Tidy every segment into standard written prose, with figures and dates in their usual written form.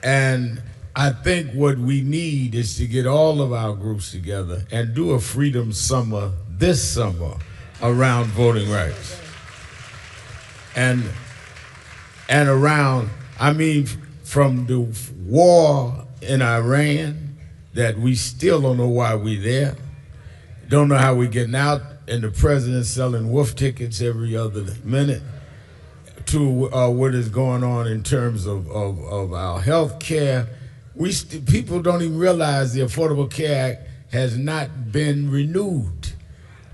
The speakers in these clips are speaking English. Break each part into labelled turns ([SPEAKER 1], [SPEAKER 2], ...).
[SPEAKER 1] And I think what we need is to get all of our groups together and do a freedom summer this summer around voting rights. And around, I mean, from the war in Iran, that we still don't know why we're there, don't know how we're getting out, and the president selling wolf tickets every other minute, to what is going on in terms of our health care. People don't even realize the Affordable Care Act has not been renewed.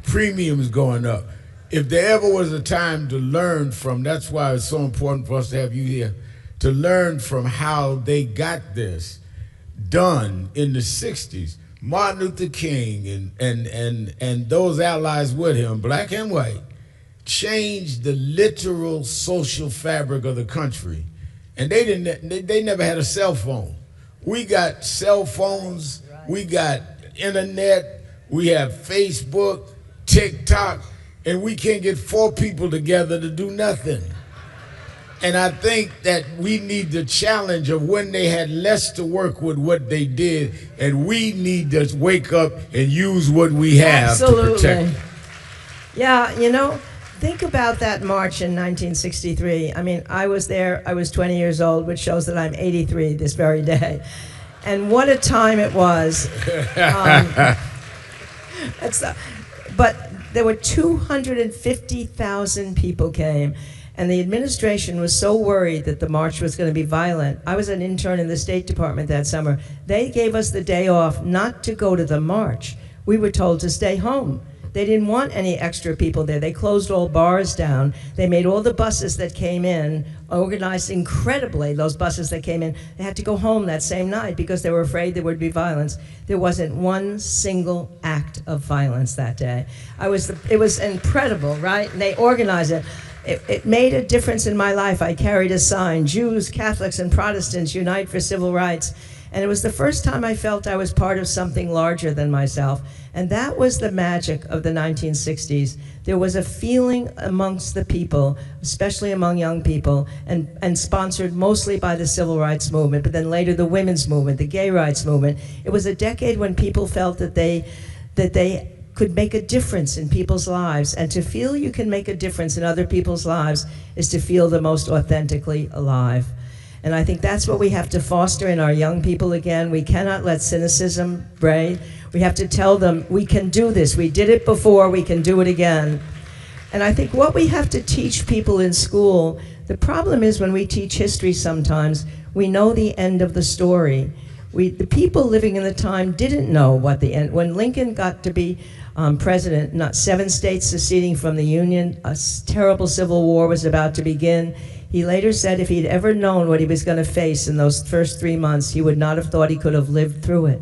[SPEAKER 1] Premiums going up. If there ever was a time to learn from, that's why it's so important for us to have you here, to learn from how they got this done in the 60s. Martin Luther King and those allies with him, black and white, changed the literal social fabric of the country. And they never had a cell phone. We got cell phones, we got internet, we have Facebook, TikTok, and we can't get 4 people together to do nothing. And I think that we need the challenge of when they had less to work with what they did, and we need to wake up and use what we have to protect.
[SPEAKER 2] Yeah, you know, think about that march in 1963. I mean, I was there, I was 20 years old, which shows that I'm 83 this very day. And what a time it was. But there were 250,000 people came. And the administration was so worried that the march was going to be violent. I was an intern in the State Department that summer. They gave us the day off not to go to the march. We were told to stay home. They didn't want any extra people there. They closed all bars down. They made all the buses that came in, organized incredibly, those buses that came in. They had to go home that same night because they were afraid there would be violence. There wasn't one single act of violence that day. It was incredible, right? And they organized it. It made a difference in my life. I carried a sign, Jews, Catholics, and Protestants unite for civil rights. And it was the first time I felt I was part of something larger than myself. And that was the magic of the 1960s. There was a feeling amongst the people, especially among young people, and sponsored mostly by the civil rights movement, but then later the women's movement, the gay rights movement. It was a decade when people felt that they could make a difference in people's lives. And to feel you can make a difference in other people's lives is to feel the most authentically alive. And I think that's what we have to foster in our young people again. We cannot let cynicism reign. We have to tell them, we can do this. We did it before, we can do it again. And I think what we have to teach people in school, the problem is when we teach history sometimes, we know the end of the story. The people living in the time didn't know what the end, when Lincoln got to be president, not 7 states seceding from the Union, a terrible civil war was about to begin. He later said if he'd ever known what he was going to face in those first 3 months, he would not have thought he could have lived through it.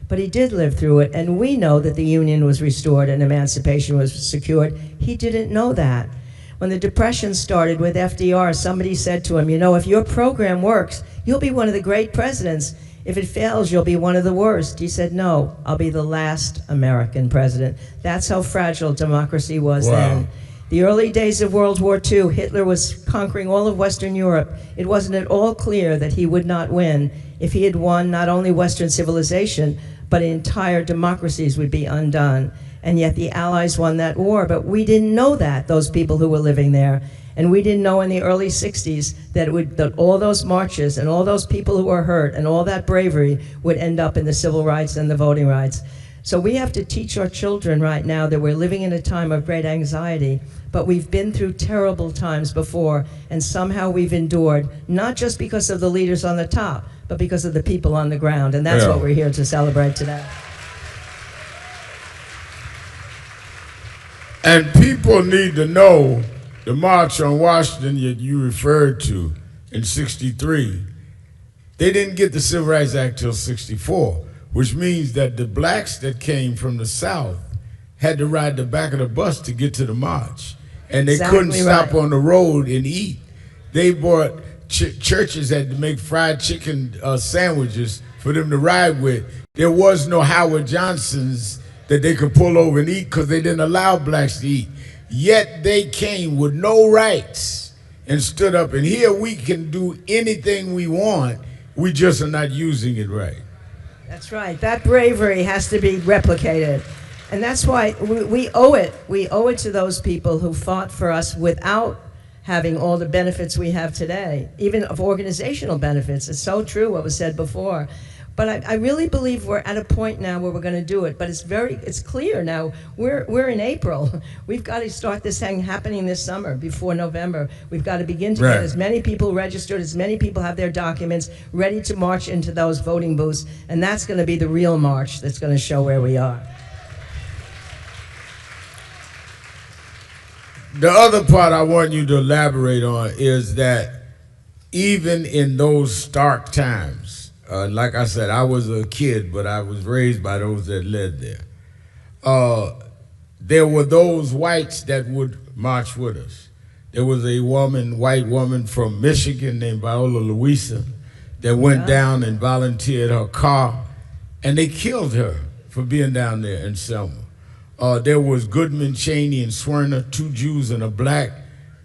[SPEAKER 2] But he did live through it, and we know that the Union was restored and emancipation was secured. He didn't know that. When the Depression started with FDR, somebody said to him, you know, if your program works, you'll be one of the great presidents. If it fails, you'll be one of the worst. He said, no, I'll be the last American president. That's how fragile democracy was then. The early days of World War II, Hitler was conquering all of Western Europe. It wasn't at all clear that he would not win. If he had won, not only Western civilization, but entire democracies would be undone. And yet the Allies won that war, but we didn't know that, those people who were living there. And we didn't know in the early 60s that all those marches and all those people who were hurt and all that bravery would end up in the civil rights and the voting rights. So we have to teach our children right now that we're living in a time of great anxiety, but we've been through terrible times before, and somehow we've endured, not just because of the leaders on the top, but because of the people on the ground, and that's what we're here to celebrate today.
[SPEAKER 1] And people need to know the March on Washington that you referred to in '63, they didn't get the Civil Rights Act till '64, which means that the blacks that came from the South had to ride the back of the bus to get to the march. And they couldn't stop on the road and eat. They bought, churches had to make fried chicken sandwiches for them to ride with. There was no Howard Johnsons that they could pull over and eat because they didn't allow blacks to eat. Yet they came with no rights and stood up. And here we can do anything we want. We just are not using it right.
[SPEAKER 2] That's right. That bravery has to be replicated. And that's why we owe it. We owe it to those people who fought for us without having all the benefits we have today, even of organizational benefits. It's so true what was said before. But I really believe we're at a point now where we're going to do it. But it's clear now. We're in April. We've got to start this thing happening this summer before November. We've got to begin to get as many people registered, as many people have their documents ready to march into those voting booths. And that's going to be the real march that's going to show where we are.
[SPEAKER 1] The other part I want you to elaborate on is that even in those stark times, like I said, I was a kid, but I was raised by those that led there. There were those whites that would march with us. There was a white woman from Michigan named Viola Luisa that went down and volunteered her car, and they killed her for being down there in Selma. There was Goodman, Cheney, and Swerner, 2 Jews and a black,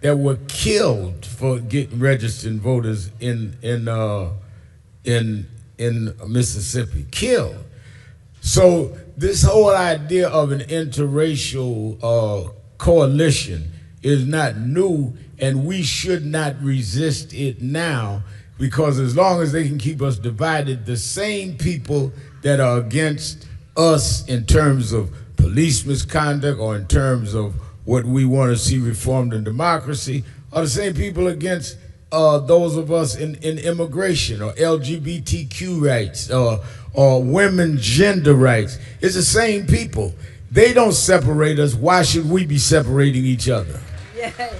[SPEAKER 1] that were killed for getting registered voters in Mississippi. Killed. So this whole idea of an interracial coalition is not new, and we should not resist it now, because as long as they can keep us divided, the same people that are against us in terms of police misconduct or in terms of what we want to see reformed in democracy are the same people against those of us in immigration or LGBTQ rights or women's gender rights. It's the same people. They don't separate us. Why should we be separating each other?
[SPEAKER 2] Yeah.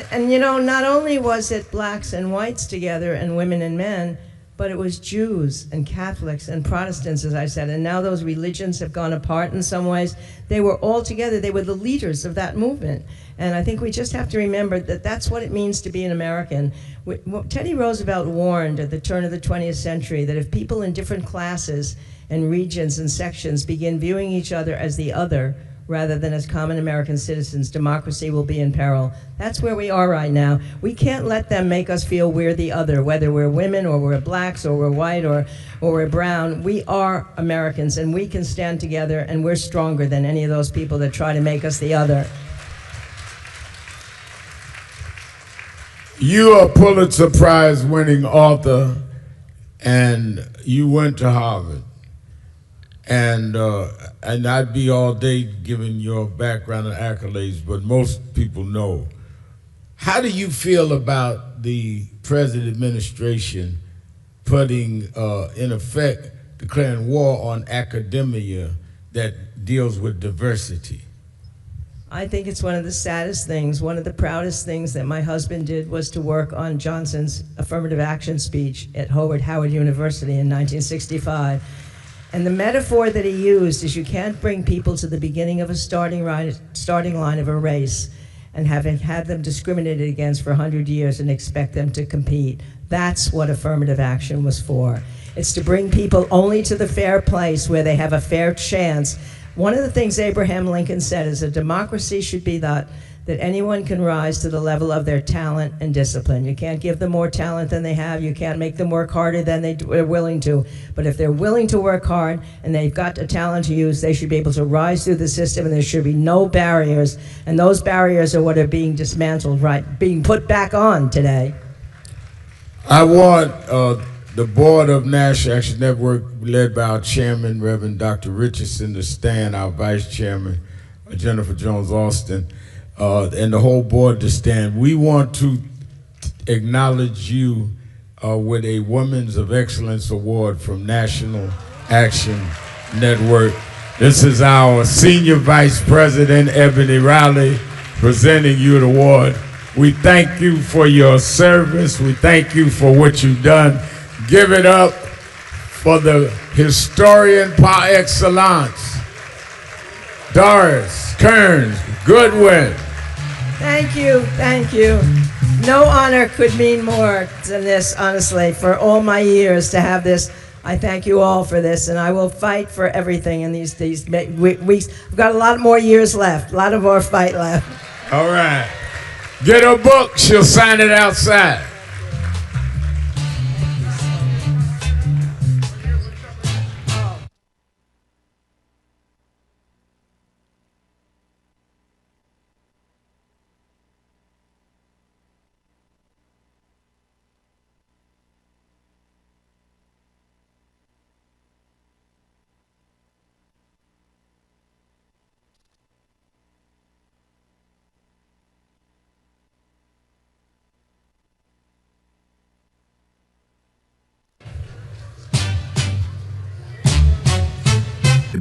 [SPEAKER 2] And you know, not only was it blacks and whites together and women and men, but it was Jews and Catholics and Protestants, as I said, and now those religions have gone apart in some ways. They were all together. They were the leaders of that movement. And I think we just have to remember that that's what it means to be an American. Teddy Roosevelt warned at the turn of the 20th century that if people in different classes and regions and sections begin viewing each other as the other, rather than as common American citizens, democracy will be in peril. That's where we are right now. We can't let them make us feel we're the other, whether we're women or we're blacks or we're white or we're brown. We are Americans, and we can stand together, and we're stronger than any of those people that try to make us the other.
[SPEAKER 1] You are a Pulitzer Prize winning author, and you went to Harvard. And I'd be all day giving your background and accolades, but most people know. How do you feel about the present administration putting, in effect, declaring war on academia that deals with diversity?
[SPEAKER 2] I think it's one of the saddest things. One of the proudest things that my husband did was to work on Johnson's affirmative action speech at Howard University in 1965. And the metaphor that he used is you can't bring people to the beginning of a starting line of a race and having had them discriminated against for 100 years and expect them to compete. That's what affirmative action was for. It's to bring people only to the fair place where they have a fair chance. One of the things Abraham Lincoln said is a democracy should be that anyone can rise to the level of their talent and discipline. You can't give them more talent than they have. You can't make them work harder than they're willing to. But if they're willing to work hard and they've got a talent to use, they should be able to rise through the system, and there should be no barriers. And those barriers are what are being dismantled, being put back on today.
[SPEAKER 1] I want the board of National Action Network, led by our chairman, Reverend Dr. Richardson, to stand, our vice chairman, Jennifer Jones-Austin, and the whole board to stand. We want to acknowledge you with a Women's of Excellence Award from National Action Network. This is our Senior Vice President, Ebony Riley, presenting you the award. We thank you for your service. We thank you for what you've done. Give it up for the historian par excellence, Doris Kearns Goodwin.
[SPEAKER 2] Thank you, thank you. No honor could mean more than this, honestly, for all my years to have this. I thank you all for this, and I will fight for everything in these weeks. We've got a lot more years left, a lot of more fight left.
[SPEAKER 1] All right. Get her book, she'll sign it outside.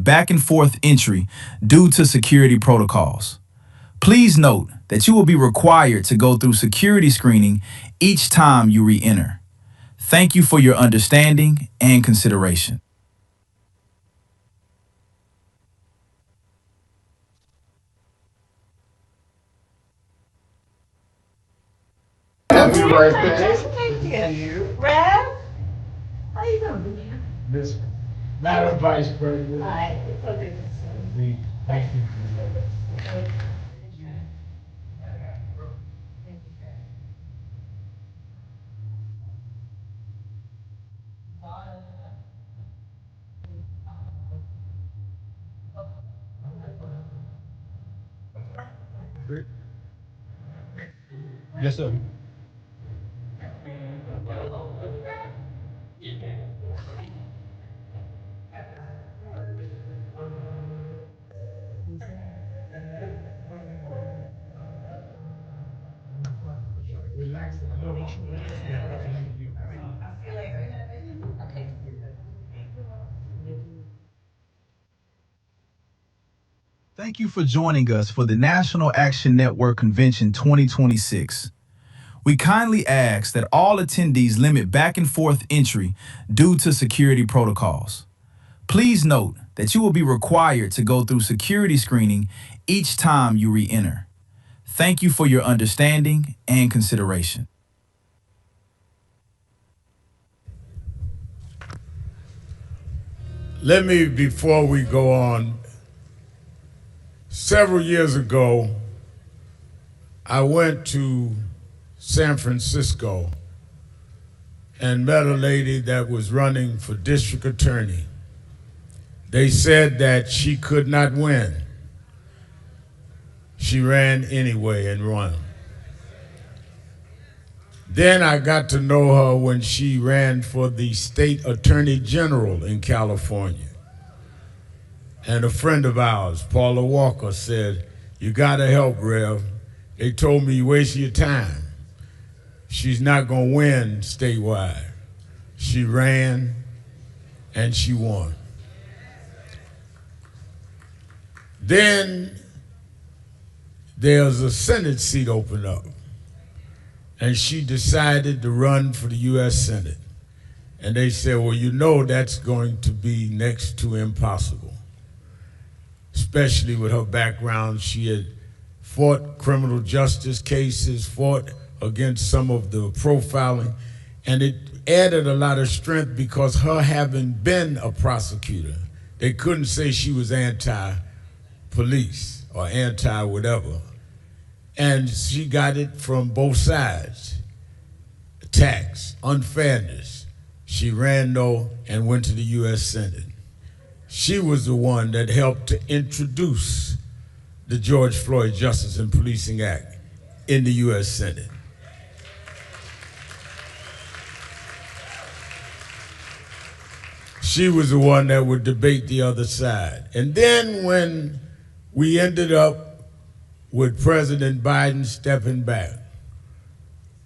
[SPEAKER 3] limit back and forth entry due to security protocols. Please note that you will be required to go through security screening each time you re-enter. Thank you for your understanding and consideration.
[SPEAKER 1] Happy birthday.
[SPEAKER 4] Thank you. Rev? How you doing?
[SPEAKER 1] This Madam Vice President.
[SPEAKER 4] Hi. Okay.
[SPEAKER 1] Thank you.
[SPEAKER 5] Yes, sir.
[SPEAKER 3] Thank you for joining us for the National Action Network Convention 2026. We kindly ask that all attendees limit back and forth entry due to security protocols. Please note that you will be required to go through security screening each time you re-enter. Thank you for your understanding and consideration.
[SPEAKER 1] Let me, before we go on, several years ago, I went to San Francisco and met a lady that was running for district attorney. They said that she could not win. She ran anyway and won. Then I got to know her when she ran for the state attorney general in California. And a friend of ours, Paula Walker, said, "You gotta help, Rev. They told me you wasted your time. She's not gonna win statewide." She ran and she won. Then there's a Senate seat open up, and she decided to run for the U.S. Senate. And they said, well, you know that's going to be next to impossible, especially with her background. She had fought criminal justice cases, fought against some of the profiling, and it added a lot of strength because her having been a prosecutor, they couldn't say she was anti-police or anti-whatever. And she got it from both sides. Tax, unfairness. She ran though and went to the U.S. Senate. She was the one that helped to introduce the George Floyd Justice and Policing Act in the U.S. Senate. She was the one that would debate the other side. And then when we ended up with President Biden stepping back,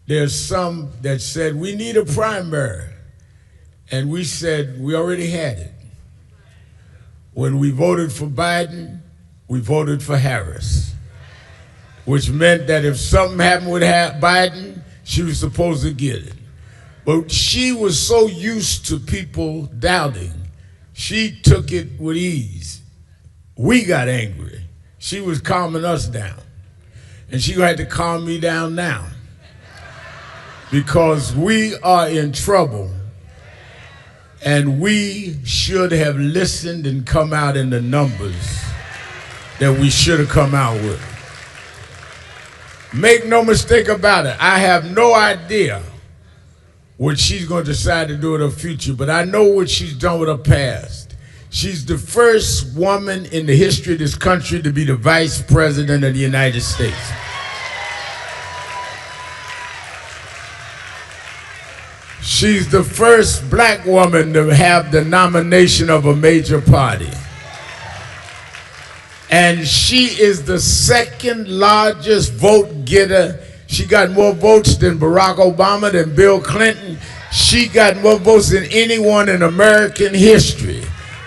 [SPEAKER 1] there's some that said we need a primary. And we said we already had it. When we voted for Biden, we voted for Harris, which meant that if something happened with Biden, she was supposed to get it. But she was so used to people doubting, she took it with ease. We got angry. She was calming us down. And she had to calm me down now, because we are in trouble. And we should have listened and come out in the numbers that we should have come out with. Make no mistake about it, I have no idea what she's going to decide to do with her future, but I know what she's done with her past. She's the first woman in the history of this country to be the Vice President of the United States. She's the first black woman to have the nomination of a major party. And she is the second largest vote getter. She got more votes than Barack Obama, than Bill Clinton. She got more votes than anyone in American history.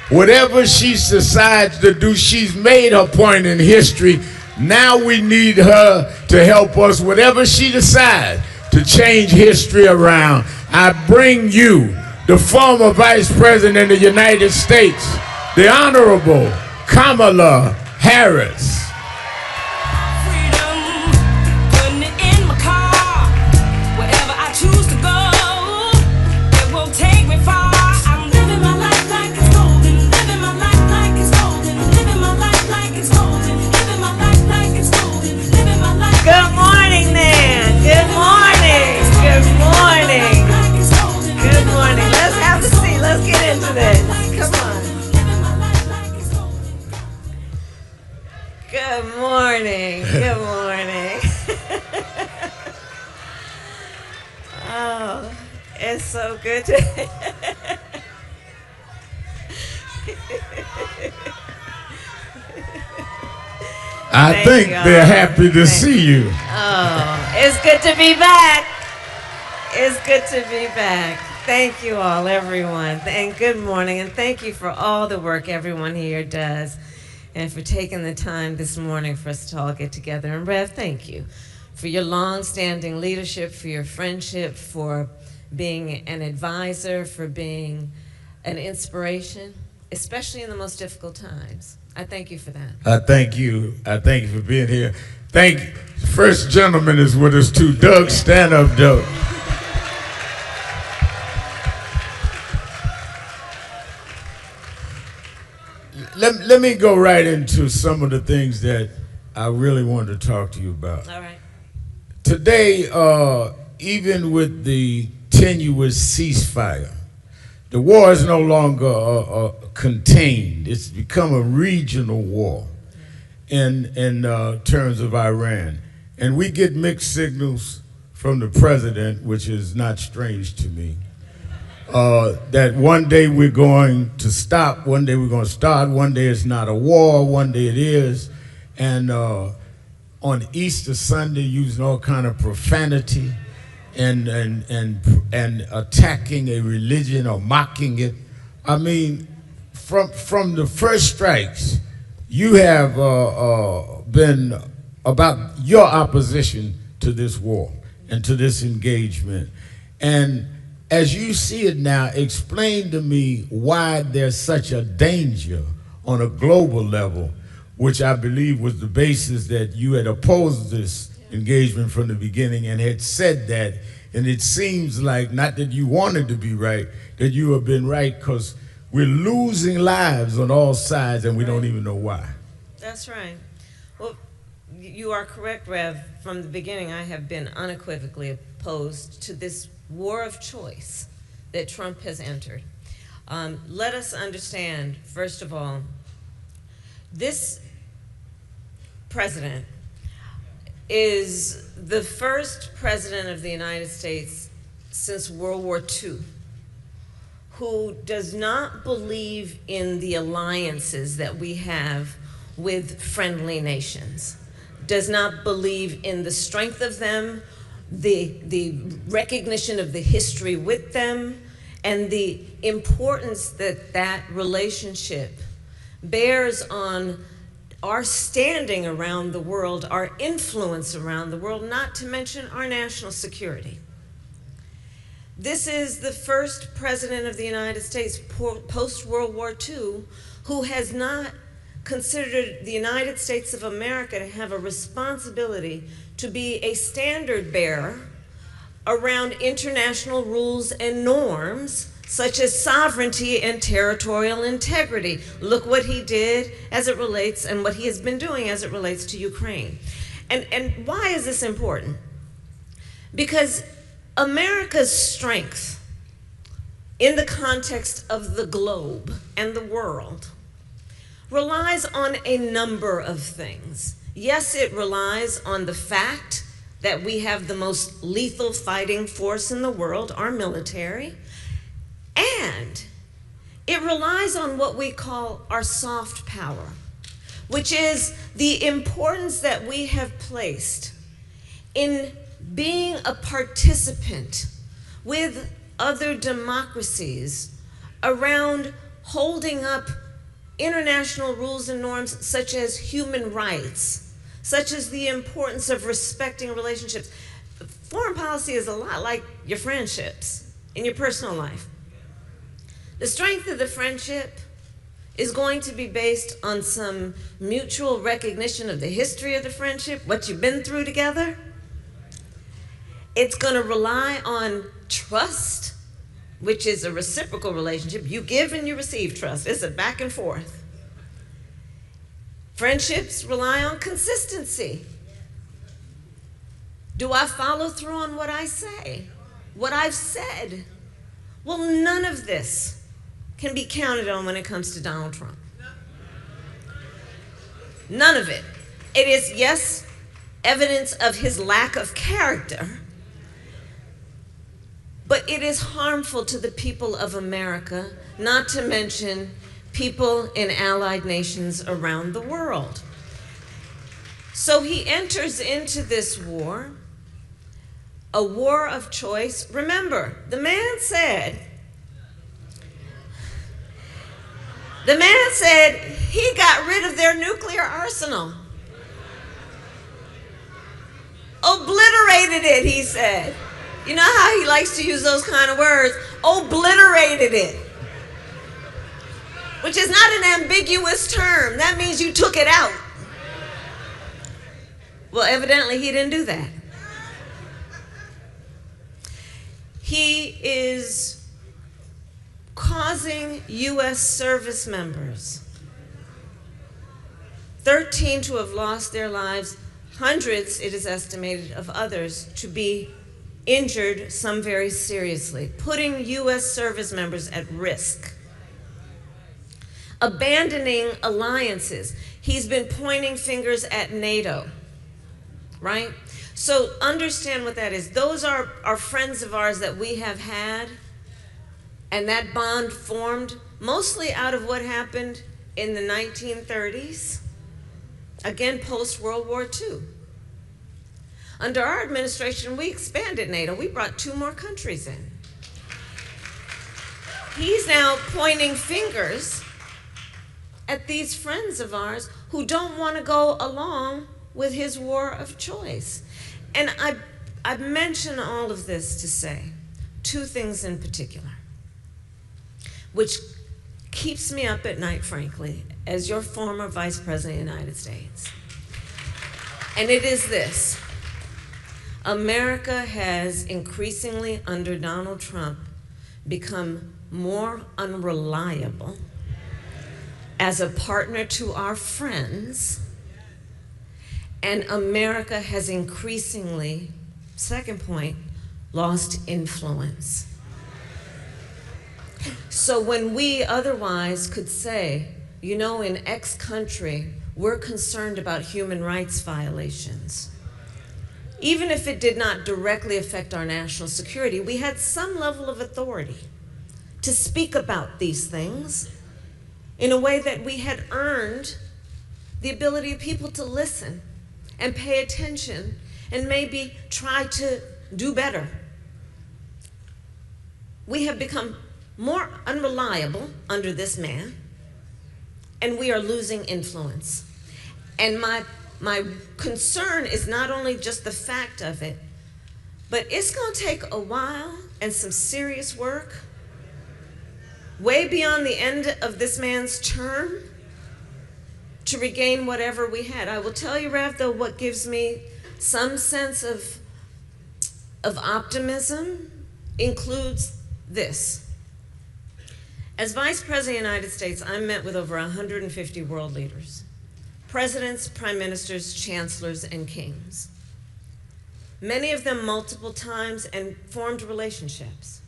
[SPEAKER 1] Whatever she decides to do, she's made her point in history. Now we need her to help us, whatever she decides, to change history around. I bring you the former Vice President of the United States, the Honorable Kamala Harris.
[SPEAKER 6] Good morning. Good morning. Oh, it's so good to
[SPEAKER 1] I think they're happy to see you.
[SPEAKER 6] Oh, it's good to be back. It's good to be back. Thank you all, everyone. And good morning, and thank you for all the work everyone here does, and for taking the time this morning for us to all get together. And Rev, thank you for your long-standing leadership, for your friendship, for being an advisor, for being an inspiration, especially in the most difficult times. I thank you for that.
[SPEAKER 1] I thank you. I thank you for being here. First gentleman is with us too. Doug, stand up, Doug. Let me go right into some of the things that I really wanted to talk to you about.
[SPEAKER 6] All right.
[SPEAKER 1] Today, even with the tenuous ceasefire, the war is no longer contained. It's become a regional war in terms of Iran. And we get mixed signals from the president, which is not strange to me. That one day we're going to stop, one day we're going to start, one day it's not a war, one day it is. And on Easter Sunday, using all kind of profanity and attacking a religion or mocking it. I mean, from the first strikes, you have been about your opposition to this war and to this engagement. And as you see it now, explain to me why there's such a danger on a global level, which I believe was the basis that you had opposed this engagement from the beginning and had said that. And it seems like, not that you wanted to be right, that you have been right, because we're losing lives on all sides and we don't even know why.
[SPEAKER 6] That's right. Well, you are correct, Rev. From the beginning, I have been unequivocally opposed to this war of choice that Trump has entered. Let us understand, first of all, this president is the first president of the United States since World War II who does not believe in the alliances that we have with friendly nations, does not believe in the strength of them, the recognition of the history with them, and the importance that that relationship bears on our standing around the world, our influence around the world, not to mention our national security. This is the first president of the United States post-World War II who has not considered the United States of America to have a responsibility to be a standard bearer around international rules and norms, such as sovereignty and territorial integrity. Look what he did as it relates, and what he has been doing as it relates to Ukraine. And why is this important? Because America's strength in the context of the globe and the world relies on a number of things. Yes, it relies on the fact that we have the most lethal fighting force in the world, our military, and it relies on what we call our soft power, which is the importance that we have placed in being a participant with other democracies around holding up international rules and norms such as human rights, such as the importance of respecting relationships. Foreign policy is a lot like your friendships in your personal life. The strength of the friendship is going to be based on some mutual recognition of the history of the friendship, what you've been through together. It's going to rely on trust, which is a reciprocal relationship. You give and you receive trust. It's a back and forth. Friendships rely on consistency. Do I follow through on what I say, what I've said? Well, none of this can be counted on when it comes to Donald Trump. None of it. It is, yes, evidence of his lack of character, but it is harmful to the people of America, not to mention people in allied nations around the world. So he enters into this war, a war of choice. Remember, the man said he got rid of their nuclear arsenal. Obliterated it, he said. You know how he likes to use those kind of words? Obliterated it. Which is not an ambiguous term. That means you took it out. Well, evidently he didn't do that. He is causing U.S. service members, 13 to have lost their lives, hundreds, it is estimated, of others to be injured, some very seriously, putting U.S. service members at risk. Abandoning alliances. He's been pointing fingers at NATO, right? So understand what that is. Those are friends of ours that we have had, and that bond formed mostly out of what happened in the 1930s, again, post-World War II. Under our administration, we expanded NATO. We brought 2 more countries in. He's now pointing fingers at these friends of ours who don't want to go along with his war of choice. And I mention all of this to say 2 things in particular, which keeps me up at night, frankly, as your former Vice President of the United States. And it is this: America has increasingly, under Donald Trump, become more unreliable as a partner to our friends, and America has increasingly, second point, lost influence. So when we otherwise could say, you know, in X country, we're concerned about human rights violations, even if it did not directly affect our national security, we had some level of authority to speak about these things in a way that we had earned the ability of people to listen and pay attention and maybe try to do better. We have become more unreliable under this man, and we are losing influence. And my concern is not only just the fact of it, but it's going to take a while and some serious work, way beyond the end of this man's term, to regain whatever we had. I will tell you, Rev, though, what gives me some sense of optimism includes this. As Vice President of the United States, I met with over 150 world leaders, presidents, prime ministers, chancellors, and kings. Many of them multiple times, and formed relationships.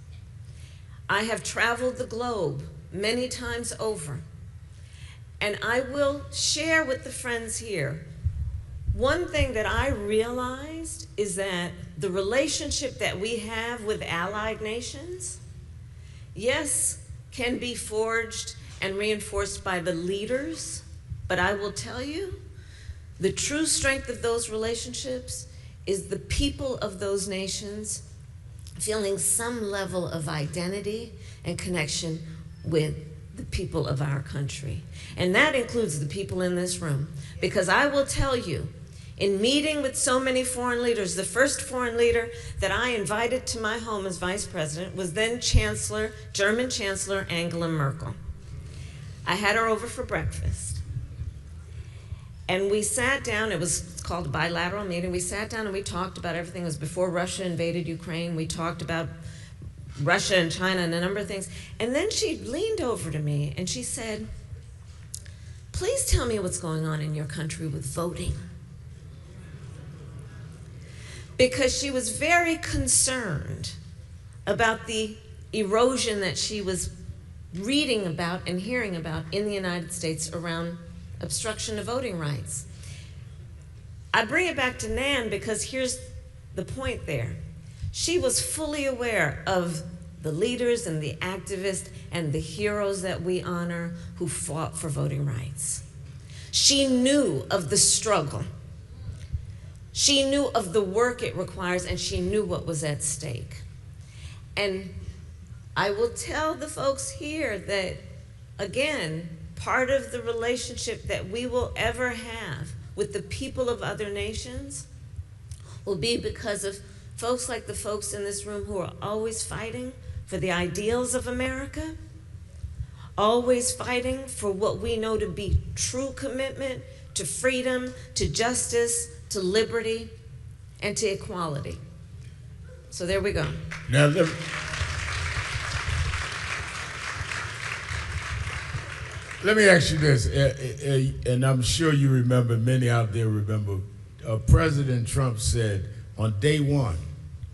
[SPEAKER 6] I have traveled the globe many times over, and I will share with the friends here, one thing that I realized is that the relationship that we have with allied nations, yes, can be forged and reinforced by the leaders, but I will tell you, the true strength of those relationships is the people of those nations feeling some level of identity and connection with the people of our country. And that includes the people in this room. Because I will tell you, in meeting with so many foreign leaders, the first foreign leader that I invited to my home as vice president was then German Chancellor Angela Merkel. I had her over for breakfast. And we sat down, it was called a bilateral meeting. We sat down and we talked about everything. It was before Russia invaded Ukraine. We talked about Russia and China and a number of things. And then she leaned over to me and she said, please tell me what's going on in your country with voting. Because she was very concerned about the erosion that she was reading about and hearing about in the United States around obstruction of voting rights. I bring it back to Nan because here's the point there. She was fully aware of the leaders and the activists and the heroes that we honor who fought for voting rights. She knew of the struggle. She knew of the work it requires, and she knew what was at stake. And I will tell the folks here that, again, part of the relationship that we will ever have with the people of other nations will be because of folks like the folks in this room who are always fighting for the ideals of America, always fighting for what we know to be true commitment to freedom, to justice, to liberty, and to equality. So there we go.
[SPEAKER 1] Now, let me ask you this, and I'm sure you remember, many out there remember, President Trump said on day one,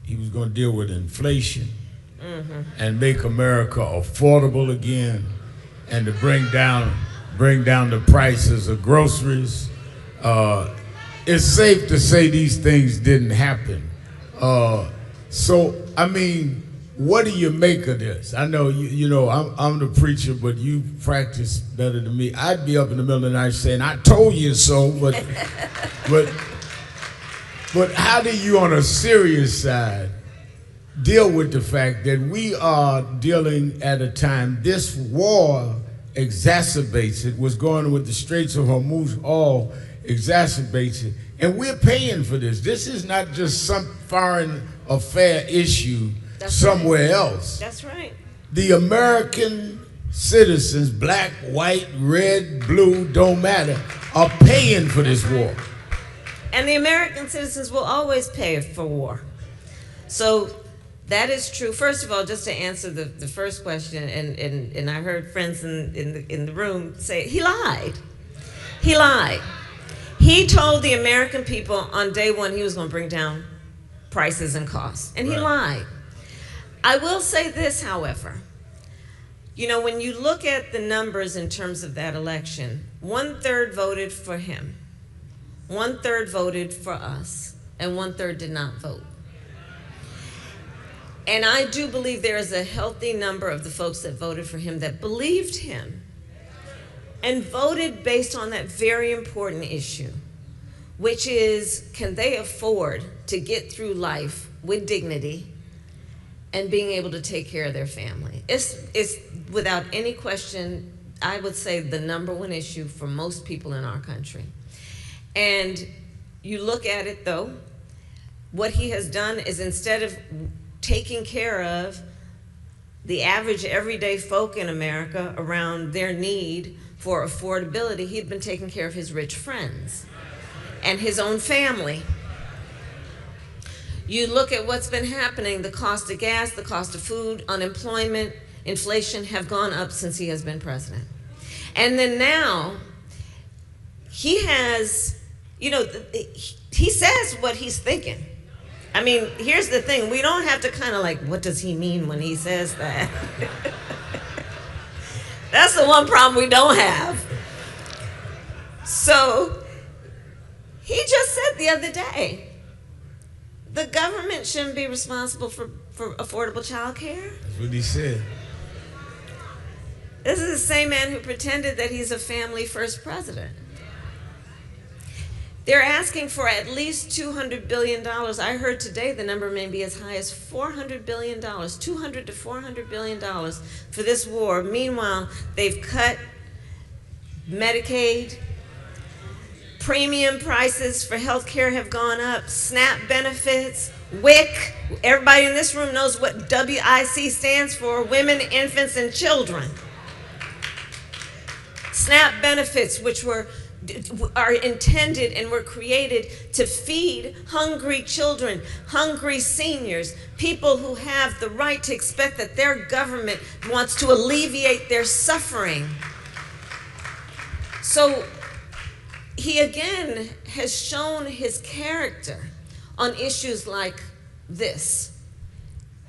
[SPEAKER 1] he was going to deal with inflation and make America affordable again, and to bring down the prices of groceries. It's safe to say these things didn't happen. So, I mean, what do you make of this? I know you know I'm the preacher, but you practice better than me. I'd be up in the middle of the night saying, "I told you so," but how do you, on a serious side, deal with the fact that we are dealing at a time this war exacerbates it? What's going on with the Straits of Hormuz all exacerbates it, and we're paying for this. This is not just some foreign affair issue somewhere else.
[SPEAKER 6] That's right.
[SPEAKER 1] The American citizens, black, white, red, blue, don't matter, are paying for this war.
[SPEAKER 6] And the American citizens will always pay for war. So that is true. First of all, just to answer the first question, and I heard friends in the room say, he lied. He lied. He told the American people on day one he was going to bring down prices and costs, and he lied. I will say this, however. You know, when you look at the numbers in terms of that election, 1/3 voted for him, 1/3 voted for us, and 1/3 did not vote. And I do believe there is a healthy number of the folks that voted for him that believed him and voted based on that very important issue, which is, can they afford to get through life with dignity and being able to take care of their family? It's without any question, I would say, the #1 issue for most people in our country. And you look at it, though, what he has done is, instead of taking care of the average everyday folk in America around their need for affordability, he'd been taking care of his rich friends and his own family. You look at what's been happening, the cost of gas, the cost of food, unemployment, inflation have gone up since he has been president. And then now, he has, you know, he says what he's thinking. I mean, here's the thing, we don't have to kind of like, what does he mean when he says that? That's the one problem we don't have. So, he just said the other day, the government shouldn't be responsible for affordable child care.
[SPEAKER 1] That's what he said.
[SPEAKER 6] This is the same man who pretended that he's a family first president. They're asking for at least $200 billion. I heard today the number may be as high as $400 billion, $200 to $400 billion for this war. Meanwhile, they've cut Medicaid, premium prices for health care have gone up, SNAP benefits, WIC. Everybody in this room knows what WIC stands for, women, infants, and children. SNAP benefits, which are intended and were created to feed hungry children, hungry seniors, people who have the right to expect that their government wants to alleviate their suffering. So he again has shown his character on issues like this.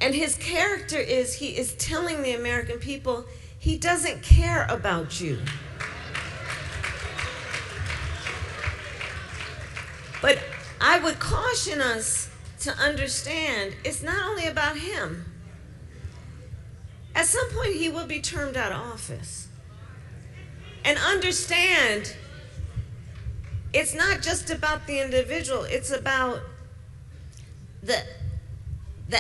[SPEAKER 6] And his character is he is telling the American people he doesn't care about you. But I would caution us to understand it's not only about him. At some point, he will be termed out of office. And understand, it's not just about the individual, it's about the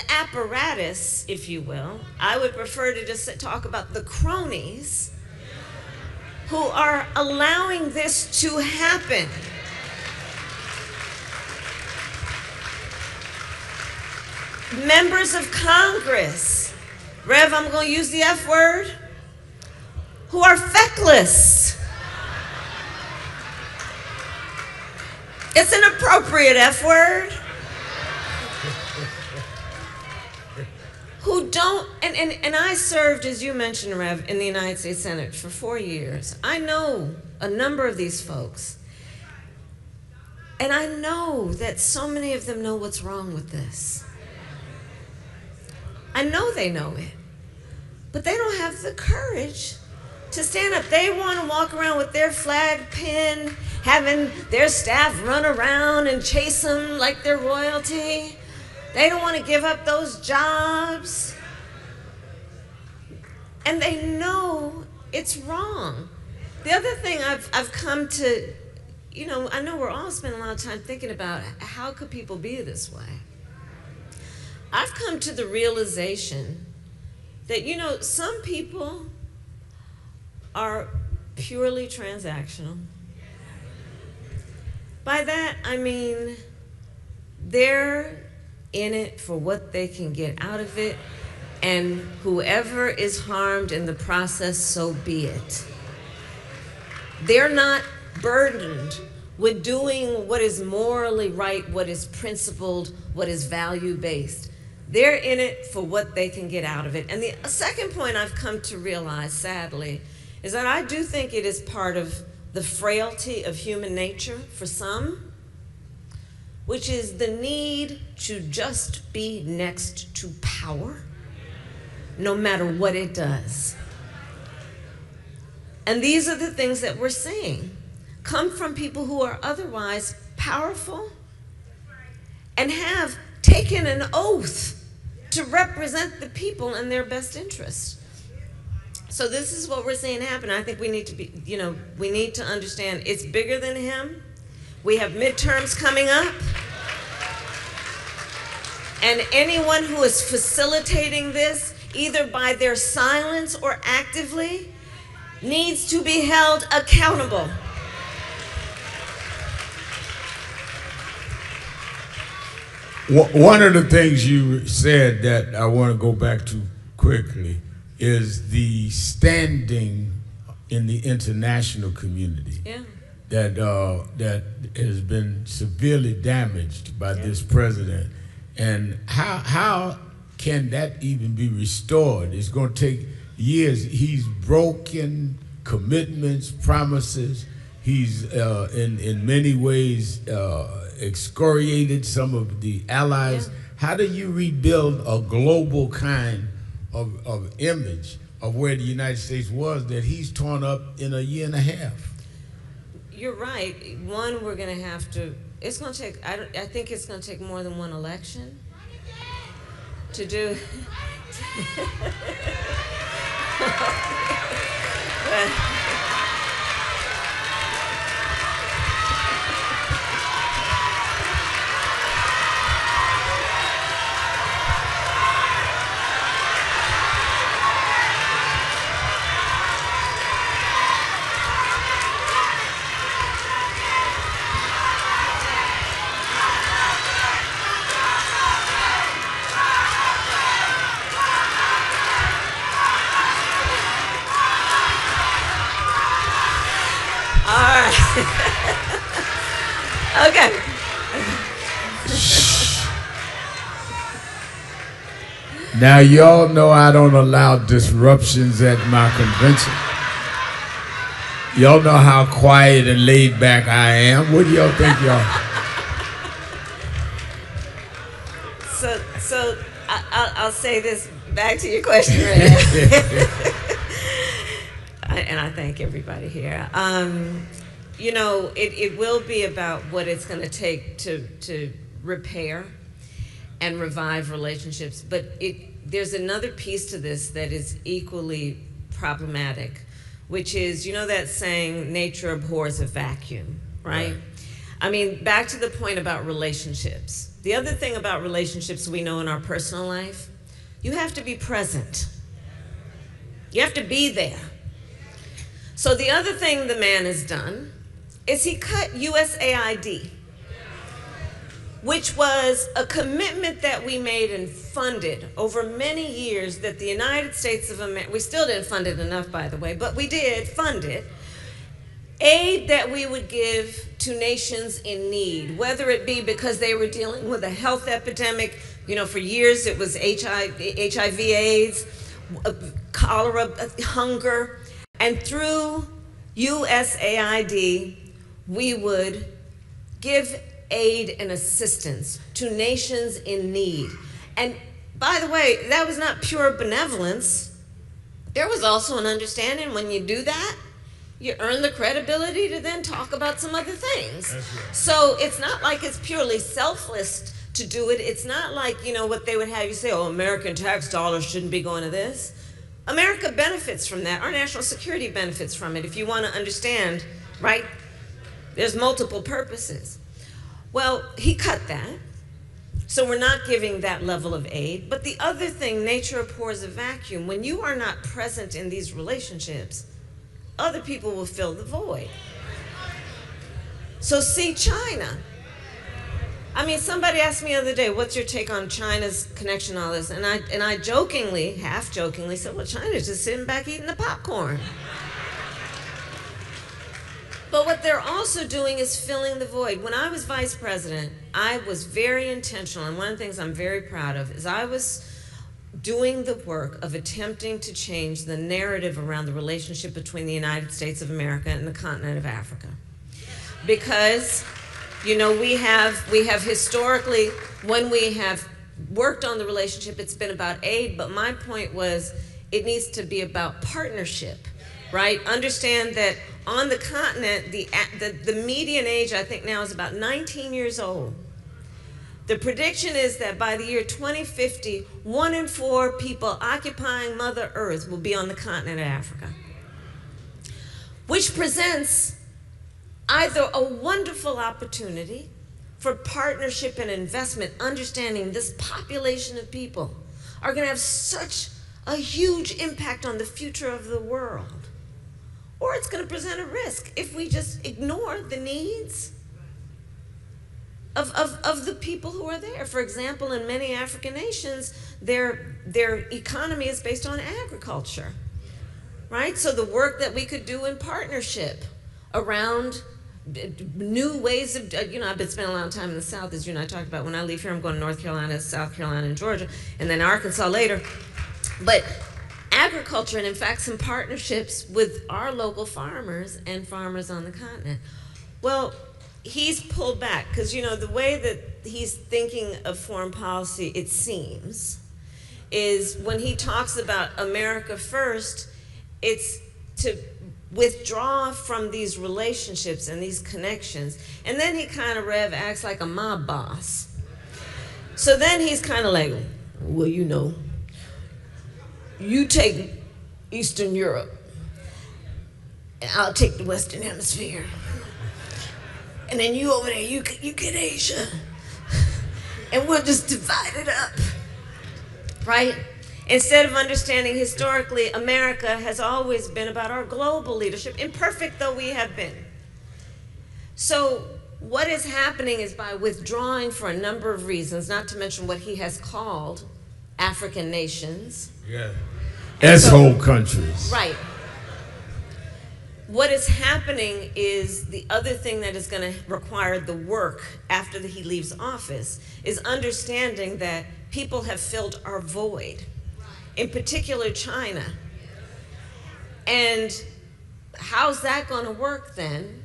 [SPEAKER 6] apparatus, if you will. I would prefer to just talk about the cronies who are allowing this to happen. Members of Congress, Rev, I'm going to use the F word, who are feckless. It's an appropriate F word. Who don't, and I served, as you mentioned, Rev, in the United States Senate for 4 years. I know a number of these folks. And I know that so many of them know what's wrong with this. I know they know it, but they don't have the courage to stand up. They want to walk around with their flag pin, having their staff run around and chase them like they're royalty. They don't want to give up those jobs. And they know it's wrong. The other thing I've come to, I know we're all spending a lot of time thinking about how could people be this way? I've come to the realization that, some people are purely transactional. By that, I mean they're in it for what they can get out of it, and whoever is harmed in the process, so be it. They're not burdened with doing what is morally right, what is principled, what is value-based. They're in it for what they can get out of it. And the second point I've come to realize, sadly, is that I do think it is part of the frailty of human nature for some, which is the need to just be next to power, no matter what it does. And these are the things that we're seeing come from people who are otherwise powerful and have taken an oath to represent the people in their best interest. So this is what we're seeing happen. I think we need to be, we need to understand it's bigger than him. We have midterms coming up. And anyone who is facilitating this, either by their silence or actively, needs to be held accountable.
[SPEAKER 1] One of the things you said that I want to go back to quickly is the standing in the international community.
[SPEAKER 6] Yeah.
[SPEAKER 1] That has been severely damaged by this president. And how can that even be restored? It's going to take years. He's broken commitments, promises. He's in many ways excoriated some of the allies. Yeah. How do you rebuild a global kind of image of where the United States was that he's torn up in a year and a half?
[SPEAKER 6] You're right. One, we're going to have to, it's going to take, I think it's going to take more than one election to do. Okay.
[SPEAKER 1] Now, y'all know I don't allow disruptions at my convention. Y'all know how quiet and laid back I am. What do y'all think, y'all?
[SPEAKER 6] So I'll say this back to your question, right? And I thank everybody here. You know, it will be about what it's going to take to repair and revive relationships, but there's another piece to this that is equally problematic, which is, you know that saying, nature abhors a vacuum, right? I mean, back to the point about relationships. The other thing about relationships we know in our personal life, you have to be present. You have to be there. So the other thing the man has done is he cut USAID, which was a commitment that we made and funded over many years that the United States of America, we still didn't fund it enough, by the way, but we did fund it, aid that we would give to nations in need, whether it be because they were dealing with a health epidemic. You know, for years it was HIV, AIDS, cholera, hunger, and through USAID, we would give aid and assistance to nations in need. And by the way, that was not pure benevolence. There was also an understanding when you do that, you earn the credibility to then talk about some other things. Right. So it's not like it's purely selfless to do it. It's not like, you know, what they would have you say, oh, American tax dollars shouldn't be going to this. America benefits from that. Our national security benefits from it. If you want to understand, right, there's multiple purposes. Well, he cut that. So we're not giving that level of aid. But the other thing, nature abhors a vacuum. When you are not present in these relationships, other people will fill the void. So see China. I mean, somebody asked me the other day, what's your take on China's connection to all this? And I jokingly, half jokingly said, well, China's just sitting back eating the popcorn. But what they're also doing is filling the void. When I was vice president, I was very intentional, and one of the things I'm very proud of is I was doing the work of attempting to change the narrative around the relationship between the United States of America and the continent of Africa. Because, you know, we have historically, when we have worked on the relationship, it's been about aid, but my point was it needs to be about partnership, right? Understand that on the continent, the median age, I think now, is about 19 years old. The prediction is that by the year 2050, 1 in 4 people occupying Mother Earth will be on the continent of Africa, which presents either a wonderful opportunity for partnership and investment, understanding this population of people are going to have such a huge impact on the future of the world, or it's going to present a risk if we just ignore the needs of the people who are there. For example, in many African nations, their economy is based on agriculture, right? So the work that we could do in partnership around new ways of, you know, I've been spending a lot of time in the South, as you and I talked about. When I leave here, I'm going to North Carolina, South Carolina, and Georgia, and then Arkansas later. But agriculture, and in fact, some partnerships with our local farmers and farmers on the continent. Well, he's pulled back because, you know, the way that he's thinking of foreign policy, it seems, is when he talks about America first, it's to withdraw from these relationships and these connections. And then he kind of acts like a mob boss. So then he's kind of like, well, you know, you take Eastern Europe, and I'll take the Western Hemisphere. And then you over there, you get Asia. And we'll just divide it up, right? Instead of understanding historically, America has always been about our global leadership, imperfect though we have been. So what is happening is by withdrawing for a number of reasons, not to mention what he has called African nations.
[SPEAKER 1] Yeah. S-hole countries.
[SPEAKER 6] Right. what is happening is the other thing that is going to require the work after he leaves office is understanding that people have filled our void, in particular China. And how's that going to work then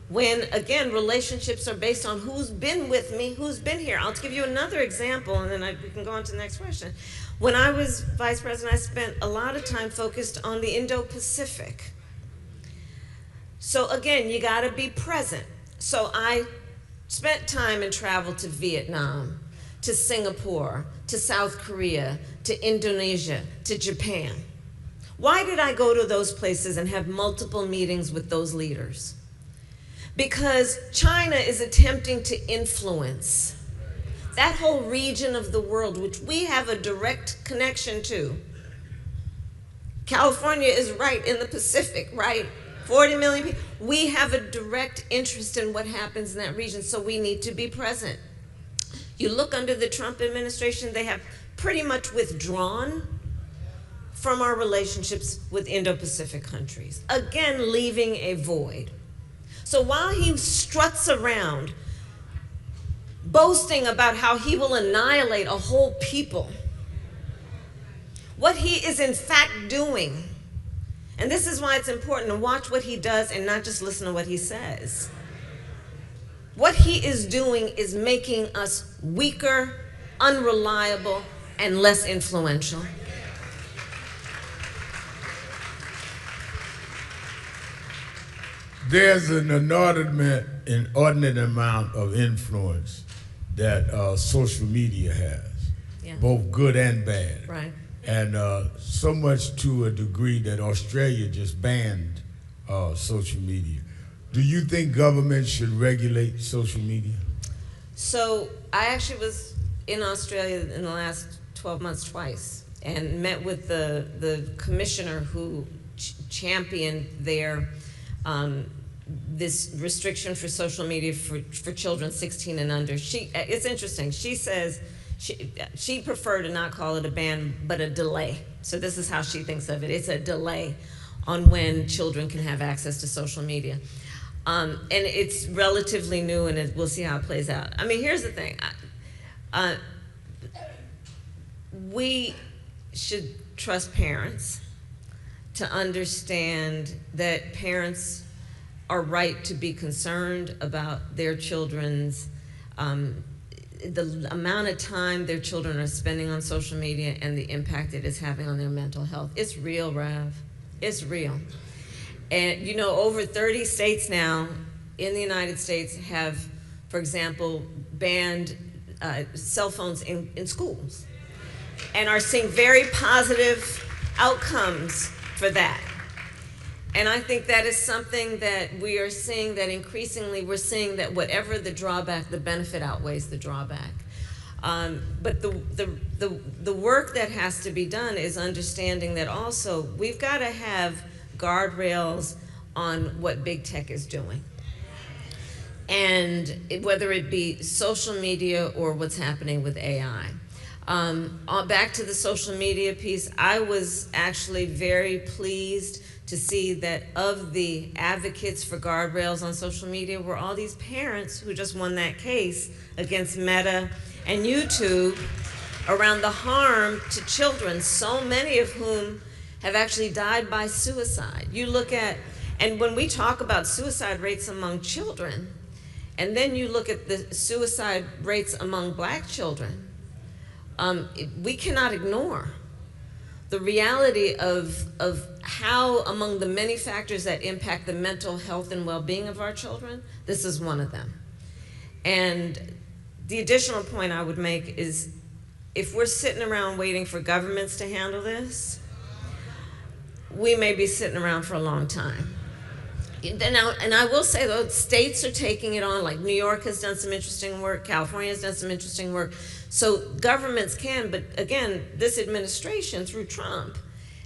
[SPEAKER 6] when, again, relationships are based on who's been with me, who's been here? I'll give you another example, and then we can go on to the next question. When I was vice president, I spent a lot of time focused on the Indo-Pacific. So again, you got to be present. So I spent time and traveled to Vietnam, to Singapore, to South Korea, to Indonesia, to Japan. Why did I go to those places and have multiple meetings with those leaders? Because China is attempting to influence that whole region of the world, which we have a direct connection to. California is right in the Pacific, right? 40 million people. We have a direct interest in what happens in that region, so we need to be present. You look under the Trump administration, they have pretty much withdrawn from our relationships with Indo-Pacific countries, again, leaving a void. So while he struts around boasting about how he will annihilate a whole people, what he is in fact doing, and this is why it's important to watch what he does and not just listen to what he says. What he is doing is making us weaker, unreliable, and less influential.
[SPEAKER 1] There's an inordinate amount of influence that social media has,
[SPEAKER 6] Yeah.
[SPEAKER 1] both good and bad.
[SPEAKER 6] Right.
[SPEAKER 1] And so much to a degree that Australia just banned social media. Do you think government should regulate social media?
[SPEAKER 6] So I actually was in Australia in the last 12 months twice and met with the commissioner who championed their this restriction for social media for children 16 and under. It's interesting. She says she preferred to not call it a ban, but a delay. So this is how she thinks of it. It's a delay on when children can have access to social media. And it's relatively new, and we'll see how it plays out. I mean, here's the thing. We should trust parents to understand that parents are right to be concerned about their children's, the amount of time their children are spending on social media and the impact it is having on their mental health. It's real, Rav. It's real. And you know, over 30 states now in the United States have, for example, banned cell phones in schools and are seeing very positive outcomes for that. And I think that is something that we are seeing, that increasingly we're seeing that whatever the drawback, the benefit outweighs the drawback. But the work that has to be done is understanding that also we've got to have guardrails on what big tech is doing. And whether it be social media or what's happening with AI. Back to the social media piece, I was actually very pleased to see that of the advocates for guardrails on social media were all these parents who just won that case against Meta and YouTube around the harm to children, so many of whom have actually died by suicide. You look at, and when we talk about suicide rates among children, and then you look at the suicide rates among Black children, we cannot ignore the reality of how, among the many factors that impact the mental health and well-being of our children, this is one of them. And the additional point I would make is, if we're sitting around waiting for governments to handle this, we may be sitting around for a long time. And I will say, though, states are taking it on, like New York has done some interesting work, California has done some interesting work. So governments can, but again, this administration through Trump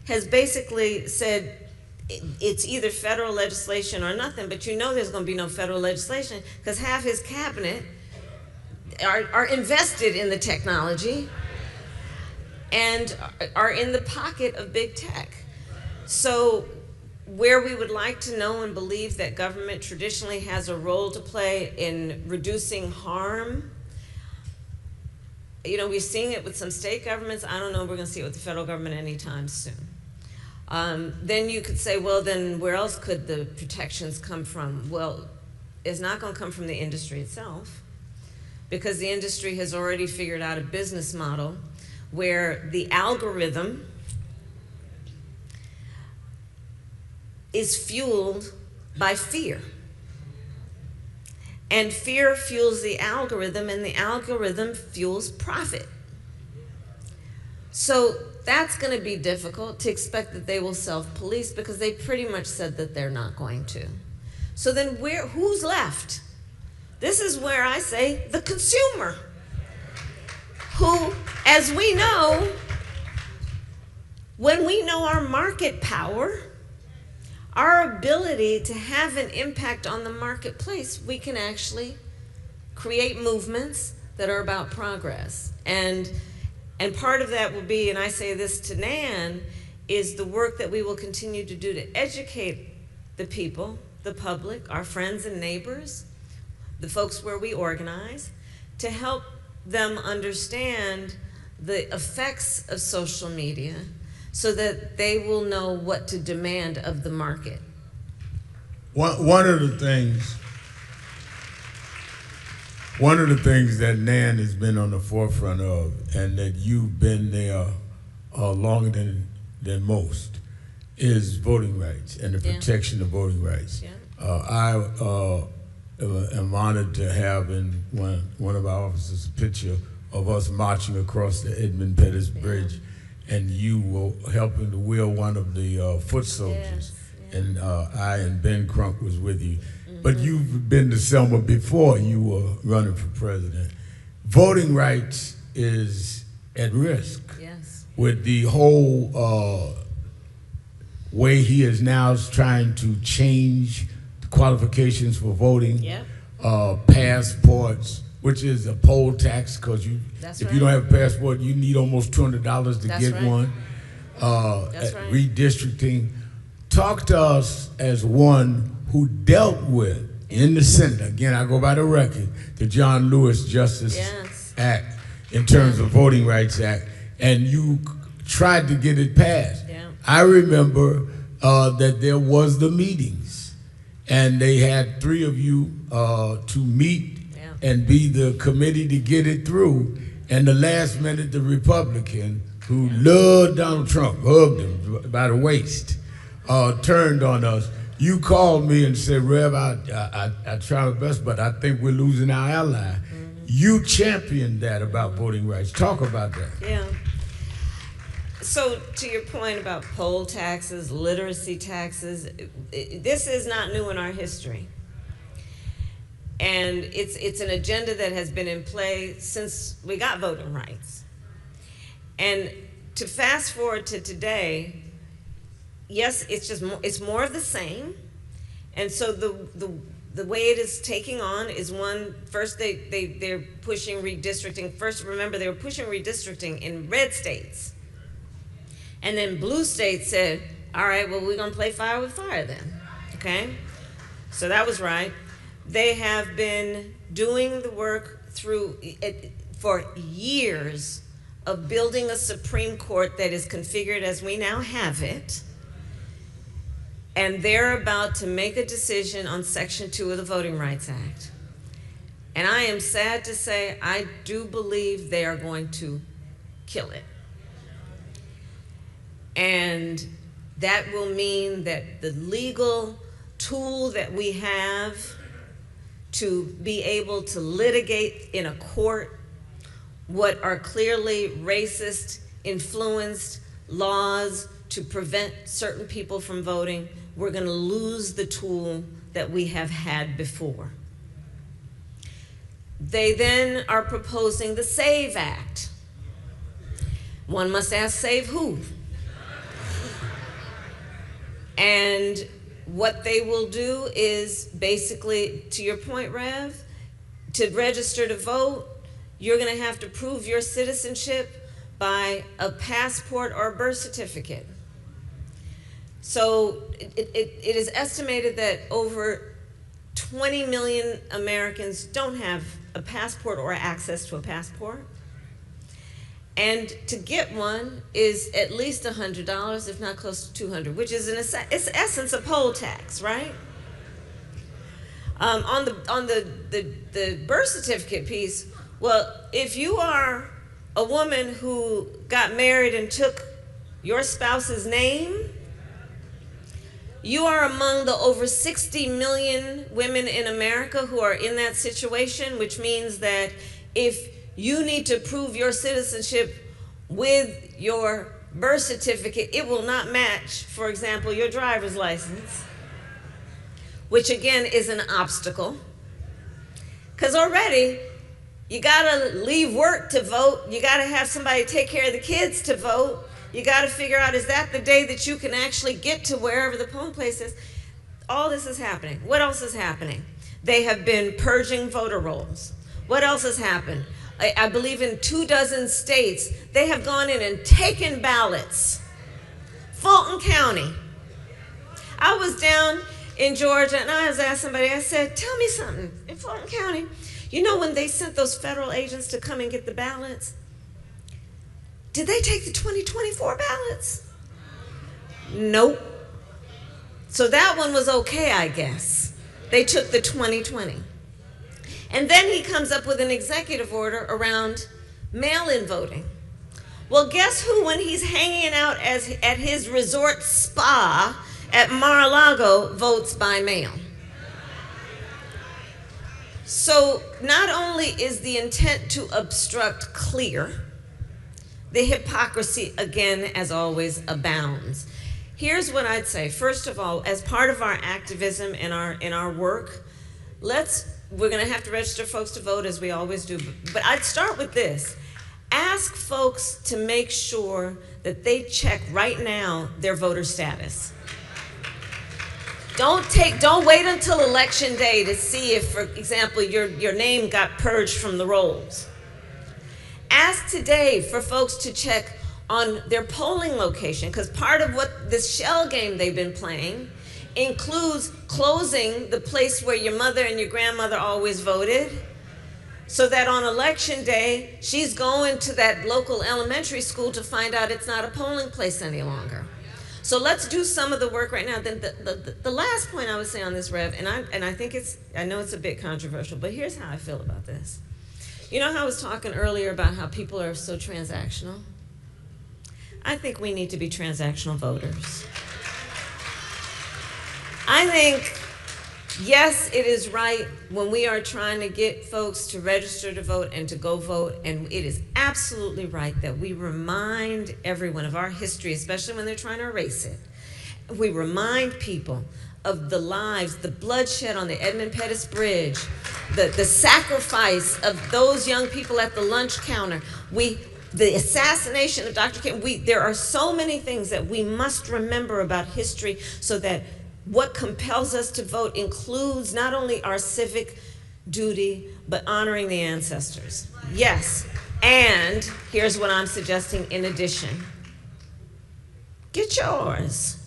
[SPEAKER 6] has basically said it's either federal legislation or nothing, but you know there's going to be no federal legislation because half his cabinet are invested in the technology and are in the pocket of big tech. So where we would like to know and believe that government traditionally has a role to play in reducing harm, you know, we're seeing it with some state governments. I don't know if we're going to see it with the federal government anytime soon. Then you could say, well, then where else could the protections come from? Well, it's not going to come from the industry itself, because the industry has already figured out a business model where the algorithm is fueled by fear. And fear fuels the algorithm, and the algorithm fuels profit. So that's going to be difficult to expect that they will self-police, because they pretty much said that they're not going to. So then who's left? This is where I say the consumer, who, as we know, when we know our market power, our ability to have an impact on the marketplace, we can actually create movements that are about progress. And part of that will be, and I say this to NAN, is the work that we will continue to do to educate the people, the public, our friends and neighbors, the folks where we organize, to help them understand the effects of social media, so that they will know what to demand of the market.
[SPEAKER 1] One of the things that NAN has been on the forefront of, and that you've been there longer than most, is voting rights and the protection of voting rights.
[SPEAKER 6] Yeah.
[SPEAKER 1] I am honored to have in one of our offices a picture of us marching across the Edmund Pettus Bridge, and you were helping to wheel one of the foot soldiers. And I and Ben Crunk was with you. But you've been to Selma before you were running for president. Voting rights is at risk.
[SPEAKER 6] Yes.
[SPEAKER 1] With the whole way he is now trying to change the qualifications for voting, passports, which is a poll tax, because you you don't have a passport, you need almost $200 to get one. Redistricting. Talk to us as one who dealt with, in the Senate, again, I go by the record, the John Lewis Justice Act, in terms of Voting Rights Act, and you tried to get it passed. I remember that there was the meetings, and they had 3 of you to meet and be the committee to get it through. And the last minute, the Republican, who loved Donald Trump, hugged him by the waist, turned on us. You called me and said, Rev, I try my best, but I think we're losing our ally. You championed that about voting rights. Talk about that.
[SPEAKER 6] Yeah. So to your point about poll taxes, literacy taxes, this is not new in our history. And it's an agenda that has been in play since we got voting rights. And to fast forward to today, yes, it's more of the same. And so the way it is taking on is, one, first they're pushing redistricting. First, remember, they were pushing redistricting in red states. And then blue states said, all right, well, we're gonna play fire with fire then, okay? So that was right. They have been doing the work for years of building a Supreme Court that is configured as we now have it. And they're about to make a decision on Section 2 of the Voting Rights Act. And I am sad to say, I do believe they are going to kill it. And that will mean that the legal tool that we have to be able to litigate in a court what are clearly racist, influenced laws to prevent certain people from voting, we're going to lose the tool that we have had before. They then are proposing the SAVE Act. One must ask, save who? And what they will do is basically, to your point, Rev, to register to vote, you're going to have to prove your citizenship by a passport or a birth certificate. So it is estimated that over 20 million Americans don't have a passport or access to a passport. And to get one is at least $100, if not close to $200, which is in essence a poll tax, right? On the birth certificate piece, well, if you are a woman who got married and took your spouse's name, you are among the over 60 million women in America who are in that situation, which means that if you need to prove your citizenship with your birth certificate, it will not match, for example, your driver's license, which again is an obstacle. Because already, you gotta leave work to vote, you gotta have somebody take care of the kids to vote, you gotta figure out, is that the day that you can actually get to wherever the polling place is? All this is happening. What else is happening? They have been purging voter rolls. What else has happened? I believe in 24 states, they have gone in and taken ballots. Fulton County. I was down in Georgia and I was asked somebody, I said, tell me something, in Fulton County, you know when they sent those federal agents to come and get the ballots, did they take the 2024 ballots? Nope. So that one was okay, I guess. They took the 2020. And then he comes up with an executive order around mail-in voting. Well, guess who, when he's hanging out at his resort spa at Mar-a-Lago, votes by mail? So not only is the intent to obstruct clear, the hypocrisy, again, as always, abounds. Here's what I'd say. First of all, as part of our activism and our work, we're going to have to register folks to vote, as we always do. But I'd start with this. Ask folks to make sure that they check right now their voter status. Don't wait until election day to see if, for example, your name got purged from the rolls. Ask today for folks to check on their polling location, because part of what this shell game they've been playing includes closing the place where your mother and your grandmother always voted, so that on election day, she's going to that local elementary school to find out it's not a polling place any longer. So let's do some of the work right now. Then the last point I would say on this, Rev, and I think I know it's a bit controversial, but here's how I feel about this. You know how I was talking earlier about how people are so transactional? I think we need to be transactional voters. I think, yes, it is right when we are trying to get folks to register to vote and to go vote, and it is absolutely right that we remind everyone of our history, especially when they're trying to erase it. We remind people of the lives, the bloodshed on the Edmund Pettus Bridge, the sacrifice of those young people at the lunch counter, the assassination of Dr. King. There are so many things that we must remember about history, so that what compels us to vote includes not only our civic duty, but honoring the ancestors. Yes, and here's what I'm suggesting in addition. Get yours.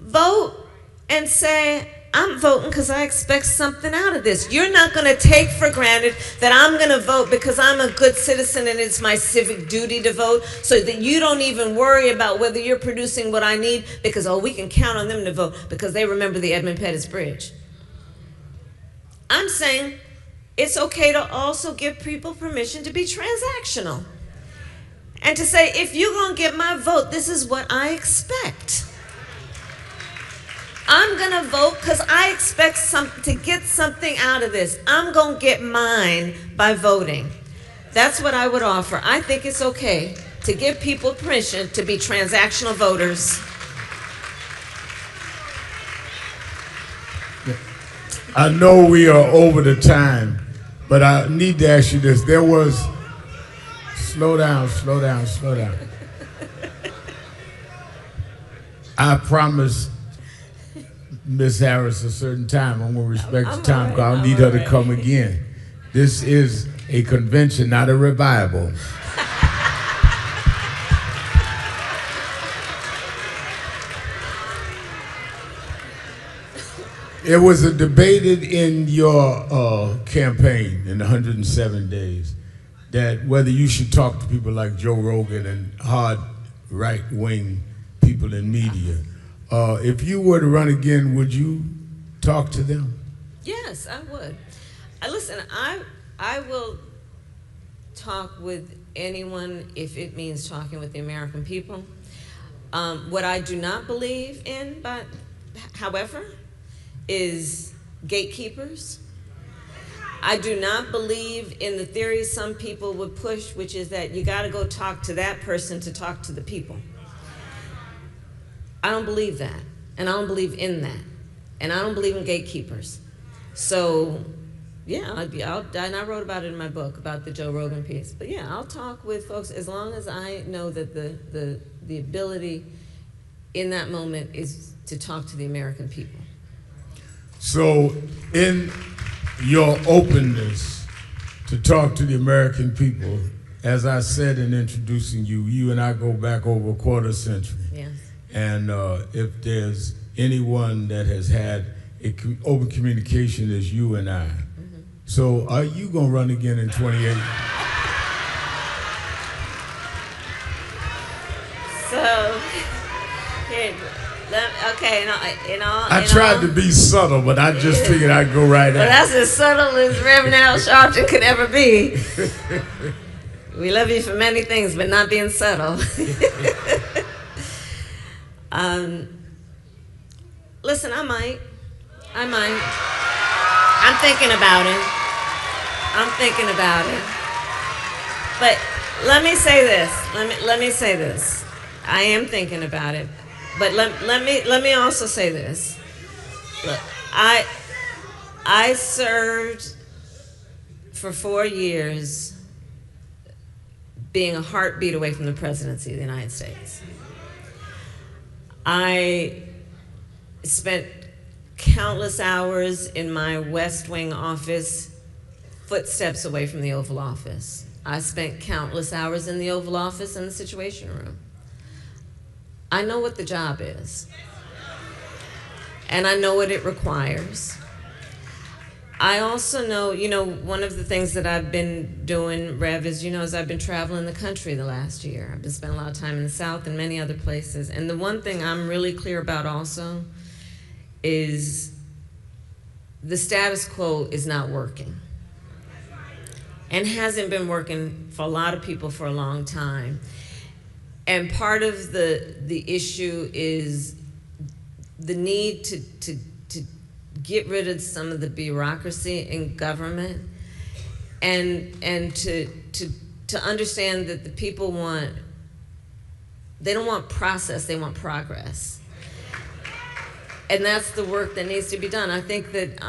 [SPEAKER 6] Vote and say, I'm voting because I expect something out of this. You're not going to take for granted that I'm going to vote because I'm a good citizen and it's my civic duty to vote, so that you don't even worry about whether you're producing what I need because, oh, we can count on them to vote because they remember the Edmund Pettus Bridge. I'm saying it's okay to also give people permission to be transactional and to say, if you're going to get my vote, this is what I expect. I'm going to vote because I expect to get something out of this. I'm going to get mine by voting. That's what I would offer. I think it's okay to give people permission to be transactional voters.
[SPEAKER 1] I know we are over the time, but I need to ask you this. There was, slow down. I promised Ms. Harris a certain time. I'm going to respect the time because I need her to come again. This is a convention, not a revival. it was debated in your campaign in the 107 days that whether you should talk to people like Joe Rogan and hard right-wing people in media. If you were to run again, would you talk to them?
[SPEAKER 6] Yes, I would. Listen, I will talk with anyone if it means talking with the American people. What I do not believe in, but however, is gatekeepers. I do not believe in the theory some people would push, which is that you got to go talk to that person to talk to the people. I don't believe that, and I don't believe in that, and I don't believe in gatekeepers. So, yeah, and I wrote about it in my book about the Joe Rogan piece. But yeah, I'll talk with folks as long as I know that the ability in that moment is to talk to the American people.
[SPEAKER 1] So, in your openness to talk to the American people, as I said in introducing you, you and I go back over a quarter century.
[SPEAKER 6] Yes.
[SPEAKER 1] And if there's anyone that has had open communication, is you and I. Mm-hmm. So are you going to run again in 28?
[SPEAKER 6] So, okay,
[SPEAKER 1] I tried to be subtle, but I just figured I'd go right at it.
[SPEAKER 6] Well, that's as subtle as Reverend Al Sharpton could ever be. We love you for many things, but not being subtle. Listen, I might. I'm thinking about it. But let me say this. I am thinking about it. But let me also say this. Look, I served for 4 years being a heartbeat away from the presidency of the United States. I spent countless hours in my West Wing office, footsteps away from the Oval Office. I spent countless hours in the Oval Office and the Situation Room. I know what the job is, and I know what it requires. I also know, one of the things that I've been doing, Rev, is I've been traveling the country the last year. I've been spending a lot of time in the South and many other places. And the one thing I'm really clear about also is the status quo is not working and hasn't been working for a lot of people for a long time. And part of the issue is the need to get rid of some of the bureaucracy in government and to understand that the people they don't want process, they want progress. And that's the work that needs to be done. I think that,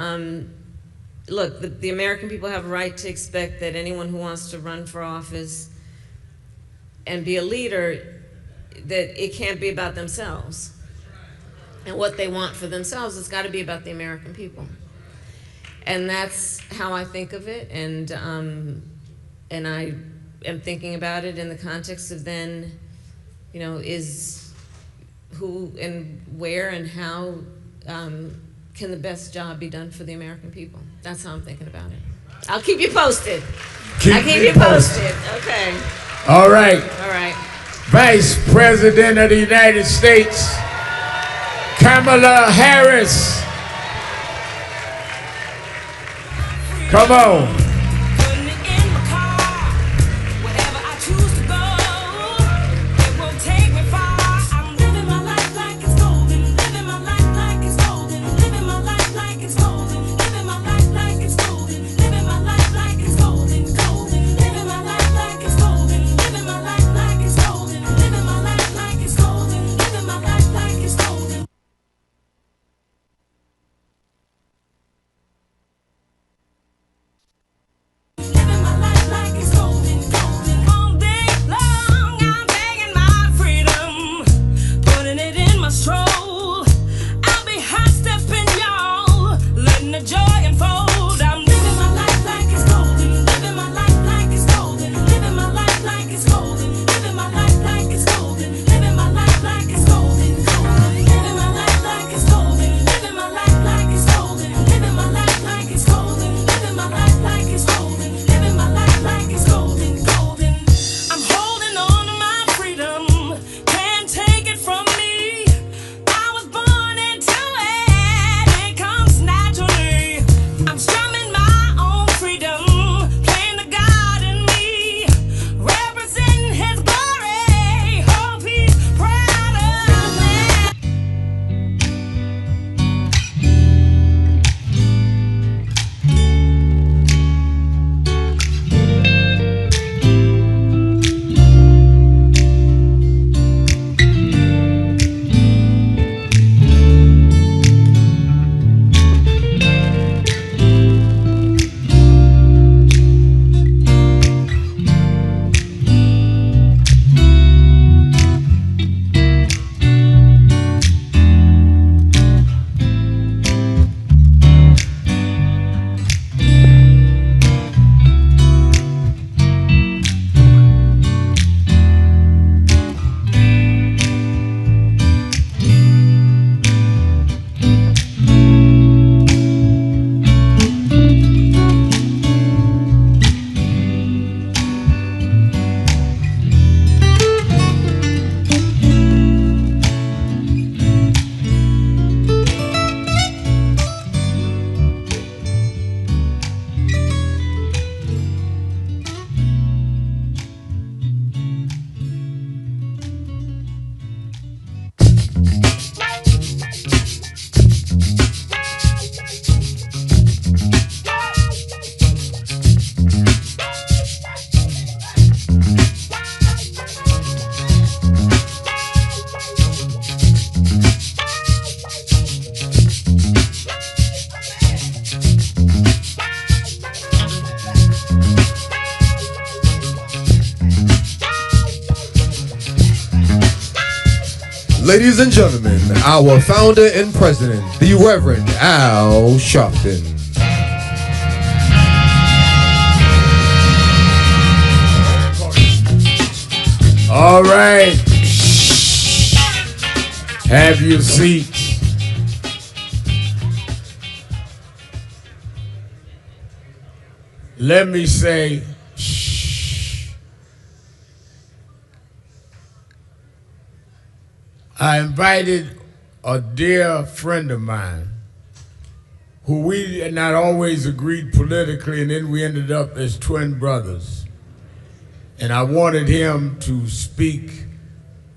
[SPEAKER 6] look, the American people have a right to expect that anyone who wants to run for office and be a leader, that it can't be about themselves. And what they want for themselves has got to be about the American people. And that's how I think of it. And I am thinking about it in the context of then, is who and where and how can the best job be done for the American people. That's how I'm thinking about it. I'll keep you posted. I'll keep you posted. Okay.
[SPEAKER 1] All right.
[SPEAKER 6] All right.
[SPEAKER 1] Vice President of the United States, Kamala Harris. Come on.
[SPEAKER 7] Ladies and gentlemen, our founder and president, the Reverend Al Sharpton.
[SPEAKER 1] All right. Have your seats. Let me say, shh. I invited a dear friend of mine who we had not always agreed politically, and then we ended up as twin brothers. And I wanted him to speak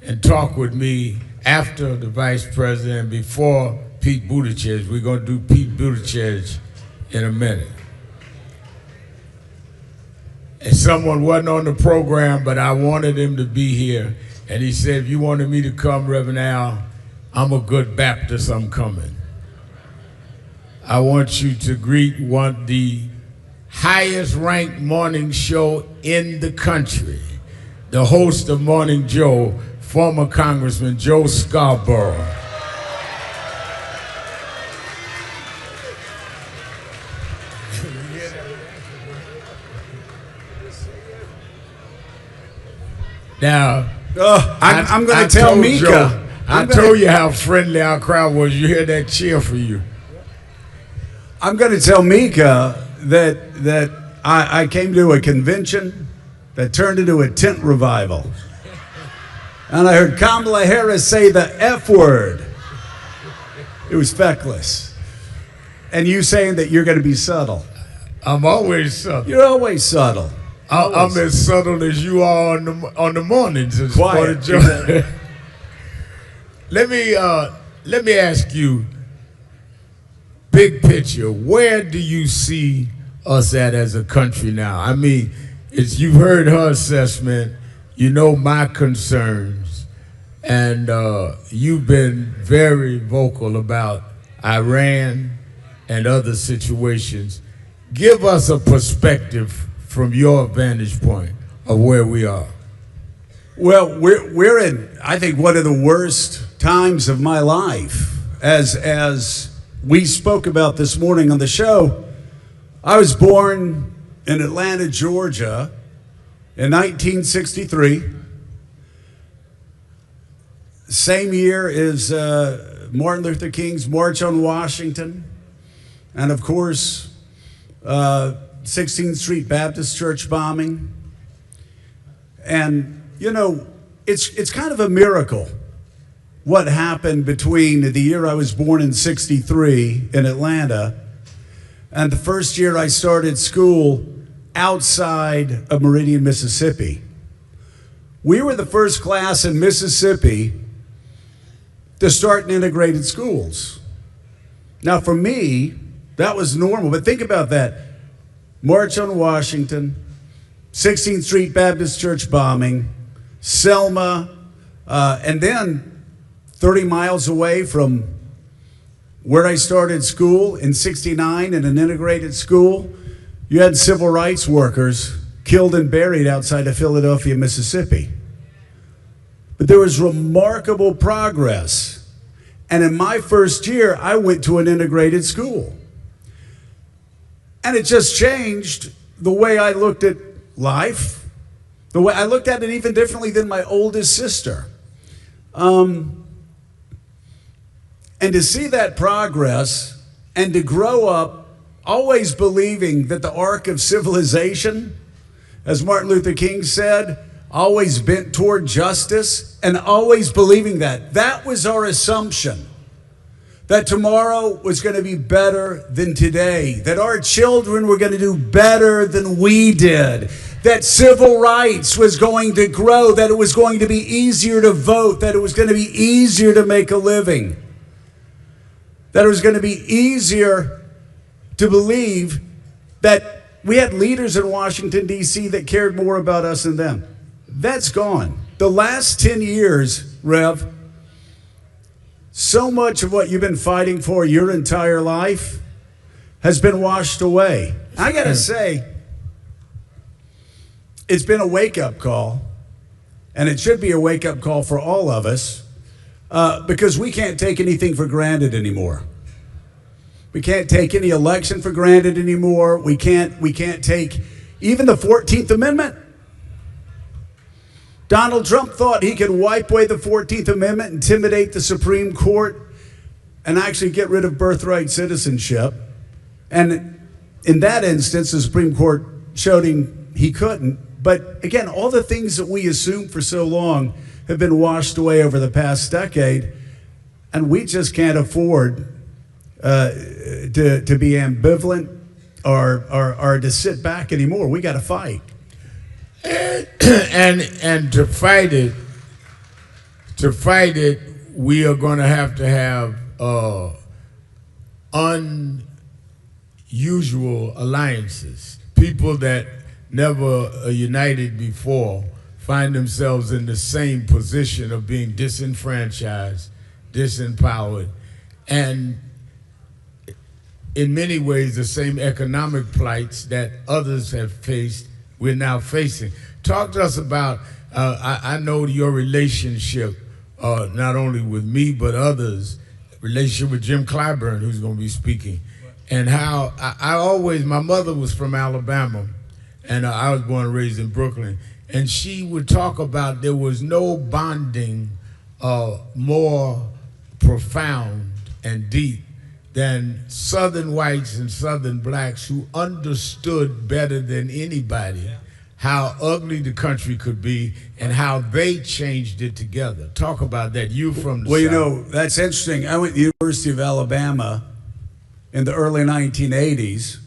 [SPEAKER 1] and talk with me after the vice president, before Pete Buttigieg. We're going to do Pete Buttigieg in a minute. And someone wasn't on the program, but I wanted him to be here. And he said, if you wanted me to come, Reverend Al, I'm a good Baptist, I'm coming. I want you to greet the highest ranked morning show in the country, the host of Morning Joe, former Congressman Joe Scarborough. Now,
[SPEAKER 8] I'm going to tell Mika.
[SPEAKER 1] Joe, I told you how friendly our crowd was. You hear that cheer for you.
[SPEAKER 8] I'm going to tell Mika that I came to a convention that turned into a tent revival. And I heard Kamala Harris say the F word. It was feckless. And you saying that you're going to be subtle.
[SPEAKER 1] I'm always subtle.
[SPEAKER 8] You're always subtle.
[SPEAKER 1] I'm as subtle as you are on the mornings.
[SPEAKER 8] Quiet.
[SPEAKER 1] Let me ask you, big picture, where do you see us at as a country now? I mean, you've heard her assessment, you know my concerns, and you've been very vocal about Iran and other situations. Give us a perspective from your vantage point of where we are.
[SPEAKER 8] Well, we're in, I think, one of the worst times of my life. As we spoke about this morning on the show, I was born in Atlanta, Georgia in 1963. Same year as Martin Luther King's March on Washington. And of course, 16th Street Baptist Church bombing. And, you know, it's kind of a miracle what happened between the year I was born in 63 in Atlanta and the first year I started school outside of Meridian, Mississippi. We were the first class in Mississippi to start in integrated schools. Now, for me, that was normal, but think about that. March on Washington, 16th Street Baptist Church bombing, Selma, and then 30 miles away from where I started school in 69 in an integrated school, you had civil rights workers killed and buried outside of Philadelphia, Mississippi. But there was remarkable progress. And in my first year, I went to an integrated school. And it just changed the way I looked at life, the way I looked at it even differently than my oldest sister. And to see that progress and to grow up always believing that the arc of civilization, as Martin Luther King said, always bent toward justice, and always believing that was our assumption. That tomorrow was going to be better than today, that our children were going to do better than we did, that civil rights was going to grow, that it was going to be easier to vote, that it was going to be easier to make a living, that it was going to be easier to believe that we had leaders in Washington, D.C. that cared more about us than them. That's gone. The last 10 years, Rev, so much of what you've been fighting for your entire life has been washed away. I got to say, it's been a wake-up call, and it should be a wake-up call for all of us. because we can't take anything for granted anymore. We can't take any election for granted anymore. We can't take even the 14th Amendment. Donald Trump thought he could wipe away the 14th Amendment, intimidate the Supreme Court, and actually get rid of birthright citizenship. And in that instance, the Supreme Court showed him he couldn't. But again, all the things that we assumed for so long have been washed away over the past decade, and we just can't afford to be ambivalent or to sit back anymore. We got to fight.
[SPEAKER 1] And to fight it, we are going to have unusual alliances. People that never united before find themselves in the same position of being disenfranchised, disempowered, and in many ways the same economic plights that others have faced, we're now facing. Talk to us about, I know your relationship, not only with me, but others, relationship with Jim Clyburn, who's going to be speaking, and how my mother was from Alabama, and I was born and raised in Brooklyn, and she would talk about there was no bonding more profound and deep than Southern whites and Southern blacks who understood better than anybody how ugly the country could be and how they changed it together. Talk about that. You from the South.
[SPEAKER 8] You know, that's interesting. I went to the University of Alabama in the early 1980s,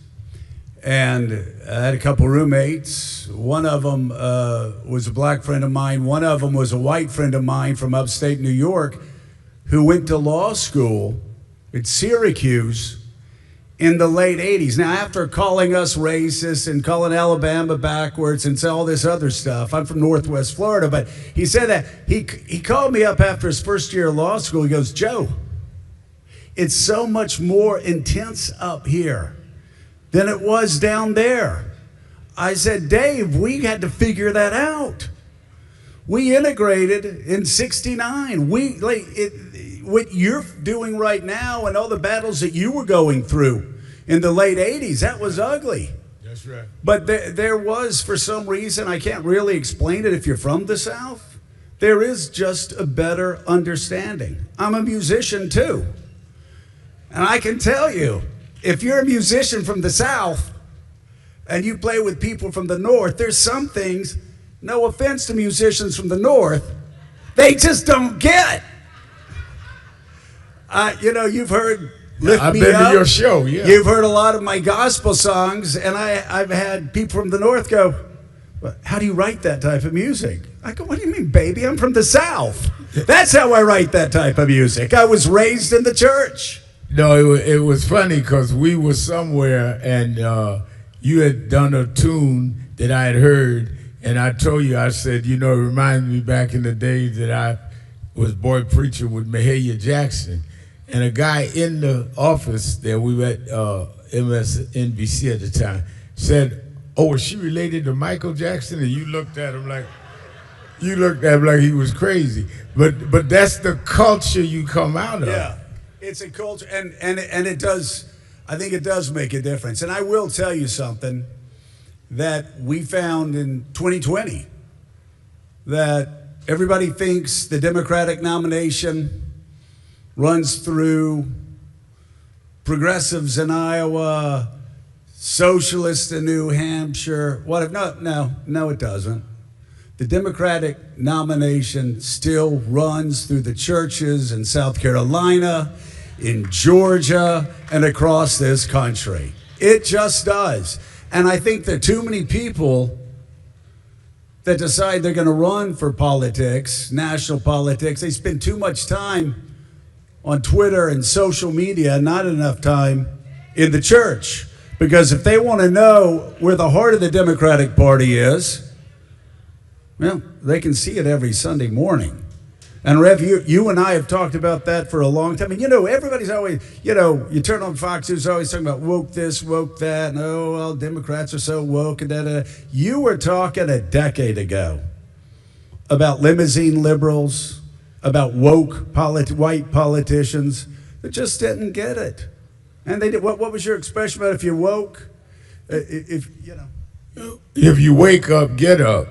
[SPEAKER 8] and I had a couple roommates. One of them was a black friend of mine. One of them was a white friend of mine from upstate New York who went to law school at Syracuse in the late 80s. Now, after calling us racist and calling Alabama backwards and all this other stuff, I'm from Northwest Florida, but he said that he called me up after his first year of law school. He goes, Joe, it's so much more intense up here than it was down there. I said, Dave, we had to figure that out. We integrated in '69. What you're doing right now and all the battles that you were going through in the late 80s, that was ugly.
[SPEAKER 1] That's right.
[SPEAKER 8] But there was, for some reason, I can't really explain it if you're from the South, there is just a better understanding. I'm a musician too. And I can tell you, if you're a musician from the South and you play with people from the North, there's some things, no offense to musicians from the North, they just don't get. You know, you've heard Lift
[SPEAKER 1] I've
[SPEAKER 8] Me
[SPEAKER 1] been
[SPEAKER 8] Up.
[SPEAKER 1] to your show, yeah.
[SPEAKER 8] You've heard a lot of my gospel songs, and I've had people from the North go, well, how do you write that type of music? I go, what do you mean, baby? I'm from the South. That's how I write that type of music. I was raised in the church.
[SPEAKER 1] No, it was funny because we were somewhere and you had done a tune that I had heard, and I told you, I said, you know, it reminds me back in the days that I was boy preacher with Mahalia Jackson. And a guy in the office there, we were at MSNBC at the time, said, oh, is she related to Michael Jackson? And you looked at him like he was crazy. But that's the culture you come out of.
[SPEAKER 8] Yeah, it's a culture, and it does, I think it does make a difference. And I will tell you something that we found in 2020, that everybody thinks the Democratic nomination runs through progressives in Iowa, socialists in New Hampshire. No, it doesn't. The Democratic nomination still runs through the churches in South Carolina, in Georgia, and across this country. It just does. And I think there are too many people that decide they're going to run for politics, national politics. They spend too much time on Twitter and social media, not enough time in the church. Because if they want to know where the heart of the Democratic Party is, well, they can see it every Sunday morning. And Rev, you and I have talked about that for a long time. And you know, everybody's always, you know, you turn on Fox News, always talking about woke this, woke that, and oh, well, Democrats are so woke, and da. You were talking a decade ago about limousine liberals, about woke white politicians that just didn't get it. And they did. What was your expression about if you're woke? If
[SPEAKER 1] you wake up, get up.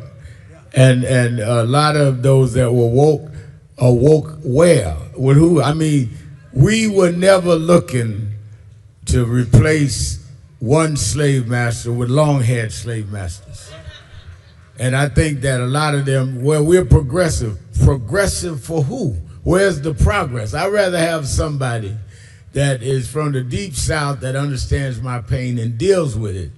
[SPEAKER 1] And a lot of those that were woke are woke where? With who? I mean, we were never looking to replace one slave master with long-haired slave masters. And I think that a lot of them, well, we're progressive. Progressive for who? Where's the progress? I'd rather have somebody that is from the deep South that understands my pain and deals with it,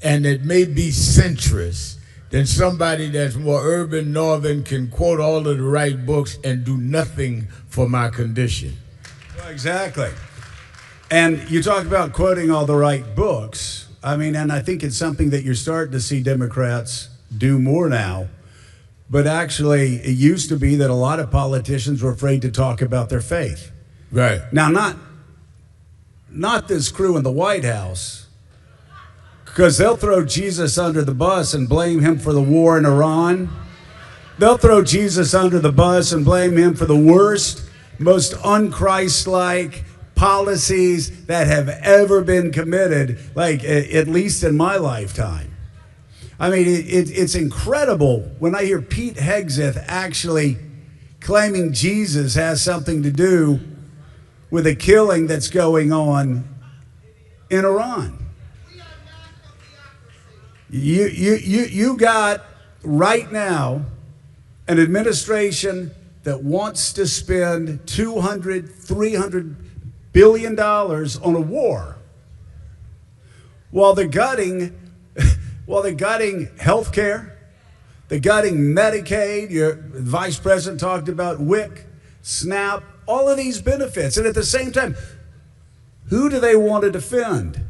[SPEAKER 1] and that may be centrist, than somebody that's more urban, northern, can quote all of the right books and do nothing for my condition.
[SPEAKER 8] Well, exactly. And you talk about quoting all the right books. I mean, and I think it's something that you're starting to see Democrats do more now. But actually, it used to be that a lot of politicians were afraid to talk about their faith.
[SPEAKER 1] Right.
[SPEAKER 8] Now, not this crew in the White House, because they'll throw Jesus under the bus and blame him for the war in Iran. They'll throw Jesus under the bus and blame him for the worst, most un-Christ-like policies that have ever been committed, like at least in my lifetime. I mean, it's incredible when I hear Pete Hegseth actually claiming Jesus has something to do with a killing that's going on in Iran. You got right now an administration that wants to spend $200–300 billion on a war while they're gutting health care, they're gutting Medicaid. Your vice president talked about WIC, SNAP, all of these benefits. And at the same time, who do they want to defend?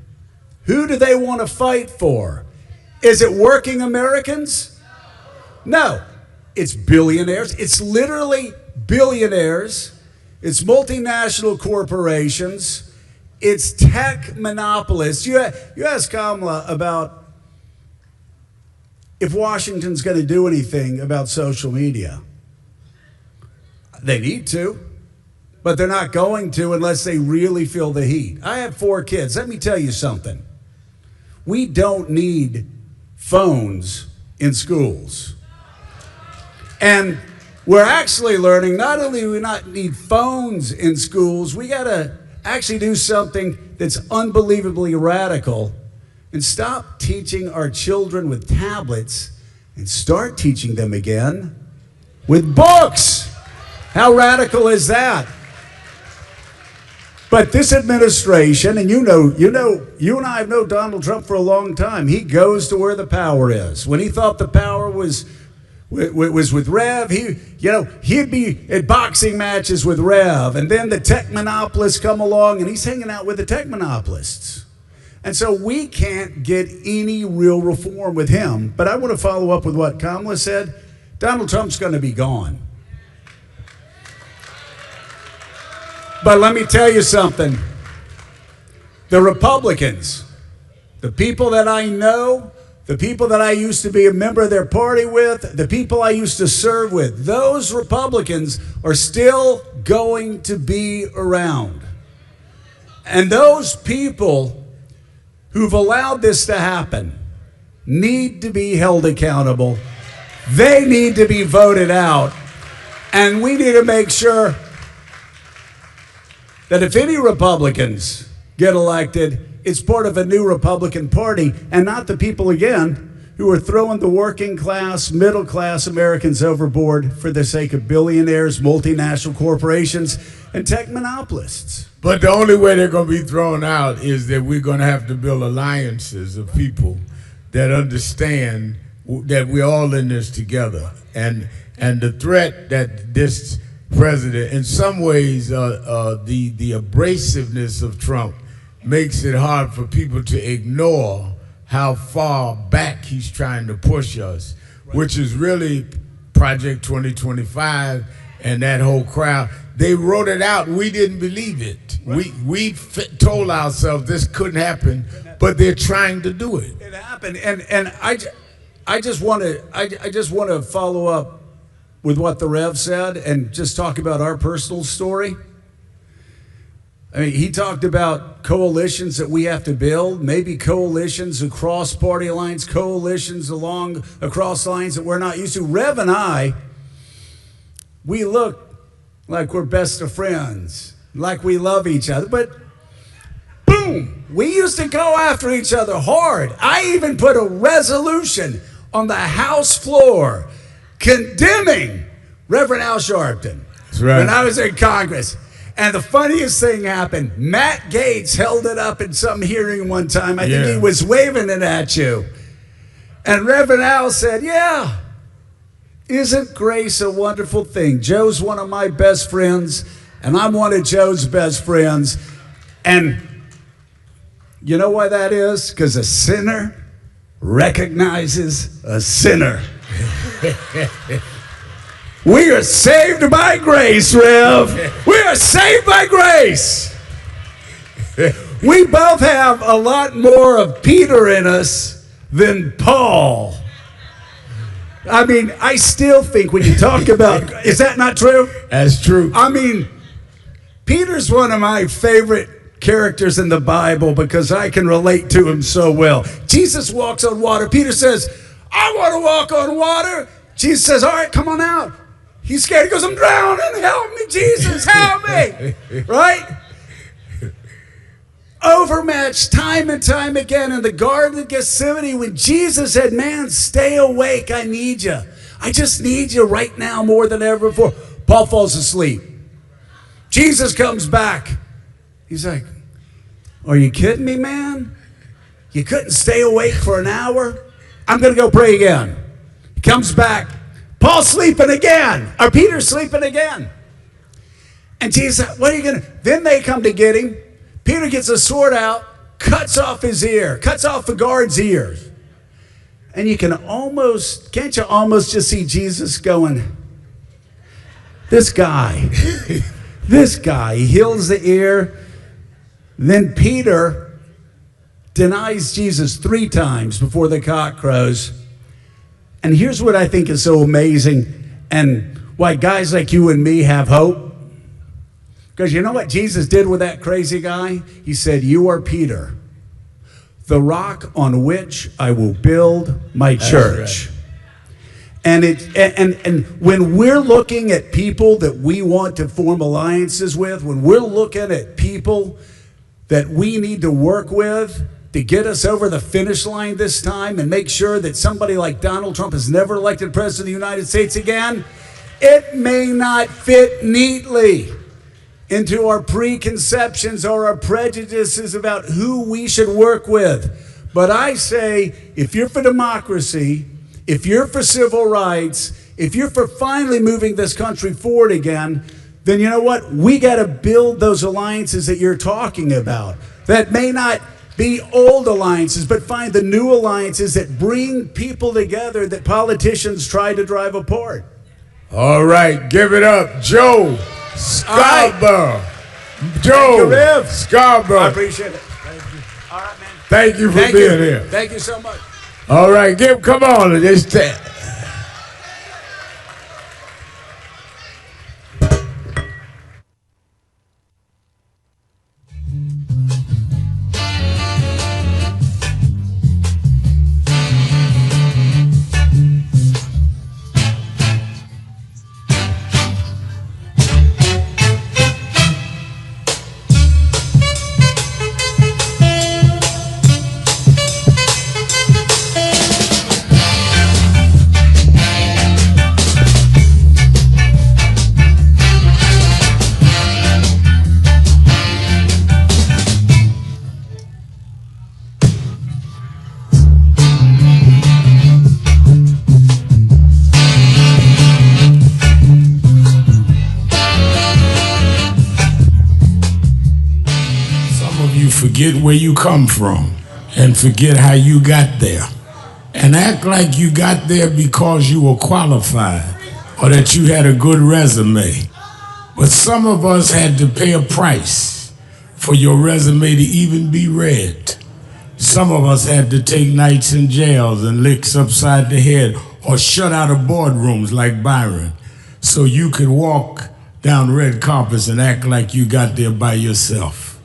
[SPEAKER 8] Who do they want to fight for? Is it working Americans? No. It's billionaires. It's literally billionaires. It's multinational corporations. It's tech monopolists. You ask Kamala about if Washington's going to do anything about social media. They need to, but they're not going to unless they really feel the heat. I have 4 kids. Let me tell you something. We don't need phones in schools. And we're actually learning not only do we not need phones in schools, we got to actually do something that's unbelievably radical and stop teaching our children with tablets and start teaching them again with books. How radical is that? But this administration, and you and I have known Donald Trump for a long time. He goes to where the power is. When he thought the power was with Rev, he'd be at boxing matches with Rev, and then the tech monopolists come along, and he's hanging out with the tech monopolists. And so we can't get any real reform with him. But I want to follow up with what Kamala said. Donald Trump's going to be gone. But let me tell you something. The Republicans, the people that I know, the people that I used to be a member of their party with, the people I used to serve with, those Republicans are still going to be around. And those people who've allowed this to happen need to be held accountable. They need to be voted out. And we need to make sure that if any Republicans get elected, it's part of a new Republican Party and not the people, again, who are throwing the working class, middle class Americans overboard for the sake of billionaires, multinational corporations, and tech monopolists.
[SPEAKER 1] But the only way they're going to be thrown out is that we're going to have to build alliances of people that understand that we're all in this together. And the threat that this president, in some ways, the abrasiveness of Trump makes it hard for people to ignore how far back he's trying to push us, which is really Project 2025 and that whole crowd. They wrote it out. We didn't believe it. Right. We told ourselves this couldn't happen, but they're trying to do it.
[SPEAKER 8] It happened, and I just want to follow up with what the Rev said and just talk about our personal story? I mean, he talked about coalitions that we have to build, maybe coalitions across party lines, coalitions across lines that we're not used to. Rev and I, we look like we're best of friends, like we love each other, but boom, we used to go after each other hard. I even put a resolution on the House floor condemning Reverend Al Sharpton when I was in Congress. And the funniest thing happened. Matt Gaetz held it up in some hearing one time. I think he was waving it at you. And Reverend Al said, yeah, isn't grace a wonderful thing? Joe's one of my best friends, and I'm one of Joe's best friends. And you know why that is? Because a sinner recognizes a sinner. We are saved by grace, Rev. We are saved by grace. We both have a lot more of Peter in us than Paul. I mean, I still think when you talk about, is that not true?
[SPEAKER 1] That's true.
[SPEAKER 8] I mean, Peter's one of my favorite characters in the Bible because I can relate to him so well. Jesus walks on water. Peter says, I want to walk on water. Jesus says, all right, come on out. He's scared. He goes, I'm drowning. Help me, Jesus. Help me. Right? Overmatched time and time again in the Garden of Gethsemane when Jesus said, man, stay awake. I need you. I just need you right now more than ever before. Paul falls asleep. Jesus comes back. He's like, are you kidding me, man? You couldn't stay awake for an hour? I'm going to go pray again. He comes back. Paul's sleeping again. Or Peter's sleeping again. And Jesus said, what are you going to... Then they come to get him. Peter gets a sword out, cuts off his ear, cuts off the guard's ears. And you can almost... Can't you almost just see Jesus going, this guy, this guy. He heals the ear. Then Peter denies Jesus 3 times before the cock crows. And here's what I think is so amazing and why guys like you and me have hope. Because you know what Jesus did with that crazy guy? He said, you are Peter, the rock on which I will build my church. Right. And when we're looking at people that we want to form alliances with, when we're looking at people that we need to work with, to get us over the finish line this time and make sure that somebody like Donald Trump is never elected president of the United States again, it may not fit neatly into our preconceptions or our prejudices about who we should work with. But I say, if you're for democracy, if you're for civil rights, if you're for finally moving this country forward again, then you know what? We got to build those alliances that you're talking about that may not be old alliances, but find the new alliances that bring people together that politicians try to drive apart.
[SPEAKER 1] All right, give it up, Joe Scarborough. Joe Scarborough.
[SPEAKER 8] I appreciate it. Thank you. All right, man.
[SPEAKER 1] Thank you for being here.
[SPEAKER 8] Thank you so much.
[SPEAKER 1] All right, come on. Just forget where you come from and forget how you got there and act like you got there because you were qualified or that you had a good resume. But some of us had to pay a price for your resume to even be read. Some of us had to take nights in jails and licks upside the head or shut out of boardrooms like Byron. so you could walk down red carpets and act like you got there by yourself.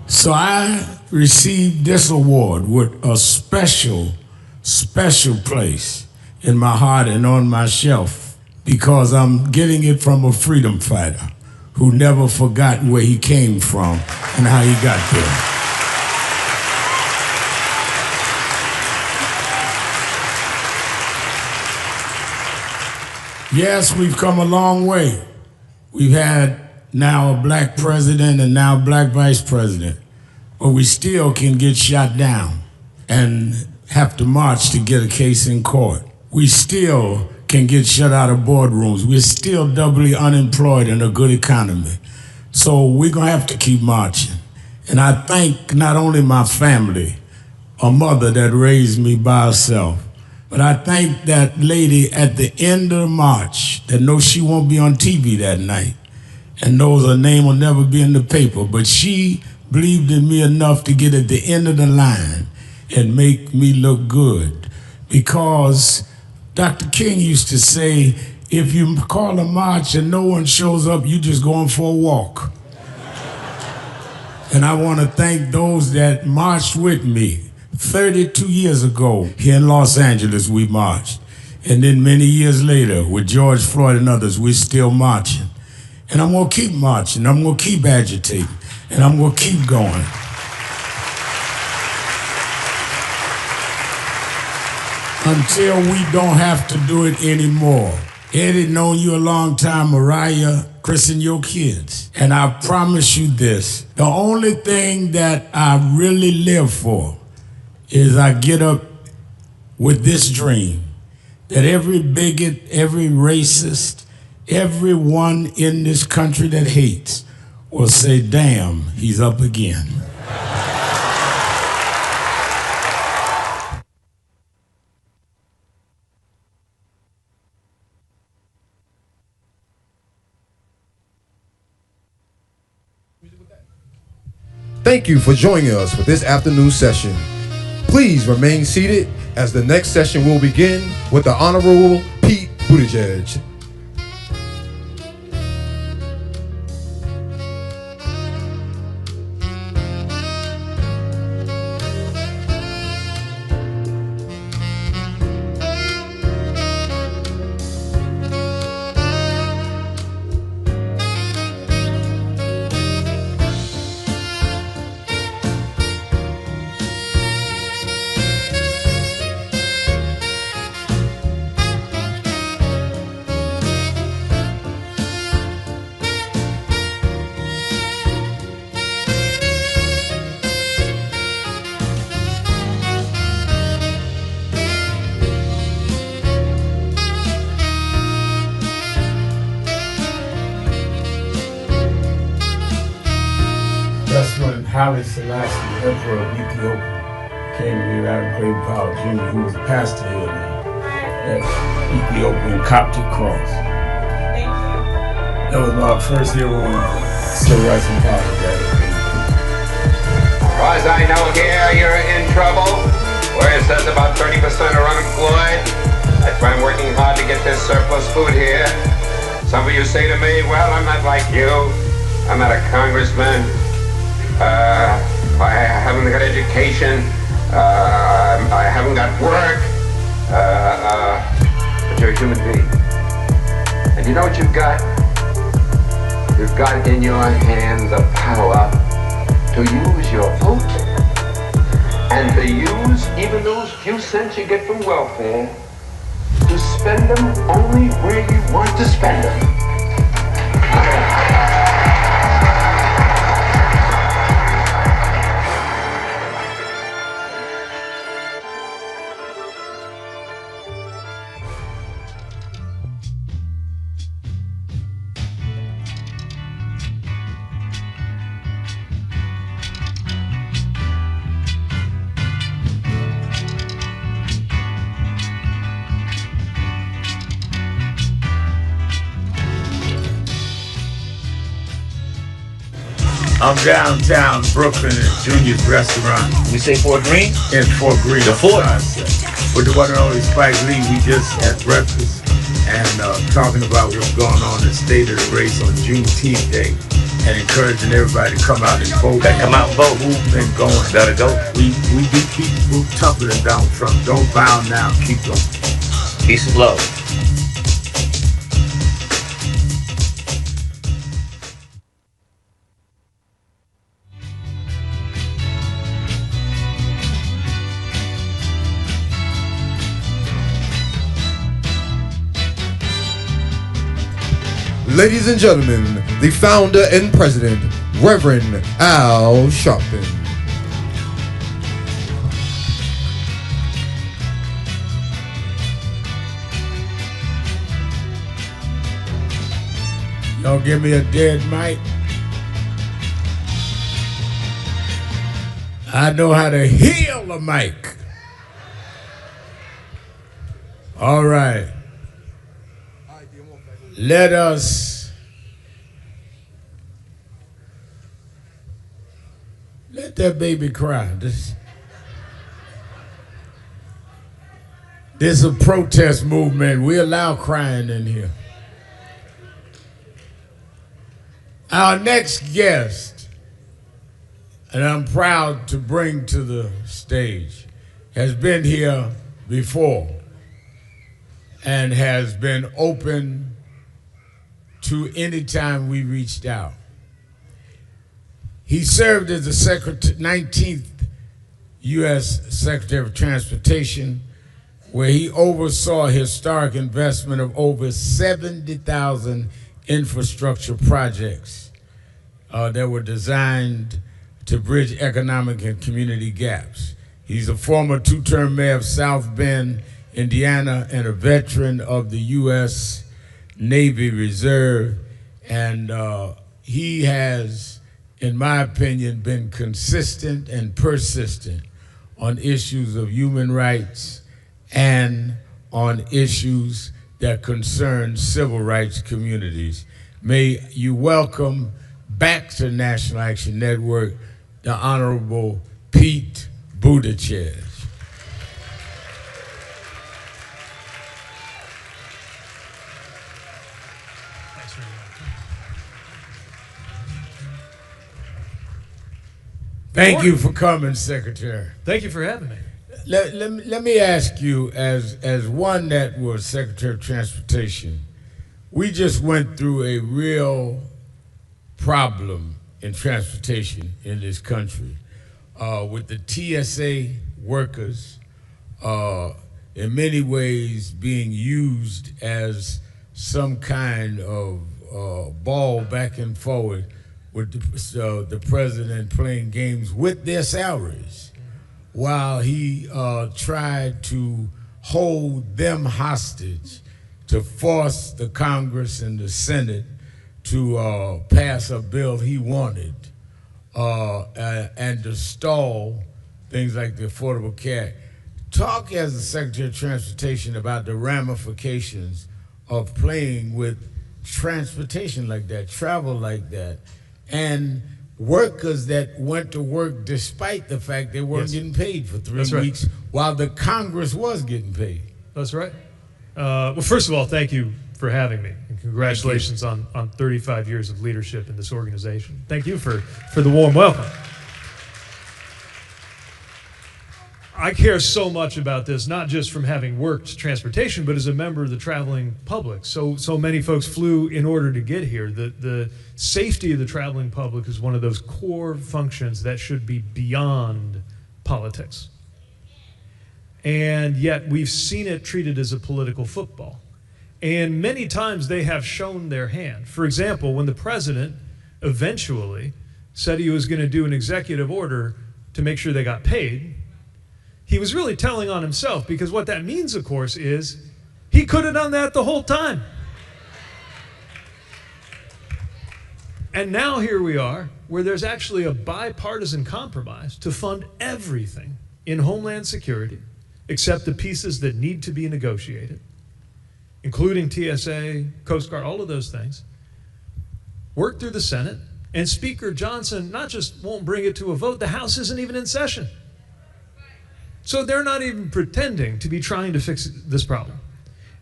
[SPEAKER 1] So I received this award with a special place in my heart and on my shelf, because I'm getting it from a freedom fighter who never forgot where he came from and how he got there. Yes, we've come a long way. We've had now a black president and now a black vice president, but we still can get shot down and have to march to get a case in court. We still can get shut out of boardrooms. We're still doubly unemployed in a good economy. So we're gonna have to keep marching. And I thank not only my family, a mother that raised me by herself, but I thank that lady at the end of March that knows she won't be on TV that night and knows her name will never be in the paper, but she believed in me enough to get at the end of the line and make me look good. Because Dr. King used to say, if you call a march and no one shows up, you just going for a walk. And I want to thank those that marched with me. 32 years ago, here in Los Angeles, we marched. And then many years later, with George Floyd and others, we're still marching. And I'm gonna keep marching, I'm gonna keep agitating, and I'm gonna keep going. Until we don't have to do it anymore. Eddie, known you a long time, Mariah, Chris and your kids. And I promise you this, the only thing that I really live for is I get up with this dream that every bigot, every racist, everyone in this country that hates will say, damn, he's up again.
[SPEAKER 7] Thank you for joining us for this afternoon session. Please remain seated as the next session will begin with the Honorable Pete Buttigieg.
[SPEAKER 1] That's when Haile Selassie, Emperor of Ethiopia, came here out of Great Power Jr., who was pastor here now, that Ethiopian Coptic cross. That was my first hero in civil rights and politics.
[SPEAKER 9] As far as I know here, you're in trouble. Where it says about 30% are unemployed. That's why I'm working hard to get this surplus food here. Some of you say to me, well, I'm not like you. I'm not a congressman. I haven't got education. I haven't got work. But you're a human being. And you know what you've got? You've got in your hand the power to use your vote and to use even those few cents you get from welfare to spend them only where you want to spend them.
[SPEAKER 1] I'm downtown Brooklyn at Junior's restaurant.
[SPEAKER 10] We say Fort Greene?
[SPEAKER 1] In Fort Greene.
[SPEAKER 10] The Fort.
[SPEAKER 1] With the one and only Spike Lee, we just had breakfast. and talking about what's going on in the state of the race on Juneteenth Day, and encouraging everybody to come out and vote.
[SPEAKER 10] Come out and vote.
[SPEAKER 1] Movement going.
[SPEAKER 10] Gotta go.
[SPEAKER 1] We do keep tougher than Donald Trump. Don't bow now. Keep going.
[SPEAKER 10] Peace and love.
[SPEAKER 7] Ladies and gentlemen, the founder and president, Reverend Al Sharpton.
[SPEAKER 1] Y'all give me a dead mic. I know how to heal a mic. All right. Let that baby cry. This is a protest movement. We allow crying in here. Our next guest, and I'm proud to bring to the stage, has been here before and has been open to any time we reached out. He served as the 19th U.S. Secretary of Transportation, where he oversaw a historic investment of over 70,000 infrastructure projects that were designed to bridge economic and community gaps. He's a former two-term mayor of South Bend, Indiana, and a veteran of the U.S. Navy Reserve, and he has, in my opinion, been consistent and persistent on issues of human rights and on issues that concern civil rights communities. May you welcome back to National Action Network the Honorable Pete Buttigieg. Thank you for coming, Secretary.
[SPEAKER 5] Thank you for having me.
[SPEAKER 1] Let me ask you, as one that was Secretary of Transportation, we just went through a real problem in transportation in this country with the TSA workers in many ways being used as some kind of ball back and forward with the president playing games with their salaries while he tried to hold them hostage to force the Congress and the Senate to pass a bill he wanted and to stall things like the Affordable Care Act. Talk as the Secretary of Transportation about the ramifications of playing with transportation like that, travel like that, and workers that went to work despite the fact they weren't getting paid for 3 weeks while the Congress was getting paid.
[SPEAKER 5] That's right. Well, first of all, thank you for having me, and congratulations on 35 years of leadership in this organization. Thank you for the warm welcome. I care so much about this, not just from having worked transportation, but as a member of the traveling public. So many folks flew in order to get here. The safety of the traveling public is one of those core functions that should be beyond politics. And yet we've seen it treated as a political football. And many times they have shown their hand. For example, when the president eventually said he was going to do an executive order to make sure they got paid, he was really telling on himself, because what that means, of course, is he could have done that the whole time. And now here we are, where there's actually a bipartisan compromise to fund everything in Homeland Security except the pieces that need to be negotiated, including TSA, Coast Guard, all of those things, work through the Senate, and Speaker Johnson not just won't bring it to a vote, the House isn't even in session. So they're not even pretending to be trying to fix this problem.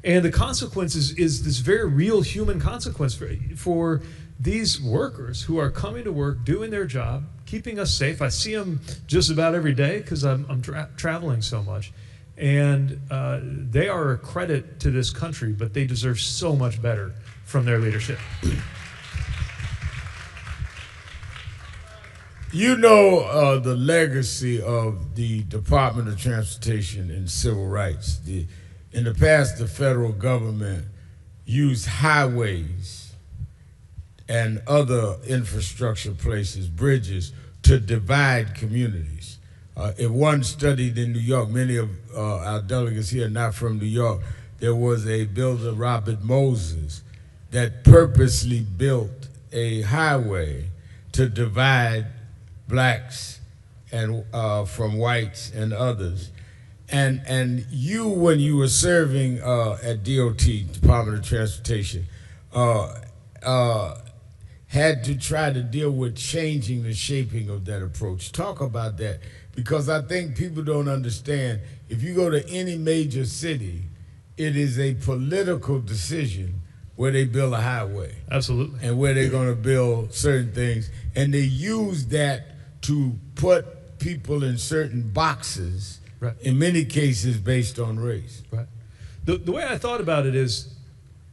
[SPEAKER 5] And the consequence is this very real human consequence for these workers who are coming to work, doing their job, keeping us safe. I see them just about every day because I'm traveling so much. And they are a credit to this country, but they deserve so much better from their leadership.
[SPEAKER 1] You know the legacy of the Department of Transportation and Civil Rights. In the past, the federal government used highways and other infrastructure places, bridges, to divide communities. If one studied in New York, many of our delegates here are not from New York, there was a builder, Robert Moses, that purposely built a highway to divide blacks and from whites and others. And you, when you were serving at DOT, Department of Transportation, had to try to deal with changing the shaping of that approach. Talk about that, because I think people don't understand. If you go to any major city, it is a political decision where they build a highway.
[SPEAKER 5] Absolutely.
[SPEAKER 1] And where they're going to build certain things. And they use that to put people in certain boxes,
[SPEAKER 5] right,
[SPEAKER 1] in many cases based on race.
[SPEAKER 5] Right. The way I thought about it is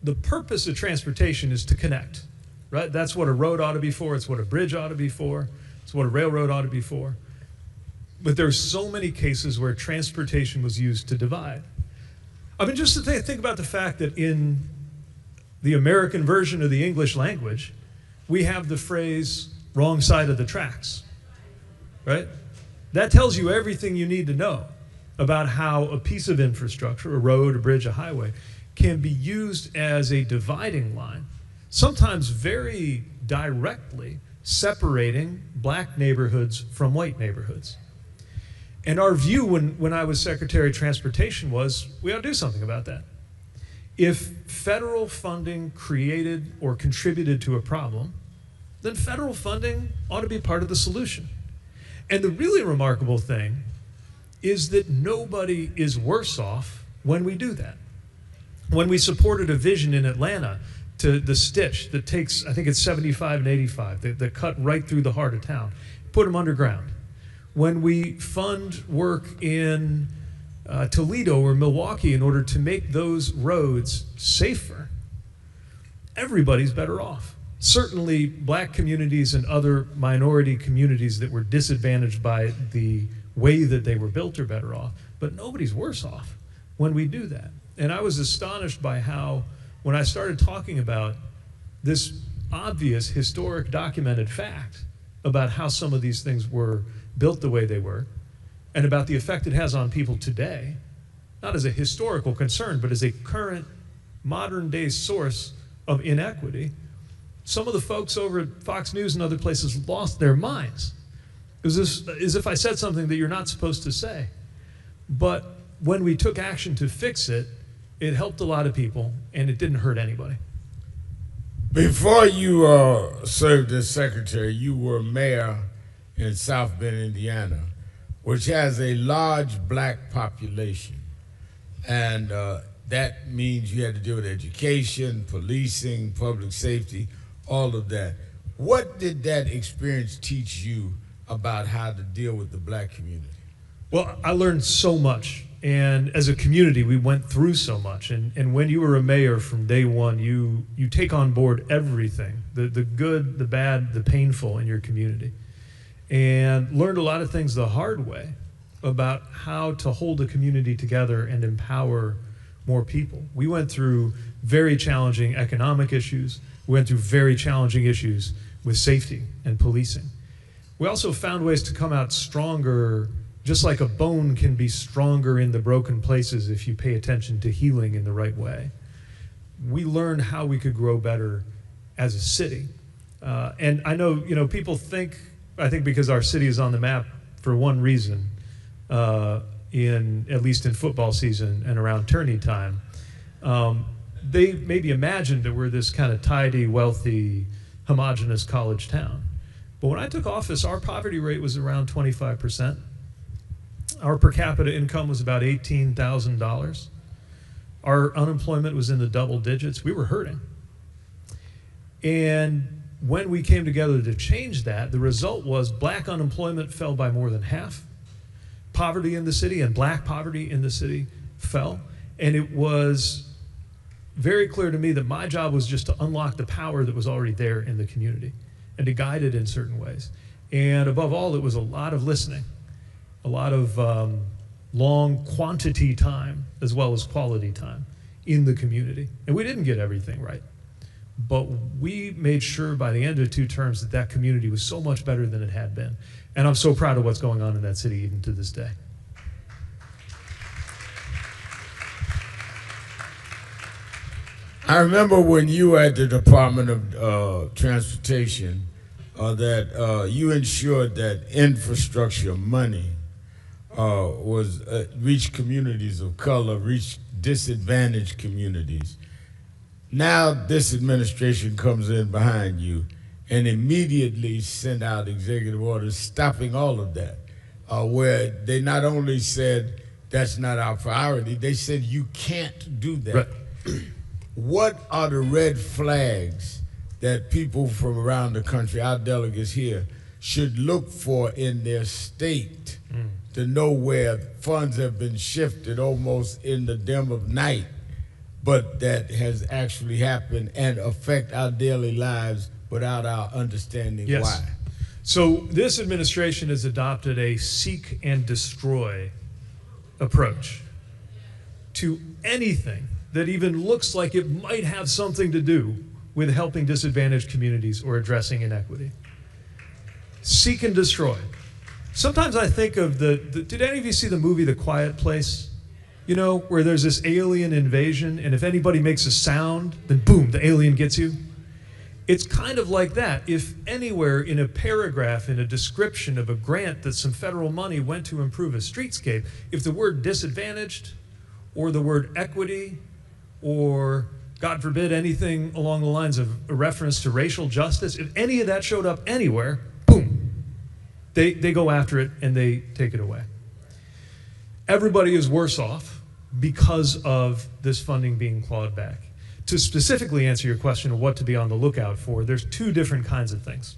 [SPEAKER 5] the purpose of transportation is to connect, right? That's what a road ought to be for. It's what a bridge ought to be for. It's what a railroad ought to be for. But there's so many cases where transportation was used to divide. I mean, just to think about the fact that in the American version of the English language, we have the phrase wrong side of the tracks, right? That tells you everything you need to know about how a piece of infrastructure, a road, a bridge, a highway, can be used as a dividing line, sometimes very directly separating black neighborhoods from white neighborhoods. And our view when I was Secretary of Transportation was we ought to do something about that. If federal funding created or contributed to a problem, then federal funding ought to be part of the solution. And the really remarkable thing is that nobody is worse off when we do that. When we supported a vision in Atlanta to the Stitch that takes, I think it's 75 and 85, that cut right through the heart of town, put them underground. When we fund work in Toledo or Milwaukee in order to make those roads safer, everybody's better off. Certainly black communities and other minority communities that were disadvantaged by the way that they were built are better off, but nobody's worse off when we do that. And I was astonished by how, when I started talking about this obvious historic documented fact about how some of these things were built the way they were, and about the effect it has on people today, not as a historical concern, but as a current modern day source of inequity, some of the folks over at Fox News and other places lost their minds. It was as if I said something that you're not supposed to say. But when we took action to fix it, it helped a lot of people, and it didn't hurt anybody.
[SPEAKER 1] Before you served as secretary, you were mayor in South Bend, Indiana, which has a large black population. And that means you had to deal with education, policing, public safety, all of that. What did that experience teach you about how to deal with the black community?
[SPEAKER 5] Well, I learned so much. And as a community, we went through so much. And when you were a mayor from day one, you take on board everything, the good, the bad, the painful in your community. And learned a lot of things the hard way about how to hold a community together and empower more people. We went through very challenging economic issues. We went through very challenging issues with safety and policing. We also found ways to come out stronger, just like a bone can be stronger in the broken places if you pay attention to healing in the right way. We learned how we could grow better as a city. And I know, people think, I think because our city is on the map for one reason, at least in football season and around tourney time, they maybe imagined that we're this kind of tidy, wealthy, homogenous college town. But when I took office, our poverty rate was around 25%. Our per capita income was about $18,000. Our unemployment was in the double digits. We were hurting. And when we came together to change that, the result was black unemployment fell by more than half. Poverty in the city and black poverty in the city fell. And it was very clear to me that my job was just to unlock the power that was already there in the community and to guide it in certain ways. And above all, it was a lot of listening, a lot of long quantity time as well as quality time in the community. And we didn't get everything right. But we made sure by the end of 2 terms that that community was so much better than it had been. And I'm so proud of what's going on in that city even to this day.
[SPEAKER 1] I remember when you were at the Department of Transportation that you ensured that infrastructure money was reached communities of color, reached disadvantaged communities. Now this administration comes in behind you and immediately sent out executive orders stopping all of that, where they not only said that's not our priority, they said you can't do that.
[SPEAKER 5] Right.
[SPEAKER 1] What are the red flags that people from around the country, our delegates here, should look for in their state to know where funds have been shifted almost in the dim of night, but that has actually happened and affect our daily lives without our understanding why?
[SPEAKER 5] So this administration has adopted a seek and destroy approach to anything that even looks like it might have something to do with helping disadvantaged communities or addressing inequity. Seek and destroy. Sometimes I think of did any of you see the movie The Quiet Place? You know, where there's this alien invasion, and if anybody makes a sound, then boom, the alien gets you. It's kind of like that. If anywhere in a paragraph, in a description of a grant that some federal money went to improve a streetscape, if the word disadvantaged or the word equity or, God forbid, anything along the lines of a reference to racial justice, if any of that showed up anywhere, boom, they go after it and they take it away. Everybody is worse off because of this funding being clawed back. To specifically answer your question of what to be on the lookout for, there's 2 different kinds of things.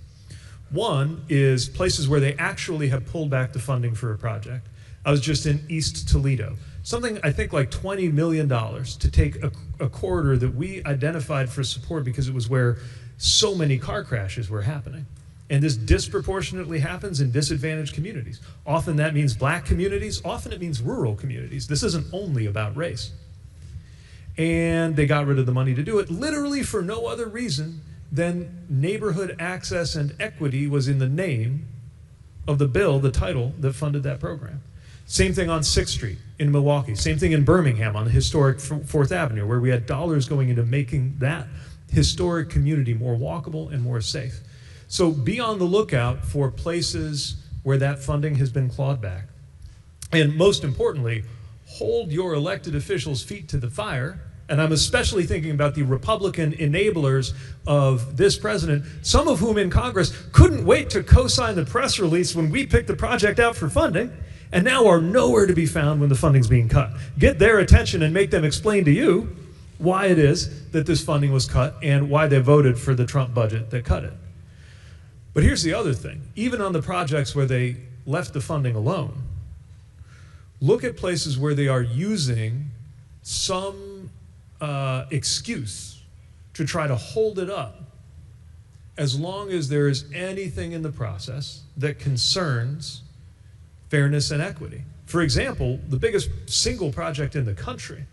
[SPEAKER 5] One is places where they actually have pulled back the funding for a project. I was just in East Toledo. Something, I think, like $20 million to take a corridor that we identified for support because it was where so many car crashes were happening. And this disproportionately happens in disadvantaged communities. Often that means black communities, often it means rural communities. This isn't only about race. And they got rid of the money to do it, literally for no other reason than neighborhood access and equity was in the name of the bill, the title that funded that program. Same thing on 6th Street in Milwaukee. Same thing in Birmingham on the historic 4th Avenue, where we had dollars going into making that historic community more walkable and more safe. So be on the lookout for places where that funding has been clawed back. And most importantly, hold your elected officials' feet to the fire. And I'm especially thinking about the Republican enablers of this president, some of whom in Congress couldn't wait to co-sign the press release when we picked the project out for funding, and now are nowhere to be found when the funding's being cut. Get their attention and make them explain to you why it is that this funding was cut and why they voted for the Trump budget that cut it. But here's the other thing. Even on the projects where they left the funding alone, look at places where they are using some excuse to try to hold it up as long as there is anything in the process that concerns fairness and equity. For example, the biggest single project in the country,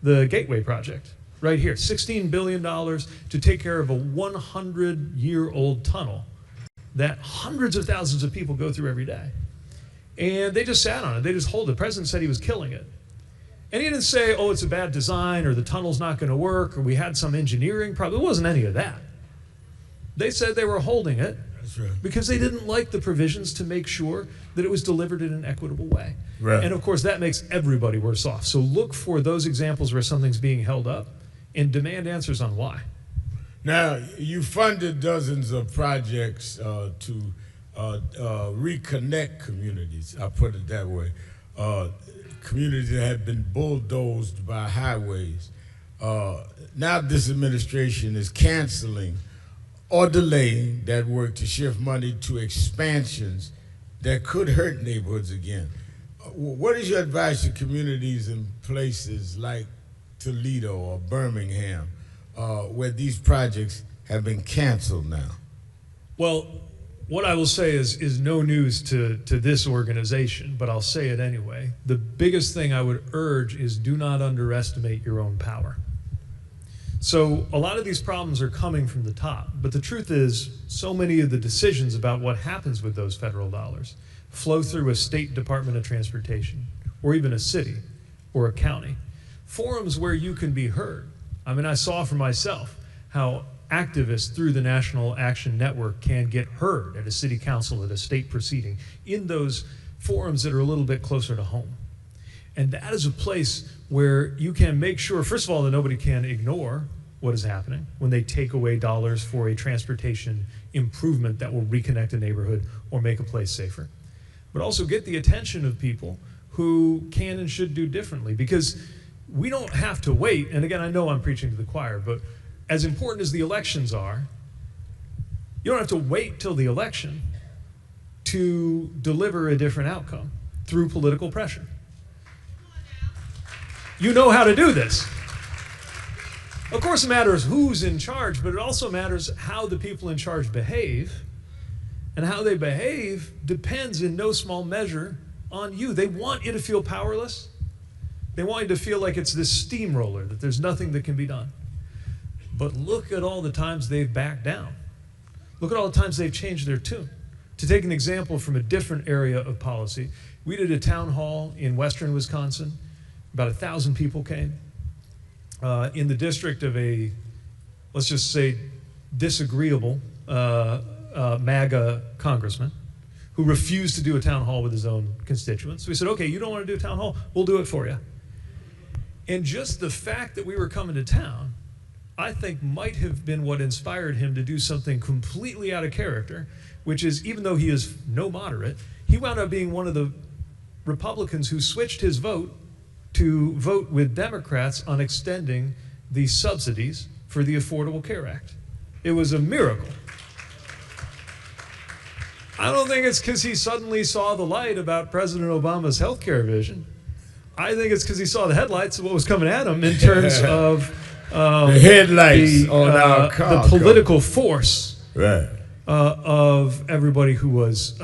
[SPEAKER 5] the Gateway Project, right here, $16 billion to take care of a 100-year-old tunnel that hundreds of thousands of people go through every day. And they just sat on it. They just hold it. The president said he was killing it. And he didn't say, oh, it's a bad design, or the tunnel's not going to work, or we had some engineering problem. It wasn't any of that. They said they were holding it because they didn't like the provisions to make sure that it was delivered in an equitable way. Right. And of course, that makes everybody worse off. So look for those examples where something's being held up and demand answers on why.
[SPEAKER 1] Now, you funded dozens of projects to reconnect communities, I'll put it that way. communities that had been bulldozed by highways. Now this administration is canceling or delaying that work to shift money to expansions that could hurt neighborhoods again. What is your advice to communities in places like Toledo or Birmingham, where these projects have been canceled now?
[SPEAKER 5] Well, what I will say is no news to this organization, but I'll say it anyway. The biggest thing I would urge is do not underestimate your own power. So a lot of these problems are coming from the top, but the truth is so many of the decisions about what happens with those federal dollars flow through a state Department of Transportation, or even a city or a county. Forums where you can be heard. I mean, I saw for myself how activists through the National Action Network can get heard at a city council, at a state proceeding, in those forums that are a little bit closer to home. And that is a place where you can make sure, first of all, that nobody can ignore what is happening when they take away dollars for a transportation improvement that will reconnect a neighborhood or make a place safer. But also get the attention of people who can and should do differently, because we don't have to wait. And again, I know I'm preaching to the choir, but as important as the elections are, you don't have to wait till the election to deliver a different outcome through political pressure. You know how to do this. Of course, it matters who's in charge, but it also matters how the people in charge behave. And how they behave depends in no small measure on you. They want you to feel powerless. They want you to feel like it's this steamroller, that there's nothing that can be done. But look at all the times they've backed down. Look at all the times they've changed their tune. To take an example from a different area of policy, we did a town hall in western Wisconsin. About 1,000 people came in the district of a, let's just say, disagreeable MAGA congressman who refused to do a town hall with his own constituents. So we said, okay, you don't want to do a town hall? We'll do it for you. And just the fact that we were coming to town, I think might have been what inspired him to do something completely out of character, which is, even though he is no moderate, he wound up being one of the Republicans who switched his vote to vote with Democrats on extending the subsidies for the Affordable Care Act. It was a miracle. I don't think it's because he suddenly saw the light about President Obama's healthcare vision. I think it's because he saw the headlights of what was coming at him in terms of
[SPEAKER 1] the headlights on our car.
[SPEAKER 5] The political force
[SPEAKER 1] right.
[SPEAKER 5] Of everybody who was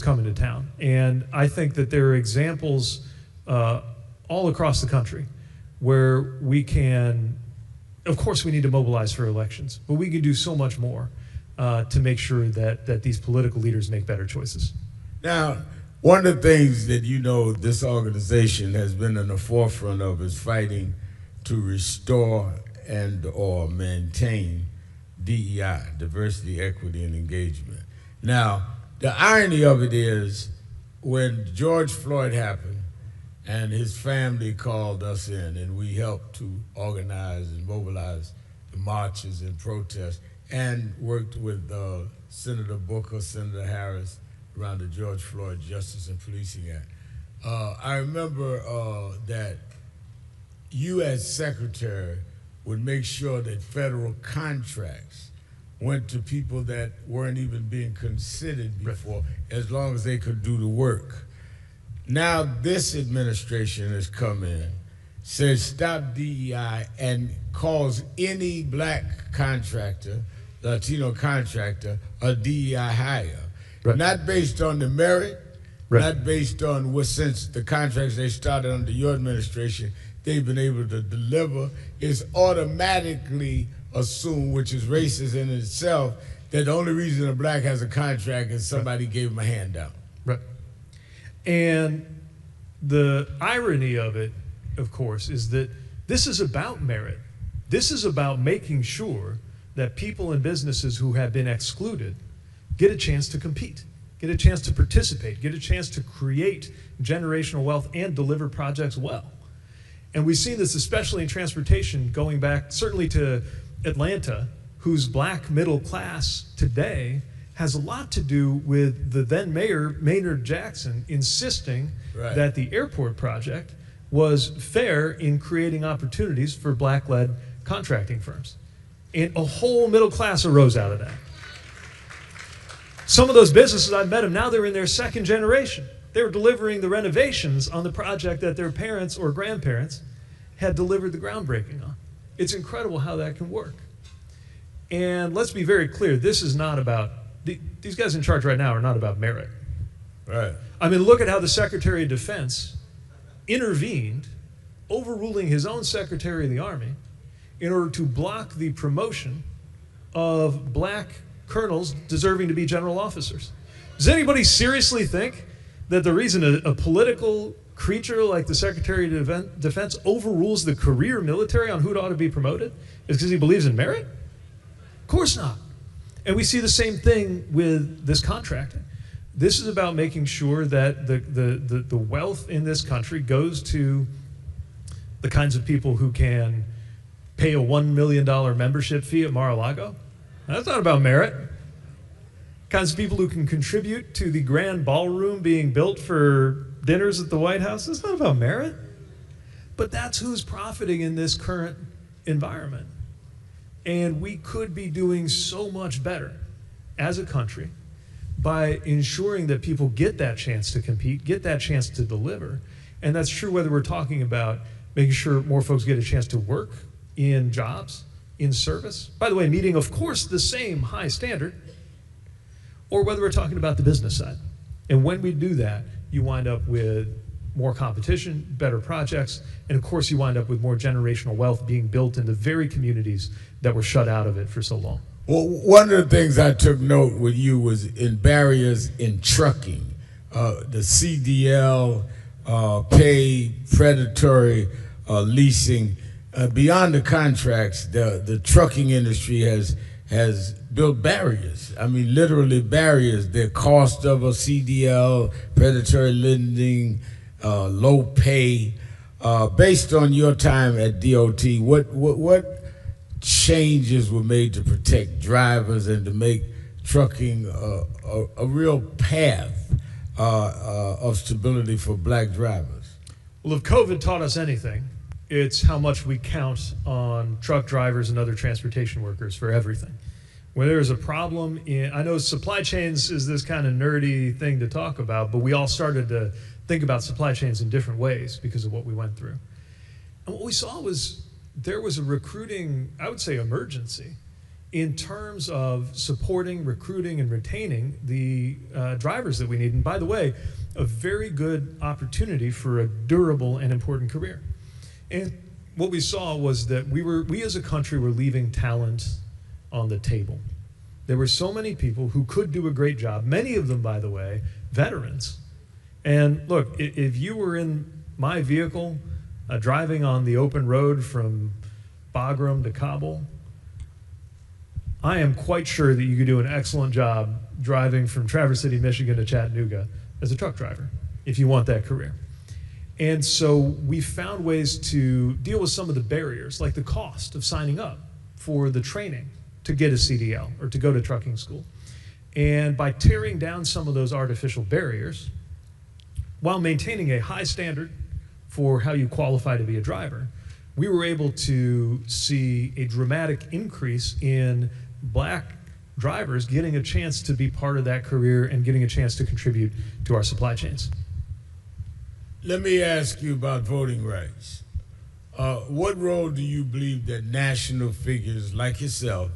[SPEAKER 5] coming to town. And I think that there are examples all across the country where we can, of course we need to mobilize for elections, but we can do so much more to make sure that these political leaders make better choices.
[SPEAKER 1] Now, one of the things that this organization has been in the forefront of is fighting to restore and or maintain DEI, diversity, equity, and engagement. Now, the irony of it is when George Floyd happened and his family called us in and we helped to organize and mobilize the marches and protests and worked with Senator Booker, Senator Harris around the George Floyd Justice and Policing Act. I remember that you as secretary would make sure that federal contracts went to people that weren't even being considered before, as long as they could do the work. Now this administration has come in, says stop DEI, and calls any black contractor, Latino contractor, a DEI hire. Right. Not based on the merit, right. Not based on what, since the contracts they started under your administration, they've been able to deliver, is automatically assumed, which is racist in itself, that the only reason a black has a contract is somebody gave him a handout.
[SPEAKER 5] Right. And the irony of it, of course, is that this is about merit. This is about making sure that people and businesses who have been excluded get a chance to compete, get a chance to participate, get a chance to create generational wealth and deliver projects well. And we've seen this especially in transportation, going back certainly to Atlanta, whose black middle class today has a lot to do with the then mayor, Maynard Jackson, insisting that the airport project was fair in creating opportunities for black-led contracting firms. And a whole middle class arose out of that. Some of those businesses, I've met them, now they're in their second generation. They were delivering the renovations on the project that their parents or grandparents had delivered the groundbreaking on. It's incredible how that can work. And let's be very clear, this is not about, these guys in charge right now are not about merit.
[SPEAKER 1] Right.
[SPEAKER 5] I mean, look at how the Secretary of Defense intervened, overruling his own Secretary of the Army in order to block the promotion of black colonels deserving to be general officers. Does anybody seriously think that the reason a political creature like the Secretary of Defense overrules the career military on who ought to be promoted is because he believes in merit? Of course not. And we see the same thing with this contracting. This is about making sure that the wealth in this country goes to the kinds of people who can pay a $1 million membership fee at Mar-a-Lago. That's not about merit. Kinds of people who can contribute to the grand ballroom being built for dinners at the White House. That's not about merit. But that's who's profiting in this current environment. And we could be doing so much better as a country by ensuring that people get that chance to compete, get that chance to deliver. And that's true whether we're talking about making sure more folks get a chance to work in jobs, in service. By the way, meeting, of course, the same high standard, or whether we're talking about the business side. And when we do that, you wind up with more competition, better projects, and of course you wind up with more generational wealth being built in the very communities that were shut out of it for so long.
[SPEAKER 1] Well, one of the things I took note with you was in barriers in trucking, the CDL, pay, predatory leasing. Beyond the contracts, the trucking industry has built barriers. I mean, literally barriers. The cost of a CDL, predatory lending, low pay. Based on your time at DOT, what changes were made to protect drivers and to make trucking a real path of stability for black drivers?
[SPEAKER 5] Well, if COVID taught us anything, it's how much we count on truck drivers and other transportation workers for everything. When there's a problem I know supply chains is this kind of nerdy thing to talk about, but we all started to think about supply chains in different ways because of what we went through. And what we saw was there was a recruiting, I would say, emergency in terms of supporting, recruiting, and retaining the drivers that we need. And by the way, a very good opportunity for a durable and important career. And what we saw was that we as a country were leaving talent on the table. There were so many people who could do a great job, many of them, by the way, veterans. And look, if you were in my vehicle driving on the open road from Bagram to Kabul, I am quite sure that you could do an excellent job driving from Traverse City, Michigan to Chattanooga as a truck driver, if you want that career. And so we found ways to deal with some of the barriers, like the cost of signing up for the training to get a CDL or to go to trucking school. And by tearing down some of those artificial barriers, while maintaining a high standard for how you qualify to be a driver, we were able to see a dramatic increase in black drivers getting a chance to be part of that career and getting a chance to contribute to our supply chains.
[SPEAKER 1] Let me ask you about voting rights. What role do you believe that national figures like yourself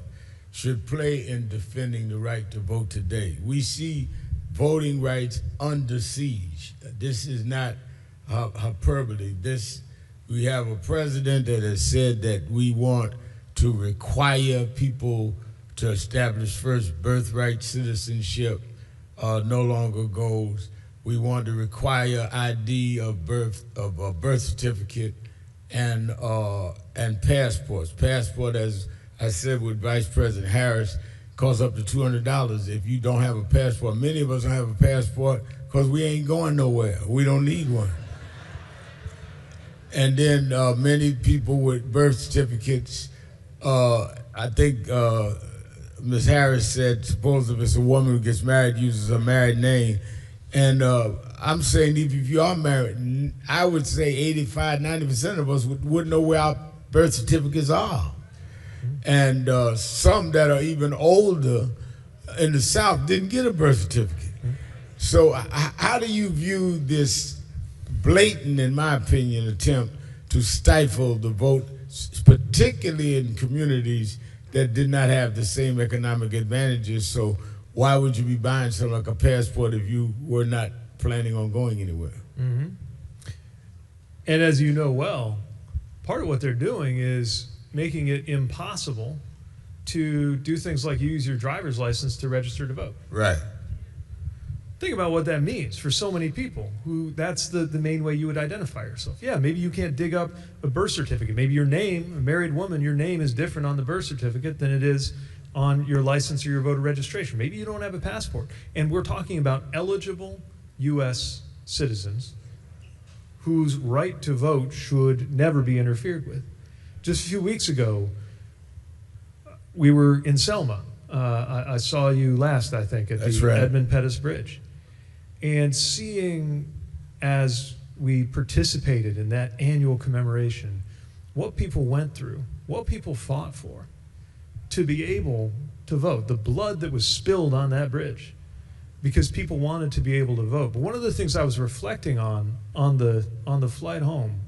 [SPEAKER 1] should play in defending the right to vote today? We see voting rights under siege. This is not hyperbole. We have a president that has said that we want to require people to establish first birthright citizenship no longer goes. We want to require ID of birth, of a birth certificate, and passports. Passport, as I said with Vice President Harris, costs up to $200 if you don't have a passport. Many of us don't have a passport because we ain't going nowhere. We don't need one. And then many people with birth certificates, I think Ms. Harris said, suppose if it's a woman who gets married, uses a married name. And I'm saying if you are married, I would say 85, 90% of us wouldn't know where our birth certificates are. And some that are even older in the South didn't get a birth certificate. So how do you view this blatant, in my opinion, attempt to stifle the vote, particularly in communities that did not have the same economic advantages? So why would you be buying something like a passport if you were not planning on going anywhere?
[SPEAKER 5] Mm-hmm. And as you know well, part of what they're doing is making it impossible to do things like use your driver's license to register to vote.
[SPEAKER 1] Right.
[SPEAKER 5] Think about what that means for so many people who that's the main way you would identify yourself. Yeah, maybe you can't dig up a birth certificate. Maybe your name, a married woman, your name is different on the birth certificate than it is on your license or your voter registration. Maybe you don't have a passport. And we're talking about eligible U.S. citizens whose right to vote should never be interfered with. Just a few weeks ago, we were in Selma. I saw you last, I think, at the Edmund Pettus Bridge. And seeing, as we participated in that annual commemoration, what people went through, what people fought for, to be able to vote, the blood that was spilled on that bridge, because people wanted to be able to vote. But one of the things I was reflecting on the flight home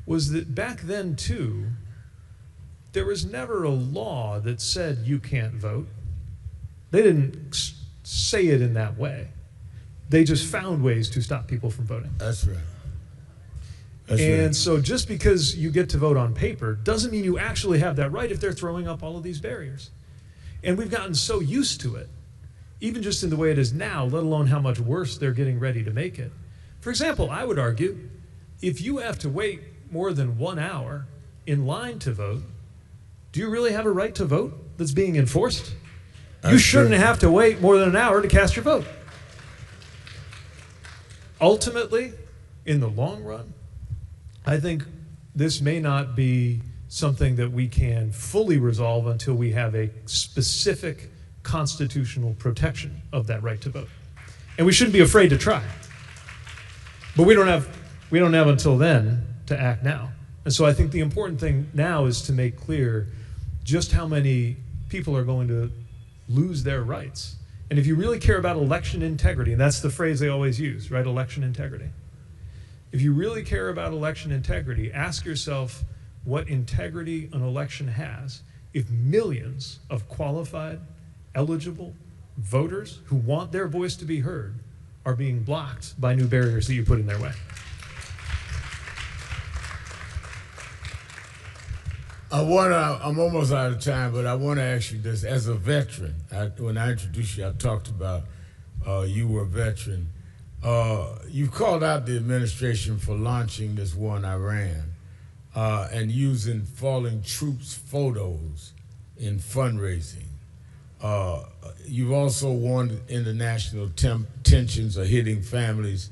[SPEAKER 5] was that back then, too, there was never a law that said you can't vote. They didn't say it in that way. They just found ways to stop people from voting.
[SPEAKER 1] That's right.
[SPEAKER 5] And so just because you get to vote on paper doesn't mean you actually have that right if they're throwing up all of these barriers. And we've gotten so used to it, even just in the way it is now, let alone how much worse they're getting ready to make it. For example, I would argue, if you have to wait more than 1 hour in line to vote, do you really have a right to vote that's being enforced? You shouldn't have to wait more than an hour to cast your vote. Ultimately, in the long run, I think this may not be something that we can fully resolve until we have a specific constitutional protection of that right to vote. And we shouldn't be afraid to try. But we don't have until then to act now. And so I think the important thing now is to make clear just how many people are going to lose their rights. And if you really care about election integrity, and that's the phrase they always use, right? Election integrity. If you really care about election integrity, ask yourself what integrity an election has if millions of qualified, eligible voters who want their voice to be heard are being blocked by new barriers that you put in their way.
[SPEAKER 1] I'm almost out of time, but I want to ask you this. As a veteran, when I introduced you, I talked about you were a veteran. You've called out the administration for launching this war in Iran and using falling troops' photos in fundraising. You've also warned international tensions are hitting families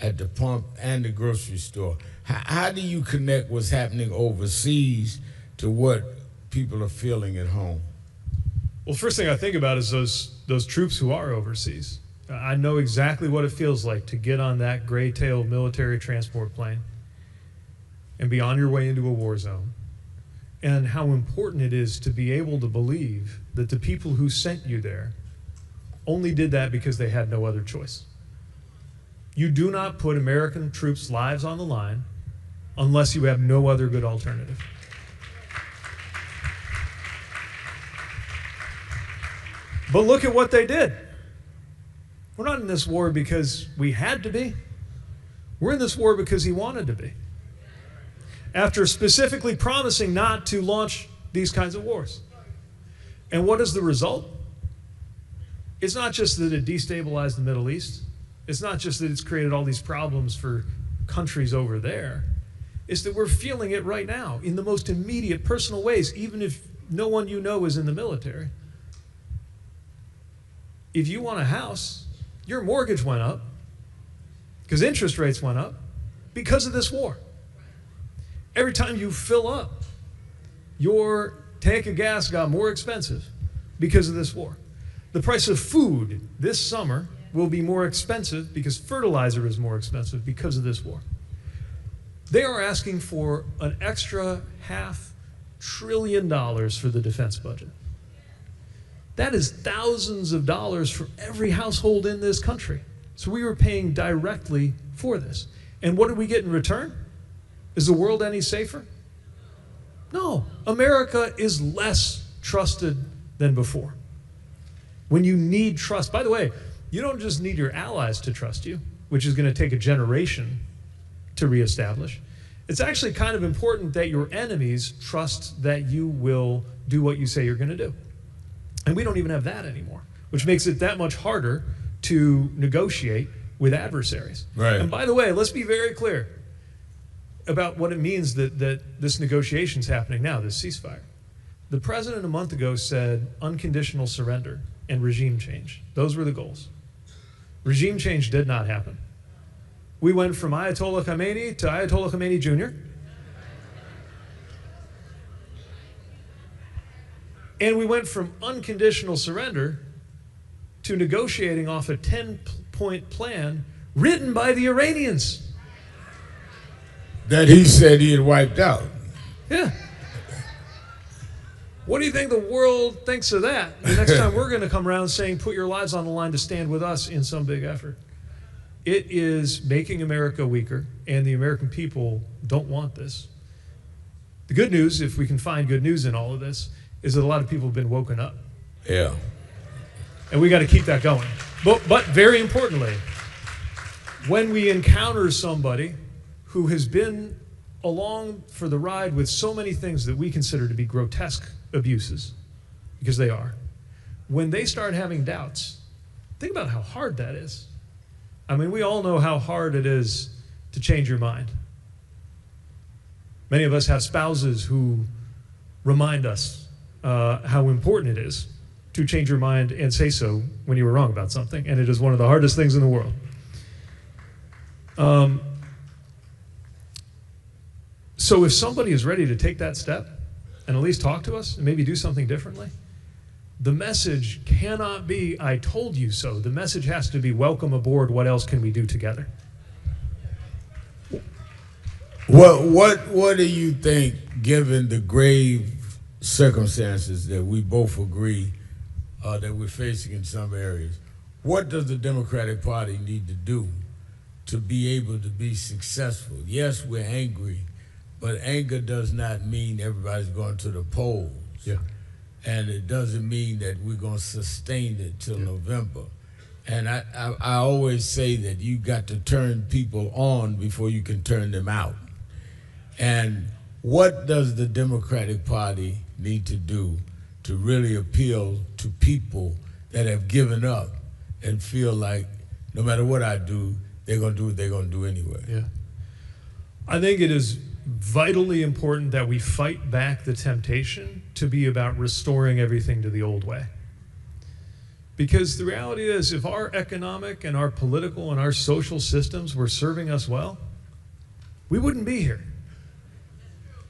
[SPEAKER 1] at the pump and the grocery store. How do you connect what's happening overseas to what people are feeling at home?
[SPEAKER 5] Well, the first thing I think about is those troops who are overseas. I know exactly what it feels like to get on that gray-tailed military transport plane and be on your way into a war zone, and how important it is to be able to believe that the people who sent you there only did that because they had no other choice. You do not put American troops' lives on the line unless you have no other good alternative. But look at what they did. We're not in this war because we had to be. We're in this war because he wanted to be. After specifically promising not to launch these kinds of wars. And what is the result? It's not just that it destabilized the Middle East. It's not just that it's created all these problems for countries over there. It's that we're feeling it right now in the most immediate personal ways, even if no one you know is in the military. If you want a house, your mortgage went up because interest rates went up because of this war. Every time you fill up, your tank of gas got more expensive because of this war. The price of food this summer will be more expensive because fertilizer is more expensive because of this war. They are asking for an extra $500 billion for the defense budget. That is thousands of dollars for every household in this country. So we were paying directly for this. And what did we get in return? Is the world any safer? No. America is less trusted than before. When you need trust, by the way, you don't just need your allies to trust you, which is going to take a generation to reestablish. It's actually kind of important that your enemies trust that you will do what you say you're going to do. And we don't even have that anymore, which makes it that much harder to negotiate with adversaries.
[SPEAKER 1] Right.
[SPEAKER 5] And by the way, let's be very clear about what it means that this negotiation's happening now, this ceasefire. The president a month ago said unconditional surrender and regime change. Those were the goals. Regime change did not happen. We went from Ayatollah Khamenei to Ayatollah Khamenei Jr. And we went from unconditional surrender to negotiating off a 10-point plan written by the Iranians.
[SPEAKER 1] That he said he had wiped out.
[SPEAKER 5] Yeah. What do you think the world thinks of that? The next time we're going to come around saying, put your lives on the line to stand with us in some big effort. It is making America weaker, and the American people don't want this. The good news, if we can find good news in all of this, is that a lot of people have been woken up.
[SPEAKER 1] Yeah.
[SPEAKER 5] And we got to keep that going. But very importantly, when we encounter somebody who has been along for the ride with so many things that we consider to be grotesque abuses, because they are, when they start having doubts, think about how hard that is. I mean, we all know how hard it is to change your mind. Many of us have spouses who remind us how important it is to change your mind and say so when you were wrong about something, and it is one of the hardest things in the world. So if somebody is ready to take that step and at least talk to us and maybe do something differently, the message cannot be, I told you so. The message has to be, welcome aboard, what else can we do together?
[SPEAKER 1] What do you think, given the grave circumstances that we both agree that we're facing in some areas, what does the Democratic Party need to do to be able to be successful? Yes, we're angry, but anger does not mean everybody's going to the polls.
[SPEAKER 5] Yeah.
[SPEAKER 1] And it doesn't mean that we're going to sustain it till November. And I always say that you got to turn people on before you can turn them out. And what does the Democratic Party need to do to really appeal to people that have given up and feel like no matter what I do, they're going to do what they're going to do anyway?
[SPEAKER 5] Yeah. I think it is vitally important that we fight back the temptation to be about restoring everything to the old way. Because the reality is, if our economic and our political and our social systems were serving us well, we wouldn't be here.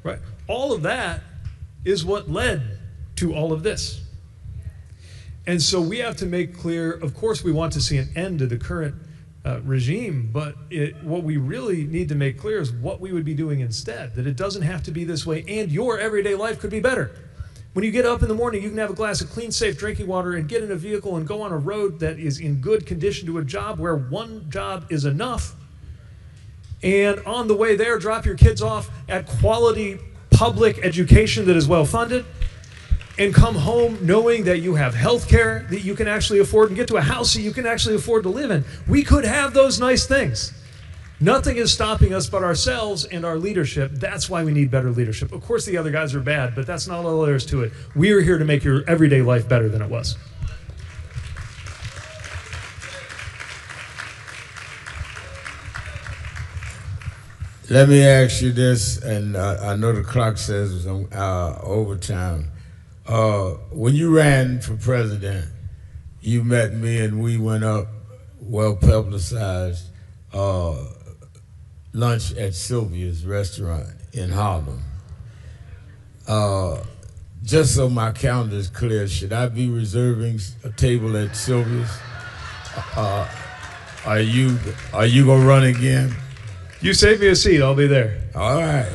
[SPEAKER 5] Right? All of that is what led to all of this. And so we have to make clear, of course we want to see an end to the current regime, but what we really need to make clear is what we would be doing instead, that it doesn't have to be this way, and your everyday life could be better. When you get up in the morning, you can have a glass of clean, safe drinking water and get in a vehicle and go on a road that is in good condition to a job where one job is enough. And on the way there, drop your kids off at quality public education that is well funded, and come home knowing that you have health care that you can actually afford and get to a house that you can actually afford to live in. We could have those nice things. Nothing is stopping us but ourselves and our leadership. That's why we need better leadership. Of course, the other guys are bad, but that's not all there is to it. We are here to make your everyday life better than it was.
[SPEAKER 1] Let me ask you this, and I know the clock says it's on overtime. When you ran for president, you met me and we went up, well-publicized, lunch at Sylvia's restaurant in Harlem. just so my calendar is clear, should I be reserving a table at Sylvia's? Are you gonna run again?
[SPEAKER 5] You save me a seat, I'll be there.
[SPEAKER 1] All right.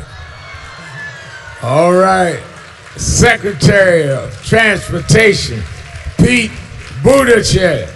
[SPEAKER 1] All right. Secretary of Transportation, Pete Buttigieg.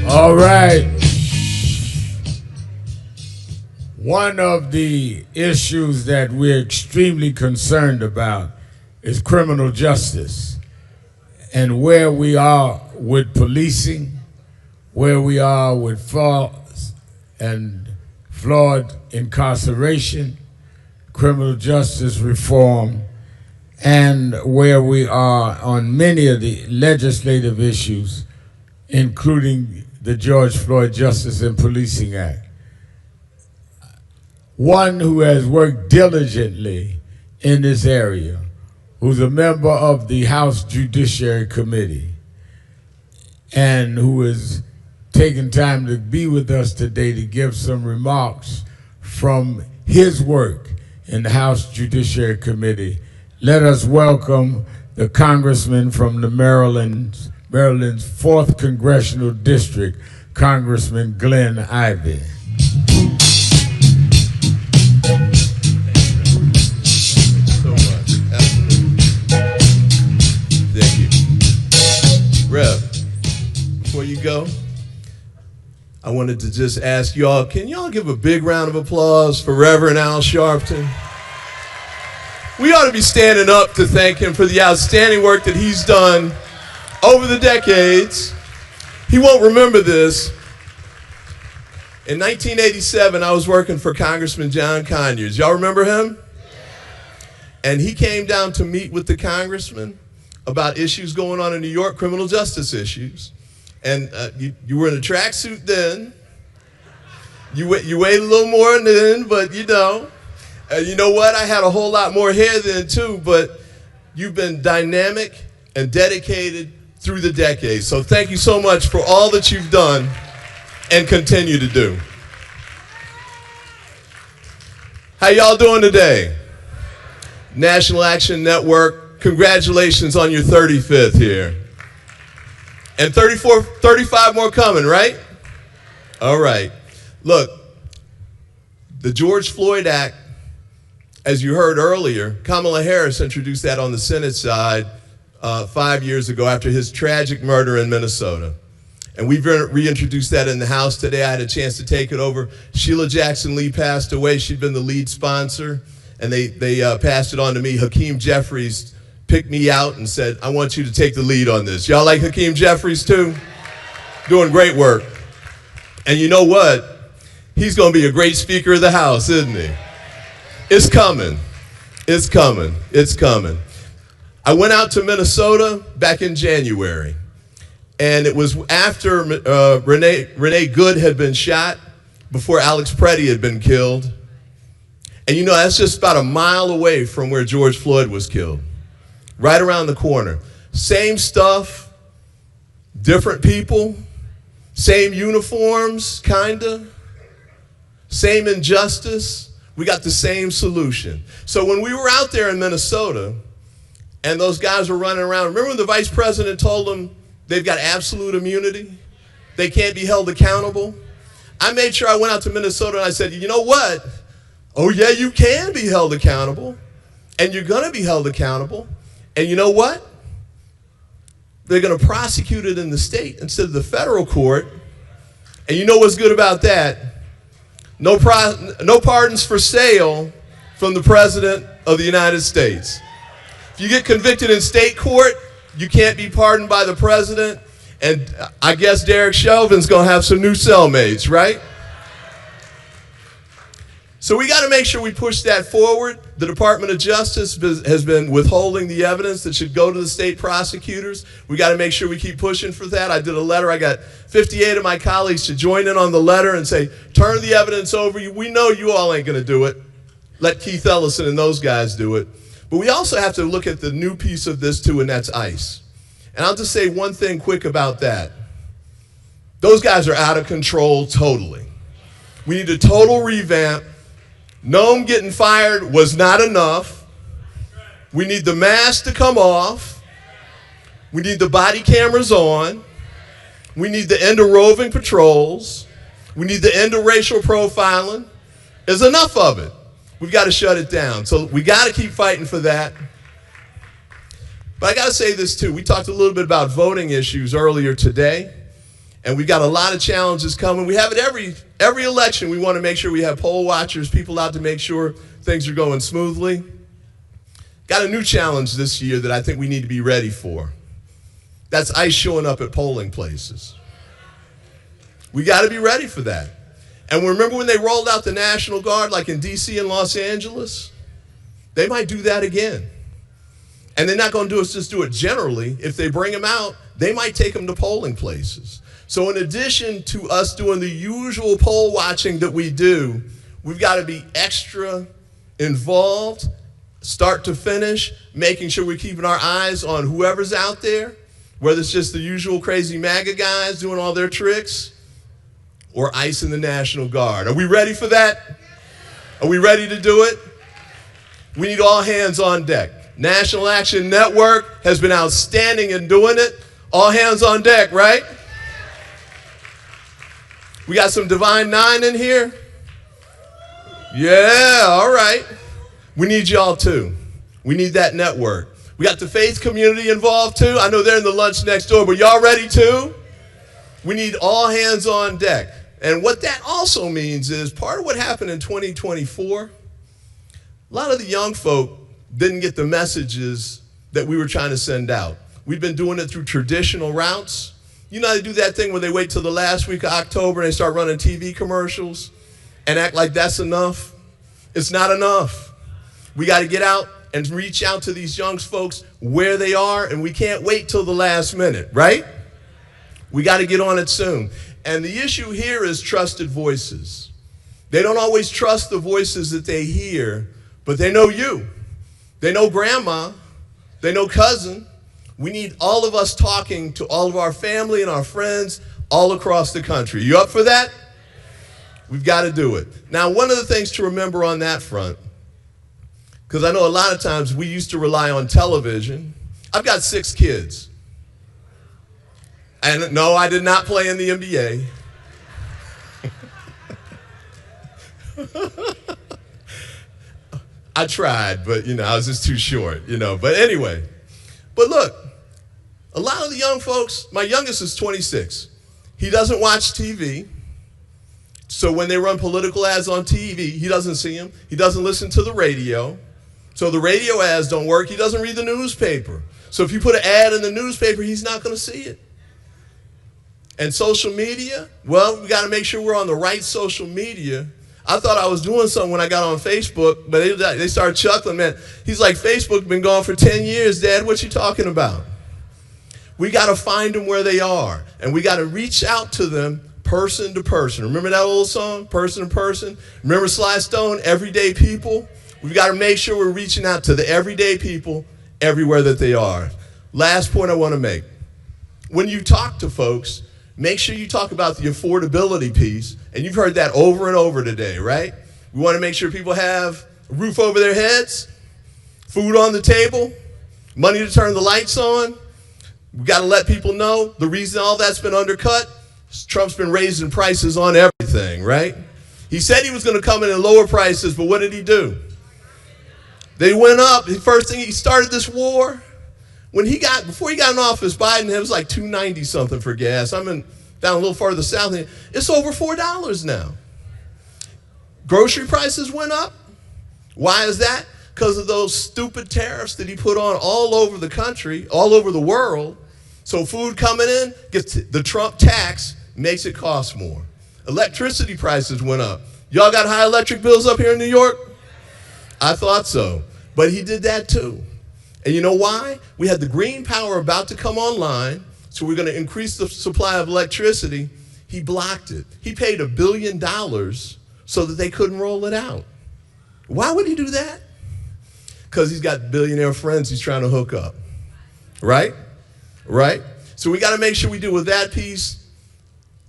[SPEAKER 1] All right. One of the issues that we're extremely concerned about is criminal justice and where we are with policing, where we are with false and flawed incarceration, criminal justice reform, and where we are on many of the legislative issues, including the George Floyd Justice and Policing Act. One who has worked diligently in this area, who's a member of the House Judiciary Committee, and who has taken time to be with us today to give some remarks from his work in the House Judiciary Committee. Let us welcome the Congressman from the Maryland's 4th Congressional District, Congressman Glenn Ivey.
[SPEAKER 11] So much. Absolutely. Thank you. Rev, before you go, wanted to just ask y'all, can y'all give a big round of applause for Reverend Al Sharpton? We ought to be standing up to thank him for the outstanding work that he's done over the decades. He won't remember this. In 1987, I was working for Congressman John Conyers. Y'all remember him? And he came down to meet with the congressman about issues going on in New York, criminal justice issues. And you were in a tracksuit then. You weighed a little more then, but you know what? I had a whole lot more hair then too, but you've been dynamic and dedicated through the decades. So thank you so much for all that you've done and continue to do. How y'all doing today? National Action Network, congratulations on your 35th here. And 35 more coming, right? All right. Look, the George Floyd Act, as you heard earlier, Kamala Harris introduced that on the Senate side 5 years ago after his tragic murder in Minnesota. And we've reintroduced that in the House today. I had a chance to take it over. Sheila Jackson Lee passed away. She'd been the lead sponsor, and they passed it on to me. Hakeem Jeffries picked me out and said, I want you to take the lead on this. Y'all like Hakeem Jeffries too? Doing great work. And you know what? He's going to be a great Speaker of the House, isn't he? It's coming. It's coming. It's coming. I went out to Minnesota back in January. And it was after Renee Good had been shot, before Alex Preddy had been killed. And you know, that's just about a mile away from where George Floyd was killed. Right around the corner. Same stuff, different people, same uniforms, kinda. Same injustice. We got the same solution. So when we were out there in Minnesota, and those guys were running around, remember when the vice president told them, they've got absolute immunity? They can't be held accountable? I made sure I went out to Minnesota and I said, you know what? Oh yeah, you can be held accountable. And you're gonna be held accountable. And you know what? They're gonna prosecute it in the state instead of the federal court. And you know what's good about that? No pardons for sale from the President of the United States. If you get convicted in state court, you can't be pardoned by the president, and I guess Derek Chauvin's gonna have some new cellmates, right? So we gotta make sure we push that forward. The Department of Justice has been withholding the evidence that should go to the state prosecutors. We gotta make sure we keep pushing for that. I did a letter, I got 58 of my colleagues to join in on the letter and say, turn the evidence over. We know you all ain't gonna do it. Let Keith Ellison and those guys do it. But we also have to look at the new piece of this too, and that's ICE. And I'll just say one thing quick about that. Those guys are out of control totally. We need a total revamp. Noam getting fired was not enough. We need the mask to come off. We need the body cameras on. We need the end of roving patrols. We need the end of racial profiling. There's enough of it. We've got to shut it down. So we got to keep fighting for that. But I got to say this too. We talked a little bit about voting issues earlier today, and we've got a lot of challenges coming. We have it every election. We want to make sure we have poll watchers, people out to make sure things are going smoothly. Got a new challenge this year that I think we need to be ready for. That's ICE showing up at polling places. We got to be ready for that. And remember when they rolled out the National Guard, like in DC and Los Angeles? They might do that again. And they're not going to just do it generally. If they bring them out, they might take them to polling places. So in addition to us doing the usual poll watching that we do, we've got to be extra involved, start to finish, making sure we're keeping our eyes on whoever's out there, whether it's just the usual crazy MAGA guys doing all their tricks, or ICE and the National Guard. Are we ready for that? Are we ready to do it? We need all hands on deck. National Action Network has been outstanding in doing it. All hands on deck, right? We got some Divine Nine in here? Yeah, all right. We need y'all too. We need that network. We got the faith community involved too. I know they're in the lunch next door, but y'all ready too? We need all hands on deck. And what that also means is part of what happened in 2024, a lot of the young folk didn't get the messages that we were trying to send out. We've been doing it through traditional routes. You know how they do that thing where they wait till the last week of October and they start running TV commercials and act like that's enough? It's not enough. We got to get out and reach out to these young folks where they are, and we can't wait till the last minute, right? We got to get on it soon. And the issue here is trusted voices. They don't always trust the voices that they hear, but they know you. They know grandma. They know cousin. We need all of us talking to all of our family and our friends all across the country. You up for that? We've got to do it. Now, one of the things to remember on that front, because I know a lot of times we used to rely on television. I've got 6 kids. And no, I did not play in the NBA. I tried, but, I was just too short, But anyway, but look, a lot of the young folks, my youngest is 26. He doesn't watch TV. So when they run political ads on TV, he doesn't see them. He doesn't listen to the radio. So the radio ads don't work. He doesn't read the newspaper. So if you put an ad in the newspaper, he's not going to see it. And social media, well, we got to make sure we're on the right social media. I thought I was doing something when I got on Facebook, but they started chuckling, man. He's like, Facebook been gone for 10 years, Dad. What you talking about? We got to find them where they are, and we got to reach out to them person to person. Remember that old song, person to person? Remember Sly Stone, Everyday People? We've got to make sure we're reaching out to the everyday people everywhere that they are. Last point I want to make. When you talk to folks, make sure you talk about the affordability piece, and you've heard that over and over today, right? We want to make sure people have a roof over their heads, food on the table, money to turn the lights on. We've got to let people know the reason all that's been undercut is Trump's been raising prices on everything, right? He said he was going to come in and lower prices, but what did he do? They went up. The first thing, he started this war. Before he got in office, Biden, it was like $2.90 something for gas. I'm down a little farther south. It's over $4 now. Grocery prices went up. Why is that? Because of those stupid tariffs that he put on all over the country, all over the world. So food coming in, gets the Trump tax, makes it cost more. Electricity prices went up. Y'all got high electric bills up here in New York? I thought so. But he did that too. And you know why? We had the green power about to come online, so we're going to increase the supply of electricity. He blocked it. He paid $1 billion so that they couldn't roll it out. Why would he do that? Because he's got billionaire friends he's trying to hook up. Right? Right? So we got to make sure we deal with that piece.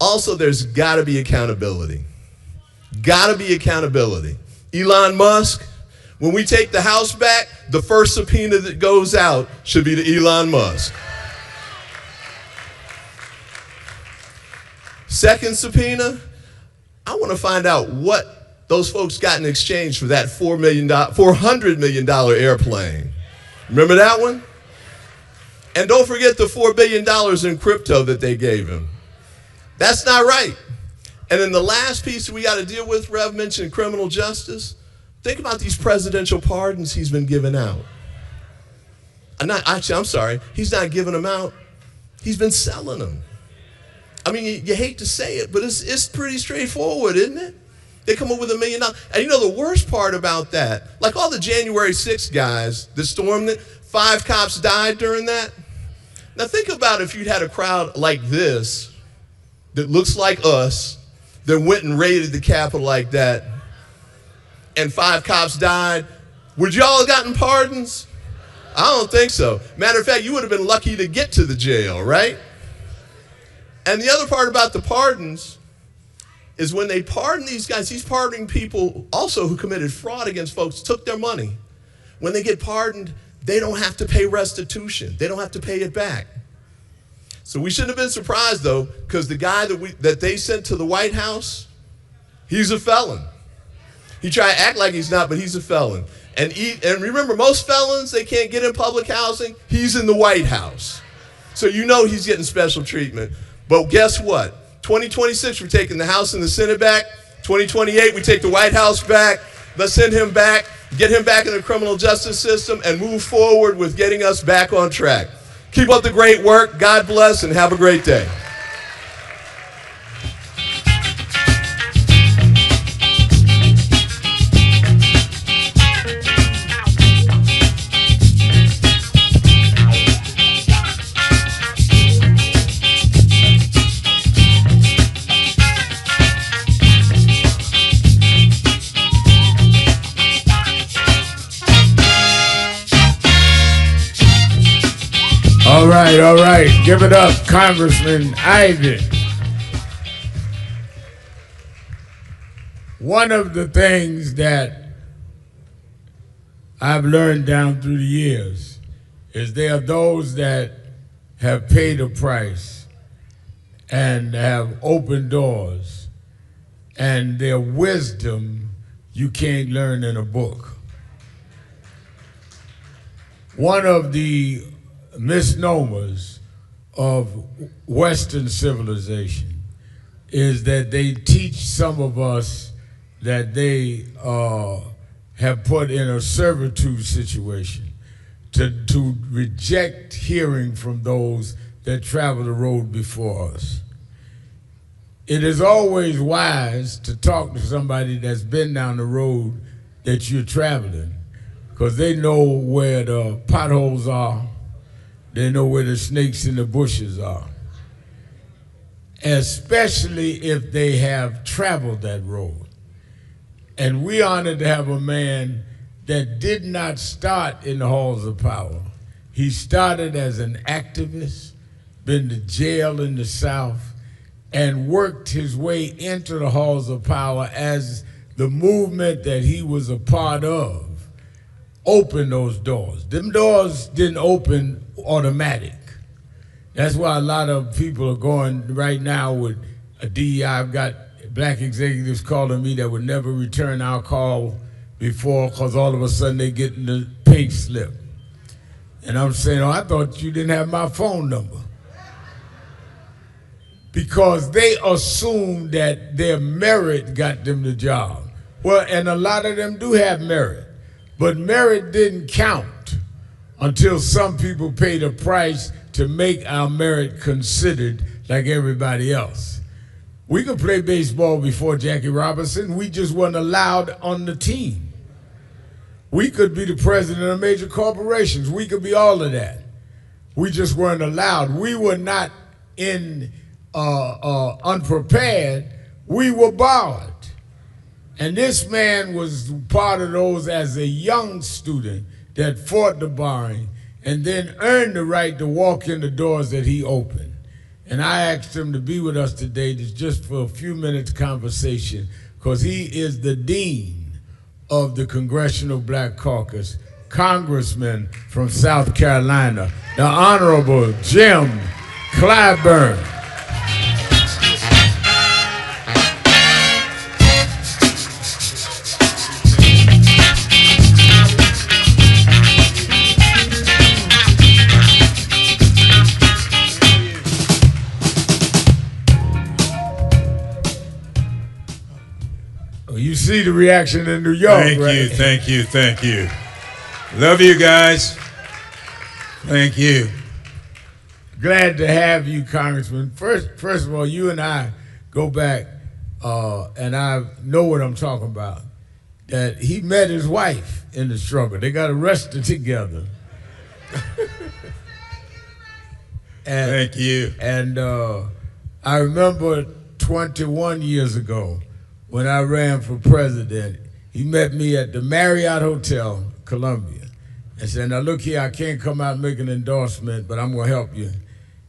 [SPEAKER 11] Also, there's got to be accountability. Got to be accountability. Elon Musk, when we take the House back, the first subpoena that goes out should be to Elon Musk. Second subpoena, I want to find out what those folks got in exchange for that $400 million airplane. Remember that one? And don't forget the $4 billion in crypto that they gave him. That's not right. And then the last piece we got to deal with, Rev mentioned criminal justice. Think about these presidential pardons he's been giving out. I'm sorry, he's not giving them out. He's been selling them. I mean, you hate to say it, but it's pretty straightforward, isn't it? They come up with $1 million. And you know the worst part about that, like all the January 6th guys that stormed it, 5 cops died during that. Now think about if you'd had a crowd like this that looks like us that went and raided the Capitol like that, and 5 cops died. Would y'all have gotten pardons? I don't think so. Matter of fact, you would have been lucky to get to the jail, right? And the other part about the pardons is when they pardon these guys, he's pardoning people also who committed fraud against folks, took their money. When they get pardoned, they don't have to pay restitution. They don't have to pay it back. So we shouldn't have been surprised, though, because the guy that they sent to the White House, he's a felon. He tried to act like he's not, but he's a felon. And remember, most felons, they can't get in public housing. He's in the White House. So you know he's getting special treatment. But guess what? 2026, we're taking the House and the Senate back. 2028, we take the White House back. Let's send him back, get him back in the criminal justice system, and move forward with getting us back on track. Keep up the great work. God bless, and have a great day.
[SPEAKER 1] All right. Give it up, Congressman Ivey. One of the things that I've learned down through the years is there are those that have paid a price and have opened doors, and their wisdom you can't learn in a book. One of the misnomers of Western civilization is that they teach some of us that they have put in a servitude situation to reject hearing from those that travel the road before us. It is always wise to talk to somebody that's been down the road that you're traveling, because they know where the potholes are. They know where the snakes in the bushes are, especially if they have traveled that road. And we're honored to have a man that did not start in the halls of power. He started as an activist, been to jail in the South, and worked his way into the halls of power as the movement that he was a part of opened those doors. Them doors didn't open automatic. That's why a lot of people are going right now with a DEI. I've got black executives calling me that would never return our call before, because all of a sudden they get in the pink slip. And I'm saying, oh, I thought you didn't have my phone number. Because they assume that their merit got them the job. Well, and a lot of them do have merit. But merit didn't count until some people paid a price to make our merit considered like everybody else. We could play baseball before Jackie Robinson. We just weren't allowed on the team. We could be the president of major corporations. We could be all of that. We just weren't allowed. We were not unprepared. We were borrowed. And this man was part of those as a young student that fought the barring and then earned the right to walk in the doors that he opened. And I asked him to be with us today just for a few minutes conversation, because he is the dean of the Congressional Black Caucus, Congressman from South Carolina, the Honorable Jim Clyburn. You see the reaction in New York, right?
[SPEAKER 12] Thank you. Love you guys. Thank you.
[SPEAKER 1] Glad to have you, Congressman. First of all, you and I go back, and I know what I'm talking about. That he met his wife in the struggle. They got arrested together.
[SPEAKER 12] Thank you.
[SPEAKER 1] And I remember 21 years ago, when I ran for president, he met me at the Marriott Hotel, Columbia, and said, now look here, I can't come out and make an endorsement, but I'm gonna help you.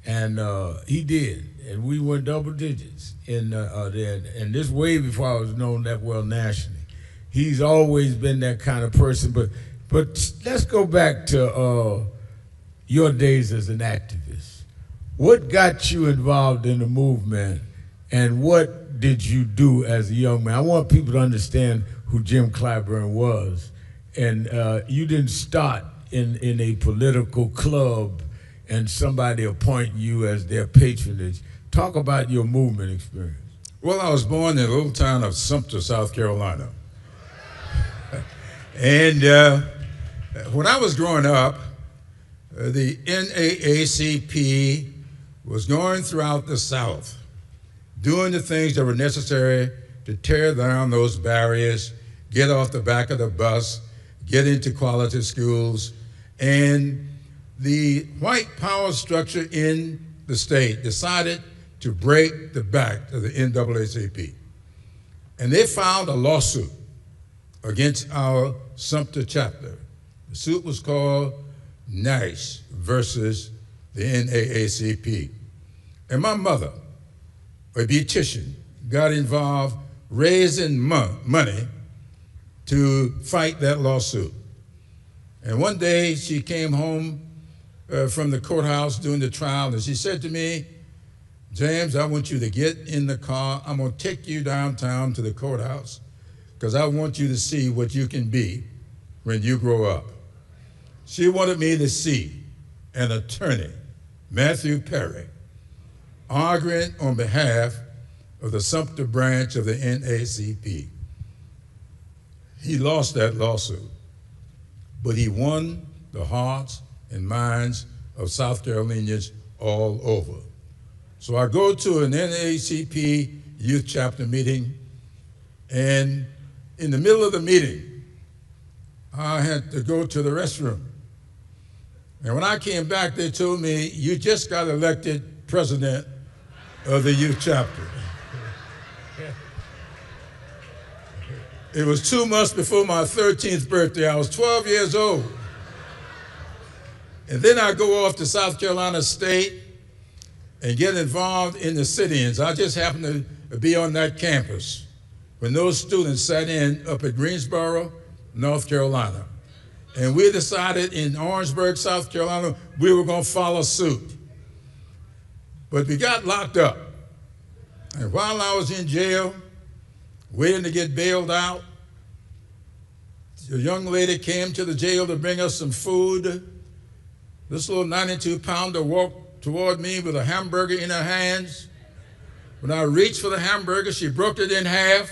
[SPEAKER 1] And he did, and we went double digits in there. And this way before I was known that well nationally. He's always been that kind of person, but let's go back to your days as an activist. What got you involved in the movement, and what did you do as a young man? I want people to understand who Jim Clyburn was. And you didn't start in a political club and somebody appointing you as their patronage. Talk about your movement experience.
[SPEAKER 12] Well, I was born in a little town of Sumter, South Carolina. And when I was growing up, the NAACP was going throughout the South, doing the things that were necessary to tear down those barriers, get off the back of the bus, get into quality schools. And the white power structure in the state decided to break the back of the NAACP. And they filed a lawsuit against our Sumter chapter. The suit was called Nash versus the NAACP. And my mother, a beautician, got involved raising money to fight that lawsuit. And one day she came home from the courthouse during the trial, and she said to me, "James, I want you to get in the car. I'm going to take you downtown to the courthouse because I want you to see what you can be when you grow up." She wanted me to see an attorney, Matthew Perry, arguing on behalf of the Sumter branch of the NAACP. He lost that lawsuit, but he won the hearts and minds of South Carolinians all over. So I go to an NAACP youth chapter meeting, and in the middle of the meeting, I had to go to the restroom. And when I came back, they told me, "You just got elected president of the youth chapter." It was 2 months before my 13th birthday. I was 12 years old. And then I go off to South Carolina State and get involved in the sit-ins. I just happened to be on that campus when those students sat in up at Greensboro, North Carolina. And we decided in Orangeburg, South Carolina, we were going to follow suit. But we got locked up. And while I was in jail, waiting to get bailed out, a young lady came to the jail to bring us some food. This little 92-pounder walked toward me with a hamburger in her hands. When I reached for the hamburger, she broke it in half,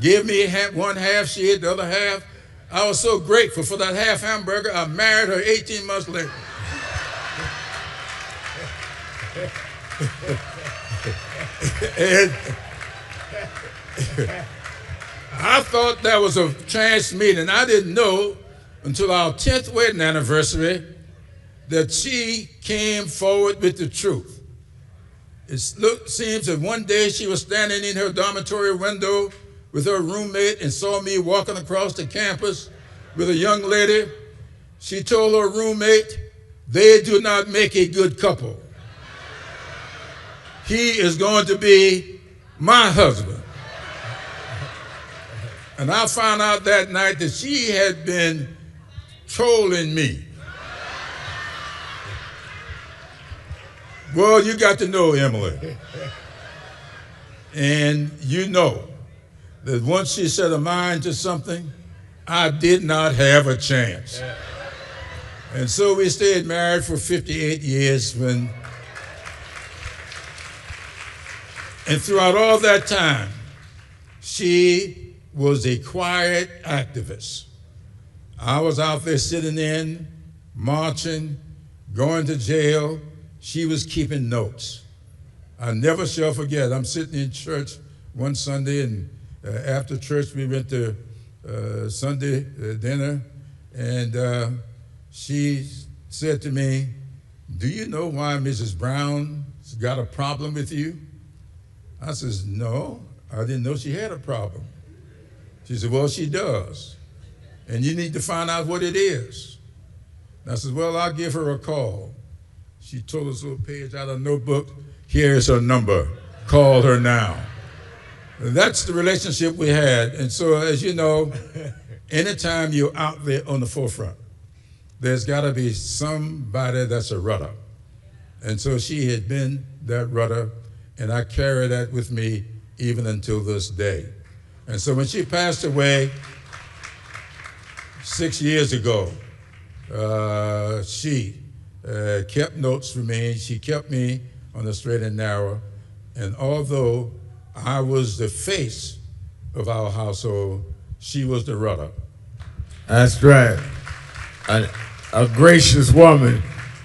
[SPEAKER 12] gave me one half, she ate the other half. I was so grateful for that half hamburger, I married her 18 months later. And I thought that was a chance meeting. I didn't know until our 10th wedding anniversary that she came forward with the truth. It seems that one day she was standing in her dormitory window with her roommate and saw me walking across the campus with a young lady. She told her roommate, "They do not make a good couple. He is going to be my husband." And I found out that night that she had been trolling me. Well, you got to know Emily. And you know that once she set her mind to something, I did not have a chance. And so we stayed married for 58 years and throughout all that time, she was a quiet activist. I was out there sitting in, marching, going to jail. She was keeping notes. I never shall forget, I'm sitting in church one Sunday, and after church we went to Sunday dinner, and she said to me, "Do you know why Mrs. Brown's got a problem with you?" I says, "No, I didn't know she had a problem." She said, "Well, she does, and you need to find out what it is." And I said, "Well, I'll give her a call." She told us a little page out of a notebook. "Here's her number. Call her now." And that's the relationship we had. And so, as you know, anytime you're out there on the forefront, there's got to be somebody that's a rudder. And so she had been that rudder, and I carry that with me even until this day. And so when she passed away 6 years ago, she kept notes for me. She kept me on the straight and narrow. And although I was the face of our household, she was the rudder.
[SPEAKER 1] That's right. A gracious woman.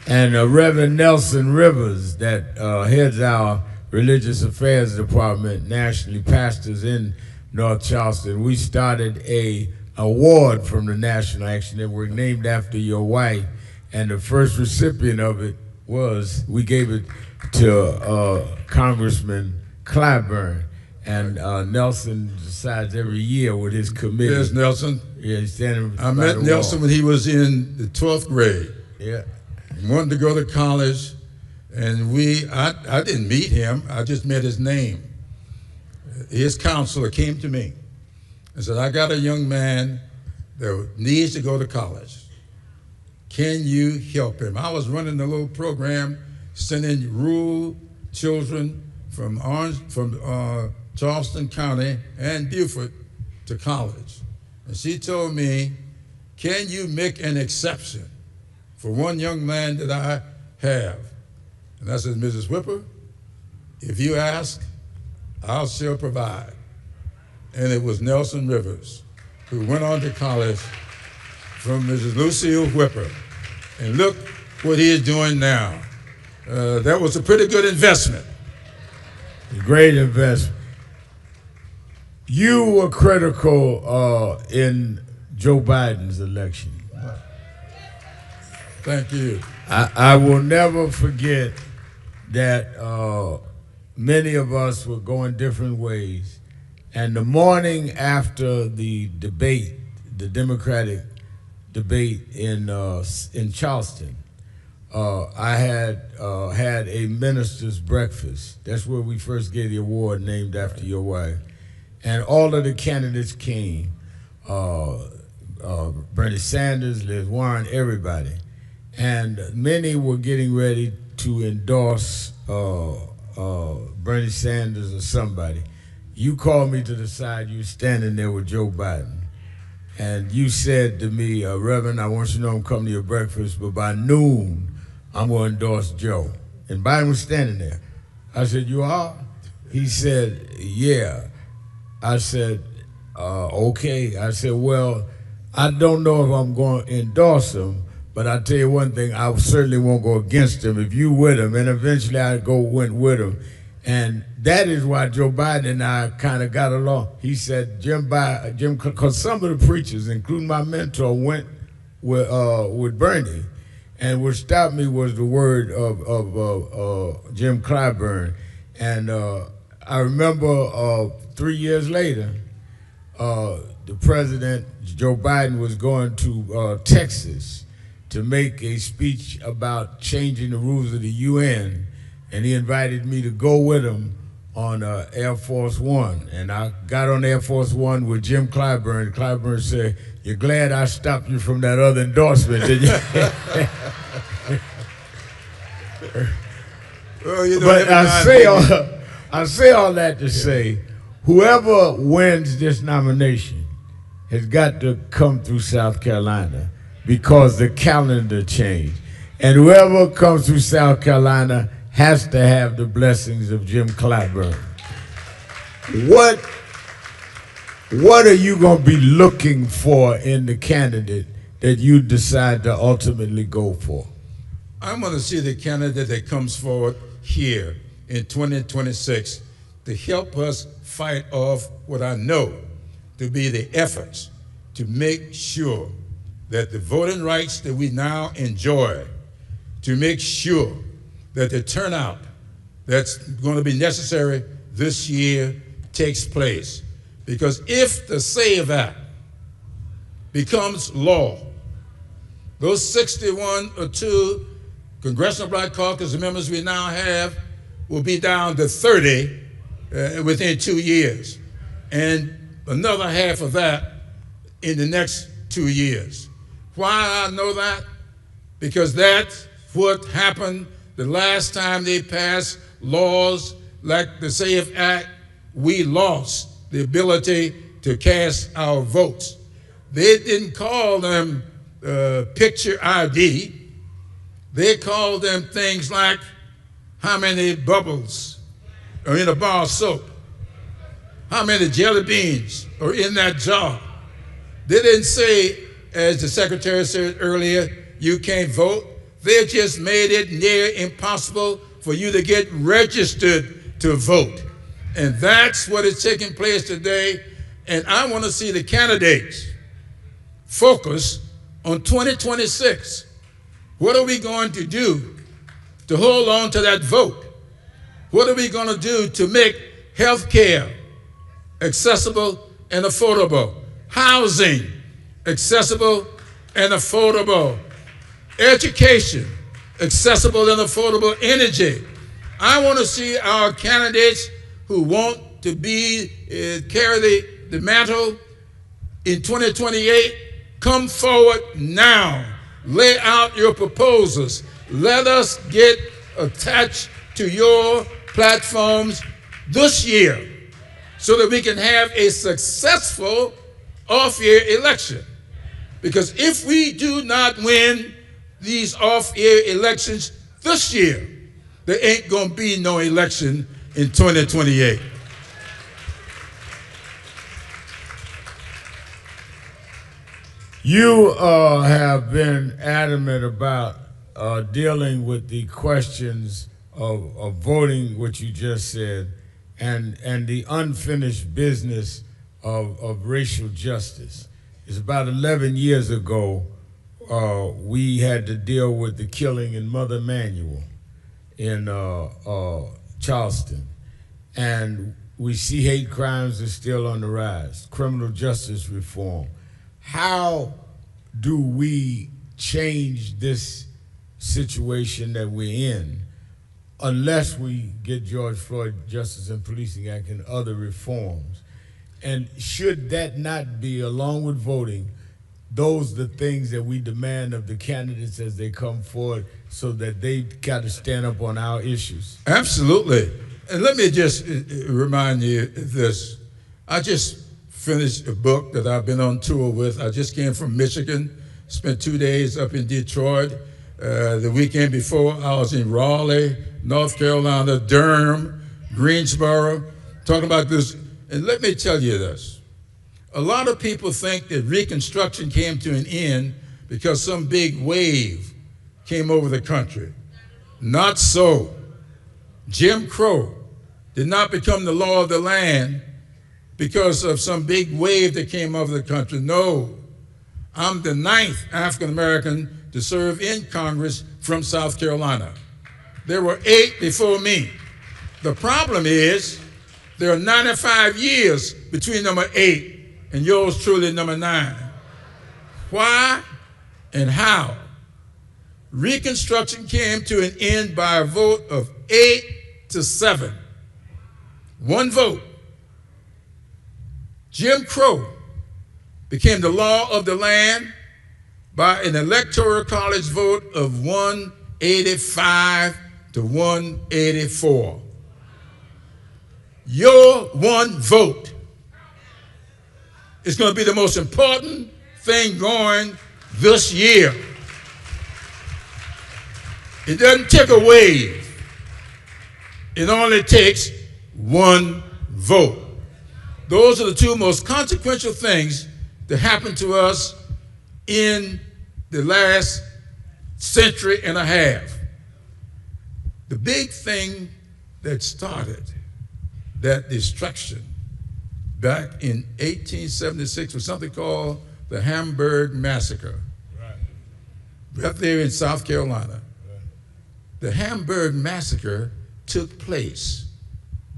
[SPEAKER 1] And Reverend Nelson Rivers, that heads our Religious Affairs Department, nationally, pastors in North Charleston. We started a award from the National Action Network named after your wife, and the first recipient of it was, we gave it to Congressman Clyburn, and Nelson decides every year with his committee.
[SPEAKER 12] Yes, Nelson.
[SPEAKER 1] Yeah, he's standing
[SPEAKER 12] I met Nelson when he was in the 12th grade.
[SPEAKER 1] Yeah.
[SPEAKER 12] He wanted to go to college, and I didn't meet him, I just met his name. His counselor came to me and said, I got a young man that needs to go to college. Can you help him? I was running a little program sending rural children from Charleston County and Beaufort to college. And she told me, can you make an exception for one young man that I have? And I said, Mrs. Whipper, if you ask, I shall provide. And it was Nelson Rivers, who went on to college from Mrs. Lucille Whipper. And look what he is doing now. That was a pretty good investment.
[SPEAKER 1] A great investment. You were critical in Joe Biden's election.
[SPEAKER 12] Thank you.
[SPEAKER 1] I will never forget that many of us were going different ways. And the morning after the debate, the Democratic debate in Charleston, I had had a minister's breakfast. That's where we first gave the award named after your wife. And all of the candidates came, Bernie Sanders, Liz Warren, everybody. And many were getting ready to endorse Bernie Sanders or somebody. You called me to the side, you were standing there with Joe Biden. And you said to me, Reverend, I want you to know I'm coming to your breakfast, but by noon, I'm going to endorse Joe. And Biden was standing there. I said, you are? He said, yeah. I said, okay. I said, well, I don't know if I'm going to endorse him, but I'll tell you one thing, I certainly won't go against him. If you with him, and eventually I went with him. And that is why Joe Biden and I kind of got along. He said, Jim, because some of the preachers, including my mentor, went with Bernie. And what stopped me was the word of Jim Clyburn. And I remember 3 years later, the president, Joe Biden, was going to Texas to make a speech about changing the rules of the UN. And he invited me to go with him on Air Force One. And I got on Air Force One with Jim Clyburn. Clyburn said, you're glad I stopped you from that other endorsement, didn't you?
[SPEAKER 12] Well, you know,
[SPEAKER 1] but I say all that to say, whoever wins this nomination has got to come through South Carolina because the calendar changed. And whoever comes through South Carolina has to have the blessings of Jim Clyburn. What are you going to be looking for in the candidate that you decide to ultimately go for?
[SPEAKER 12] I'm going to see the candidate that comes forward here in 2026 to help us fight off what I know to be the efforts to make sure that the voting rights that we now enjoy, to make sure that the turnout that's going to be necessary this year takes place. Because if the SAVE Act becomes law, those 61 or 2 Congressional Black Caucus members we now have will be down to 30 within 2 years, and another half of that in the next 2 years. Why I know that? Because that's what happened the last time they passed laws like the SAVE Act. We lost the ability to cast our votes. They didn't call them picture ID. They called them things like how many bubbles are in a bar of soap? How many jelly beans are in that jar? They didn't say, as the secretary said earlier, you can't vote. They just made it near impossible for you to get registered to vote. And that's what is taking place today. And I want to see the candidates focus on 2026. What are we going to do to hold on to that vote? What are we going to do to make health care accessible and affordable? Housing accessible and affordable. Education accessible and affordable. Energy. I want to see our candidates who want to be carry the mantle in 2028 come forward now. Lay out your proposals. Let us get attached to your platforms this year so that we can have a successful off-year election. Because if we do not win these off-year elections this year, there ain't going to be no election in 2028.
[SPEAKER 1] You have been adamant about dealing with the questions of voting, what you just said, and the unfinished business of racial justice. It's about 11 years ago, we had to deal with the killing in Mother Emanuel in Charleston. And we see hate crimes are still on the rise, criminal justice reform. How do we change this situation that we're in unless we get George Floyd Justice and Policing Act and other reforms? And should that not be, along with voting, those the things that we demand of the candidates as they come forward so that they got to stand up on our issues?
[SPEAKER 12] Absolutely. And let me just remind you of this. I just finished a book that I've been on tour with. I just came from Michigan, spent 2 days up in Detroit. The weekend before, I was in Raleigh, North Carolina, Durham, Greensboro, talking about this. And let me tell you this. A lot of people think that Reconstruction came to an end because some big wave came over the country. Not so. Jim Crow did not become the law of the land because of some big wave that came over the country. No. I'm the 9th African American to serve in Congress from South Carolina. There were 8 before me. The problem is there are 95 years between number 8 and yours truly, number 9. Why and how? Reconstruction came to an end by a vote of 8-7. One vote. Jim Crow became the law of the land by an electoral college vote of 185 to 184. Your one vote is going to be the most important thing going this year. It doesn't take a wave. It only takes one vote. Those are the 2 most consequential things that happened to us in the last century and a half. The big thing that started that destruction back in 1876 was something called the Hamburg Massacre. Right there in South Carolina. Right. The Hamburg Massacre took place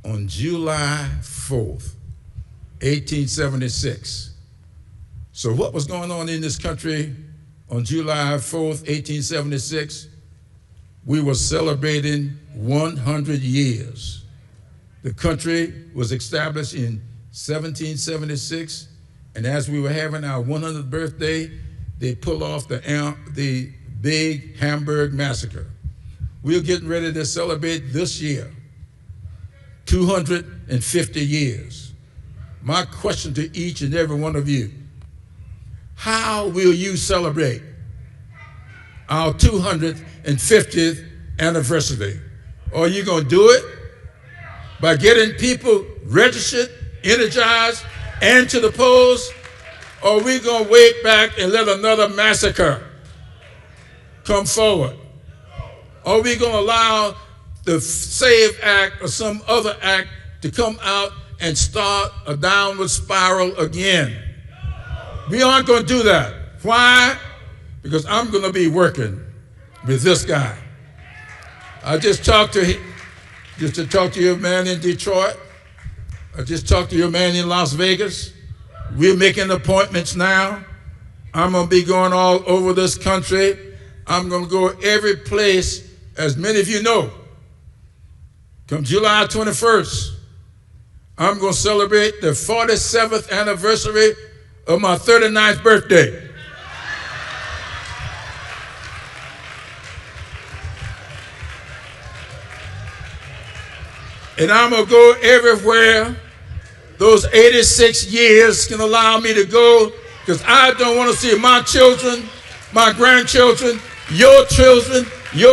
[SPEAKER 12] on July 4th, 1876. So what was going on in this country on July 4th, 1876? We were celebrating 100 years. The country was established in 1776, and as we were having our 100th birthday, they pulled off the big Hamburg Massacre. We're getting ready to celebrate this year, 250 years. My question to each and every one of you, how will you celebrate our 250th anniversary Or are you going to do it by getting people registered, energized, and to the polls? Or are we going to wait back and let another massacre come forward? Or are we going to allow the SAVE Act or some other act to come out and start a downward spiral again? We aren't going to do that. Why? Because I'm going to be working with this guy. I just talked to your man in Detroit. I just talked to your man in Las Vegas. We're making appointments now. I'm going to be going all over this country. I'm going to go every place, as many of you know. Come July 21st, I'm going to celebrate the 47th anniversary of my 39th birthday. And I'm going to go everywhere those 86 years can allow me to go, because I don't want to see my children, my grandchildren, your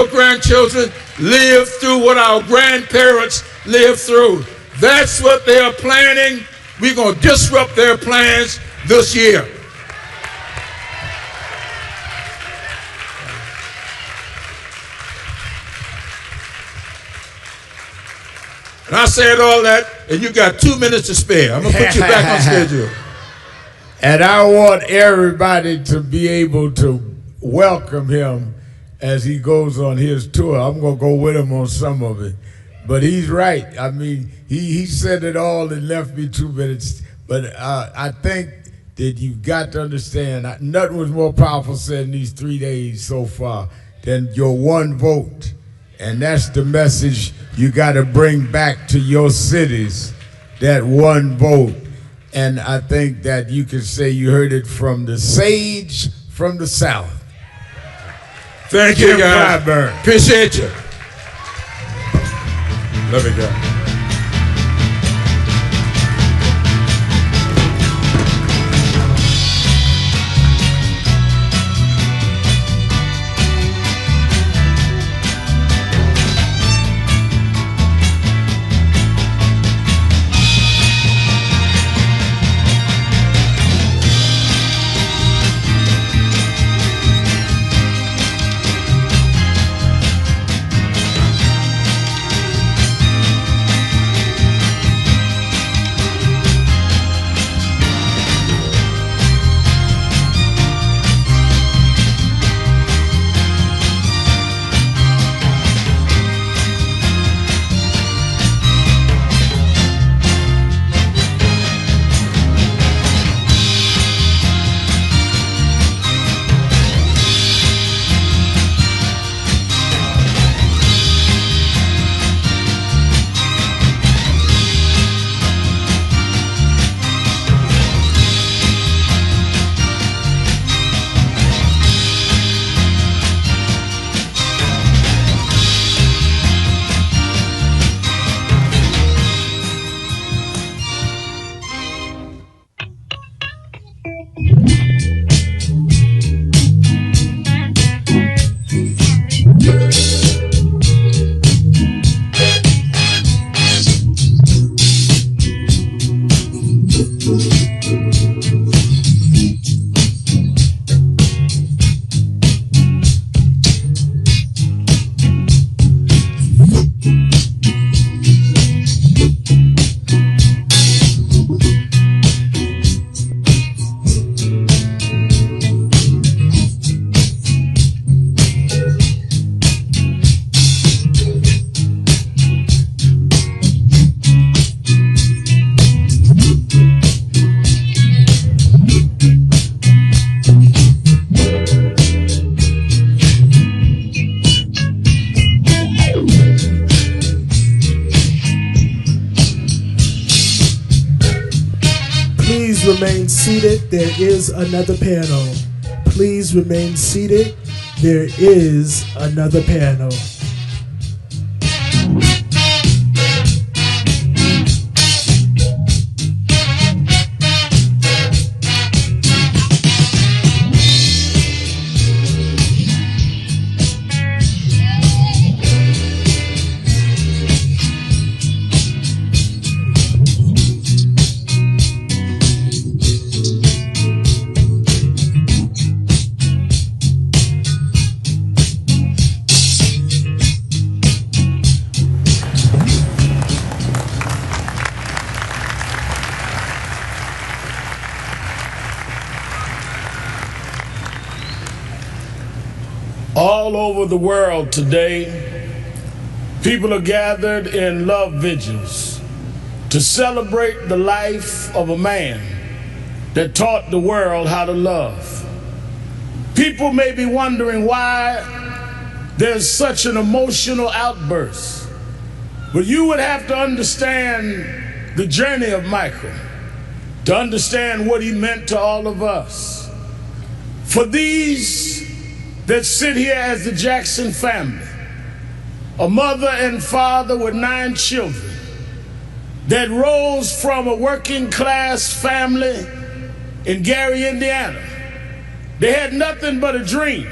[SPEAKER 12] grandchildren live through what our grandparents lived through. That's what they are planning. We're going to disrupt their plans this year. And I said all that, and you got 2 minutes to spare. I'm going to put you back on schedule.
[SPEAKER 1] And I want everybody to be able to welcome him as he goes on his tour. I'm going to go with him on some of it. But he's right. I mean, he said it all and left me 2 minutes. But I think that you've got to understand, nothing was more powerful said in these 3 days so far than your one vote. And that's the message you got to bring back to your cities, that one vote. And I think that you can say you heard it from the sage from the South.
[SPEAKER 12] Thank you, guys.
[SPEAKER 1] Clyburn.
[SPEAKER 12] Appreciate you. Love you, guys.
[SPEAKER 13] Remain seated. There is another panel. Please remain seated. There is another panel.
[SPEAKER 1] All over the world today, people are gathered in love vigils to celebrate the life of a man that taught the world how to love. People may be wondering why there's such an emotional outburst, but you would have to understand the journey of Michael to understand what he meant to all of us. For these that sit here as the Jackson family, a mother and father with 9 children that rose from a working class family in Gary, Indiana. They had nothing but a dream.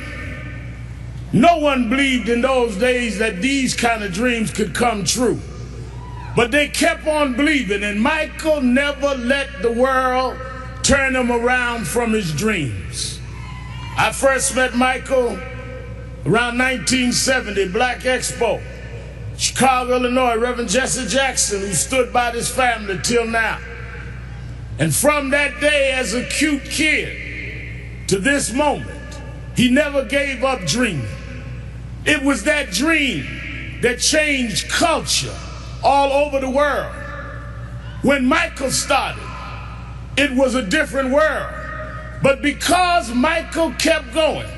[SPEAKER 1] No one believed in those days that these kind of dreams could come true. But they kept on believing, and Michael never let the world turn him around from his dreams. I first met Michael around 1970, Black Expo, Chicago, Illinois, Reverend Jesse Jackson, who stood by this family till now. And from that day as a cute kid to this moment, he never gave up dreaming. It was that dream that changed culture all over the world. When Michael started, it was a different world. But because Michael kept going,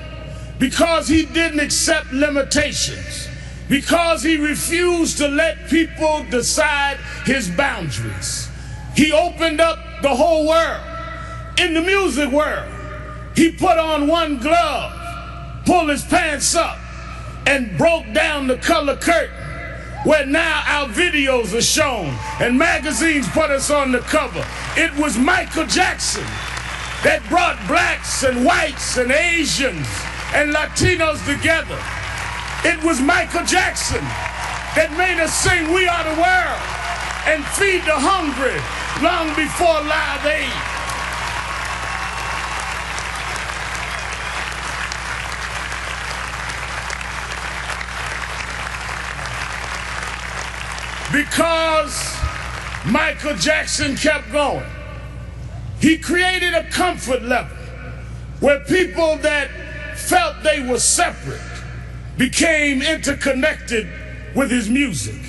[SPEAKER 1] because he didn't accept limitations, because he refused to let people decide his boundaries, he opened up the whole world. In the music world, he put on one glove, pulled his pants up, and broke down the color curtain, where now our videos are shown and magazines put us on the cover. It was Michael Jackson that brought blacks and whites and Asians and Latinos together. It was Michael Jackson that made us sing "We Are the World" and feed the hungry long before Live Aid. Because Michael Jackson kept going, he created a comfort level where people that felt they were separate became interconnected with his music.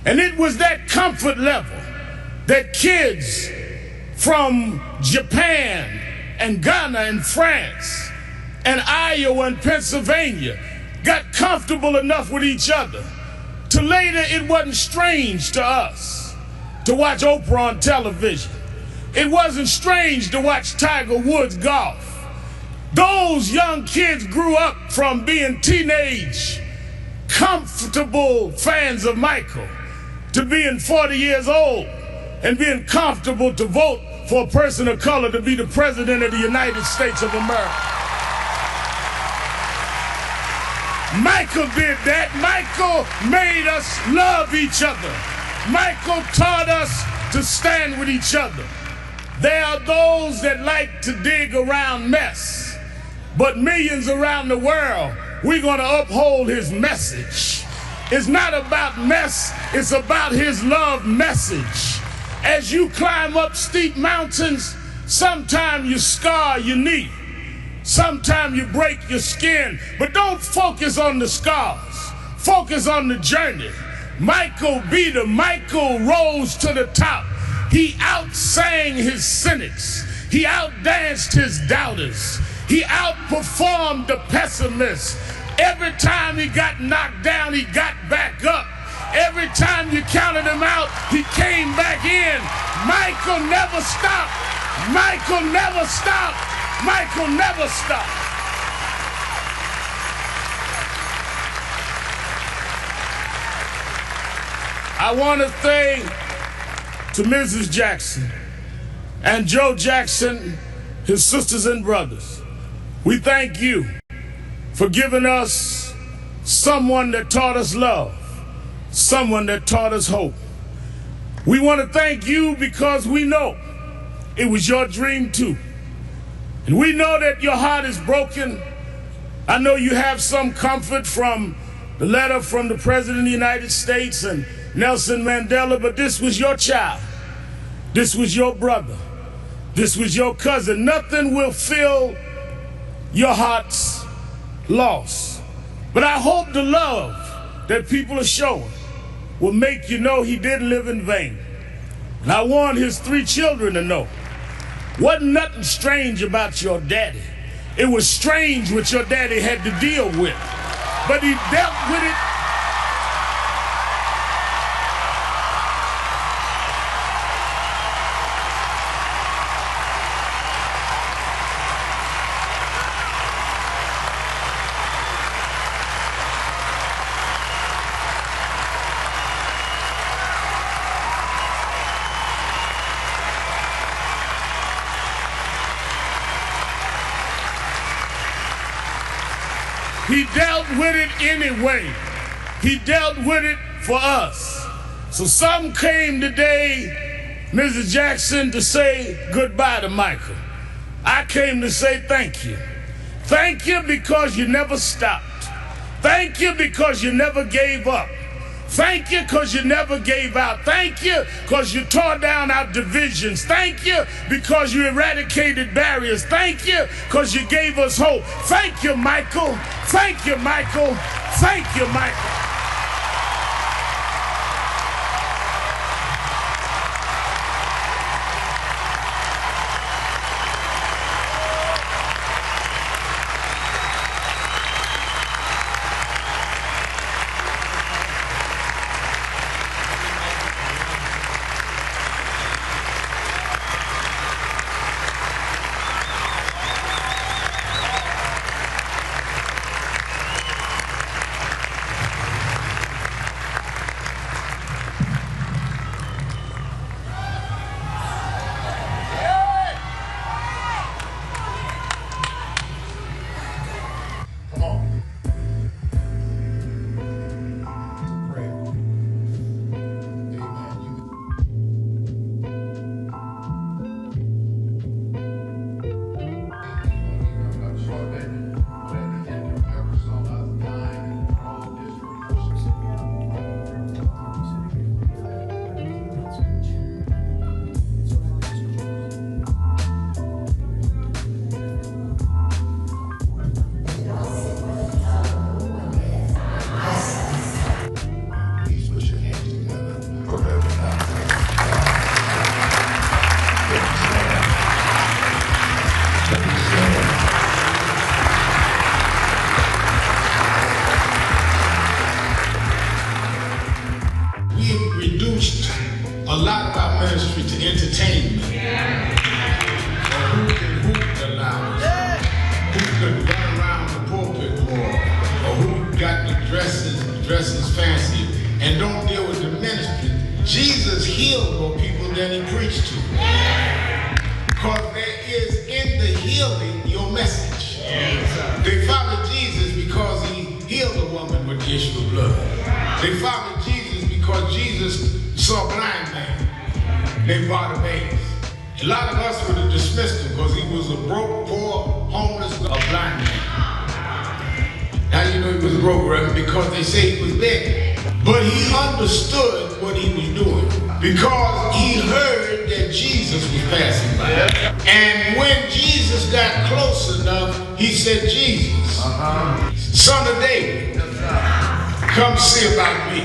[SPEAKER 1] And it was that comfort level that kids from Japan and Ghana and France and Iowa and Pennsylvania got comfortable enough with each other to later it wasn't strange to us to watch Oprah on television. It wasn't strange to watch Tiger Woods golf. Those young kids grew up from being teenage, comfortable fans of Michael to being 40 years old and being comfortable to vote for a person of color to be the president of the United States of America. Michael did that. Michael made us love each other. Michael taught us to stand with each other. There are those that like to dig around mess, but millions around the world, we're going to uphold his message. It's not about mess, it's about his love message. As you climb up steep mountains, sometimes you scar your knee. Sometimes you break your skin, but don't focus on the scars. Focus on the journey. Michael Michael rose to the top. He outsang his cynics. He outdanced his doubters. He outperformed the pessimists. Every time he got knocked down, he got back up. Every time you counted him out, he came back in. Michael never stopped. Michael never stopped. Michael never stopped. I want to thank to Mrs. Jackson and Joe Jackson, his sisters and brothers. We thank you for giving us someone that taught us love, someone that taught us hope. We want to thank you because we know it was your dream too. And we know that your heart is broken. I know you have some comfort from the letter from the President of the United States and Nelson Mandela, but this was your child. This was your brother. This was your cousin. Nothing will fill your heart's loss
[SPEAKER 14] But I hope the love that people are showing will make you know he didn't live in vain. And I want his 3 children to know, wasn't nothing strange about your daddy. It was strange what your daddy had to deal with, but he dealt with it. He dealt with it anyway. He dealt with it for us. So some came today, Mrs. Jackson, to say goodbye to Michael. I came to say thank you. Thank you because you never stopped. Thank you because you never gave up. Thank you because you never gave out. Thank you because you tore down our divisions. Thank you because you eradicated barriers. Thank you because you gave us hope. Thank you, Michael. Thank you, Michael. Thank you, Michael.
[SPEAKER 1] a lot of our ministry to entertainment. Or who can hoop the loudest, who can run around the pulpit more, or who got the dresses fancy, and don't deal with the ministry. Jesus healed more people than he preached to. Because there is in the healing your message. They followed Jesus because he healed a woman with the issue of blood. They followed Jesus because Jesus saw a blind man named Bartimaeus. A lot of us would have dismissed him because he was a broke, poor, homeless, a blind man. How do you know he was broke, Reverend? Because they say he was begging. But he understood what he was doing because he heard that Jesus was passing by. And when Jesus got close enough, he said, Jesus, son of David, come see about me.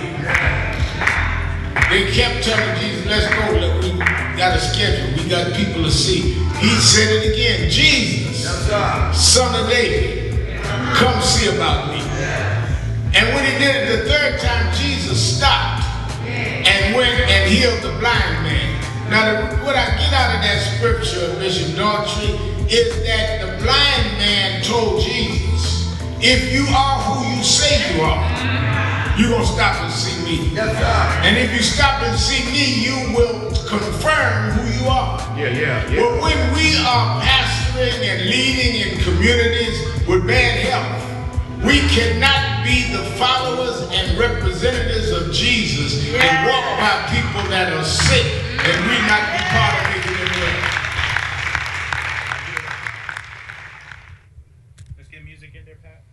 [SPEAKER 1] They kept telling Jesus, let's go, look, we got a schedule, we got people to see. He said it again, Jesus, son of David, come see about me. And when he did it the third time, Jesus stopped and went and healed the blind man. Now, what I get out of that scripture, Bishop Daughtry, is that the blind man told Jesus, if you are who you say you are, you're going to stop and see me. And if you stop and see me, you will confirm who you are. But when we are pastoring and leading in communities with bad health, we cannot be the followers and representatives of Jesus and walk by people that are sick and we not be part of making them well.
[SPEAKER 15] Let's get music in there, Pat.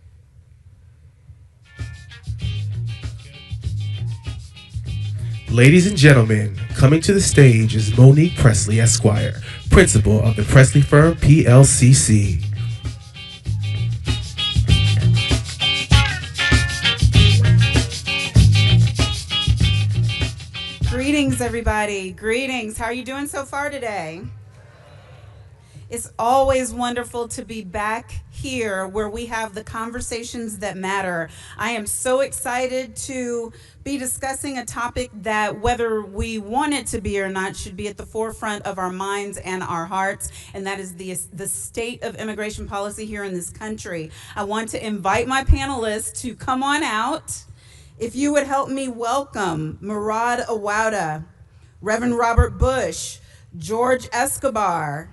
[SPEAKER 16] Ladies and gentlemen, coming to the stage is Monique Presley, Esquire, principal of the Presley Firm, PLCC.
[SPEAKER 17] Greetings, everybody. Greetings. How are you doing so far today? It's always wonderful to be back here where we have the conversations that matter. I am so excited to be discussing a topic that, whether we want it to be or not, should be at the forefront of our minds and our hearts, and that is the state of immigration policy here in this country. I want to invite my panelists to come on out. If you would help me welcome Murad Awada, Reverend Robert Bush, George Escobar,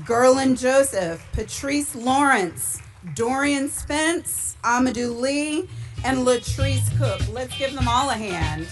[SPEAKER 17] Gerlin Joseph, Patrice Lawrence, Dorian Spence, Amadou Lee, and Latrice Cook. Let's give them all a hand.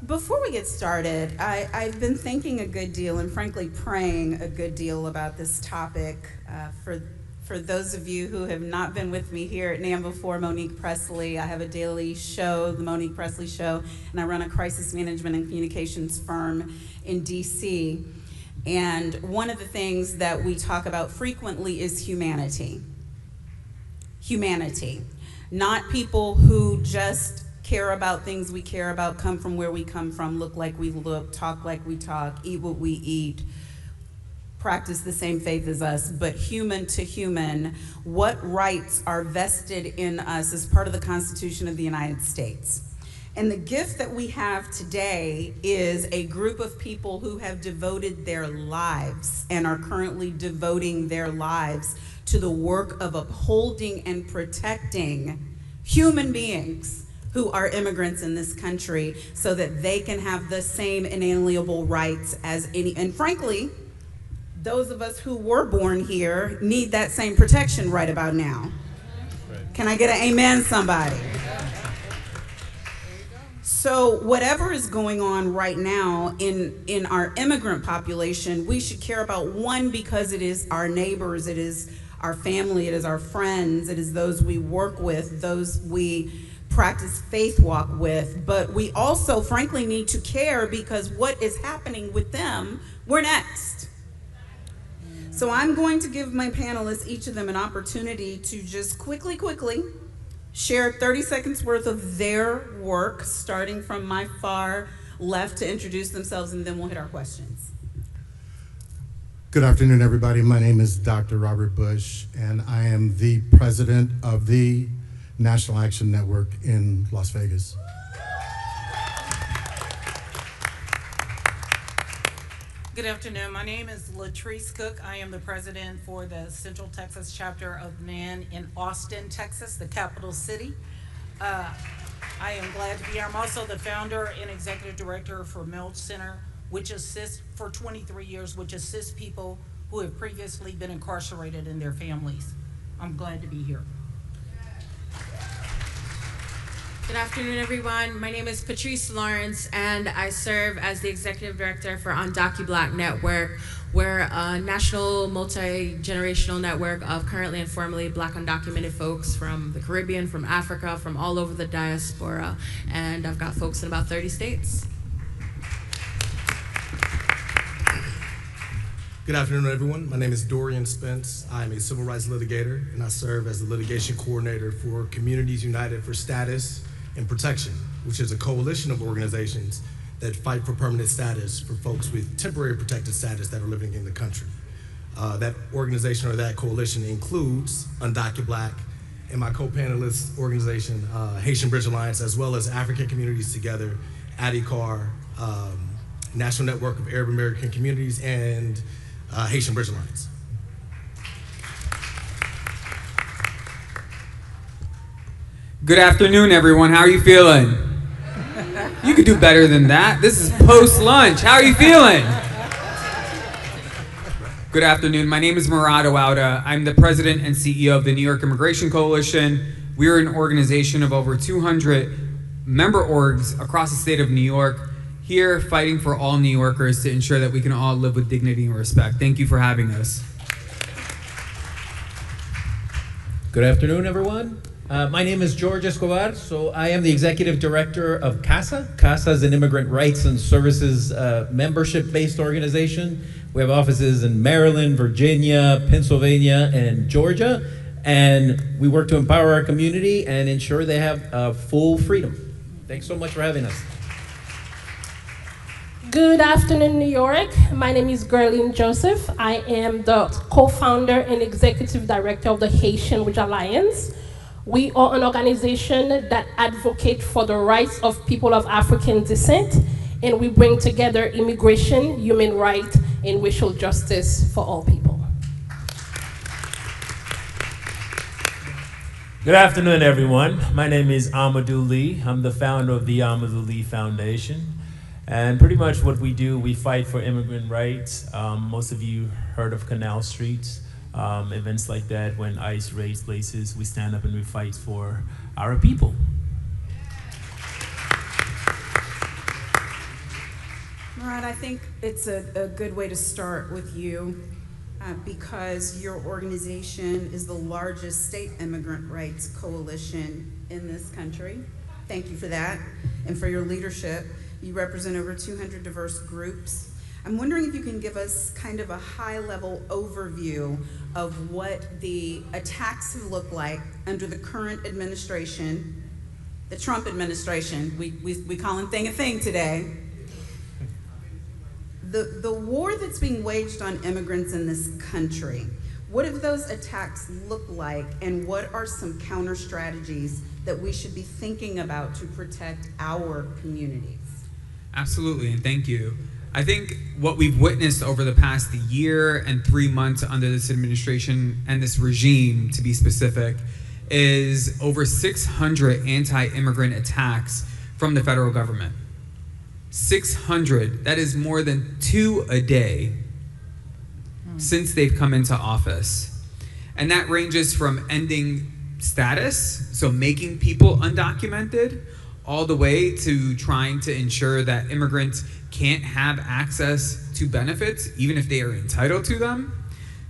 [SPEAKER 17] Before we get started, I've been thinking a good deal and frankly praying a good deal about this topic. For those of you who have not been with me here at NAN before, Monique Presley, I have a daily show, the Monique Presley Show, and I run a crisis management and communications firm in DC. And one of the things that we talk about frequently is humanity. Humanity. Not people who just care about things we care about, come from where we come from, look like we look, talk like we talk, eat what we eat, practice the same faith as us, but human to human, what rights are vested in us as part of the Constitution of the United States. And the gift that we have today is a group of people who have devoted their lives and are currently devoting their lives to the work of upholding and protecting human beings who are immigrants in this country so that they can have the same inalienable rights as any, and frankly, those of us who were born here need that same protection right about now. Can I get an amen, somebody? So whatever is going on right now in our immigrant population, we should care about, one, because it is our neighbors, it is our family, it is our friends, it is those we work with, those we practice faith walk with, but we also frankly need to care because what is happening with them, we're next. So I'm going to give my panelists, each of them, an opportunity to just quickly share 30 seconds worth of their work, starting from my far left, to introduce themselves, and then we'll hit our questions.
[SPEAKER 18] Good afternoon, everybody. My name is Dr. Robert Bush, and I am the president of the National Action Network in Las Vegas.
[SPEAKER 19] Good afternoon. My name is Latrice Cook. I am the president for the Central Texas chapter of NAN in Austin, Texas, the capital city. I am glad to be here. I'm also the founder and executive director for Milch Center, which assists, for 23 years, which assists people who have previously been incarcerated and their families. I'm glad to be here.
[SPEAKER 20] Good afternoon, everyone. My name is Patrice Lawrence, and I serve as the Executive Director for Black Network. We're a national multi-generational network of currently and formerly Black undocumented folks from the Caribbean, from Africa, from all over the diaspora, and I've got folks in about 30 states.
[SPEAKER 21] Good afternoon, everyone. My name is Dorian Spence. I'm a civil rights litigator, and I serve as the litigation coordinator for Communities United for Status and Protection, which is a coalition of organizations that fight for permanent status for folks with temporary protected status that are living in the country. That organization or that coalition includes Undocumented Black and my co-panelist organization, Haitian Bridge Alliance, as well as African Communities Together, ADICAR, National Network of Arab American Communities, and Haitian Bridge Alliance.
[SPEAKER 22] Good afternoon, everyone. How are you feeling?
[SPEAKER 2] You could do better than that. This is post-lunch. How are you feeling? Good afternoon. My name is Murad Ouauda. I'm the president and CEO of the New York Immigration Coalition. We're an organization of over 200 member orgs across the state of New York, here fighting for all New Yorkers to ensure that we can all live with dignity and respect. Thank you for having us.
[SPEAKER 22] Good afternoon, everyone. My name is George Escobar, so I am the executive director of CASA. CASA is an immigrant rights and services membership-based organization. We have offices in Maryland, Virginia, Pennsylvania, and Georgia, and we work to empower our community and ensure they have full freedom. Thanks so much for having us.
[SPEAKER 23] Good afternoon, New York. My name is Gerline Joseph. I am the co-founder and executive director of the Haitian Rouge Alliance. We are an organization that advocates for the rights of people of African descent, and we bring together immigration, human rights, and racial justice for all people.
[SPEAKER 24] Good afternoon, everyone. My name is Amadou Lee. I'm the founder of the Amadou Lee Foundation. And pretty much what we do, we fight for immigrant rights. Most of you heard of Canal Street, events like that. When ICE raids places, we stand up and we fight for our people.
[SPEAKER 17] Murad, I think it's a good way to start with you because your organization is the largest state immigrant rights coalition in this country. Thank you for that and for your leadership. You represent over 200 diverse groups. I'm wondering if you can give us kind of a high-level overview of what the attacks have looked like under the current administration, the Trump administration. We call him thing a thing today. The war that's being waged on immigrants in this country, what have those attacks looked like, and what are some counter strategies that we should be thinking about to protect our communities?
[SPEAKER 2] Absolutely, and thank you. I think what we've witnessed over the past year and 3 months under this administration and this regime, to be specific, is over 600 anti-immigrant attacks from the federal government. 600, that is more than 2 a day since they've come into office. And that ranges from ending status, so making people undocumented, all the way to trying to ensure that immigrants can't have access to benefits, even if they are entitled to them,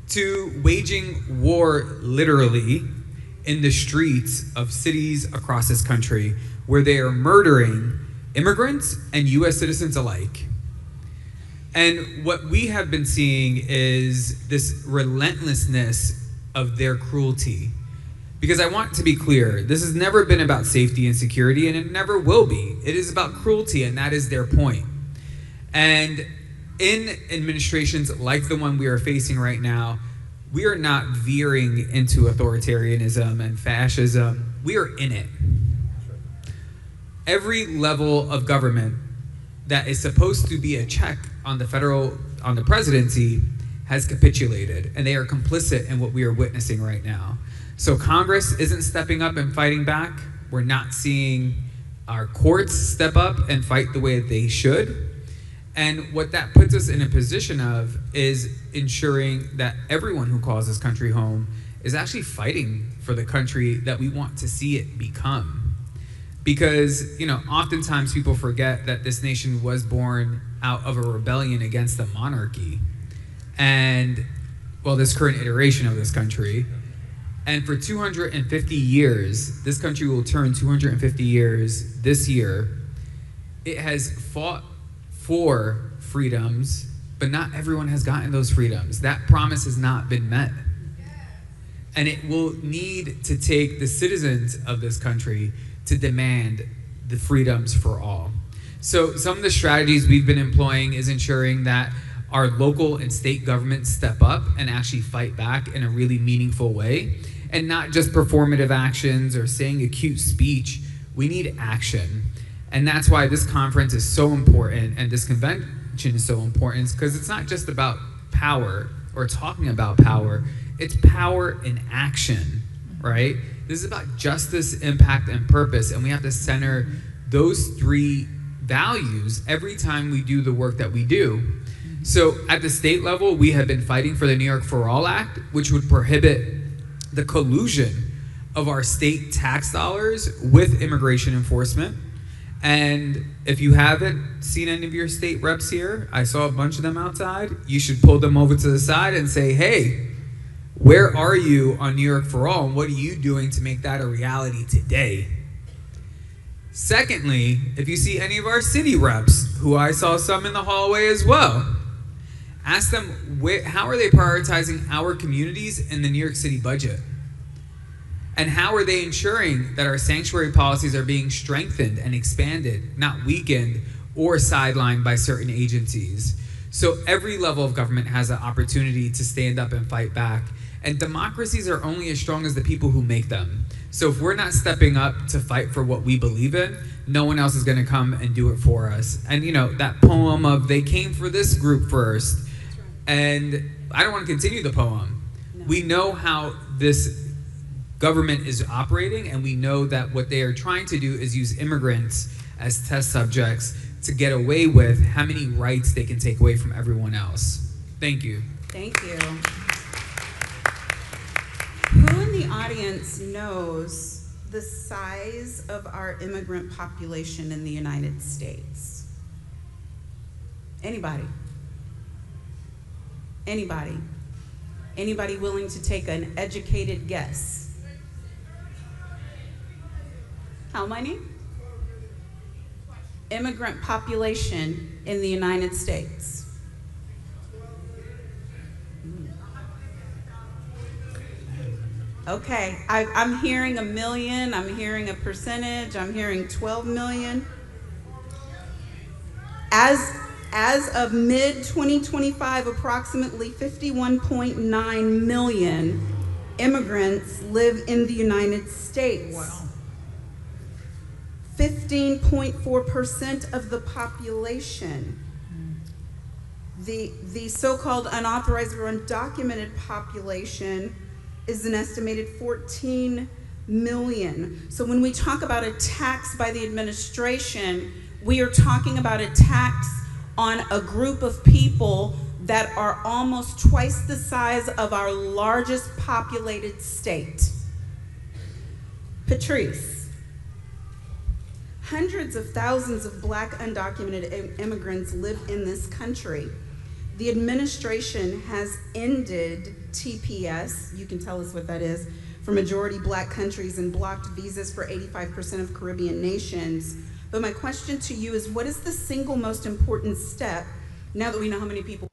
[SPEAKER 2] to waging war literally in the streets of cities across this country where they are murdering immigrants and US citizens alike. And what we have been seeing is this relentlessness of their cruelty. Because I want to be clear, this has never been about safety and security, and it never will be. It is about cruelty, and that is their point. And in administrations like the one we are facing right now, we are not veering into authoritarianism and fascism. We are in it. Every level of government that is supposed to be a check on the presidency has capitulated, and they are complicit in what we are witnessing right now. So Congress isn't stepping up and fighting back. We're not seeing our courts step up and fight the way that they should. And what that puts us in a position of is ensuring that everyone who calls this country home is actually fighting for the country that we want to see it become. Because, oftentimes people forget that this nation was born out of a rebellion against the monarchy. And, this current iteration of this country. And for 250 years, this country will turn 250 years this year. It has fought for freedoms, but not everyone has gotten those freedoms. That promise has not been met. And it will need to take the citizens of this country to demand the freedoms for all. So some of the strategies we've been employing is ensuring that our local and state governments step up and actually fight back in a really meaningful way. And not just performative actions or saying a cute speech. We need action. And that's why this conference is so important and this convention is so important, because it's not just about power or talking about power. It's power in action, right? This is about justice, impact, and purpose. And we have to center those three values every time we do the work that we do. So at the state level, we have been fighting for the New York For All Act, which would prohibit the collusion of our state tax dollars with immigration enforcement. And if you haven't seen any of your state reps here, I saw a bunch of them outside, you should pull them over to the side and say, hey, where are you on New York For All, and what are you doing to make that a reality today? Secondly, if you see any of our city reps, who I saw some in the hallway as well, ask them how are they prioritizing our communities in the New York City budget? And how are they ensuring that our sanctuary policies are being strengthened and expanded, not weakened or sidelined by certain agencies? So every level of government has an opportunity to stand up and fight back. And democracies are only as strong as the people who make them. So if we're not stepping up to fight for what we believe in, no one else is gonna come and do it for us. And you know, that poem of they came for this group first, and I don't wanna continue the poem. No. We know how this government is operating, and we know that what they are trying to do is use immigrants as test subjects to get away with how many rights they can take away from everyone else. Thank you.
[SPEAKER 17] Thank you. Who in the audience knows the size of our immigrant population in the United States? Anybody? Anybody? Anybody willing to take an educated guess? How many? Immigrant population in the United States. Okay, I'm hearing 1 million, I'm hearing a percentage, I'm hearing 12 million. As of mid-2025, approximately 51.9 million immigrants live in the United States. Wow. 15.4% of the population. The so-called unauthorized or undocumented population is an estimated 14 million. So when we talk about a tax by the administration, we are talking about a tax on a group of people that are almost twice the size of our largest populated state. Patrice, hundreds of thousands of Black undocumented immigrants live in this country. The administration has ended TPS, you can tell us what that is, for majority Black countries and blocked visas for 85% of Caribbean nations. But my question to you is, what is the single most important step, now that we know how many people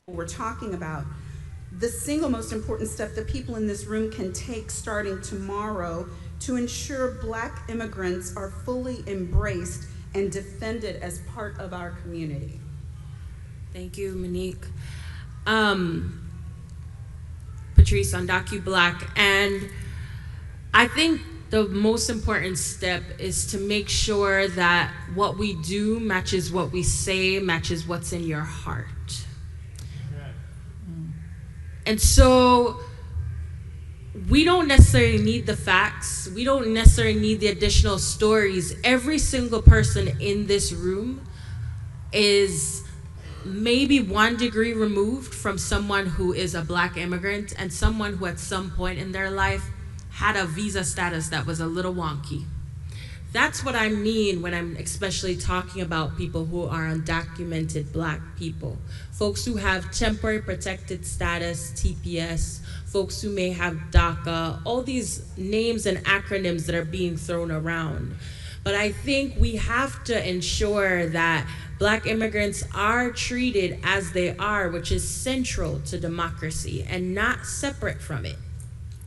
[SPEAKER 17] we're talking about, the single most important step that people in this room can take starting tomorrow to ensure Black immigrants are fully embraced and defended as part of our community?
[SPEAKER 20] Thank you, Monique. Patrice on DocuBlack, and I think the most important step is to make sure that what we do matches what we say, matches what's in your heart. And so we don't necessarily need the facts. We don't necessarily need the additional stories. Every single person in this room is maybe 1 degree removed from someone who is a Black immigrant and someone who at some point in their life had a visa status that was a little wonky. That's what I mean when I'm especially talking about people who are undocumented Black people. Folks who have temporary protected status, TPS, folks who may have DACA, all these names and acronyms that are being thrown around. But I think we have to ensure that Black immigrants are treated as they are, which is central to democracy and not separate from it.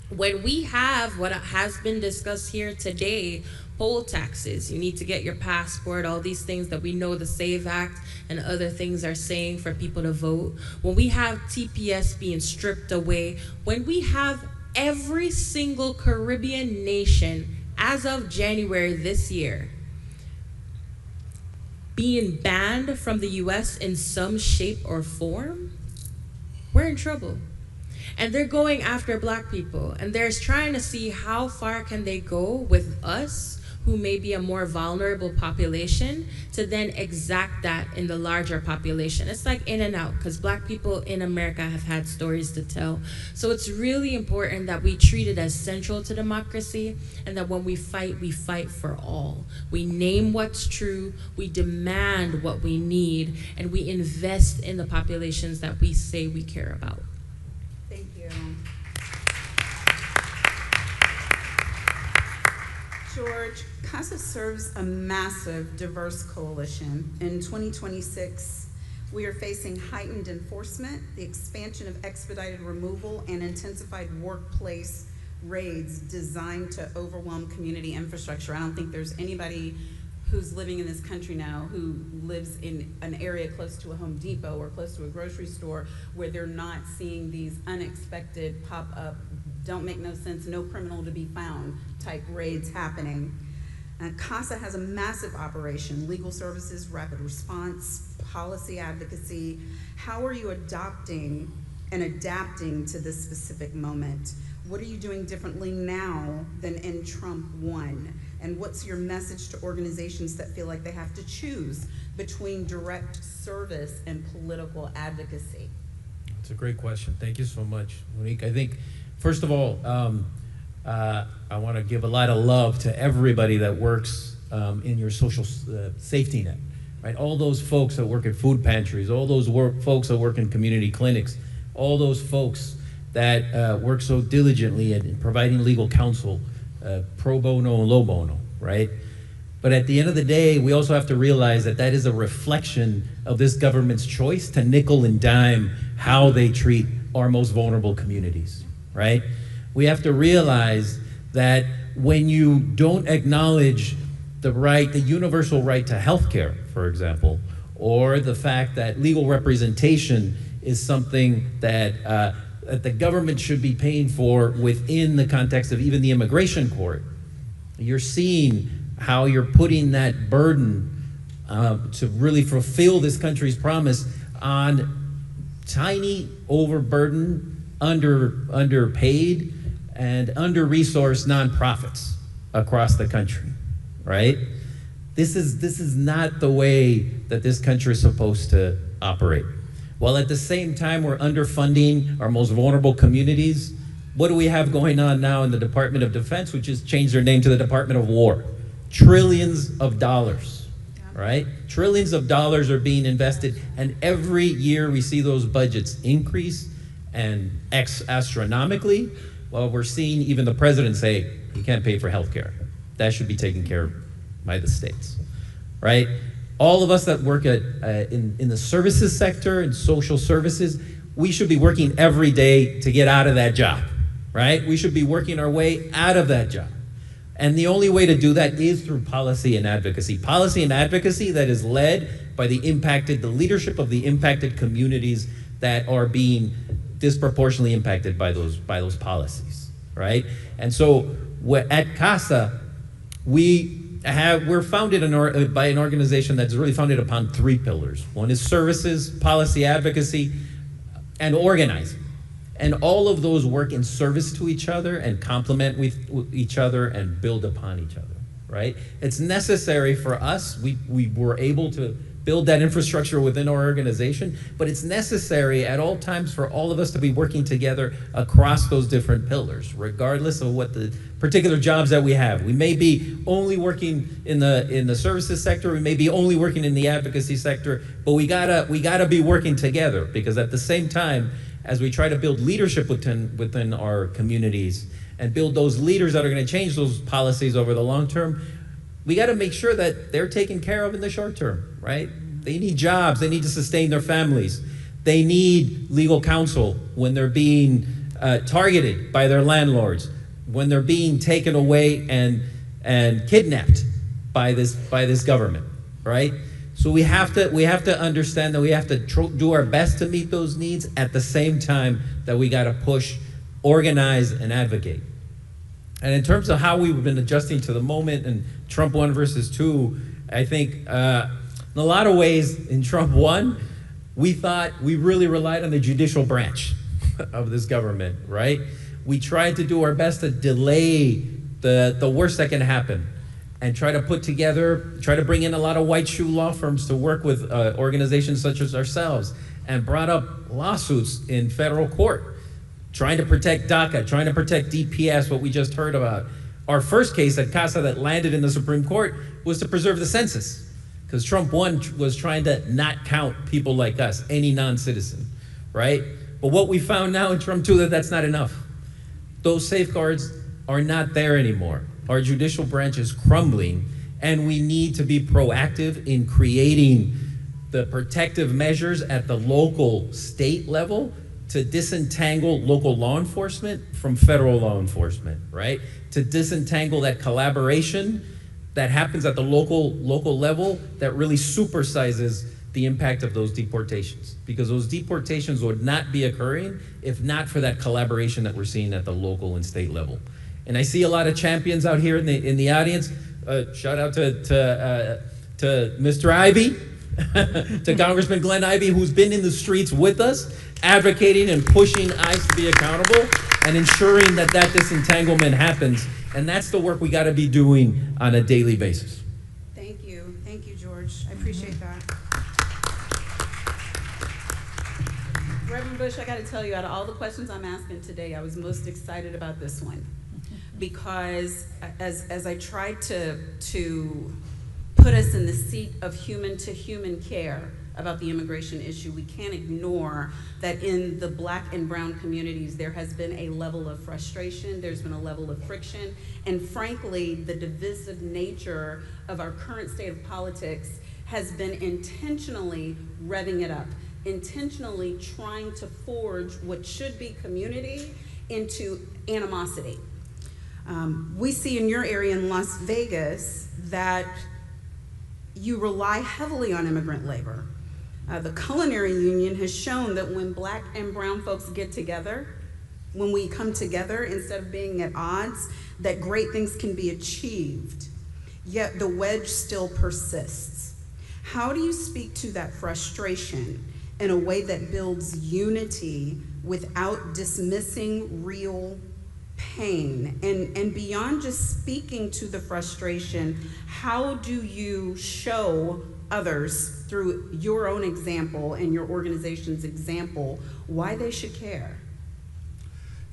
[SPEAKER 20] When we have what has been discussed here today, poll taxes, you need to get your passport, all these things that we know the SAVE Act and other things are saying for people to vote. When we have TPS being stripped away, when we have every single Caribbean nation as of January this year being banned from the US in some shape or form, we're in trouble. And they're going after Black people, and they're trying to see how far can they go with us, who may be a more vulnerable population, to then exact that in the larger population. It's like in and out, because Black people in America have had stories to tell. So it's really important that we treat it as central to democracy, and that when we fight for all. We name what's true, we demand what we need, and we invest in the populations that we say we care about.
[SPEAKER 17] Thank you. George, CASA serves a massive, diverse coalition. In 2026, we are facing heightened enforcement, the expansion of expedited removal, and intensified workplace raids designed to overwhelm community infrastructure. I don't think there's anybody who's living in this country now who lives in an area close to a Home Depot or close to a grocery store where they're not seeing these unexpected pop-up, don't make no sense, no criminal to be found type raids happening. CASA has a massive operation, legal services, rapid response, policy advocacy. How are you adopting and adapting to this specific moment? What are you doing differently now than in Trump 1? And what's your message to organizations that feel like they have to choose between direct service and political advocacy?
[SPEAKER 22] It's a great question. Thank you so much, Monique. I think, first of all, I want to give a lot of love to everybody that works in your social safety net, right? All those folks that work at food pantries, all those folks that work in community clinics, all those folks that work so diligently in providing legal counsel, pro bono and low bono, right? But at the end of the day, we also have to realize that that is a reflection of this government's choice to nickel and dime how they treat our most vulnerable communities, right? We have to realize that when you don't acknowledge the right, the universal right to health care, for example, or the fact that legal representation is something that the government should be paying for within the context of even the immigration court, you're seeing how you're putting that burden to really fulfill this country's promise on tiny, overburdened, underpaid, and under-resourced nonprofits across the country, right? This is not the way that this country is supposed to operate. While at the same time we're underfunding our most vulnerable communities, what do we have going on now in the Department of Defense, which has changed their name to the Department of War? Trillions of dollars, right? Trillions of dollars are being invested, and every year we see those budgets increase and astronomically, while we're seeing even the president say he can't pay for health care. That should be taken care of by the states, right? All of us that work in the services sector and social services, we should be working every day to get out of that job, right? We should be working our way out of that job. And the only way to do that is through policy and advocacy. Policy and advocacy that is led by the leadership of the impacted communities that are being disproportionately impacted by those policies, right? And so at CASA, we're founded by an organization that's really founded upon 3 pillars. One is services, policy advocacy, and organizing. And all of those work in service to each other and complement with each other and build upon each other, right? It's necessary for us. We were able to build that infrastructure within our organization, but it's necessary at all times for all of us to be working together across those different pillars, regardless of what the particular jobs that we have. We may be only working in the services sector, we may be only working in the advocacy sector, but we gotta be working together, because at the same time, as we try to build leadership within our communities and build those leaders that are gonna change those policies over the long term, we got to make sure that they're taken care of in the short term, right? They need jobs, they need to sustain their families. They need legal counsel when they're being targeted by their landlords, when they're being taken away and kidnapped by this government, right? So we have to understand that we have to do our best to meet those needs at the same time that we got to push, organize, and advocate. And in terms of how we've been adjusting to the moment and Trump 1 versus 2, I think in a lot of ways in Trump 1, we thought we really relied on the judicial branch of this government, right? We tried to do our best to delay the worst that can happen and try to bring in a lot of white shoe law firms to work with organizations such as ourselves, and brought up lawsuits in federal court, trying to protect DACA, trying to protect DPS, what we just heard about. Our first case at CASA that landed in the Supreme Court was to preserve the census, because Trump 1 was trying to not count people like us, any non-citizen, right? But what we found now in Trump 2, that's not enough. Those safeguards are not there anymore. Our judicial branch is crumbling, and we need to be proactive in creating the protective measures at the local, state level to disentangle local law enforcement from federal law enforcement, right? To disentangle that collaboration that happens at the local level that really supersizes the impact of those deportations, because those deportations would not be occurring if not for that collaboration that we're seeing at the local and state level. And I see a lot of champions out here in the audience. Shout out to Mr. Ivey, to Congressman Glenn Ivey, who's been in the streets with us, advocating and pushing ICE to be accountable and ensuring that disentanglement happens. And that's the work we got to be doing on a daily basis.
[SPEAKER 17] Thank you, George. I appreciate that. Reverend Bush, I got to tell you, out of all the questions I'm asking today, I was most excited about this one. Because as I tried to put us in the seat of human-to-human care about the immigration issue, we can't ignore that in the Black and brown communities, there has been a level of frustration, there's been a level of friction, and frankly, the divisive nature of our current state of politics has been intentionally revving it up, intentionally trying to forge what should be community into animosity. We see in your area in Las Vegas that you rely heavily on immigrant labor. The Culinary Union has shown that when Black and brown folks get together, when we come together instead of being at odds, that great things can be achieved. Yet the wedge still persists. How do you speak to that frustration in a way that builds unity without dismissing real pain? And beyond just speaking to the frustration, how do you show others through your own example and your organization's example why they should care?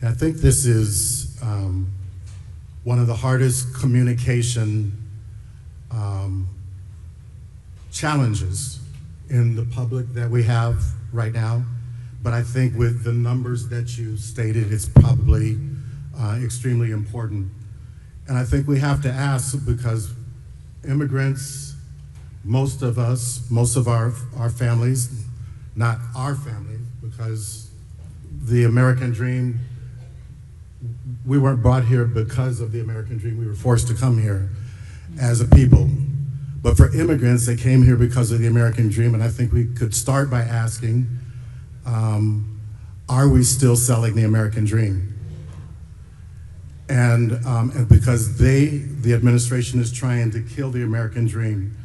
[SPEAKER 18] I think this is one of the hardest communication challenges in the public that we have right now. But I think with the numbers that you stated, it's probably extremely important. And I think we have to ask, because immigrants, most of us, most of our families, not our families, because the American dream, we weren't brought here because of the American dream. We were forced to come here as a people. But for immigrants, they came here because of the American dream, and I think we could start by asking, are we still selling the American dream? And because the administration is trying to kill the American dream.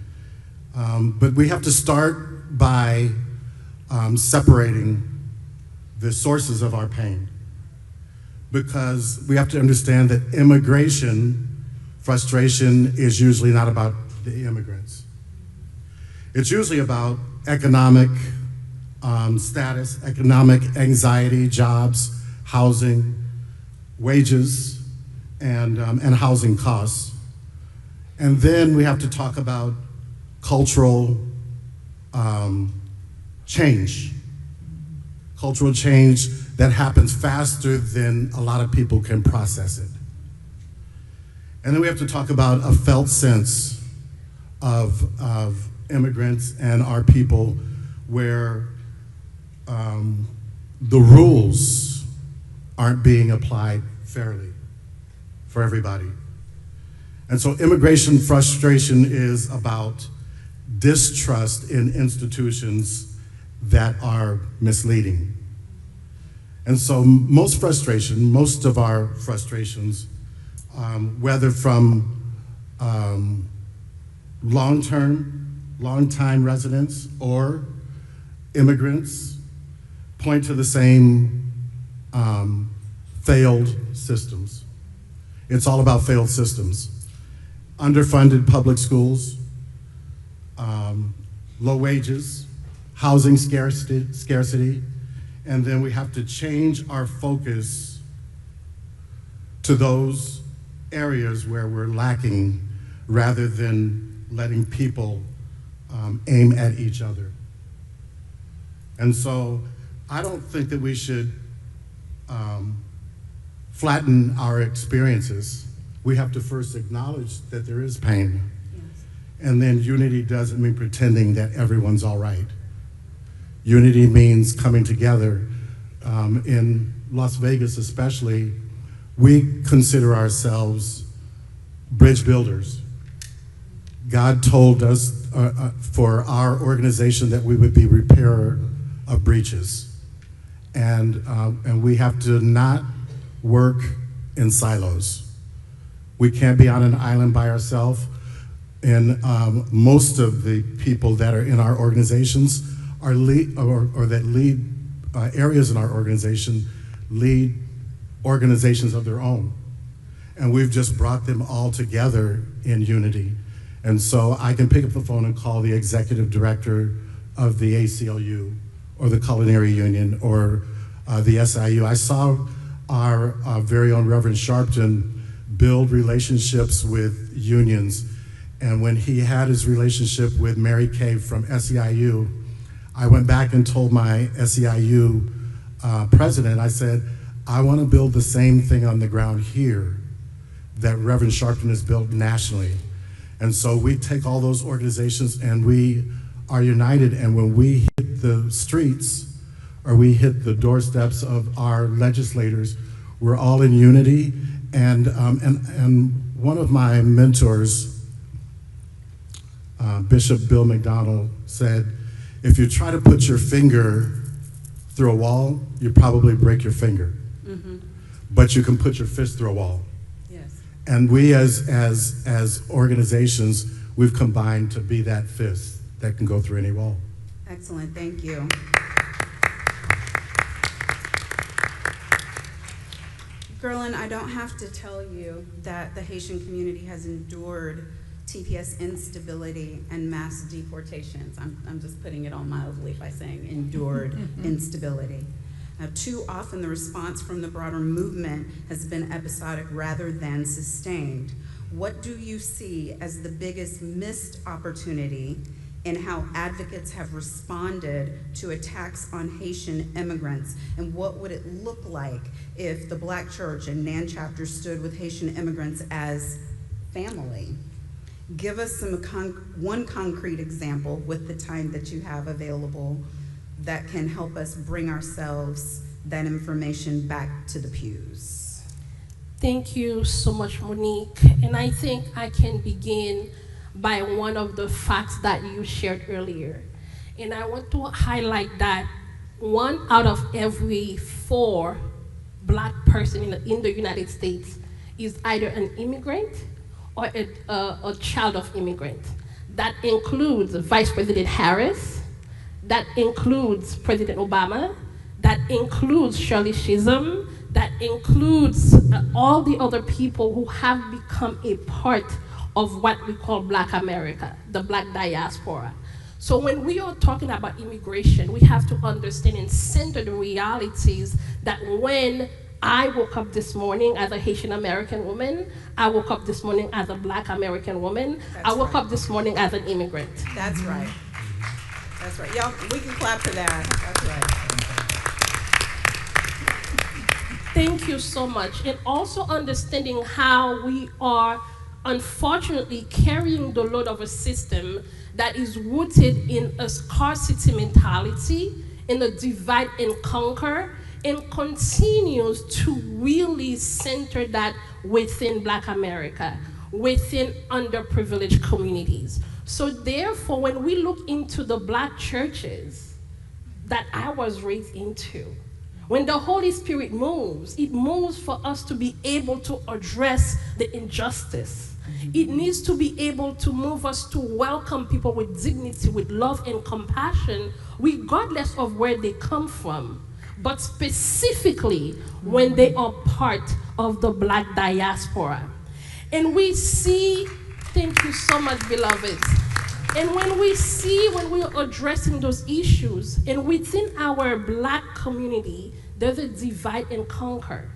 [SPEAKER 18] But we have to start by separating the sources of our pain. Because we have to understand that immigration frustration is usually not about the immigrants. It's usually about economic status, economic anxiety, jobs, housing, wages, and housing costs. And then we have to talk about cultural change. Cultural change that happens faster than a lot of people can process it. And then we have to talk about a felt sense of immigrants and our people, where the rules aren't being applied fairly for everybody. And so immigration frustration is about distrust in institutions that are misleading. And so most of our frustrations, whether from long-time residents or immigrants, point to the same failed systems. It's all about failed systems. Underfunded public schools, low wages, housing scarcity, and then we have to change our focus to those areas where we're lacking rather than letting people aim at each other. And so I don't think that we should flatten our experiences. We have to first acknowledge that there is pain. Yes. And then unity doesn't mean pretending that everyone's all right. Unity means coming together. In Las Vegas especially, we consider ourselves bridge builders. God told us for our organization that we would be repairer of breaches. And we have to not work in silos. We can't be on an island by ourselves. And most of the people that are in our organizations are that lead areas in our organization lead organizations of their own. And we've just brought them all together in unity. And so I can pick up the phone and call the executive director of the ACLU or the Culinary Union or the SIU. I saw our very own Reverend Sharpton build relationships with unions. And when he had his relationship with Mary Kay from SEIU, I went back and told my SEIU president, I said, I want to build the same thing on the ground here that Reverend Sharpton has built nationally. And so we take all those organizations and we are united, and when we hit the streets or we hit the doorsteps of our legislators, we're all in unity. And one of my mentors, Bishop Bill McDonald, said, if you try to put your finger through a wall, you probably break your finger. Mm-hmm. But you can put your fist through a wall. Yes. And we as organizations, we've combined to be that fist that can go through any wall.
[SPEAKER 17] Excellent, thank you. Gerlin, I don't have to tell you that the Haitian community has endured TPS instability and mass deportations. I'm just putting it on mildly by saying endured instability. Now, too often the response from the broader movement has been episodic rather than sustained. What do you see as the biggest missed opportunity in how advocates have responded to attacks on Haitian immigrants? And what would it look like if the Black Church and NAN chapter stood with Haitian immigrants as family? Give us one concrete example with the time that you have available that can help us bring ourselves that information back to the pews.
[SPEAKER 23] Thank you so much, Monique. And I think I can begin by one of the facts that you shared earlier. And I want to highlight that 1 out of every 4 Black person in the United States is either an immigrant or a child of immigrant. That includes Vice President Harris, that includes President Obama, that includes Shirley Chisholm, that includes all the other people who have become a part of what we call Black America, the Black diaspora. So when we are talking about immigration, we have to understand and center the realities that when I woke up this morning as a Haitian American woman, I woke up this morning as a Black American woman, I woke up this morning as an immigrant.
[SPEAKER 17] That's right. That's right. Y'all, we can clap for that. That's right.
[SPEAKER 23] Thank you so much. And also understanding how we are unfortunately carrying the load of a system that is rooted in a scarcity mentality, in a divide and conquer, and continues to really center that within Black America, within underprivileged communities. So therefore, when we look into the Black churches that I was raised into, when the Holy Spirit moves, it moves for us to be able to address the injustice. It needs to be able to move us to welcome people with dignity, with love and compassion, regardless of where they come from, but specifically when they are part of the Black diaspora. And we see, thank you so much, beloveds. And when we are addressing those issues, and within our Black community, there's a divide and conquer.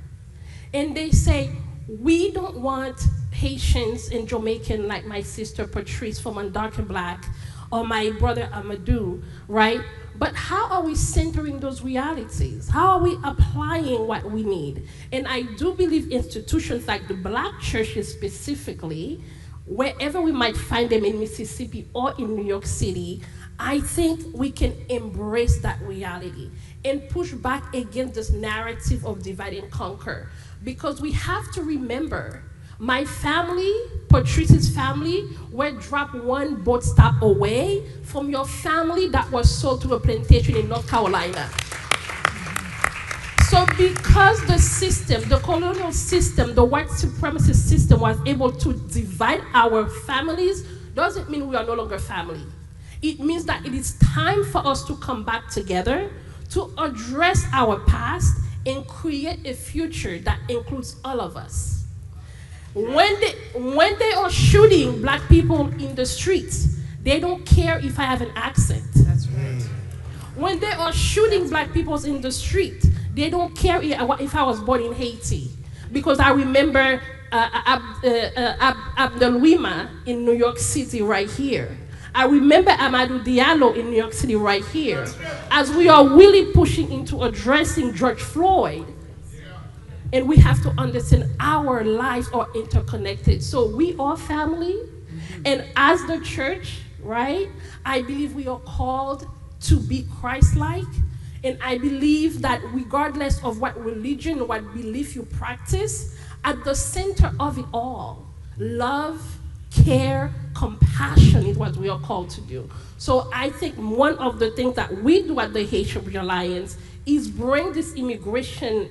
[SPEAKER 23] And they say, we don't want Haitians and Jamaican like my sister Patrice from Undark Black, or my brother Amadou, right? But how are we centering those realities? How are we applying what we need? And I do believe institutions like the Black churches specifically, wherever we might find them in Mississippi or in New York City, I think we can embrace that reality and push back against this narrative of divide and conquer. Because we have to remember, my family, Patrice's family, were dropped one boat stop away from your family that was sold to a plantation in North Carolina. So because the system, the colonial system, the white supremacist system was able to divide our families, doesn't mean we are no longer family. It means that it is time for us to come back together, to address our past, and create a future that includes all of us. When they are shooting Black people in the streets, they don't care if I have an accent. That's right. When they are shooting Black people in the street, they don't care if I was born in Haiti. Because I remember Abdelwima in New York City right here. I remember Amadou Diallo in New York City right here. As we are really pushing into addressing George Floyd, and we have to understand our lives are interconnected. So we are family, and as the church, right, I believe we are called to be Christ-like, and I believe that regardless of what religion, what belief you practice, at the center of it all, love, care, compassion is what we are called to do. So I think one of the things that we do at the Haitian Bridge Alliance is bring this immigration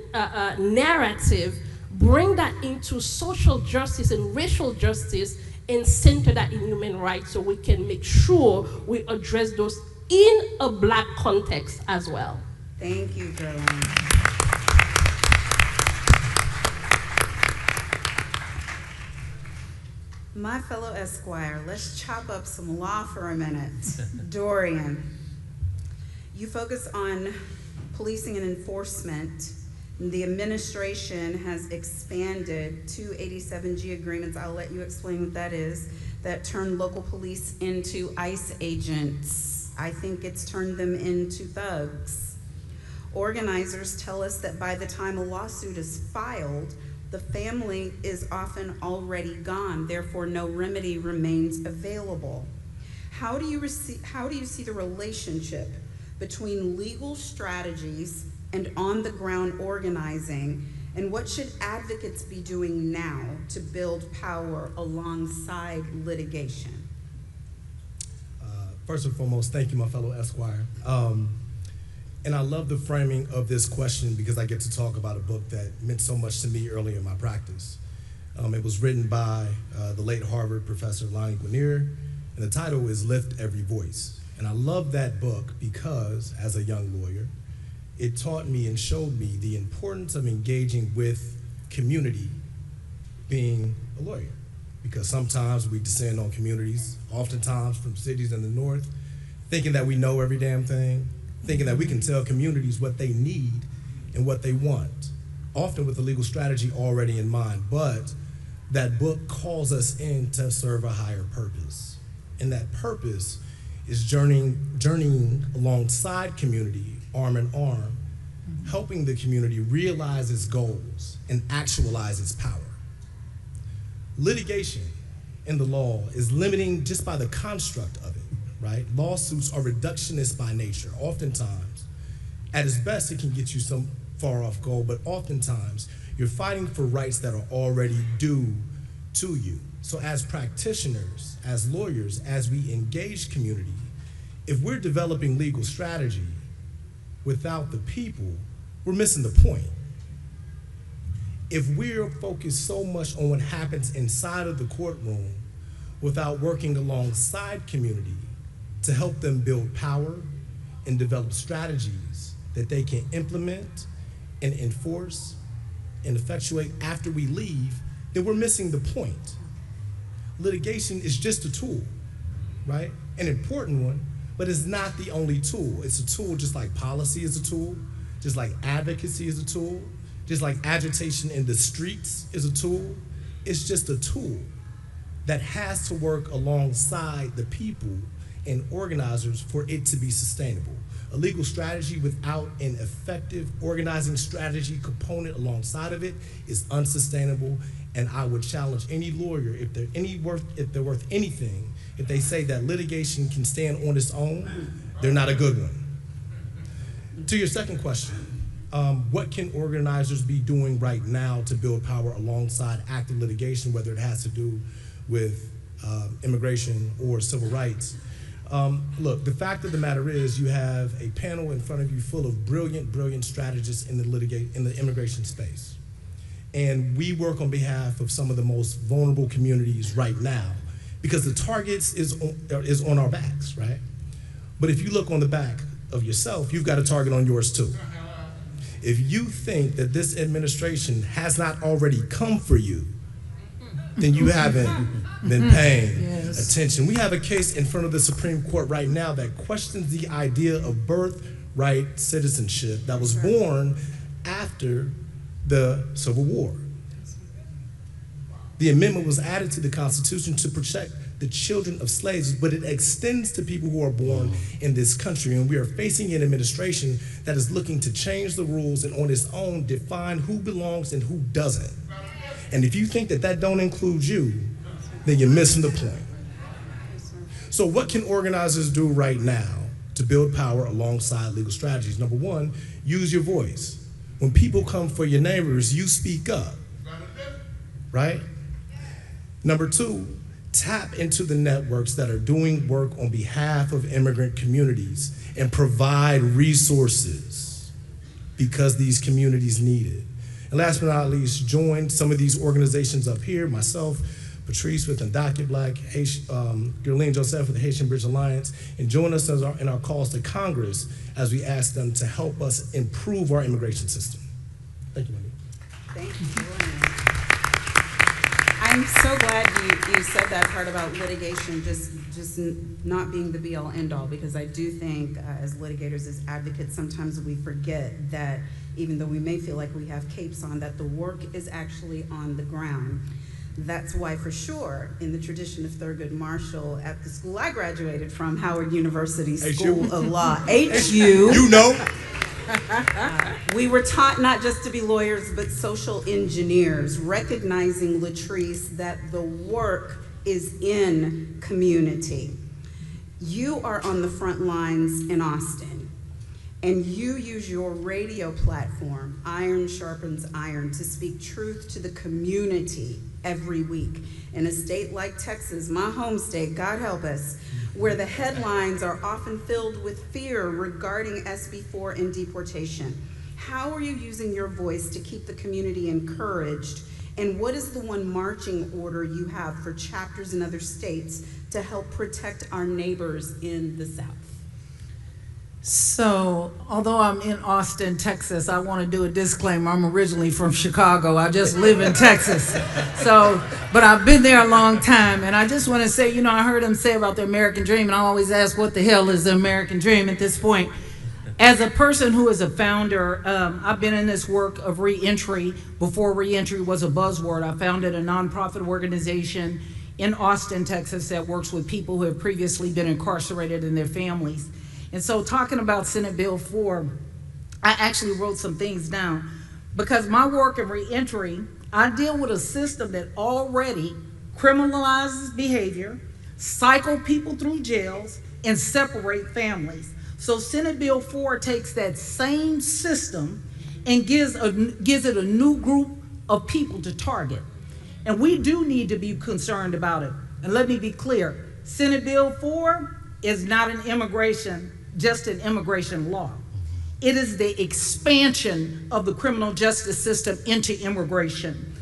[SPEAKER 23] narrative, bring that into social justice and racial justice, and center that in human rights so we can make sure we address those in a Black context as well.
[SPEAKER 17] Thank you, Gerlin. My fellow Esquire, let's chop up some law for a minute. Dorian, you focus on policing and enforcement. The administration has expanded 2 AC1G agreements, I'll let you explain what that is, that turn local police into ICE agents. I think it's turned them into thugs. Organizers tell us that by the time a lawsuit is filed, the family is often already gone, therefore no remedy remains available. How do you see the relationship between legal strategies and on-the-ground organizing, and what should advocates be doing now to build power alongside litigation?
[SPEAKER 21] First and foremost, thank you, my fellow Esquire. And I love the framing of this question because I get to talk about a book that meant so much to me early in my practice. It was written by the late Harvard professor Lonnie Guinier, and the title is Lift Every Voice. And I love that book because, as a young lawyer, it taught me and showed me the importance of engaging with community being a lawyer. Because sometimes we descend on communities, oftentimes from cities in the north, thinking that we know every damn thing, thinking that we can tell communities what they need and what they want, often with the legal strategy already in mind. But that book calls us in to serve a higher purpose. And that purpose is journeying alongside community, arm in arm, helping the community realize its goals and actualize its power. Litigation in the law is limiting just by the construct of it, right? Lawsuits are reductionist by nature. Oftentimes, at its best, it can get you some far off goal, but oftentimes you're fighting for rights that are already due to you. So as practitioners, as lawyers, as we engage community, if we're developing legal strategy without the people, we're missing the point. If we're focused so much on what happens inside of the courtroom without working alongside community to help them build power and develop strategies that they can implement and enforce and effectuate after we leave, then we're missing the point. Litigation is just a tool, right? An important one, but it's not the only tool. It's a tool just like policy is a tool, just like advocacy is a tool, just like agitation in the streets is a tool. It's just a tool that has to work alongside the people and organizers for it to be sustainable. A legal strategy without an effective organizing strategy component alongside of it is unsustainable, and I would challenge any lawyer, if they're worth anything, if they say that litigation can stand on its own, they're not a good one. To your second question, what can organizers be doing right now to build power alongside active litigation, whether it has to do with immigration or civil rights? Look, the fact of the matter is you have a panel in front of you full of brilliant strategists in the immigration space. And we work on behalf of some of the most vulnerable communities right now because the targets is on our backs, right? But if you look on the back of yourself, you've got a target on yours too. If you think that this administration has not already come for you, then you haven't been paying attention. We have a case in front of the Supreme Court right now that questions the idea of birthright citizenship that was born after the Civil War. The amendment was added to the Constitution to protect the children of slaves, but it extends to people who are born in this country. And we are facing an administration that is looking to change the rules and on its own define who belongs and who doesn't. And if you think that that don't include you, then you're missing the point. So what can organizers do right now to build power alongside legal strategies? Number one, use your voice. When people come for your neighbors, you speak up, right? Number two, tap into the networks that are doing work on behalf of immigrant communities and provide resources because these communities need it. And last but not least, join some of these organizations up here, myself, Patrice with Undocumented Black, Gerlene Joseph with the Haitian Bridge Alliance, and join us in our calls to Congress as we ask them to help us improve our immigration system. Thank you, Wendy.
[SPEAKER 17] Thank you. I'm so glad you said that part about litigation just not being the be-all, end-all, because I do think as litigators, as advocates, sometimes we forget that even though we may feel like we have capes on, that the work is actually on the ground. That's why, for sure, in the tradition of Thurgood Marshall, at the school I graduated from, Howard University School of Law, HU.
[SPEAKER 21] You know.
[SPEAKER 17] We were taught not just to be lawyers, but social engineers, recognizing, Latrice, that the work is in community. You are on the front lines in Austin, and you use your radio platform, Iron Sharpens Iron, to speak truth to the community every week. In a state like Texas, my home state, God help us, where the headlines are often filled with fear regarding SB4 and deportation. How are you using your voice to keep the community encouraged? And what is the one marching order you have for chapters in other states to help protect our neighbors in the South?
[SPEAKER 3] So, although I'm in Austin, Texas, I want to do a disclaimer. I'm originally from Chicago. I just live in Texas. So, but I've been there a long time. And I just want to say, you know, I heard him say about the American dream, and I always ask, what the hell is the American dream at this point? As a person who is a founder, I've been in this work of reentry. Before reentry was a buzzword, I founded a nonprofit organization in Austin, Texas, that works with people who have previously been incarcerated and their families. And so talking about Senate Bill 4, I actually wrote some things down because my work in reentry, I deal with a system that already criminalizes behavior, cycle people through jails, and separate families. So Senate Bill 4 takes that same system and gives it a new group of people to target. And we do need to be concerned about it. And let me be clear, Senate Bill 4 is not just an immigration law. It is the expansion of the criminal justice system into immigration.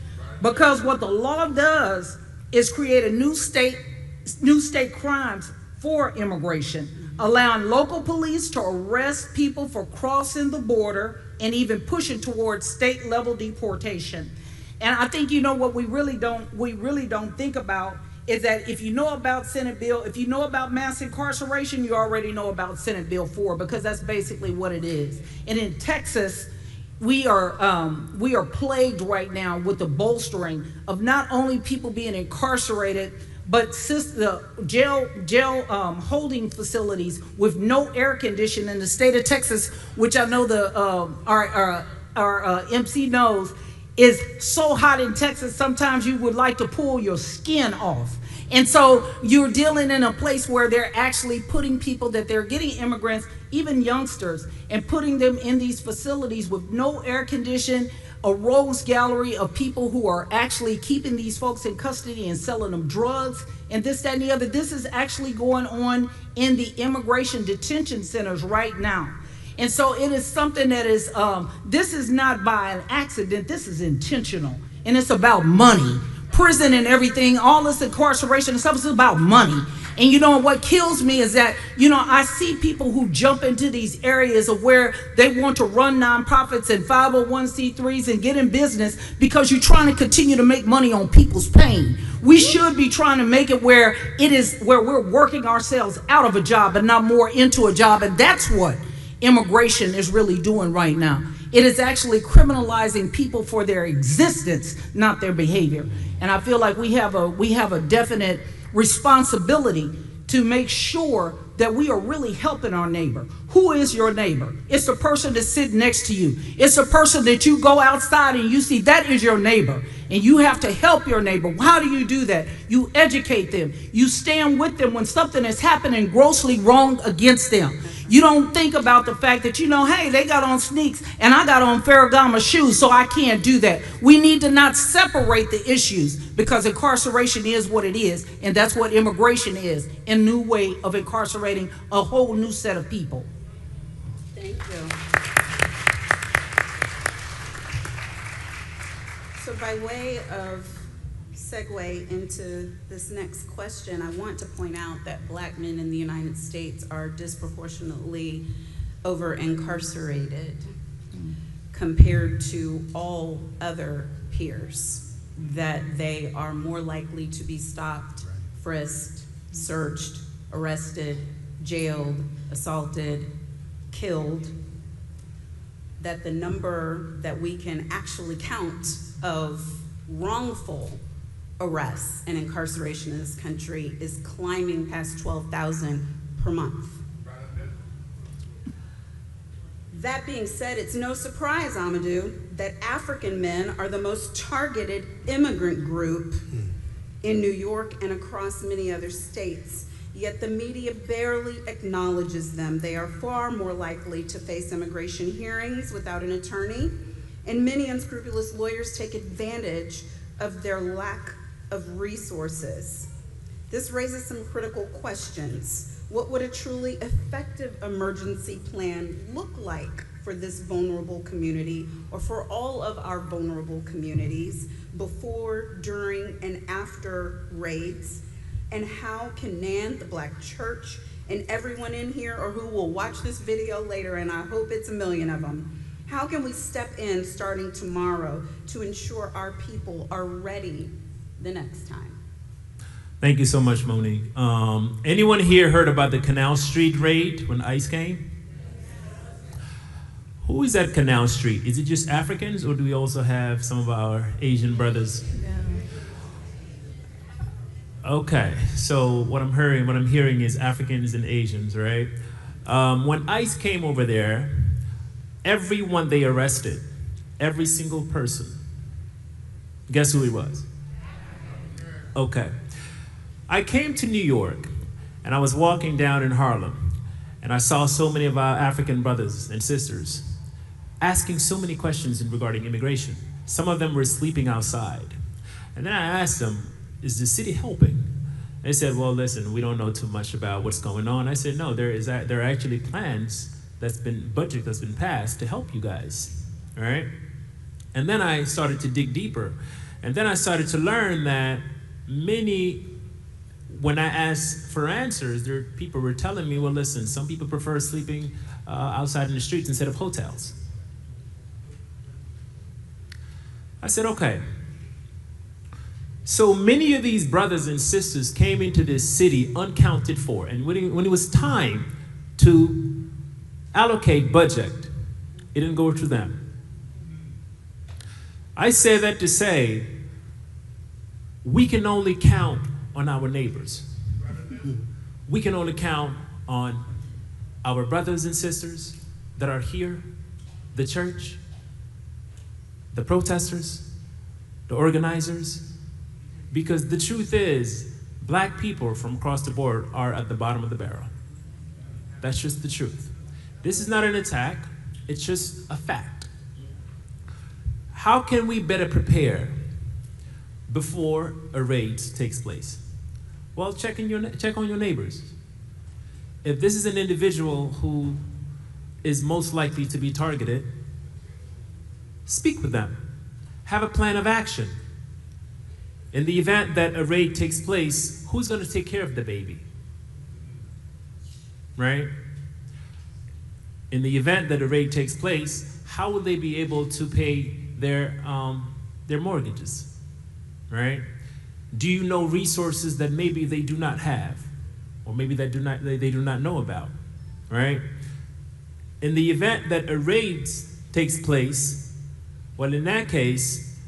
[SPEAKER 3] Because what the law does is create a new state crimes for immigration, allowing local police to arrest people for crossing the border and even pushing towards state level deportation. And I think, you know, what we really don't think about is that if you know about Senate Bill, if you know about mass incarceration, you already know about Senate Bill 4, because that's basically what it is. And in Texas, we are plagued right now with the bolstering of not only people being incarcerated, but the jail holding facilities with no air conditioning in the state of Texas, which I know our MC knows, is so hot in Texas, sometimes you would like to pull your skin off. And so you're dealing in a place where they're actually putting people that they're getting immigrants, even youngsters, and putting them in these facilities with no air conditioning, a rogues gallery of people who are actually keeping these folks in custody and selling them drugs and this, that, and the other. This is actually going on in the immigration detention centers right now. And so it is something that is, this is not by an accident, this is intentional. And it's about money. Prison and everything, all this incarceration and stuff is about money. And you know what kills me is that, you know, I see people who jump into these areas of where they want to run nonprofits and 501c3s and get in business because you're trying to continue to make money on people's pain. We should be trying to make it where we're working ourselves out of a job and not more into a job. And that's what immigration is really doing right now. It is actually criminalizing people for their existence, not their behavior. And I feel like we have a definite responsibility to make sure that we are really helping our neighbor. Who is your neighbor? It's the person that's sitting next to you. It's the person that you go outside and you see, that is your neighbor. And you have to help your neighbor. How do you do that? You educate them. You stand with them when something is happening grossly wrong against them. You don't think about the fact that, you know, hey, they got on sneaks and I got on Ferragamo shoes, so I can't do that. We need to not separate the issues, because incarceration is what it is, and that's what immigration is, a new way of incarcerating a whole new set of people.
[SPEAKER 17] Thank you. So by way of segue into this next question, I want to point out that Black men in the United States are disproportionately over-incarcerated compared to all other peers, that they are more likely to be stopped, frisked, searched, arrested, jailed, assaulted, killed, that the number that we can actually count of wrongful arrests and incarceration in this country is climbing past 12,000 per month. That being said, it's no surprise, Amadou, that African men are the most targeted immigrant group in New York and across many other states. Yet the media barely acknowledges them. They are far more likely to face immigration hearings without an attorney, and many unscrupulous lawyers take advantage of their lack of resources. This raises some critical questions. What would a truly effective emergency plan look like for this vulnerable community, or for all of our vulnerable communities, before, during, and after raids? And how can NAN, the Black Church, and everyone in here or who will watch this video later, and I hope it's a million of them, how can we step in starting tomorrow to ensure our people are ready the next time?
[SPEAKER 24] Thank you so much, Monique. Anyone here heard about the Canal Street raid when ICE came? Who is at Canal Street? Is it just Africans, or do we also have some of our Asian brothers? Okay, so what I'm hearing is Africans and Asians, right? When ICE came over there, everyone they arrested, every single person, guess who it was? Okay. I came to New York, and I was walking down in Harlem, and I saw so many of our African brothers and sisters. asking so many questions regarding immigration. Some of them were sleeping outside. And then I asked them, is the city helping? They said, well, listen, we don't know too much about what's going on. I said, no, there are actually plans budget that's been passed to help you guys, all right? And then I started to dig deeper. And then I started to learn that when I asked for answers, people were telling me, well, listen, some people prefer sleeping outside in the streets instead of hotels. I said, okay. So many of these brothers and sisters came into this city uncounted for. And when it was time to allocate budget, it didn't go to them. I say that to say, we can only count on our neighbors. We can only count on our brothers and sisters that are here, the church, the protesters, the organizers, because the truth is, black people from across the board are at the bottom of the barrel. That's just the truth. This is not an attack, it's just a fact. How can we better prepare before a raid takes place? Well, check on your neighbors. If this is an individual who is most likely to be targeted, speak with them. Have a plan of action. In the event that a raid takes place, who's going to take care of the baby? Right? In the event that a raid takes place, how will they be able to pay their mortgages? Right? Do you know resources that maybe they do not have, or maybe they do not know about? Right? In the event that a raid takes place, well, in that case,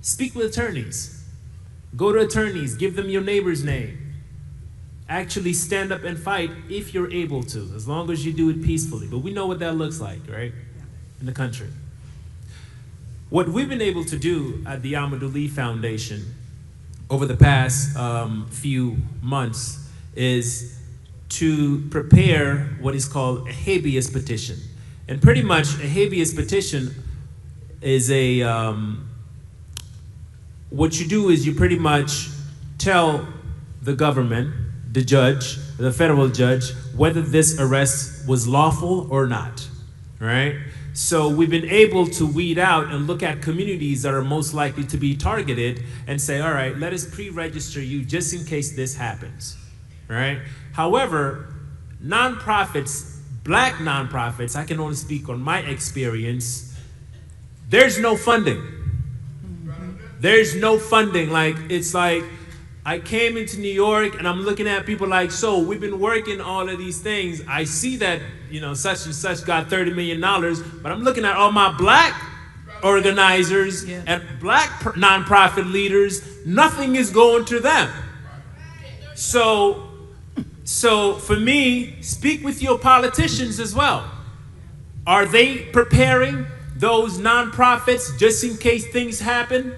[SPEAKER 24] speak with attorneys. Go to attorneys, give them your neighbor's name. Actually stand up and fight if you're able to, as long as you do it peacefully. But we know what that looks like, right, in the country. What we've been able to do at the Amadou Lee Foundation over the past few months is to prepare what is called a habeas petition. And pretty much a habeas petition is what you do is you pretty much tell the government, the judge, the federal judge, whether this arrest was lawful or not, right? So we've been able to weed out and look at communities that are most likely to be targeted and say, all right, let us pre-register you just in case this happens, right? However, nonprofits, black nonprofits, I can only speak on my experience, there's no funding. There's no funding. Like, it's like, I came into New York and I'm looking at people like, so we've been working all of these things. I see that, such and such got $30 million, but I'm looking at all my black organizers and black nonprofit leaders, nothing is going to them. So for me, speak with your politicians as well. Are they preparing those nonprofits just in case things happen?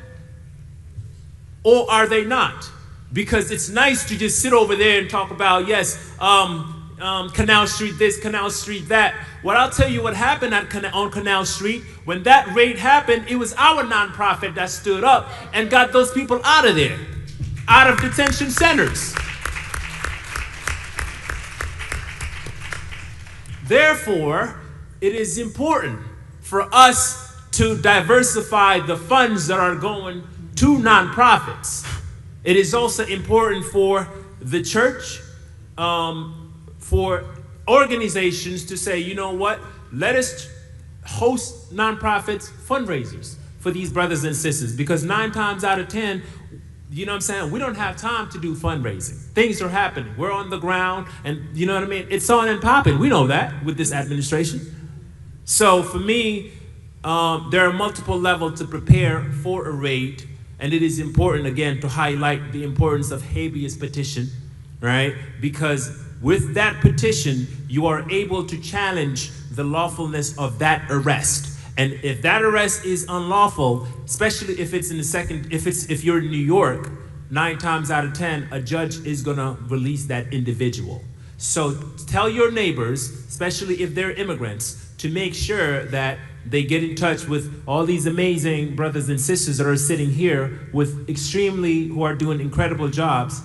[SPEAKER 24] Or are they not? Because it's nice to just sit over there and talk about, yes, Canal Street this, Canal Street that. Well, I'll tell you what happened on Canal Street. When that raid happened, it was our nonprofit that stood up and got those people out of there, out of detention centers. Therefore, it is important for us to diversify the funds that are going to nonprofits. It is also important for the church, for organizations to say, you know what, let us host nonprofits fundraisers for these brothers and sisters, because 9 times out of 10, you know what I'm saying, we don't have time to do fundraising. Things are happening. We're on the ground, and you know what I mean? It's on and popping. We know that with this administration. So for me, there are multiple levels to prepare for a raid. And it is important, again, to highlight the importance of habeas petition, right? Because with that petition, you are able to challenge the lawfulness of that arrest. And if that arrest is unlawful, especially if it's if you're in New York, 9 times out of 10, a judge is gonna release that individual. So tell your neighbors, especially if they're immigrants, to make sure that they get in touch with all these amazing brothers and sisters that are sitting here who are doing incredible jobs,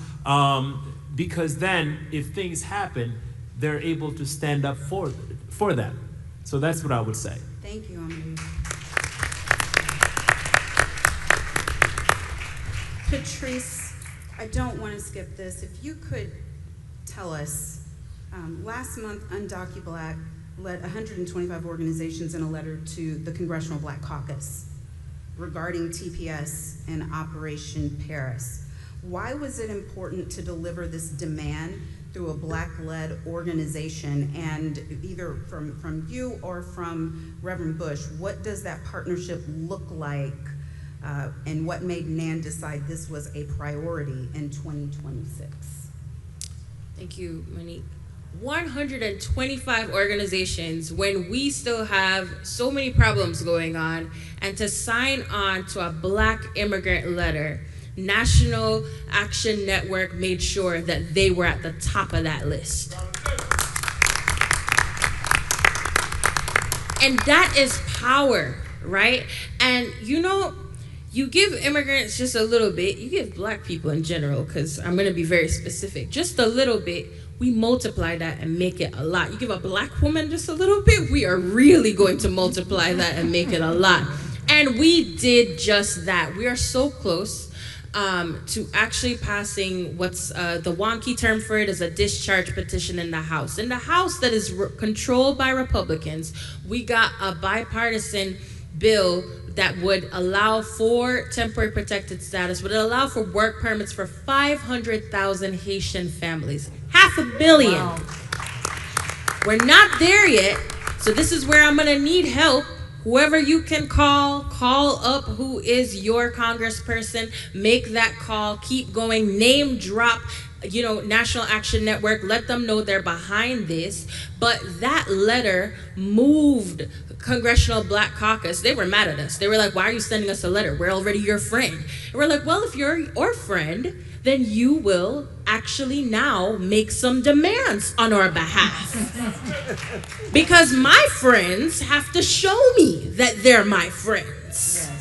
[SPEAKER 24] because then if things happen, they're able to stand up for them. So that's what I would say.
[SPEAKER 17] Thank you, Amadou. Patrice, I don't want to skip this. If you could tell us, last month, UndocuBlack led 125 organizations in a letter to the Congressional Black Caucus regarding TPS and Operation Paris. Why was it important to deliver this demand through a Black-led organization? And either from you or from Reverend Bush, what does that partnership look like? And what made NAN decide this was a priority in 2026?
[SPEAKER 20] Thank you, Monique. 125 organizations when we still have so many problems going on, and to sign on to a Black immigrant letter, National Action Network made sure that they were at the top of that list. And that is power, right? And you know, you give immigrants just a little bit, you give Black people in general, because I'm gonna be very specific, just a little bit, we multiply that and make it a lot. You give a Black woman just a little bit, we are really going to multiply that and make it a lot. And we did just that. We are so close to actually passing what's the wonky term for it is a discharge petition in the House. In the House that is controlled by Republicans, we got a bipartisan bill that would allow for temporary protected status, would allow for work permits for 500,000 Haitian families. 500 million. Wow. We're not there yet, so this is where I'm gonna need help. Whoever you can call up who is your congressperson, make that call, keep going, name drop, you know, National Action Network, let them know they're behind this. But that letter moved Congressional Black Caucus. They were mad at us. They were like, why are you sending us a letter? We're already your friend. And we're like, well, if you're our friend, then you will actually now make some demands on our behalf. Because my friends have to show me that they're my friends. Yes.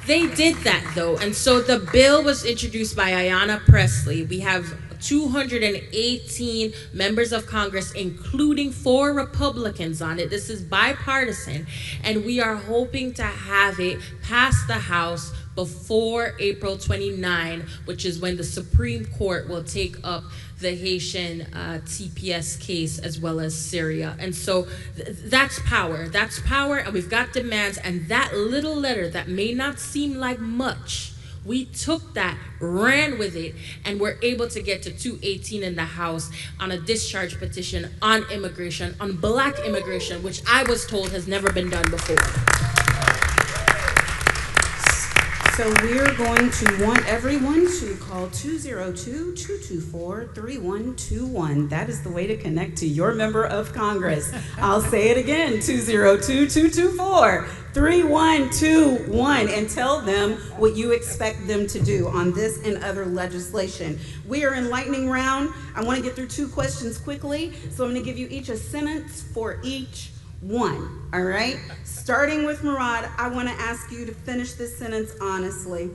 [SPEAKER 20] They did that though, and so the bill was introduced by Ayanna Pressley. We have 218 members of Congress, including 4 Republicans on it. This is bipartisan, and we are hoping to have it pass the House before April 29, which is when the Supreme Court will take up the Haitian TPS case as well as Syria. And so that's power, and we've got demands, and that little letter that may not seem like much, we took that, ran with it, and we're able to get to 218 in the House on a discharge petition on immigration, on Black immigration, which I was told has never been done before.
[SPEAKER 17] So we're going to want everyone to call 202-224-3121. That is the way to connect to your member of Congress. I'll say it again, 202-224-3121, and tell them what you expect them to do on this and other legislation. We are in lightning round. I want to get through 2 questions quickly, so I'm going to give you each a sentence for each one, all right? Starting with Murad, I want to ask you to finish this sentence honestly.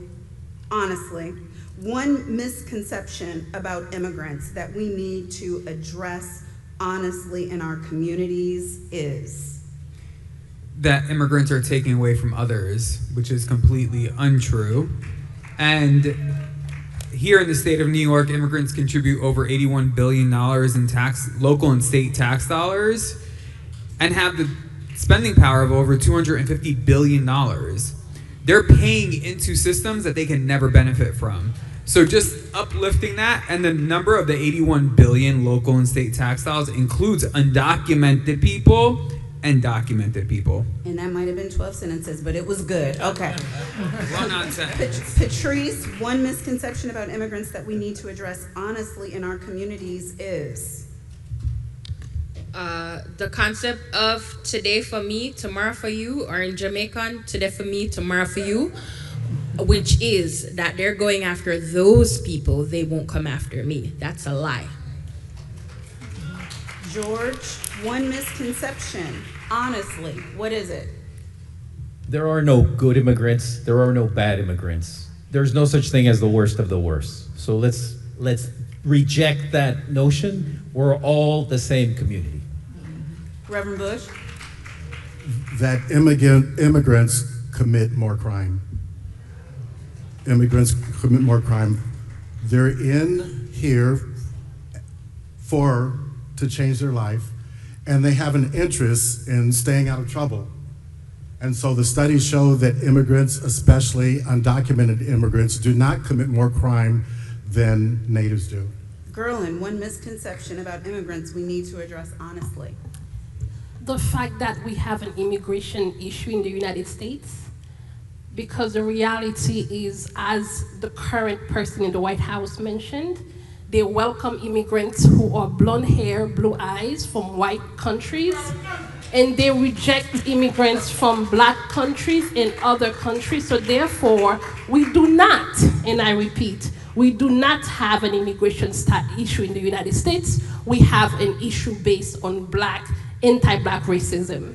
[SPEAKER 17] Honestly. One misconception about immigrants that we need to address honestly in our communities is?
[SPEAKER 2] That immigrants are taking away from others, which is completely untrue. And here in the state of New York, immigrants contribute over $81 billion in local and state tax dollars, and have the spending power of over $250 billion. They're paying into systems that they can never benefit from. So just uplifting that, and the number of the 81 billion local and state tax dollars includes undocumented people and documented people.
[SPEAKER 17] And that might have been 12 sentences, but it was good. Okay.
[SPEAKER 2] Well, nonsense.
[SPEAKER 17] Patrice, one misconception about immigrants that we need to address honestly in our communities is?
[SPEAKER 20] The concept of today for me, tomorrow for you, or in Jamaican, today for me, tomorrow for you, which is that they're going after those people, they won't come after me. That's a lie.
[SPEAKER 17] George, one misconception. Honestly, what is it?
[SPEAKER 22] There are no good immigrants. There are no bad immigrants. There's no such thing as the worst of the worst. So let's reject that notion. We're all the same community.
[SPEAKER 17] Reverend Bush?
[SPEAKER 18] That immigrants commit more crime. Immigrants commit more crime. They're in here to change their life, and they have an interest in staying out of trouble. And so the studies show that immigrants, especially undocumented immigrants, do not commit more crime than natives do.
[SPEAKER 17] Gerlin, one misconception about immigrants we need to address honestly.
[SPEAKER 23] The fact that we have an immigration issue in the United States, because the reality is, as the current person in the White House mentioned, they welcome immigrants who are blonde hair, blue eyes from white countries, and they reject immigrants from black countries and other countries. So therefore, we do not, and I repeat, we do not have an immigration issue in the United States. We have an issue based on anti-black racism.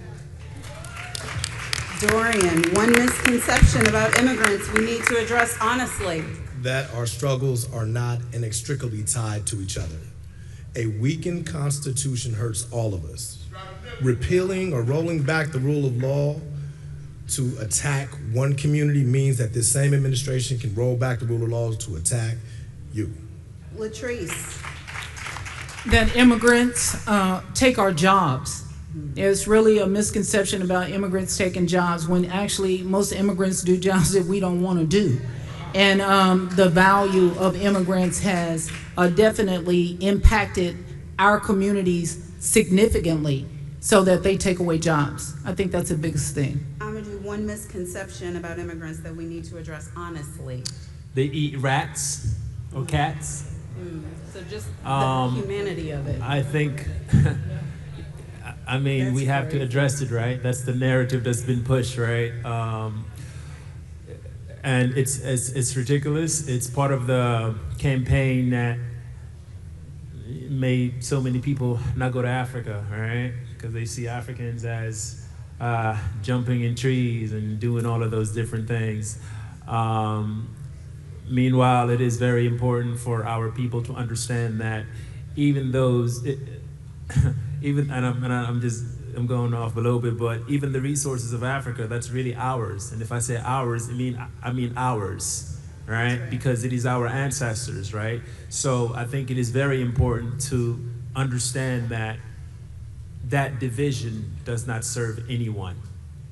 [SPEAKER 17] Dorian, one misconception about immigrants we need to address honestly.
[SPEAKER 21] That our struggles are not inextricably tied to each other. A weakened constitution hurts all of us. Repealing or rolling back the rule of law to attack one community means that this same administration can roll back the rule of law to attack you.
[SPEAKER 17] Latrice.
[SPEAKER 3] That immigrants take our jobs. There's really a misconception about immigrants taking jobs when actually most immigrants do jobs that we don't want to do. And the value of immigrants has definitely impacted our communities significantly so that they take away jobs. I think that's the biggest thing.
[SPEAKER 17] Amadou, one misconception about immigrants that we need to address honestly.
[SPEAKER 24] They eat rats or cats.
[SPEAKER 17] So just the humanity of it.
[SPEAKER 24] I think, I mean,
[SPEAKER 17] That's
[SPEAKER 24] we have to
[SPEAKER 17] crazy.
[SPEAKER 24] address it, right? That's the narrative that's been pushed, right? And it's ridiculous. It's part of the campaign that made so many people not go to Africa, right? Because they see Africans as jumping in trees and doing all of those different things. Meanwhile, it is very important for our people to understand that even those, I'm going off a little bit, but even the resources of Africa, that's really ours. And if I say ours, I mean ours, right? Because it is our ancestors, right? So I think it is very important to understand that that division does not serve anyone.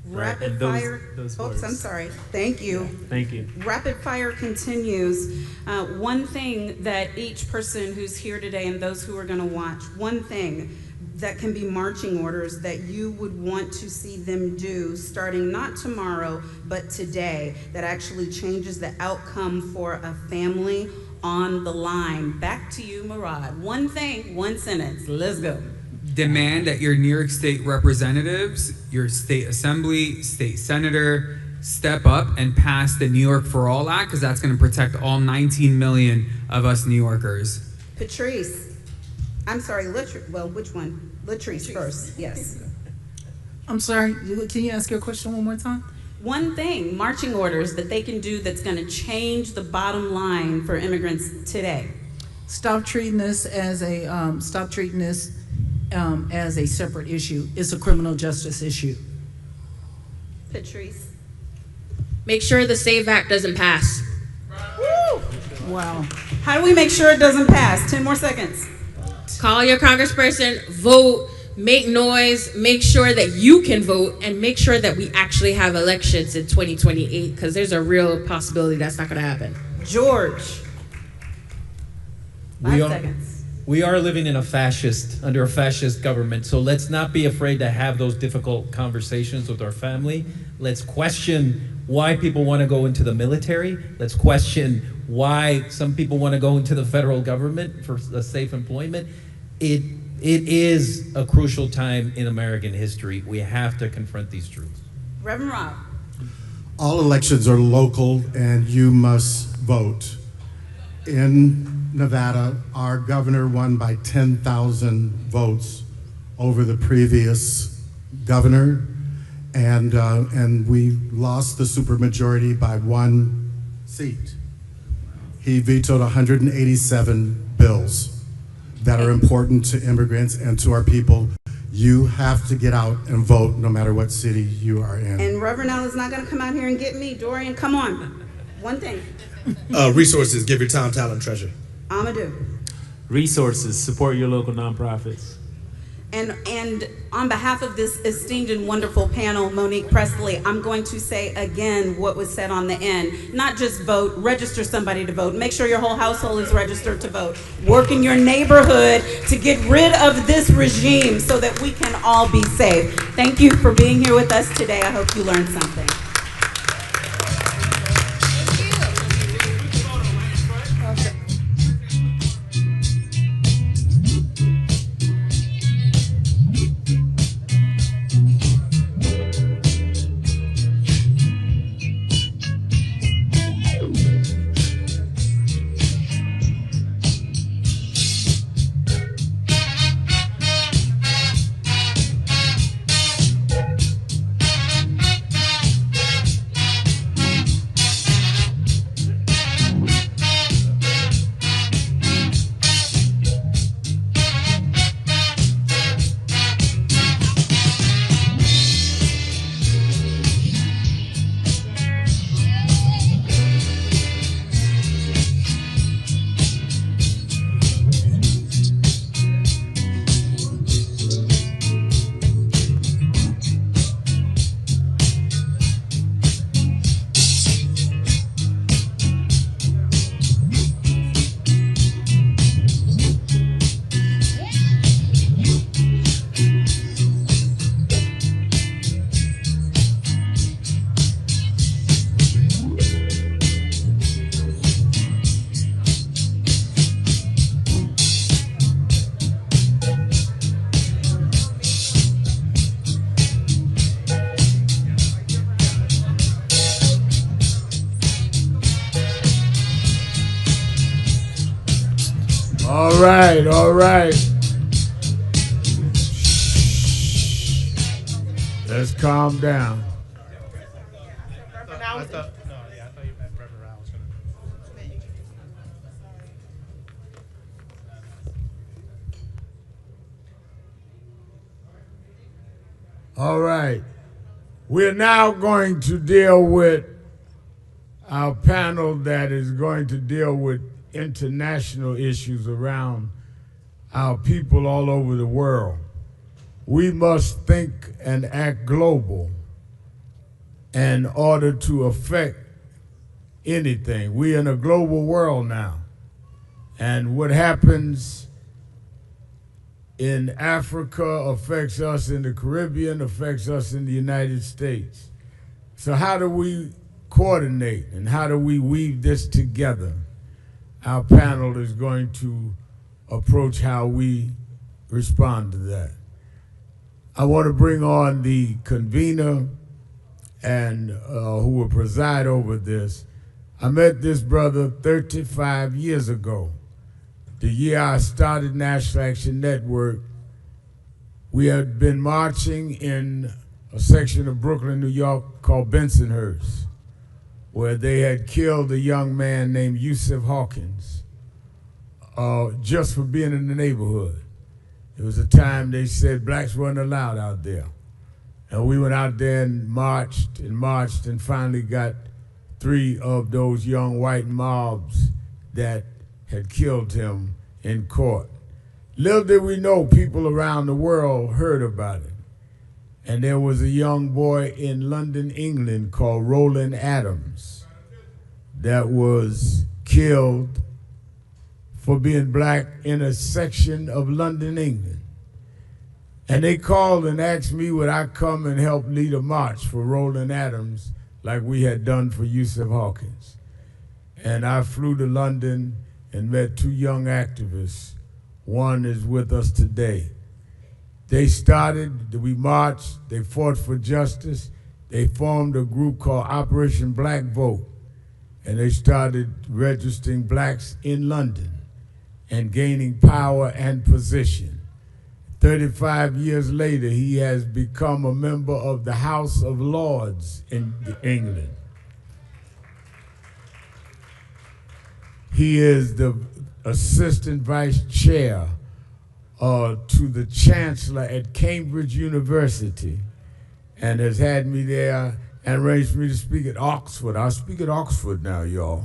[SPEAKER 24] Right?
[SPEAKER 17] Rapid
[SPEAKER 24] And
[SPEAKER 17] fire.
[SPEAKER 24] those
[SPEAKER 17] Oops,
[SPEAKER 24] words.
[SPEAKER 17] I'm sorry. Thank you.
[SPEAKER 24] Thank you.
[SPEAKER 17] Rapid fire continues. One thing that each person who's here today and those who are going to watch, one thing that can be marching orders that you would want to see them do starting not tomorrow, but today, that actually changes the outcome for a family on the line. Back to you, Murad. One thing, one sentence. Let's go.
[SPEAKER 2] Demand that your New York State representatives, your state assembly, state senator, step up and pass the New York for All Act, because that's going to protect all 19 million of us New Yorkers.
[SPEAKER 17] Patrice. I'm sorry, Latrice. Well, which one? Latrice first. Yes.
[SPEAKER 3] I'm sorry, can you ask your question one more time?
[SPEAKER 17] One thing, marching orders that they can do that's going to change the bottom line for immigrants today.
[SPEAKER 3] Stop treating this as a separate issue. It's a criminal justice issue.
[SPEAKER 17] Patrice.
[SPEAKER 20] Make sure the SAVE Act doesn't pass.
[SPEAKER 17] Woo!
[SPEAKER 3] Wow.
[SPEAKER 17] How do we make sure it doesn't pass? 10 more seconds.
[SPEAKER 20] Call your congressperson, vote, make noise, make sure that you can vote, and make sure that we actually have elections in 2028, because there's a real possibility that's not going to happen.
[SPEAKER 17] George. 5 seconds.
[SPEAKER 22] We are living in under a fascist government, so let's not be afraid to have those difficult conversations with our family. Let's question why people want to go into the military. Let's question why some people want to go into the federal government for a safe employment. It is a crucial time in American history. We have to confront these truths.
[SPEAKER 17] Reverend Rob.
[SPEAKER 18] All elections are local and you must vote. In Nevada, our governor won by 10,000 votes over the previous governor, and we lost the supermajority by 1 seat. He vetoed 187 bills that are important to immigrants and to our people. You have to get out and vote no matter what city you are in.
[SPEAKER 17] And Reverend Al is not going to come out here and get me. Dorian, come on. One thing.
[SPEAKER 21] Resources, give your time, talent, treasure.
[SPEAKER 17] Amadou.
[SPEAKER 24] Resources, support your local nonprofits.
[SPEAKER 17] And on behalf of this esteemed and wonderful panel, Monique Presley, I'm going to say again what was said on the end. Not just vote, register somebody to vote. Make sure your whole household is registered to vote. Work in your neighborhood to get rid of this regime so that we can all be safe. Thank you for being here with us today. I hope you learned something.
[SPEAKER 1] All right. Let's calm down. All right. We're now going to deal with our panel that is going to deal with international issues around our people all over the world. We must think and act global in order to affect anything. We're in a global world now. And what happens in Africa affects us in the Caribbean, affects us in the United States. So how do we coordinate and how do we weave this together? Our panel is going to approach how we respond to that. I want to bring on the convener and who will preside over this. I met this brother 35 years ago. The year I started National Action Network, we had been marching in a section of Brooklyn, New York called Bensonhurst, where they had killed a young man named Yusuf Hawkins just for being in the neighborhood. It was a time they said blacks weren't allowed out there. And we went out there and marched and finally got 3 of those young white mobs that had killed him in court. Little did we know people around the world heard about it. And there was a young boy in London, England called Roland Adams that was killed for being black in a section of London, England. And they called and asked me would I come and help lead a march for Roland Adams like we had done for Yusuf Hawkins. And I flew to London and met 2 young activists. One is with us today. They started, we marched, they fought for justice. They formed a group called Operation Black Vote. And they started registering blacks in London and gaining power and position. 35 years later, he has become a member of the House of Lords in England. He is the assistant vice chair to the chancellor at Cambridge University, and has had me there and arranged for me to speak at Oxford. I'll speak at Oxford now, y'all.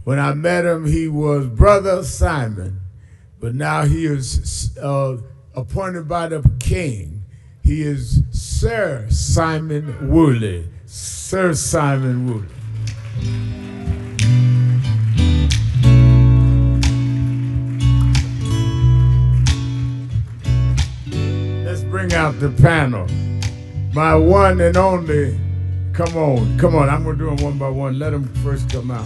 [SPEAKER 1] When I met him, he was Brother Simon, but now he is appointed by the king. He is Sir Simon Woolley. Sir Simon Woolley. Let's bring out the panel. My one and only, come on, I'm gonna do them one by one. Let them first come out.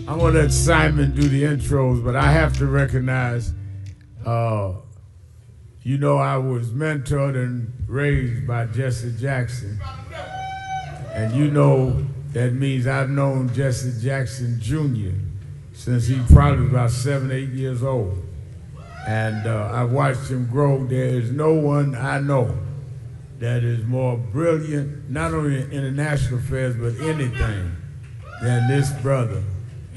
[SPEAKER 1] I'm gonna let Simon do the intros, but I have to recognize, you know, I was mentored and raised by Jesse Jackson. And you know that means I've known Jesse Jackson Jr. since he probably was about 7, 8 years old. And I've watched him grow. There is no one I know that is more brilliant, not only in international affairs, but anything, than this brother.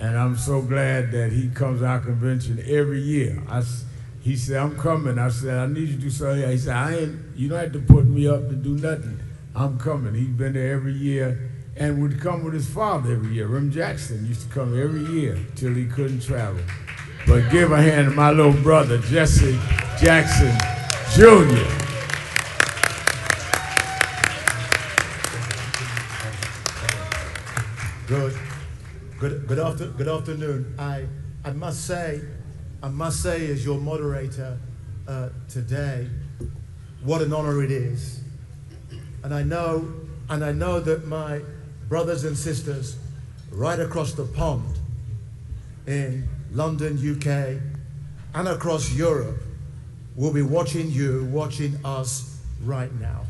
[SPEAKER 1] And I'm so glad that he comes to our convention every year. He said, I'm coming. I said, I need you to do something. He said, you don't have to put me up to do nothing. I'm coming. He's been there every year and would come with his father every year. Rem Jackson used to come every year till he couldn't travel. But give a hand to my little brother, Jesse Jackson Jr.
[SPEAKER 4] Good afternoon. I must say, as your moderator today, what an honor it is. And I know that my brothers and sisters right across the pond in London, UK, and across Europe will be watching us right now.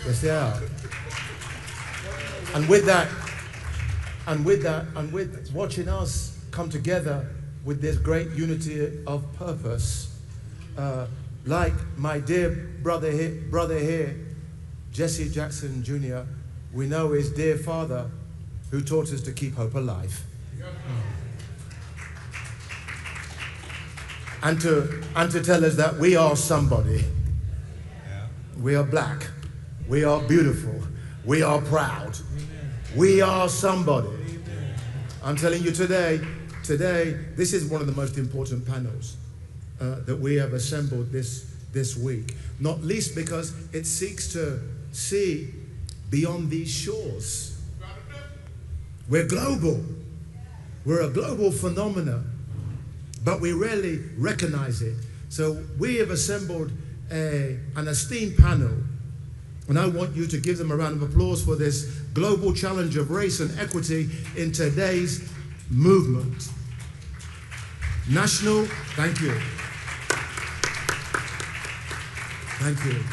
[SPEAKER 4] Yes, they are. And with watching us come together with this great unity of purpose, like my dear brother here, Jesse Jackson Jr., we know his dear father who taught us to keep hope alive. And to tell us that we are somebody. We are black. We are beautiful. We are proud. We are somebody. I'm telling you today, this is one of the most important panels that we have assembled this week. Not least because it seeks to see beyond these shores. We're global. We're a global phenomenon, but we rarely recognize it. So we have assembled an esteemed panel, and I want you to give them a round of applause for this global challenge of race and equity in today's movement. National, thank you. Thank you.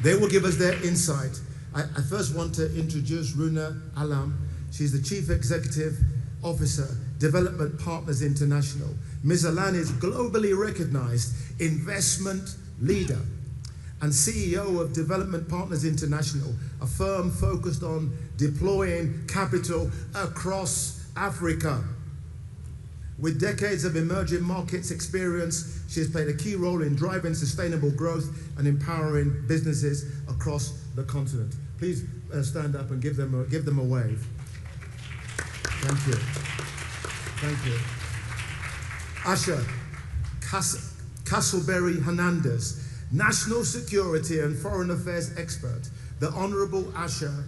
[SPEAKER 4] They will give us their insight. I first want to introduce Runa Alam. She's the Chief Executive Officer, Development Partners International. Ms. Alan is globally recognized investment leader and CEO of Development Partners International, a firm focused on deploying capital across Africa. With decades of emerging markets experience, she has played a key role in driving sustainable growth and empowering businesses across the continent. Please stand up and give them a wave. Thank you. Thank you. Asha Castleberry Hernandez, National Security and Foreign Affairs expert. The Honorable Asha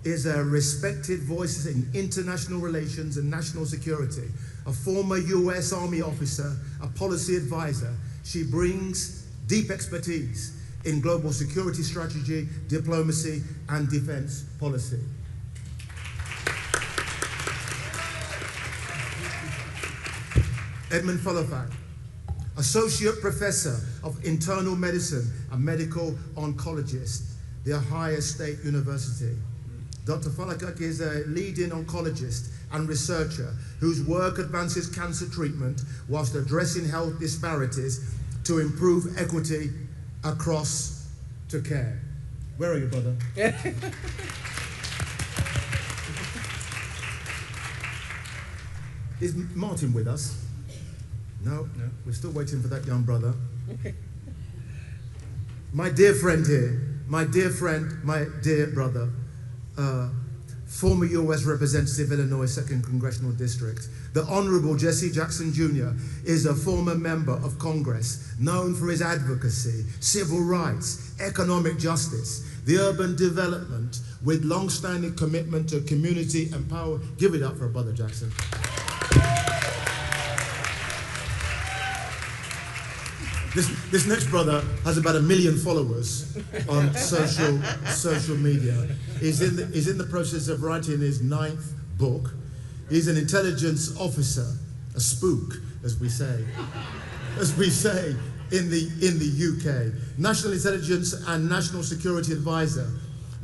[SPEAKER 4] is a respected voice in international relations and national security, a former US Army officer, a policy advisor. She brings deep expertise in global security strategy, diplomacy, and defense policy. Edmund Fullifat, Associate Professor of Internal Medicine and Medical Oncologist, The Ohio State University. Dr. Falakak is a leading oncologist and researcher whose work advances cancer treatment whilst addressing health disparities to improve equity across to care. Where are you, brother? Is Martin with us? No, we're still waiting for that young brother. My dear friend here, my dear friend, my dear brother, former U.S. Representative, Illinois 2nd Congressional District. The Honorable Jesse Jackson Jr. is a former member of Congress, known for his advocacy, civil rights, economic justice, the urban development, with long-standing commitment to community and power. Give it up for Brother Jackson. This next brother has about 1 million followers on social media. He's in the process of writing his 9th book. He's an intelligence officer, a spook, as we say in the UK. National Intelligence and National Security Advisor.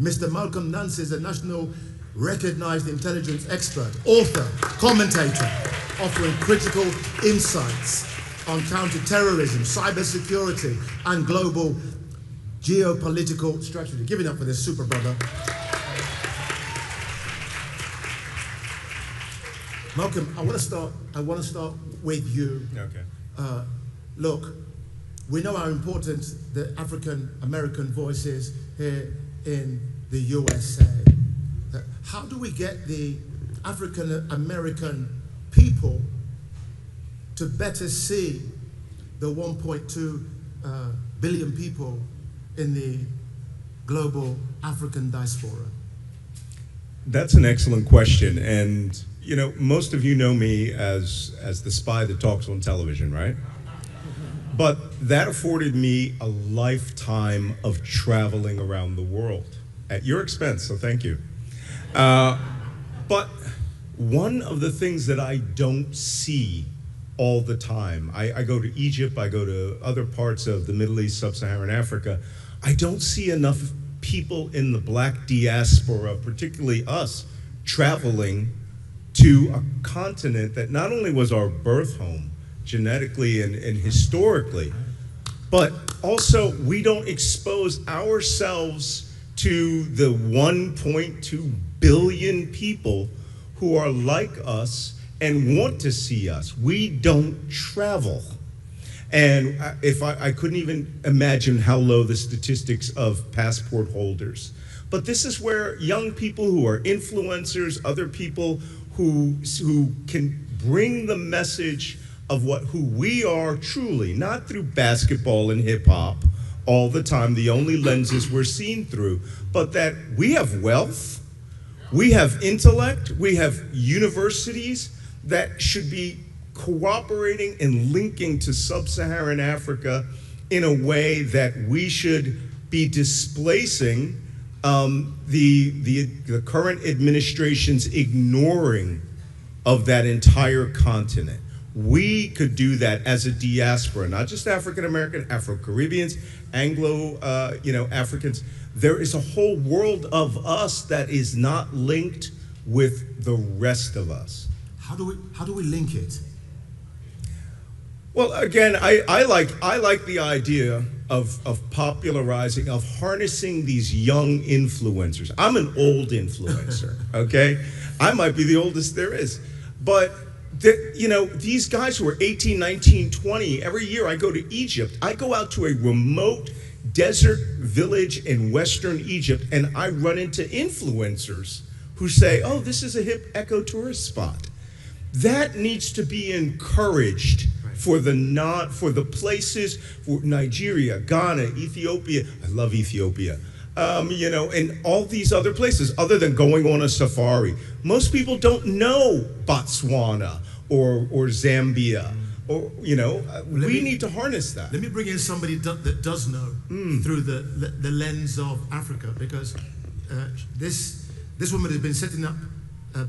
[SPEAKER 4] Mr. Malcolm Nance is a national recognized intelligence expert, author, commentator, offering critical insights on counter-terrorism, cybersecurity, and global geopolitical strategy. Give it up for this super brother. Malcolm, I want to start with you.
[SPEAKER 6] Okay.
[SPEAKER 4] Look, we know how important the African American voice is here in the USA. How do we get the African American people to better see the 1.2 billion people in the global African diaspora?
[SPEAKER 6] That's an excellent question. And, you know, most of you know me as the spy that talks on television, right? But that afforded me a lifetime of traveling around the world at your expense, so thank you. But one of the things that I don't see all the time, I go to Egypt, I go to other parts of the Middle East, Sub-Saharan Africa, I don't see enough people in the Black diaspora, particularly us, traveling to a continent that not only was our birth home, genetically and historically, but also we don't expose ourselves to the 1.2 billion people who are like us and want to see us. We don't travel. And if I couldn't even imagine how low the statistics of passport holders. But this is where young people who are influencers, other people who can bring the message of who we are truly, not through basketball and hip hop all the time, the only lenses we're seen through, but that we have wealth, we have intellect, we have universities that should be cooperating and linking to Sub-Saharan Africa in a way that we should be displacing the current administration's ignoring of that entire continent. We could do that as a diaspora, not just African American, Afro-Caribbeans, Anglo, Africans. There is a whole world of us that is not linked with the rest of us.
[SPEAKER 4] How do we link it?
[SPEAKER 6] Well, again, I like the idea of popularizing, of harnessing these young influencers. I'm an old influencer, okay? I might be the oldest there is, but these guys who are 18, 19, 20, every year I go to Egypt. I go out to a remote desert village in Western Egypt and I run into influencers who say, oh, this is a hip eco-tourist spot. That needs to be encouraged for the places, for Nigeria, Ghana, Ethiopia. I love Ethiopia. And all these other places, other than going on a safari. Most people don't know Botswana or Zambia, or we need to harness that.
[SPEAKER 4] Let me bring in somebody that does know through the lens of Africa, because this woman has been setting up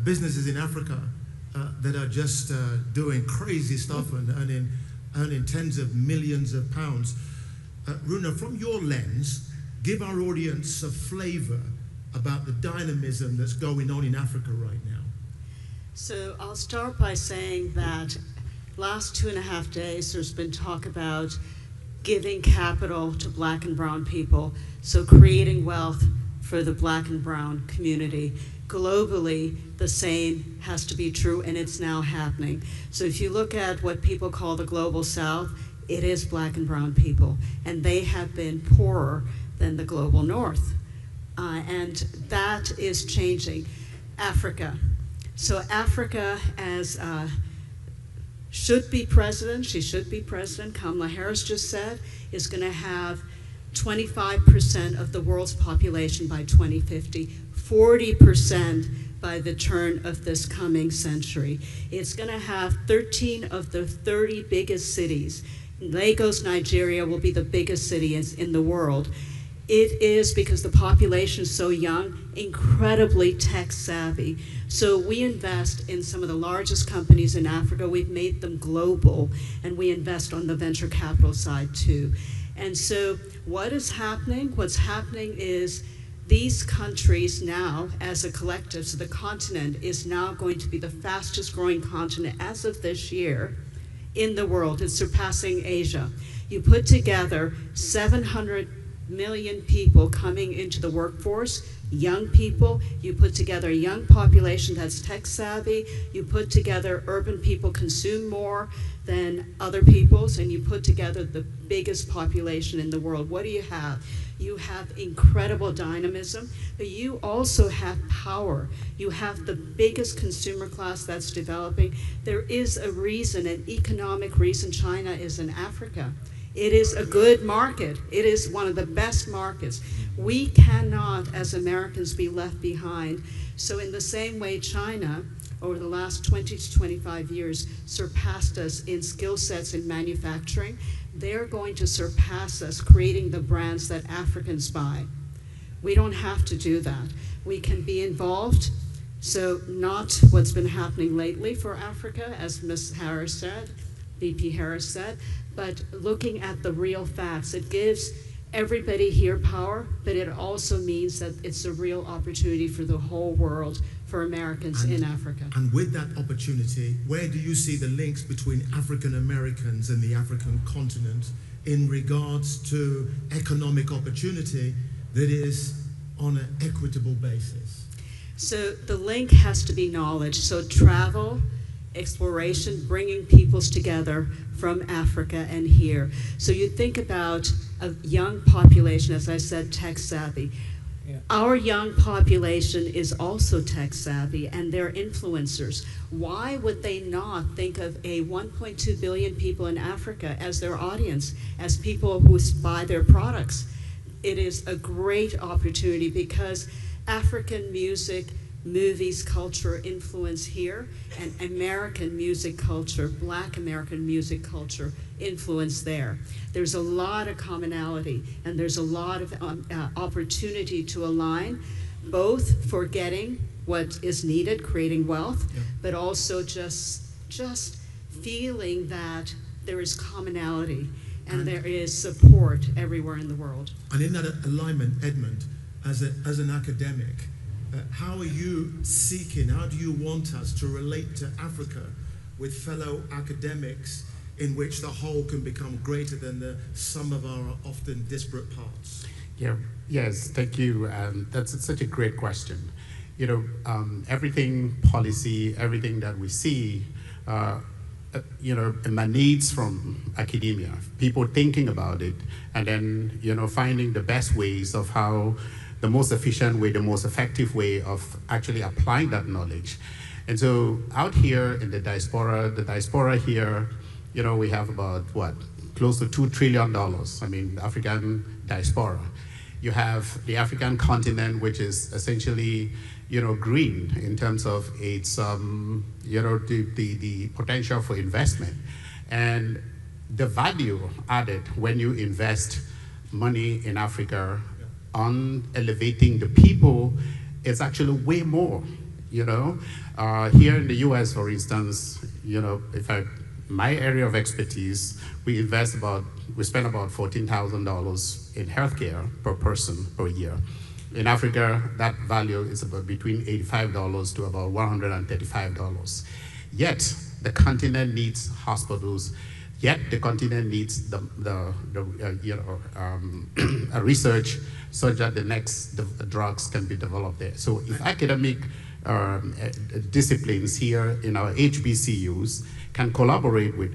[SPEAKER 4] businesses in Africa that are just doing crazy stuff and earning earning tens of millions of pounds. Runa, from your lens, give our audience a flavor about the dynamism that's going on in Africa right now.
[SPEAKER 7] So I'll start by saying that last 2.5 days there's been talk about giving capital to black and brown people, so creating wealth for the black and brown community. Globally, the same has to be true, and it's now happening. So if you look at what people call the global south, it is black and brown people, and they have been poorer than the global north. And that is changing. Africa. So Africa as should be president, she should be president, Kamala Harris just said, is gonna have 25% of the world's population by 2050, 40% by the turn of this coming century. It's gonna have 13 of the 30 biggest cities. Lagos, Nigeria will be the biggest city in the world. It is, because the population is so young, incredibly tech savvy. So we invest in some of the largest companies in Africa. We've made them global, and we invest on the venture capital side too. And so what is happening? What's happening is these countries now, as a collective, so the continent is now going to be the fastest growing continent as of this year in the world. It's surpassing Asia. You put together 700 million people coming into the workforce, young people, you put together a young population that's tech savvy, you put together urban people consume more than other peoples, and you put together the biggest population in the world. What do you have? You have incredible dynamism, but you also have power. You have the biggest consumer class that's developing. There is a reason, an economic reason China is in Africa. It is a good market. It is one of the best markets. We cannot, as Americans, be left behind. So in the same way China, over the last 20 to 25 years, surpassed us in skill sets in manufacturing, they're going to surpass us creating the brands that Africans buy. We don't have to do that. We can be involved. So not what's been happening lately for Africa, as Ms. Harris said, VP Harris said, but looking at the real facts. It gives everybody here power, but it also means that it's a real opportunity for the whole world, for Americans in Africa.
[SPEAKER 4] And with that opportunity, where do you see the links between African Americans and the African continent in regards to economic opportunity that is on an equitable basis?
[SPEAKER 7] So the link has to be knowledge. So travel, exploration, bringing peoples together from Africa and here. So you think about a young population, as I said, tech savvy. Yeah. Our young population is also tech savvy, and they're influencers. Why would they not think of a 1.2 billion people in Africa as their audience, as people who buy their products? It is a great opportunity because African music, movies, culture influence here, and American music culture, Black American music culture influence there. There's a lot of commonality, and there's a lot of opportunity to align, both for getting what is needed, creating wealth, but also just feeling that there is commonality and there is support everywhere in the world.
[SPEAKER 4] And in that alignment, Edmund, as an academic, how are you seeking, how do you want us to relate to Africa with fellow academics in which the whole can become greater than the sum of our often disparate parts?
[SPEAKER 8] Yeah, yes, thank you. That's such a great question. You know, everything policy, everything that we see, you know, emanates from academia, people thinking about it, and then, you know, finding the best ways of how the most efficient way, the most effective way of actually applying that knowledge. And so out here in the diaspora here, you know, we have about, what, close to $2 trillion. I mean, African diaspora. You have the African continent, which is essentially, you know, green in terms of its, you know, the potential for investment. And the value added when you invest money in Africa on elevating the people is actually way more, you know. Here in the US, for instance, you know, if I my area of expertise, we spend about $14,000 in healthcare per person per year. In Africa, that value is about between $85 to about $135. Yet, the continent needs hospitals. Yet, the continent needs a research such that the next drugs can be developed there. So, if academic disciplines here in our HBCUs can collaborate with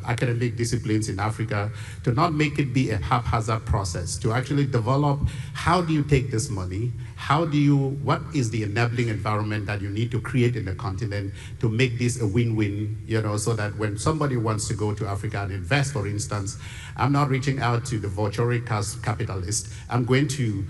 [SPEAKER 8] academic disciplines in Africa to not make it be a haphazard process, to actually develop how do you take this money, what is the enabling environment that you need to create in the continent to make this a win-win, so that when somebody wants to go to Africa and invest, for instance, I'm not reaching out to the virtual capitalist, I'm going to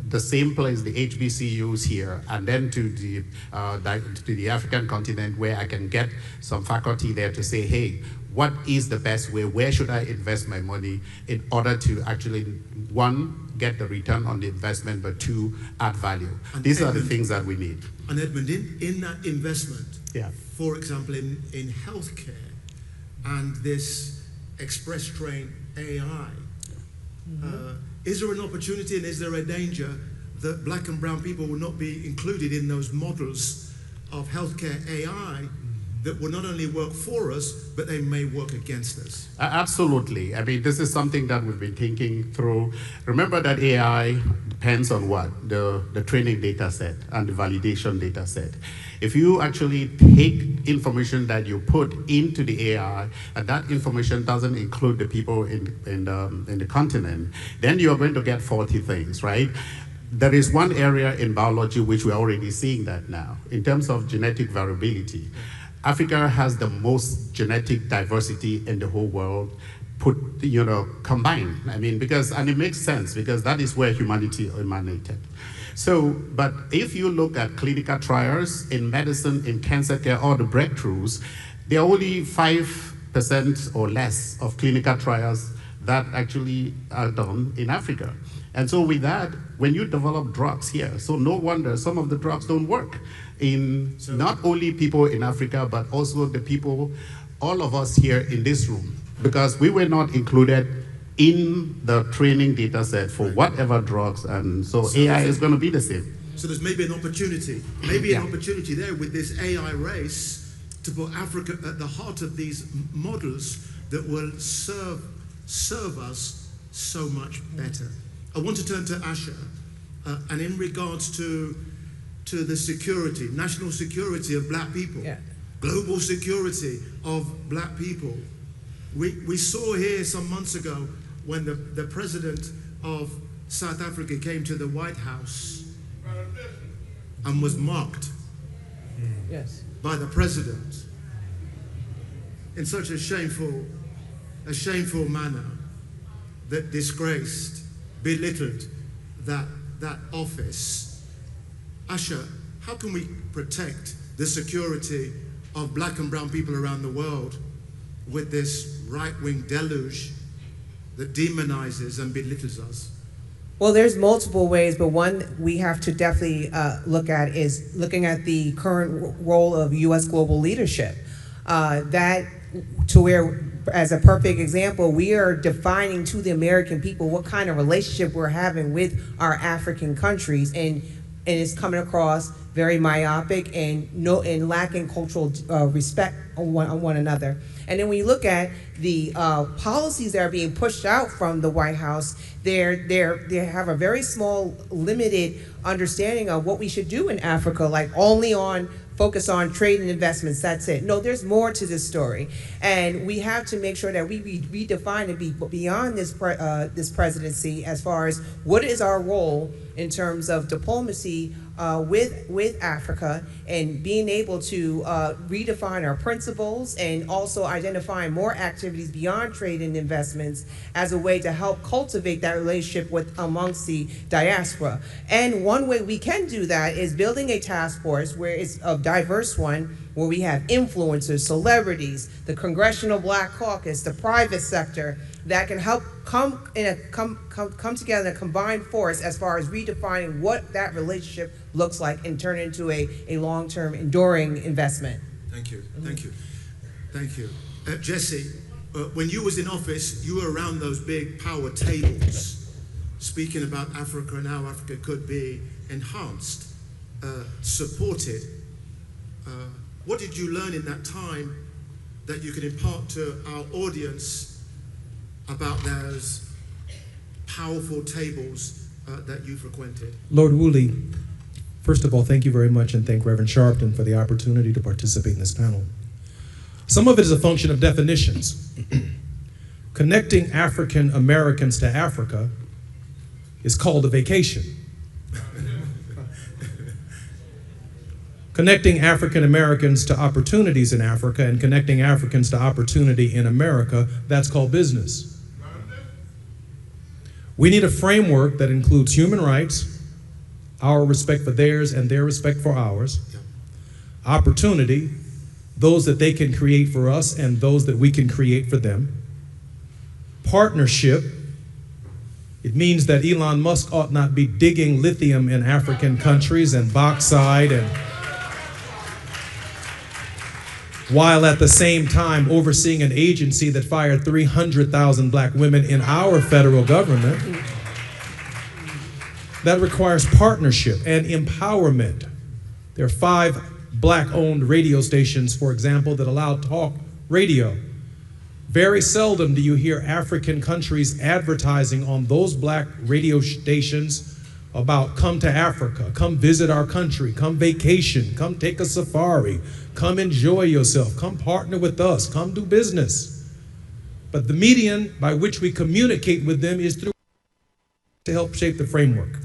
[SPEAKER 8] the same place, the HBCUs here, and then to the African continent where I can get some faculty there to say, hey, what is the best way? Where should I invest my money in order to actually, one, get the return on the investment, but two, add value? And these are the things that we need.
[SPEAKER 4] And Edmund, in that investment, for example, in healthcare and this express train AI, is there an opportunity and is there a danger that black and brown people will not be included in those models of healthcare AI that will not only work for us, but they may work against us?
[SPEAKER 8] Absolutely. I mean, this is something that we've been thinking through. Remember that AI depends on what? The training data set and the validation data set. If you actually take information that you put into the AI, and that information doesn't include the people in the continent, then you're going to get faulty things, right? There is one area in biology which we're already seeing that now. In terms of genetic variability, Africa has the most genetic diversity in the whole world combined. I mean, and it makes sense because that is where humanity emanated. So, but if you look at clinical trials in medicine, in cancer care, all the breakthroughs, there are only 5% or less of clinical trials that actually are done in Africa. And so with that, when you develop drugs here, so no wonder some of the drugs don't work in not only people in Africa, but also the people, all of us here in this room, because we were not included in the training data set for whatever drugs, and so AI is going to be the same.
[SPEAKER 4] So there's maybe an opportunity, an opportunity there with this AI race to put Africa at the heart of these models that will serve us so much better. I want to turn to Asha, and in regards to the security, national security of black people, global security of black people. We saw here some months ago when the president of South Africa came to the White House and was mocked by the president in such a shameful manner that disgraced, belittled that office. Asha, how can we protect the security of black and brown people around the world with this right-wing deluge that demonizes and belittles us?
[SPEAKER 5] Well, there's multiple ways, but one we have to definitely look at is looking at the current role of U.S. global leadership. That to where, as a perfect example, we are defining to the American people what kind of relationship we're having with our African countries, and it's coming across very myopic and lacking cultural respect on one another. And then when you look at the policies that are being pushed out from the White House, they have a very small, limited understanding of what we should do in Africa, like only focus on trade and investments, that's it. No, there's more to this story. And we have to make sure that we redefine and be beyond this presidency as far as what is our role in terms of diplomacy with Africa, and being able to redefine our principles, and also identifying more activities beyond trade and investments as a way to help cultivate that relationship amongst the diaspora. And one way we can do that is building a task force where it's a diverse one, where we have influencers, celebrities, the Congressional Black Caucus, the private sector, that can help come together in a combined force as far as redefining what that relationship looks like and turn it into a long-term, enduring investment.
[SPEAKER 4] Thank you. Thank you. Thank you. Jesse, when you was in office, you were around those big power tables, speaking about Africa and how Africa could be enhanced, supported. What did you learn in that time that you could impart to our audience about those powerful tables that you frequented?
[SPEAKER 9] Lord Woolley, first of all, thank you very much, and thank Reverend Sharpton for the opportunity to participate in this panel. Some of it is a function of definitions. Connecting African Americans to Africa is called a vacation. Connecting African Americans to opportunities in Africa and connecting Africans to opportunity in America, that's called business. We need a framework that includes human rights, our respect for theirs and their respect for ours, opportunity, those that they can create for us and those that we can create for them, partnership. It means that Elon Musk ought not be digging lithium in African countries and bauxite, and while at the same time overseeing an agency that fired 300,000 black women in our federal government. That requires partnership and empowerment. There are 5 black-owned radio stations, for example, that allow talk radio. Very seldom do you hear African countries advertising on those black radio stations about come to Africa, come visit our country, come vacation, come take a safari, come enjoy yourself, come partner with us, come do business. But the medium by which we communicate with them is through to help shape the framework.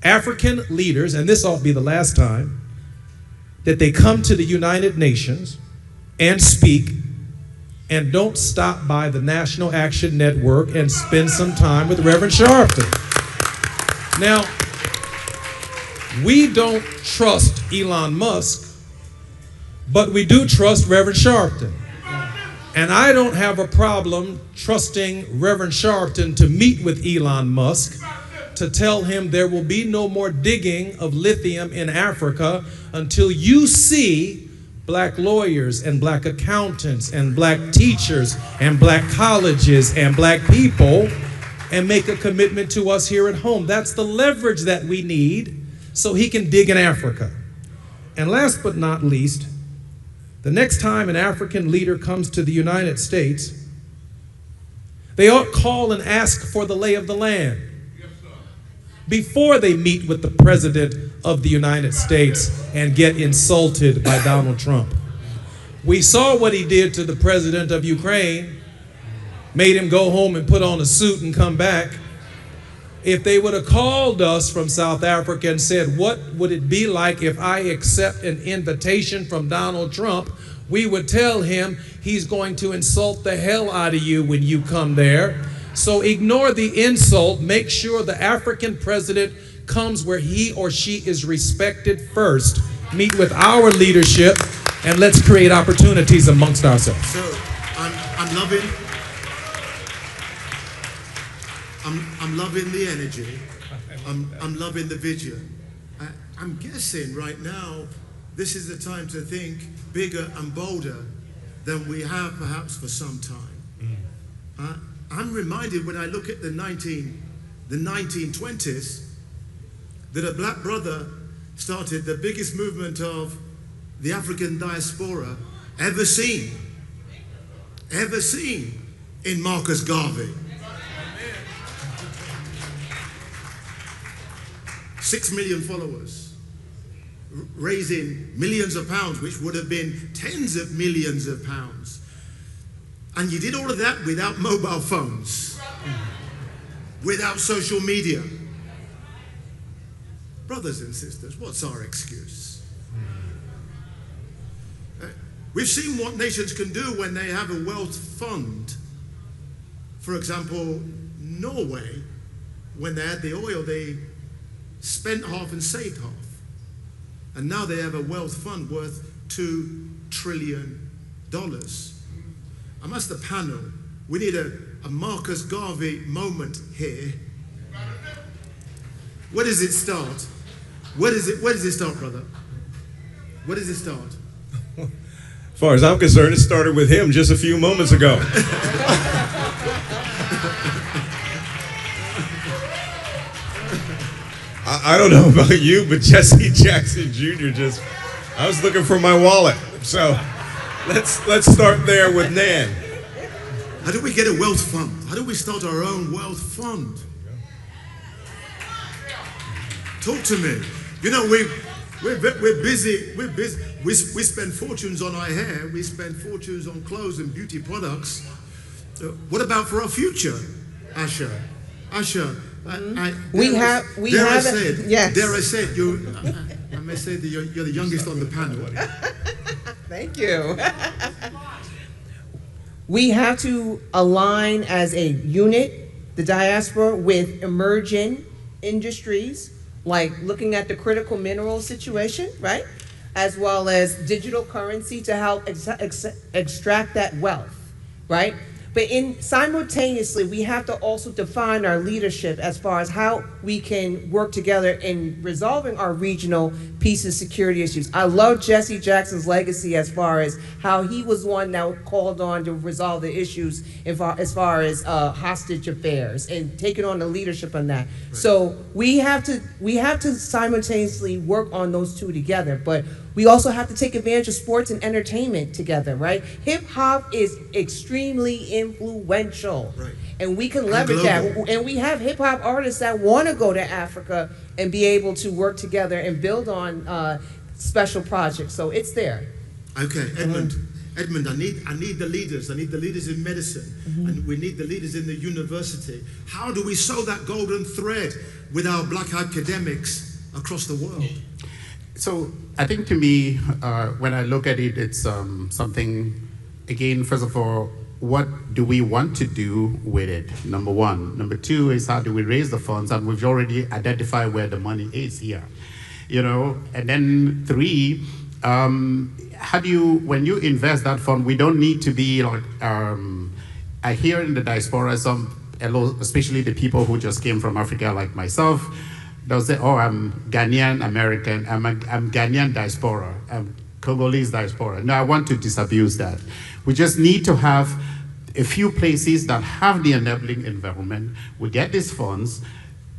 [SPEAKER 9] African leaders, and this ought to be the last time that they come to the United Nations and speak, and don't stop by the National Action Network and spend some time with Reverend Sharpton. Now, we don't trust Elon Musk, but we do trust Reverend Sharpton. And I don't have a problem trusting Reverend Sharpton to meet with Elon Musk to tell him there will be no more digging of lithium in Africa until you see black lawyers and black accountants and black teachers and black colleges and black people and make a commitment to us here at home. That's the leverage that we need so he can dig in Africa. And last but not least, the next time an African leader comes to the United States, they ought call and ask for the lay of the land before they meet with the President of the United States and get insulted by Donald Trump. We saw what he did to the President of Ukraine, made him go home and put on a suit and come back. If they would have called us from South Africa and said, what would it be like if I accept an invitation from Donald Trump, we would tell him he's going to insult the hell out of you when you come there. So ignore the insult. Make sure the African president comes where he or she is respected first. Meet with our leadership and let's create opportunities amongst ourselves.
[SPEAKER 4] So I'm loving the energy. I'm loving the vision. I'm guessing right now this is the time to think bigger and bolder than we have perhaps for some time. I'm reminded when I look at the 1920s that a black brother started the biggest movement of the African diaspora ever seen in Marcus Garvey. 6 million followers, raising millions of pounds, which would have been tens of millions of pounds. And you did all of that without mobile phones, without social media. Brothers and sisters, what's our excuse? We've seen what nations can do when they have a wealth fund. For example, Norway, when they had the oil, they spent half and saved half. And now they have a wealth fund worth $2 trillion. I'm asked the panel, we need a Marcus Garvey moment here. Where does it start? Where does it start, brother? Where does it start?
[SPEAKER 6] far as I'm concerned, it started with him just a few moments ago. I don't know about you, but Jesse Jackson Jr. I was looking for my wallet. So let's start there with Nan.
[SPEAKER 4] How do we get a wealth fund? How do we start our own wealth fund? Talk to me. You know, we're busy. We spend fortunes on our hair. We spend fortunes on clothes and beauty products. What about for our future, Asha? Asha,
[SPEAKER 5] Dare I
[SPEAKER 4] say it, I may say that you're the youngest on the panel.
[SPEAKER 5] Thank you. We have to align as a unit, the diaspora, with emerging industries, like looking at the critical mineral situation, right? As well as digital currency to help extract that wealth, right? But simultaneously, we have to also define our leadership as far as how we can work together in resolving our regional peace and security issues. I love Jesse Jackson's legacy as far as how he was one that called on to resolve the issues as far as hostage affairs and taking on the leadership on that. Right. So we have to simultaneously work on those two together. But we also have to take advantage of sports and entertainment together, right? Hip hop is extremely influential, right? And we can leverage that. And we have hip hop artists that want to go to Africa and be able to work together and build on special projects. So it's there.
[SPEAKER 4] Okay, Edmund. Edmund, I need the leaders. I need the leaders in medicine, and we need the leaders in the university. How do we sew that golden thread with our black academics across the world?
[SPEAKER 8] So I think to me, when I look at it, it's something, again, first of all, what do we want to do with it? Number one. Number two is how do we raise the funds? And we've already identified where the money is here, you know? And then three, how do you, when you invest that fund, we don't need to be like, I hear in the diaspora, especially the people who just came from Africa like myself, they'll say, oh, I'm Ghanaian American, I'm Ghanaian diaspora, I'm Congolese diaspora. No, I want to disabuse that. We just need to have a few places that have the enabling environment. We get these funds,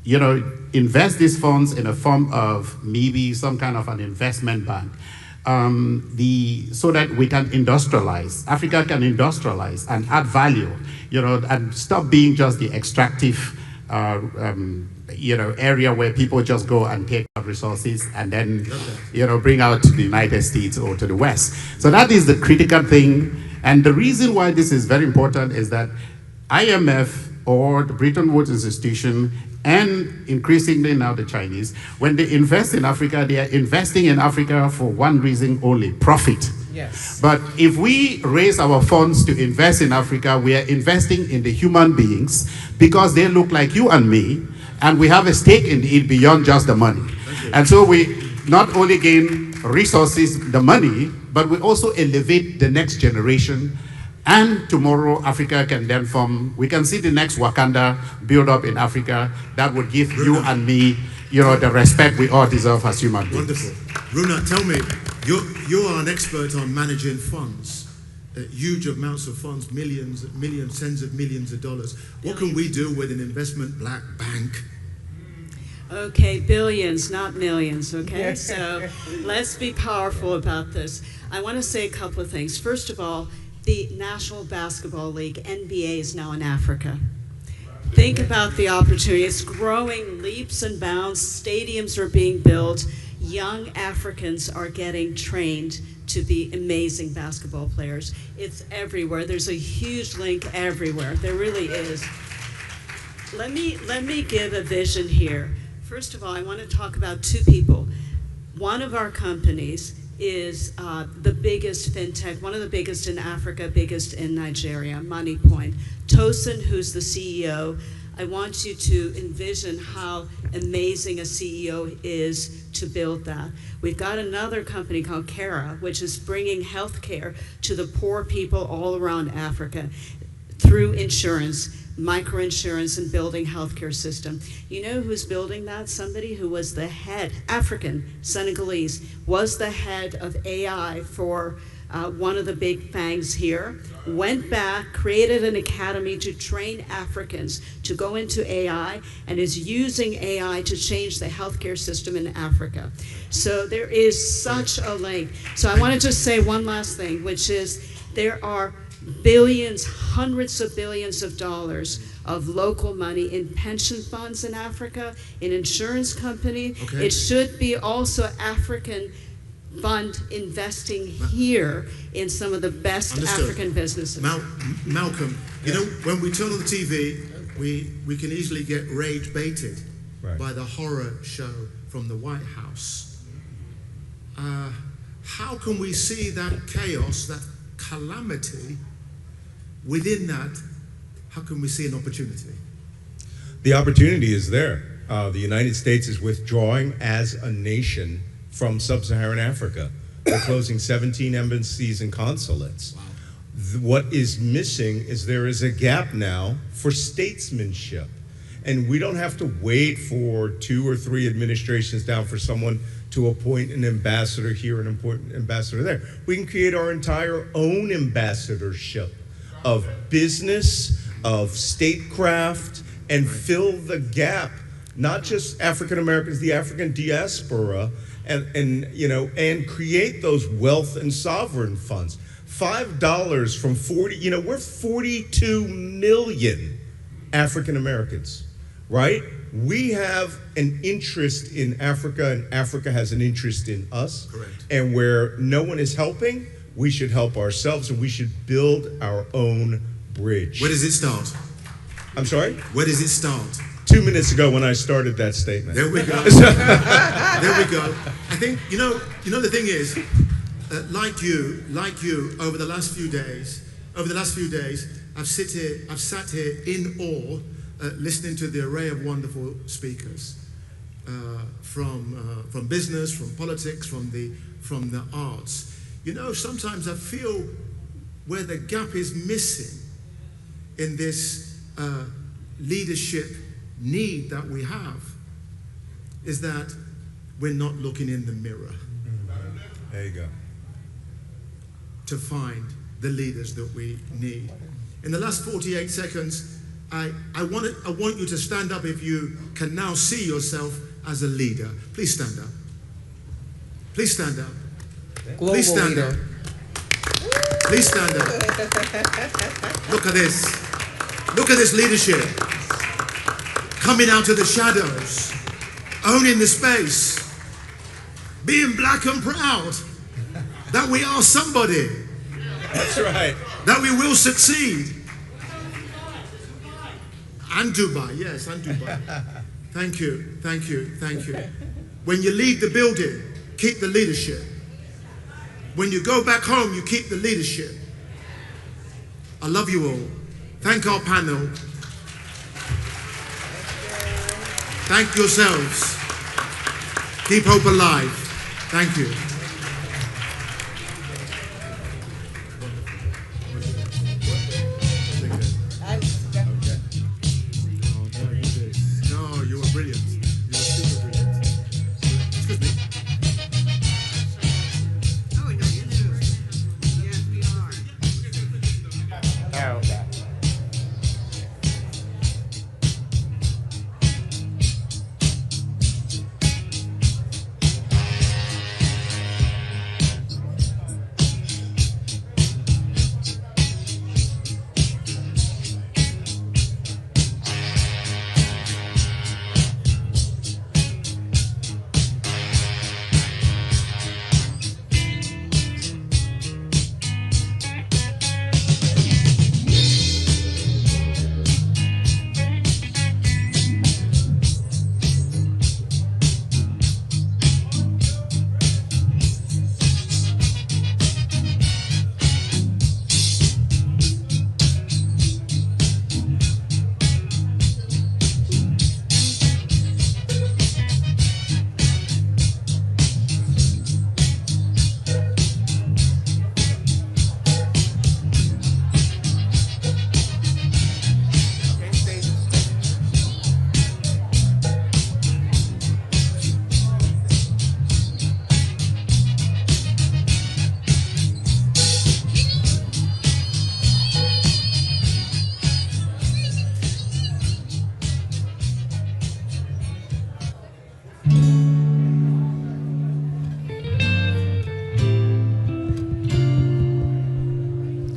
[SPEAKER 8] you know, invest these funds in a form of maybe some kind of an investment bank, so that we can industrialize. Africa can industrialize and add value, you know, and stop being just the extractive you know, area where people just go and take out resources and then, you know, bring out to the United States or to the West. So that is the critical thing. And the reason why this is very important is that IMF or the Bretton Woods Institution and increasingly now the Chinese, when they invest in Africa, they are investing in Africa for one reason only, profit.
[SPEAKER 5] Yes.
[SPEAKER 8] But if we raise our funds to invest in Africa, we are investing in the human beings because they look like you and me, and we have a stake in it beyond just the money. And so we not only gain resources, the money, but we also elevate the next generation. And tomorrow, Africa can then form, we can see the next Wakanda build up in Africa that would give you and me, you know, the respect we all deserve as human beings.
[SPEAKER 4] Wonderful. Runa, tell me, you are an expert on managing funds, huge amounts of funds, millions, tens of millions of dollars. What can we do with an investment black bank?
[SPEAKER 7] Okay, billions, not millions, okay? So let's be powerful about this. I want to say a couple of things. First of all, the National Basketball League, NBA, is now in Africa. Think about the opportunity. It's growing leaps and bounds. Stadiums are being built. Young Africans are getting trained to be amazing basketball players. It's everywhere. There's a huge link everywhere. There really is. Let me give a vision here. First of all, I want to talk about two people. One of our companies is the biggest fintech, one of the biggest in Africa, biggest in Nigeria, MoneyPoint. Tosin, who's the CEO, I want you to envision how amazing a CEO is to build that. We've got another company called Kara, which is bringing healthcare to the poor people all around Africa through insurance, microinsurance, and building healthcare system. You know who's building that? Somebody who was the head, African, Senegalese, was the head of AI for one of the big fangs here, went back, created an academy to train Africans to go into AI, and is using AI to change the healthcare system in Africa. So there is such a link. So I wanted to say one last thing, which is there are billions, hundreds of billions of dollars of local money in pension funds in Africa, in insurance companies.
[SPEAKER 4] Okay.
[SPEAKER 7] It should be also African fund investing here in some of the best
[SPEAKER 4] Understood.
[SPEAKER 7] African businesses.
[SPEAKER 4] Malcolm, you know, when we turn on the TV, we can easily get rage baited by the horror show from the White House. How can we see that chaos, that calamity within that? How can we see an opportunity?
[SPEAKER 6] The opportunity is there. The United States is withdrawing as a nation from sub-Saharan Africa. We're closing 17 embassies and consulates. What is missing is there is a gap now for statesmanship. And we don't have to wait for 2 or 3 administrations down for someone to appoint an ambassador here and appoint an ambassador there. We can create our entire own ambassadorship of business, of statecraft, and fill the gap. Not just African Americans, the African diaspora, and create those wealth and sovereign funds. $5 from 40, we're 42 million African Americans, right? We have an interest in Africa, and Africa has an interest in us.
[SPEAKER 4] Correct.
[SPEAKER 6] And where no one is helping, we should help ourselves, and we should build our own bridge.
[SPEAKER 4] Where does it start?
[SPEAKER 6] I'm sorry?
[SPEAKER 4] Where does it start?
[SPEAKER 6] 2 minutes ago when I started that statement.
[SPEAKER 4] There we go. There we go. I think, the thing is, like you, over the last few days, I've sat here in awe, listening to the array of wonderful speakers, from business, from politics, from the arts. Sometimes I feel where the gap is missing in this leadership need that we have is that we're not looking in the mirror.
[SPEAKER 6] There you go.
[SPEAKER 4] To find the leaders that we need. In the last 48 seconds, I want you to stand up if you can now see yourself as a leader. Please stand up. Please stand up.
[SPEAKER 5] Global
[SPEAKER 4] Please stand
[SPEAKER 5] leader.
[SPEAKER 4] up. Please stand up. Look at this. Look at this leadership. Coming out of the shadows. Owning the space. Being black and proud. That we are somebody.
[SPEAKER 6] That's right.
[SPEAKER 4] That we will succeed. And Dubai, yes, and Dubai. Thank you, thank you, thank you. When you leave the building, keep the leadership. When you go back home, you keep the leadership. I love you all. Thank our panel. Thank yourselves. Keep hope alive. Thank you. No, you were brilliant. You were super brilliant. Excuse me. Oh, no, you do. Yes, we are.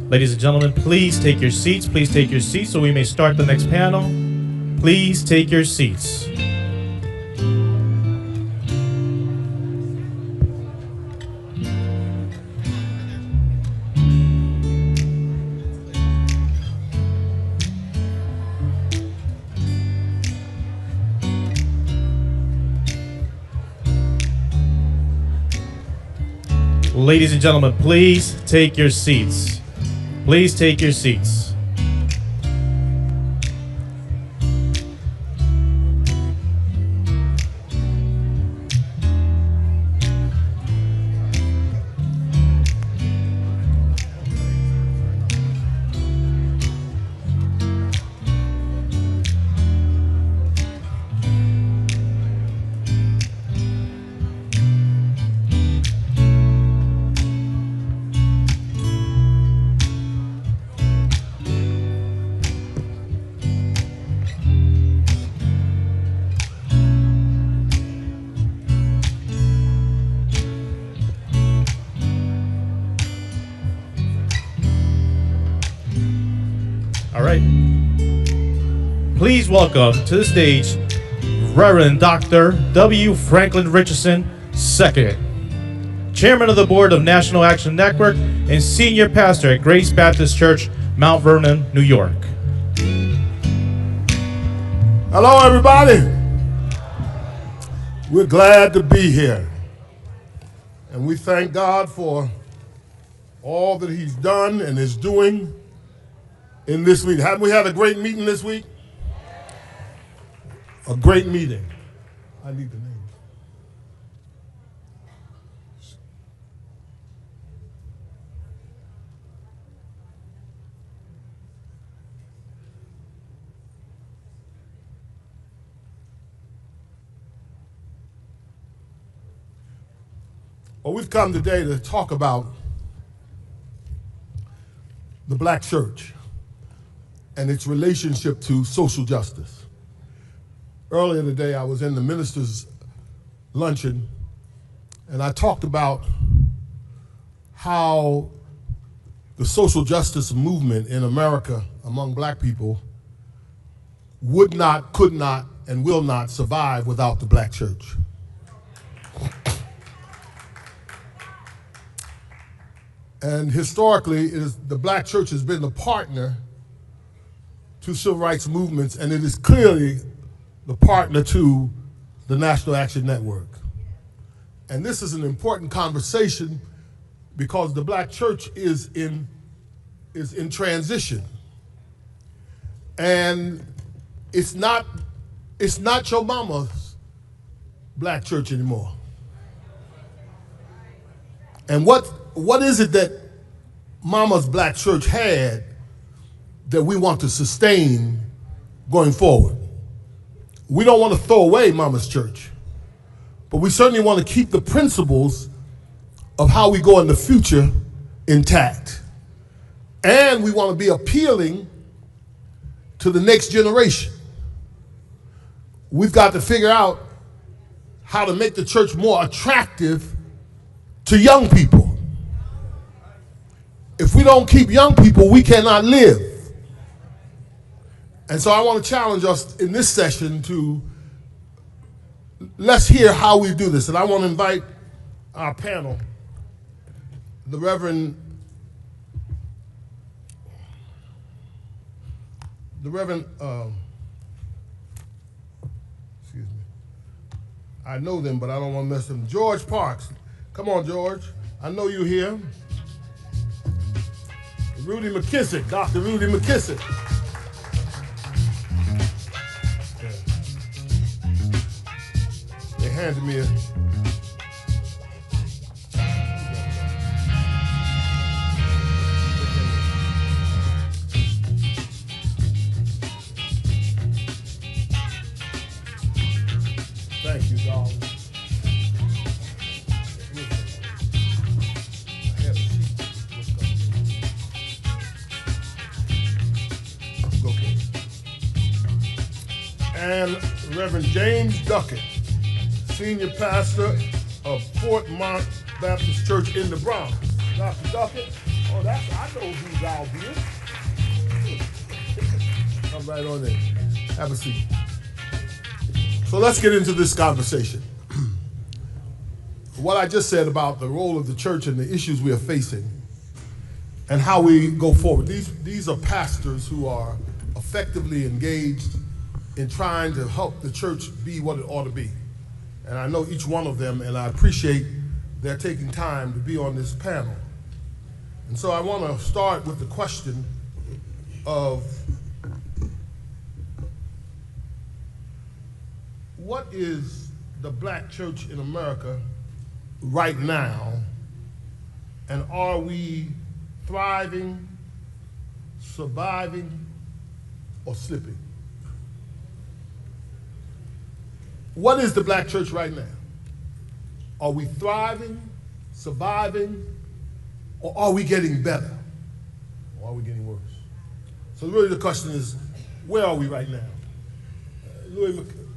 [SPEAKER 16] Ladies and gentlemen, please take your seats. Please take your seats so we may start the next panel. Please take your seats. Ladies and gentlemen, please take your seats. Please take your seats. Please welcome to the stage Reverend Dr. W. Franklin Richardson II, Chairman of the Board of National Action Network and Senior Pastor at Grace Baptist Church, Mount Vernon, New York.
[SPEAKER 14] Hello, everybody. We're glad to be here. And we thank God for all that He's done and is doing in this week. Haven't we had a great meeting this week? A great meeting. I need the name. Well, we've come today to talk about the black church and its relationship to social justice. Earlier today, I was in the ministers' luncheon, and I talked about how the social justice movement in America among black people would not, could not, and will not survive without the black church. And historically, the black church has been a partner to civil rights movements, and it is clearly the partner to the National Action Network. And this is an important conversation because the black church is in transition. And it's not your mama's black church anymore. And what is it that mama's black church had that we want to sustain going forward? We don't want to throw away mama's church, but we certainly want to keep the principles of how we go in the future intact. And we want to be appealing to the next generation. We've got to figure out how to make the church more attractive to young people. If we don't keep young people, we cannot live. And so I want to challenge us in this session to, let's hear how we do this. And I want to invite our panel, the Reverend excuse me, I know them, but I don't want to mess them. George Parks. Come on, George. I know you're here. Rudy McKissick, Dr. Rudy McKissick. They handed me a... Thank you, darling. And Reverend James Duckett, senior pastor of Fort Mont Baptist Church in the Bronx. Dr. Duckett, oh, I know who's obvious. I'm right on there. Have a seat. So let's get into this conversation. What I just said about the role of the church and the issues we are facing and how we go forward. These are pastors who are effectively engaged in trying to help the church be what it ought to be. And I know each one of them, and I appreciate their taking time to be on this panel. And so I want to start with the question of what is the black church in America right now, and are we thriving, surviving, or slipping? What is the black church right now? Are we thriving, surviving, or are we getting better? Or are we getting worse? So really the question is, where are we right now?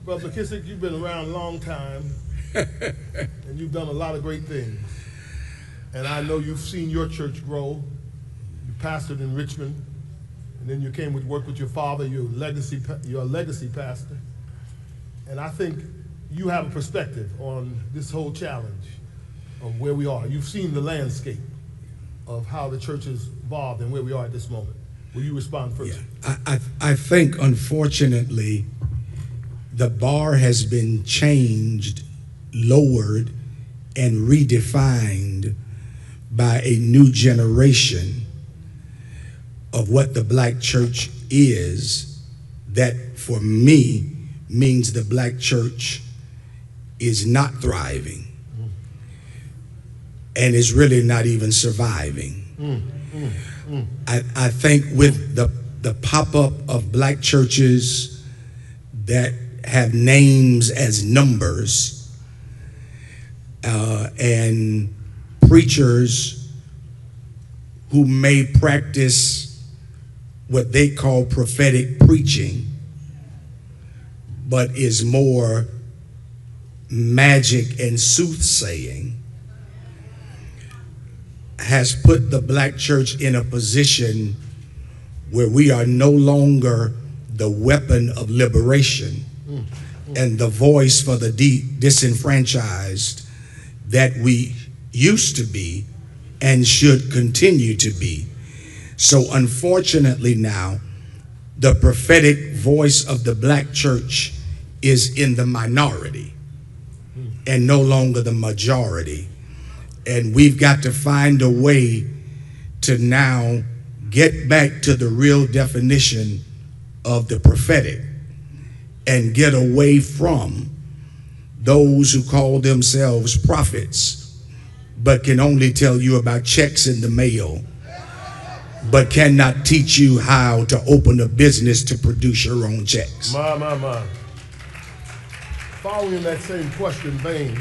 [SPEAKER 14] Brother McKissick, you've been around a long time, and you've done a lot of great things. And I know you've seen your church grow. You pastored in Richmond, and then you came to work with your father, you're a legacy pastor. And I think you have a perspective on this whole challenge of where we are. You've seen the landscape of how the church has evolved and where we are at this moment. Will you respond first?
[SPEAKER 10] Yeah. I think, unfortunately, the bar has been changed, lowered, and redefined by a new generation of what the black church is, that for me means the black church is not thriving and is really not even surviving. I think with the pop-up of black churches that have names as numbers and preachers who may practice what they call prophetic preaching, but is more magic and soothsaying, has put the black church in a position where we are no longer the weapon of liberation and the voice for the disenfranchised that we used to be and should continue to be. So unfortunately now, the prophetic voice of the black church is in the minority and no longer the majority. And we've got to find a way to now get back to the real definition of the prophetic and get away from those who call themselves prophets but can only tell you about checks in the mail but cannot teach you how to open a business to produce your own checks.
[SPEAKER 14] My. Following that same question vein,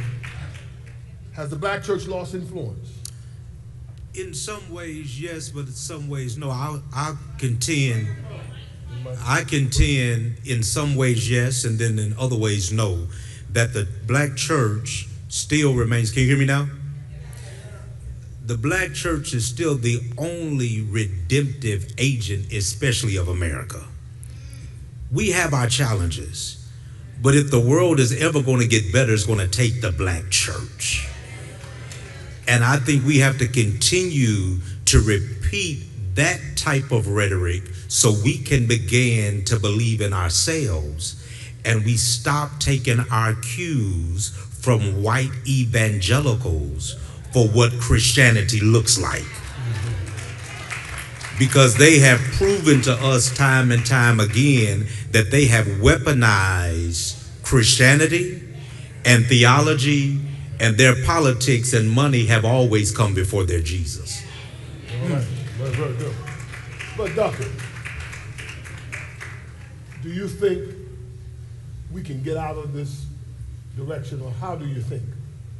[SPEAKER 14] has the black church lost influence?
[SPEAKER 11] In some ways, yes, but in some ways, no. I contend in some ways, yes, and then in other ways, no, that the black church still remains. Can you hear me now? The black church is still the only redemptive agent, especially of America. We have our challenges, but if the world is ever going to get better, it's going to take the black church. And I think we have to continue to repeat that type of rhetoric so we can begin to believe in ourselves and we stop taking our cues from white evangelicals for what Christianity looks like. Because they have proven to us time and time again that they have weaponized Christianity and theology, and their politics and money have always come before their Jesus.
[SPEAKER 14] All right, very good. But Doctor, do you think we can get out of this direction, or how do you think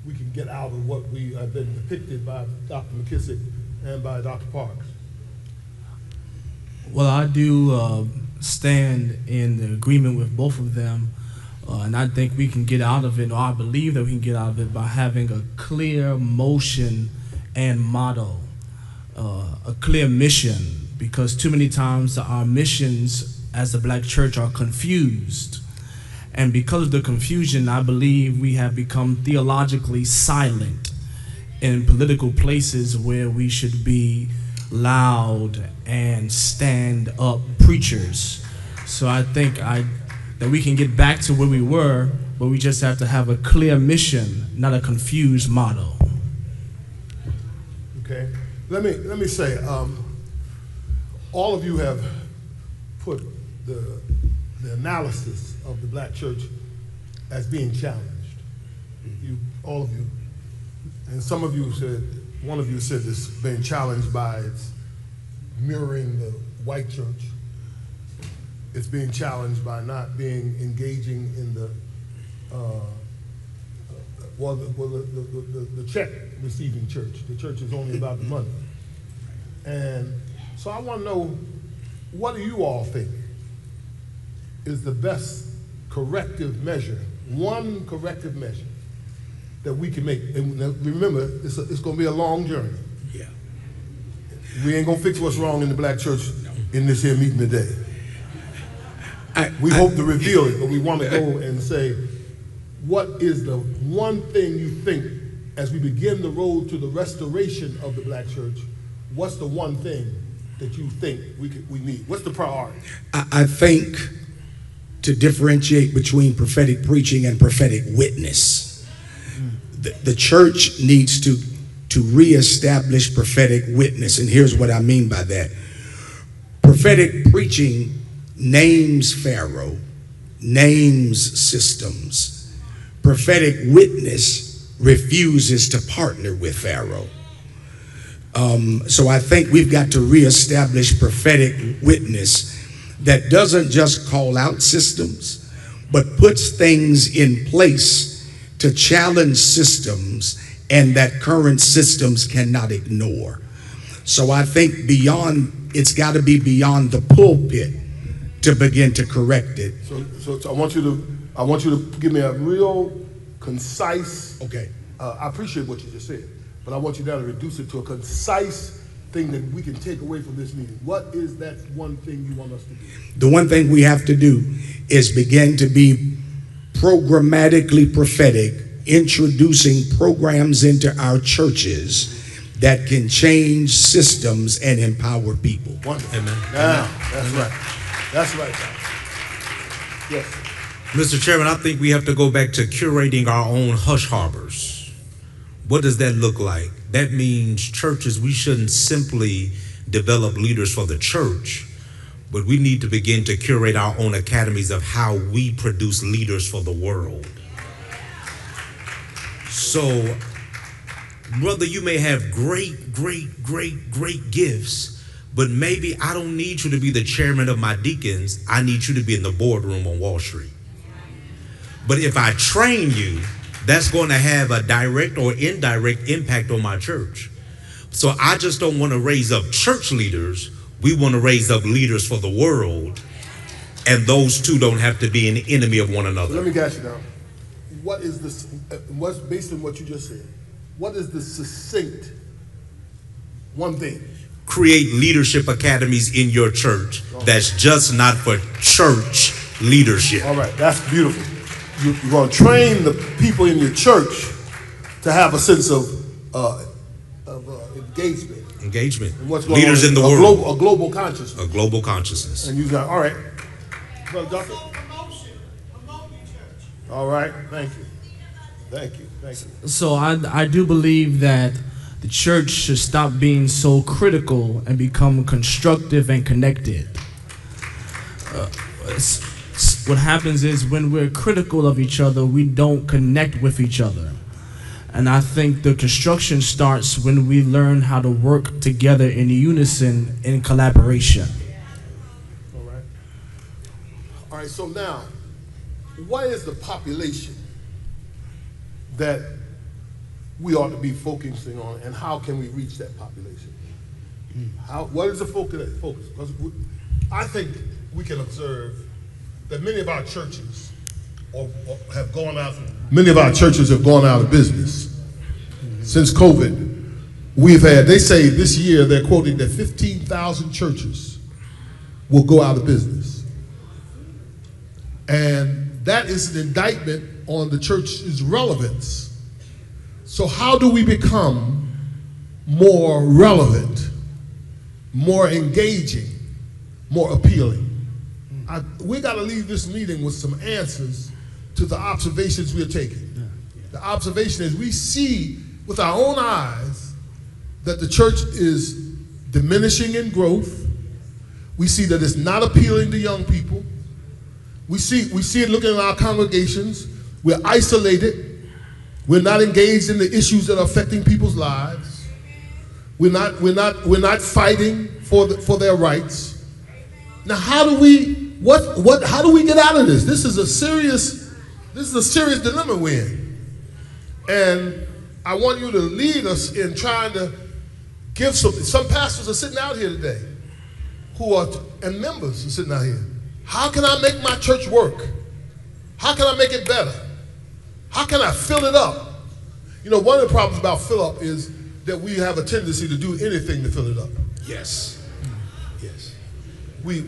[SPEAKER 14] we can get out of what we have been depicted by Dr. McKissick and by Dr. Parks?
[SPEAKER 12] Well, I do stand in the agreement with both of them And I think we can get out of it, or I believe that we can get out of it by having a clear motion and motto, a clear mission, because too many times our missions as the Black church are confused. And because of the confusion, I believe we have become theologically silent in political places where we should be loud and stand up preachers. So I think that we can get back to where we were, but we just have to have a clear mission, not a confused motto.
[SPEAKER 13] Okay, let me say, all of you have put the analysis of the Black church as being challenged. All of you, and some of you said, one of you said it's being challenged by its mirroring the white church. It's being challenged by not being engaging in the check receiving church. The church is only about the money. And so I want to know, what do you all think is the best corrective measure, one corrective measure that we can make? And remember, it's going to be a long journey.
[SPEAKER 10] Yeah.
[SPEAKER 13] We ain't going to fix what's wrong in the Black church in this here meeting today. We hope to reveal it, but we want to go and say, what is the one thing you think, as we begin the road to the restoration of the Black church, what's the one thing that you think we need? What's the priority?
[SPEAKER 10] I think to differentiate between prophetic preaching and prophetic witness, the church needs to reestablish prophetic witness, and here's what I mean by that. Prophetic preaching names Pharaoh, names systems. Prophetic witness refuses to partner with Pharaoh. So I think we've got to reestablish prophetic witness that doesn't just call out systems, but puts things in place to challenge systems and that current systems cannot ignore. So I think it's got to be beyond the pulpit to begin to correct it.
[SPEAKER 13] So I want you to give me a real concise.
[SPEAKER 10] Okay.
[SPEAKER 13] I appreciate what you just said, but I want you now to reduce it to a concise thing that we can take away from this meeting. What is that one thing you want us to do?
[SPEAKER 10] The one thing we have to do is begin to be programmatically prophetic, introducing programs into our churches that can change systems and empower people.
[SPEAKER 13] Wonderful.
[SPEAKER 11] Amen.
[SPEAKER 13] Now, that's right. That's right. Yes.
[SPEAKER 11] Mr. Chairman, I think we have to go back to curating our own hush harbors. What does that look like? That means churches, we shouldn't simply develop leaders for the church, but we need to begin to curate our own academies of how we produce leaders for the world. So, brother, you may have great gifts, but maybe I don't need you to be the chairman of my deacons. I need you to be in the boardroom on Wall Street. But if I train you, that's going to have a direct or indirect impact on my church. So I just don't want to raise up church leaders. We want to raise up leaders for the world. And those two don't have to be an enemy of one another.
[SPEAKER 13] So let me ask you now. What is this, what's based on what you just said, what is the succinct one thing?
[SPEAKER 11] Create leadership academies in your church that's just not for church leadership.
[SPEAKER 13] All right, that's beautiful. You're going to train the people in your church to have a sense of engagement.
[SPEAKER 11] Engagement.
[SPEAKER 13] And what's going
[SPEAKER 11] leaders
[SPEAKER 13] on
[SPEAKER 11] in the world.
[SPEAKER 13] A global consciousness.
[SPEAKER 11] A global consciousness.
[SPEAKER 13] And you got, all right. Brother Duffy? All right, thank you. Thank you, thank you.
[SPEAKER 12] So I do believe that the church should stop being so critical and become constructive and connected. What happens is when we're critical of each other, we don't connect with each other. And I think the construction starts when we learn how to work together in unison, in collaboration.
[SPEAKER 13] All right, so now, what is the population that we ought to be focusing on, and how can we reach that population? What is the focus? Because I think we can observe that many of our churches or have gone out. Many of our churches have gone out of business. Since COVID, we've had, they say this year they're quoting that 15,000 churches will go out of business. And that is an indictment on the church's relevance. So how do we become more relevant, more engaging, more appealing? We got to leave this meeting with some answers to the observations we're taking. The observation is we see with our own eyes that the church is diminishing in growth. We see that it's not appealing to young people. We see it looking at our congregations. We're isolated. We're not engaged in the issues that are affecting people's lives. We're not fighting for their rights. Now, how do we get out of this? This is a serious dilemma we're in. And I want you to lead us in trying to give some pastors are sitting out here today and members are sitting out here. How can I make my church work? How can I make it better? How can I fill it up? You know, one of the problems about fill up is that we have a tendency to do anything to fill it up.
[SPEAKER 10] Yes. Yes.
[SPEAKER 13] We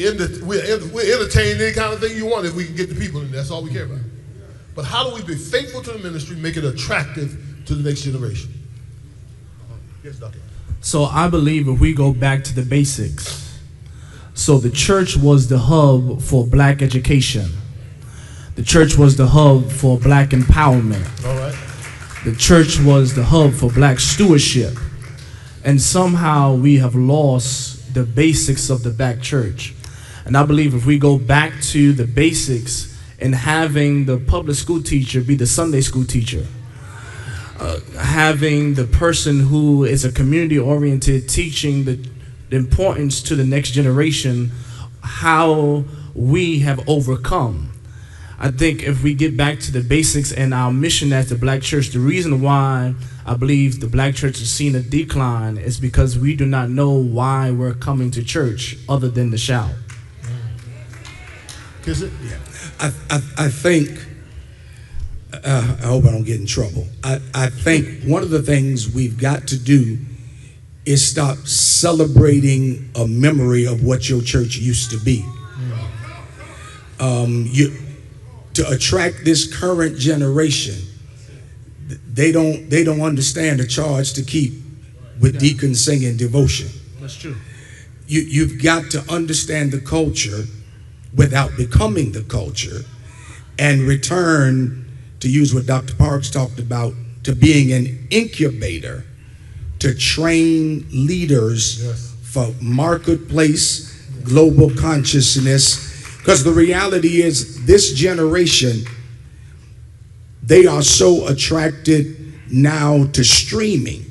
[SPEAKER 13] entertain any kind of thing you want if we can get the people in there. That's all we care about. But how do we be faithful to the ministry, make it attractive to the next generation? Yes, Doctor.
[SPEAKER 12] So I believe if we go back to the basics, so the church was the hub for black education. The church was the hub for black empowerment.
[SPEAKER 13] All right.
[SPEAKER 12] The church was the hub for black stewardship. And somehow we have lost the basics of the black church. And I believe if we go back to the basics and having the public school teacher be the Sunday school teacher, having the person who is a community-oriented teaching the importance to the next generation, how we have overcome. I think if we get back to the basics and our mission as the black church, the reason why I believe the black church has seen a decline is because we do not know why we're coming to church other than to shout.
[SPEAKER 13] Is it?
[SPEAKER 10] Yeah. I think, I hope I don't get in trouble. I think one of the things we've got to do is stop celebrating a memory of what your church used to be. To attract this current generation, they don't understand the charge to keep with deacons singing devotion.
[SPEAKER 12] That's true.
[SPEAKER 10] You've got to understand the culture without becoming the culture, and return, to use what Dr. Parks talked about, to being an incubator to train leaders for marketplace, global consciousness. Because the reality is this generation, they are so attracted now to streaming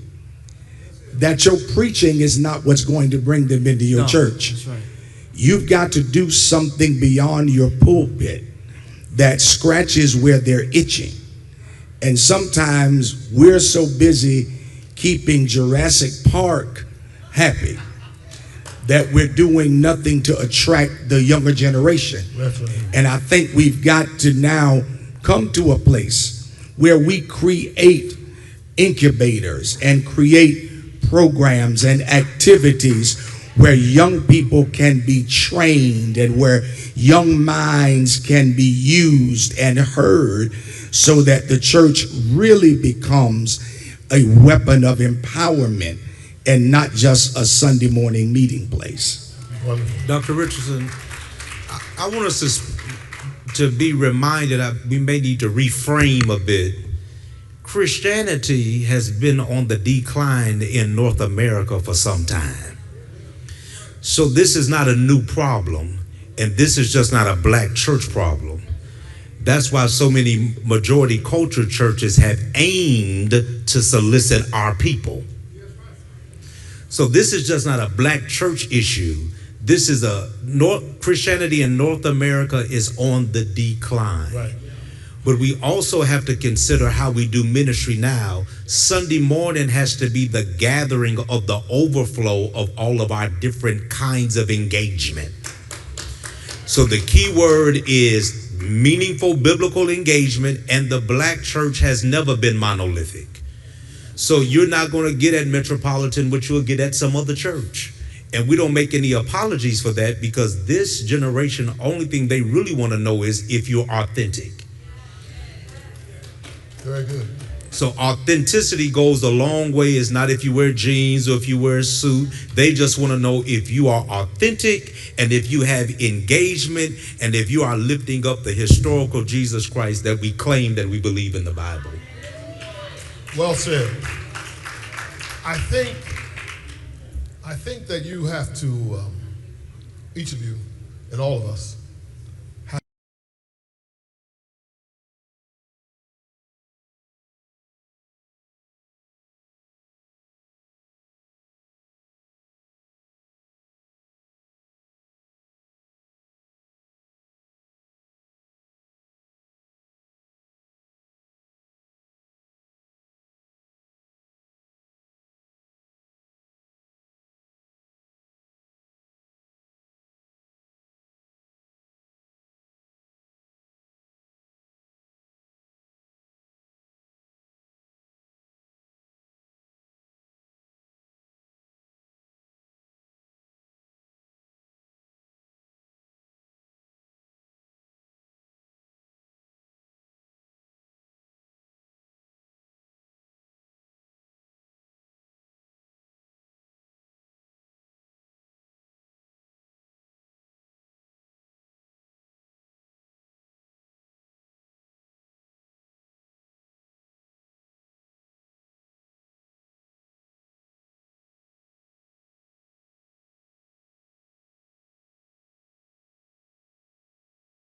[SPEAKER 10] that your preaching is not what's going to bring them into your church.
[SPEAKER 12] That's right.
[SPEAKER 10] You've got to do something beyond your pulpit that scratches where they're itching. And sometimes we're so busy keeping Jurassic Park happy that we're doing nothing to attract the younger generation.
[SPEAKER 13] That's right.
[SPEAKER 10] And I think we've got to now come to a place where we create incubators and create programs and activities where young people can be trained and where young minds can be used and heard, so that the church really becomes a weapon of empowerment and not just a Sunday morning meeting place.
[SPEAKER 11] Dr. Richardson, I want us to be reminded that we may need to reframe a bit. Christianity has been on the decline in North America for some time. So this is not a new problem, and this is just not a black church problem. That's why so many majority culture churches have aimed to solicit our people. So this is just not a black church issue. This is Christianity in North America is on the decline.
[SPEAKER 13] Right.
[SPEAKER 11] But we also have to consider how we do ministry now. Sunday morning has to be the gathering of the overflow of all of our different kinds of engagement. So the key word is meaningful biblical engagement, and the black church has never been monolithic. So you're not going to get at Metropolitan what you'll get at some other church. And we don't make any apologies for that, because this generation, only thing they really want to know is if you're authentic.
[SPEAKER 13] Very good.
[SPEAKER 11] So authenticity goes a long way. It's not if you wear jeans or if you wear a suit. They just want to know if you are authentic, and if you have engagement, and if you are lifting up the historical Jesus Christ that we claim that we believe in the Bible.
[SPEAKER 13] Well said. I think that you have to, each of you and all of us,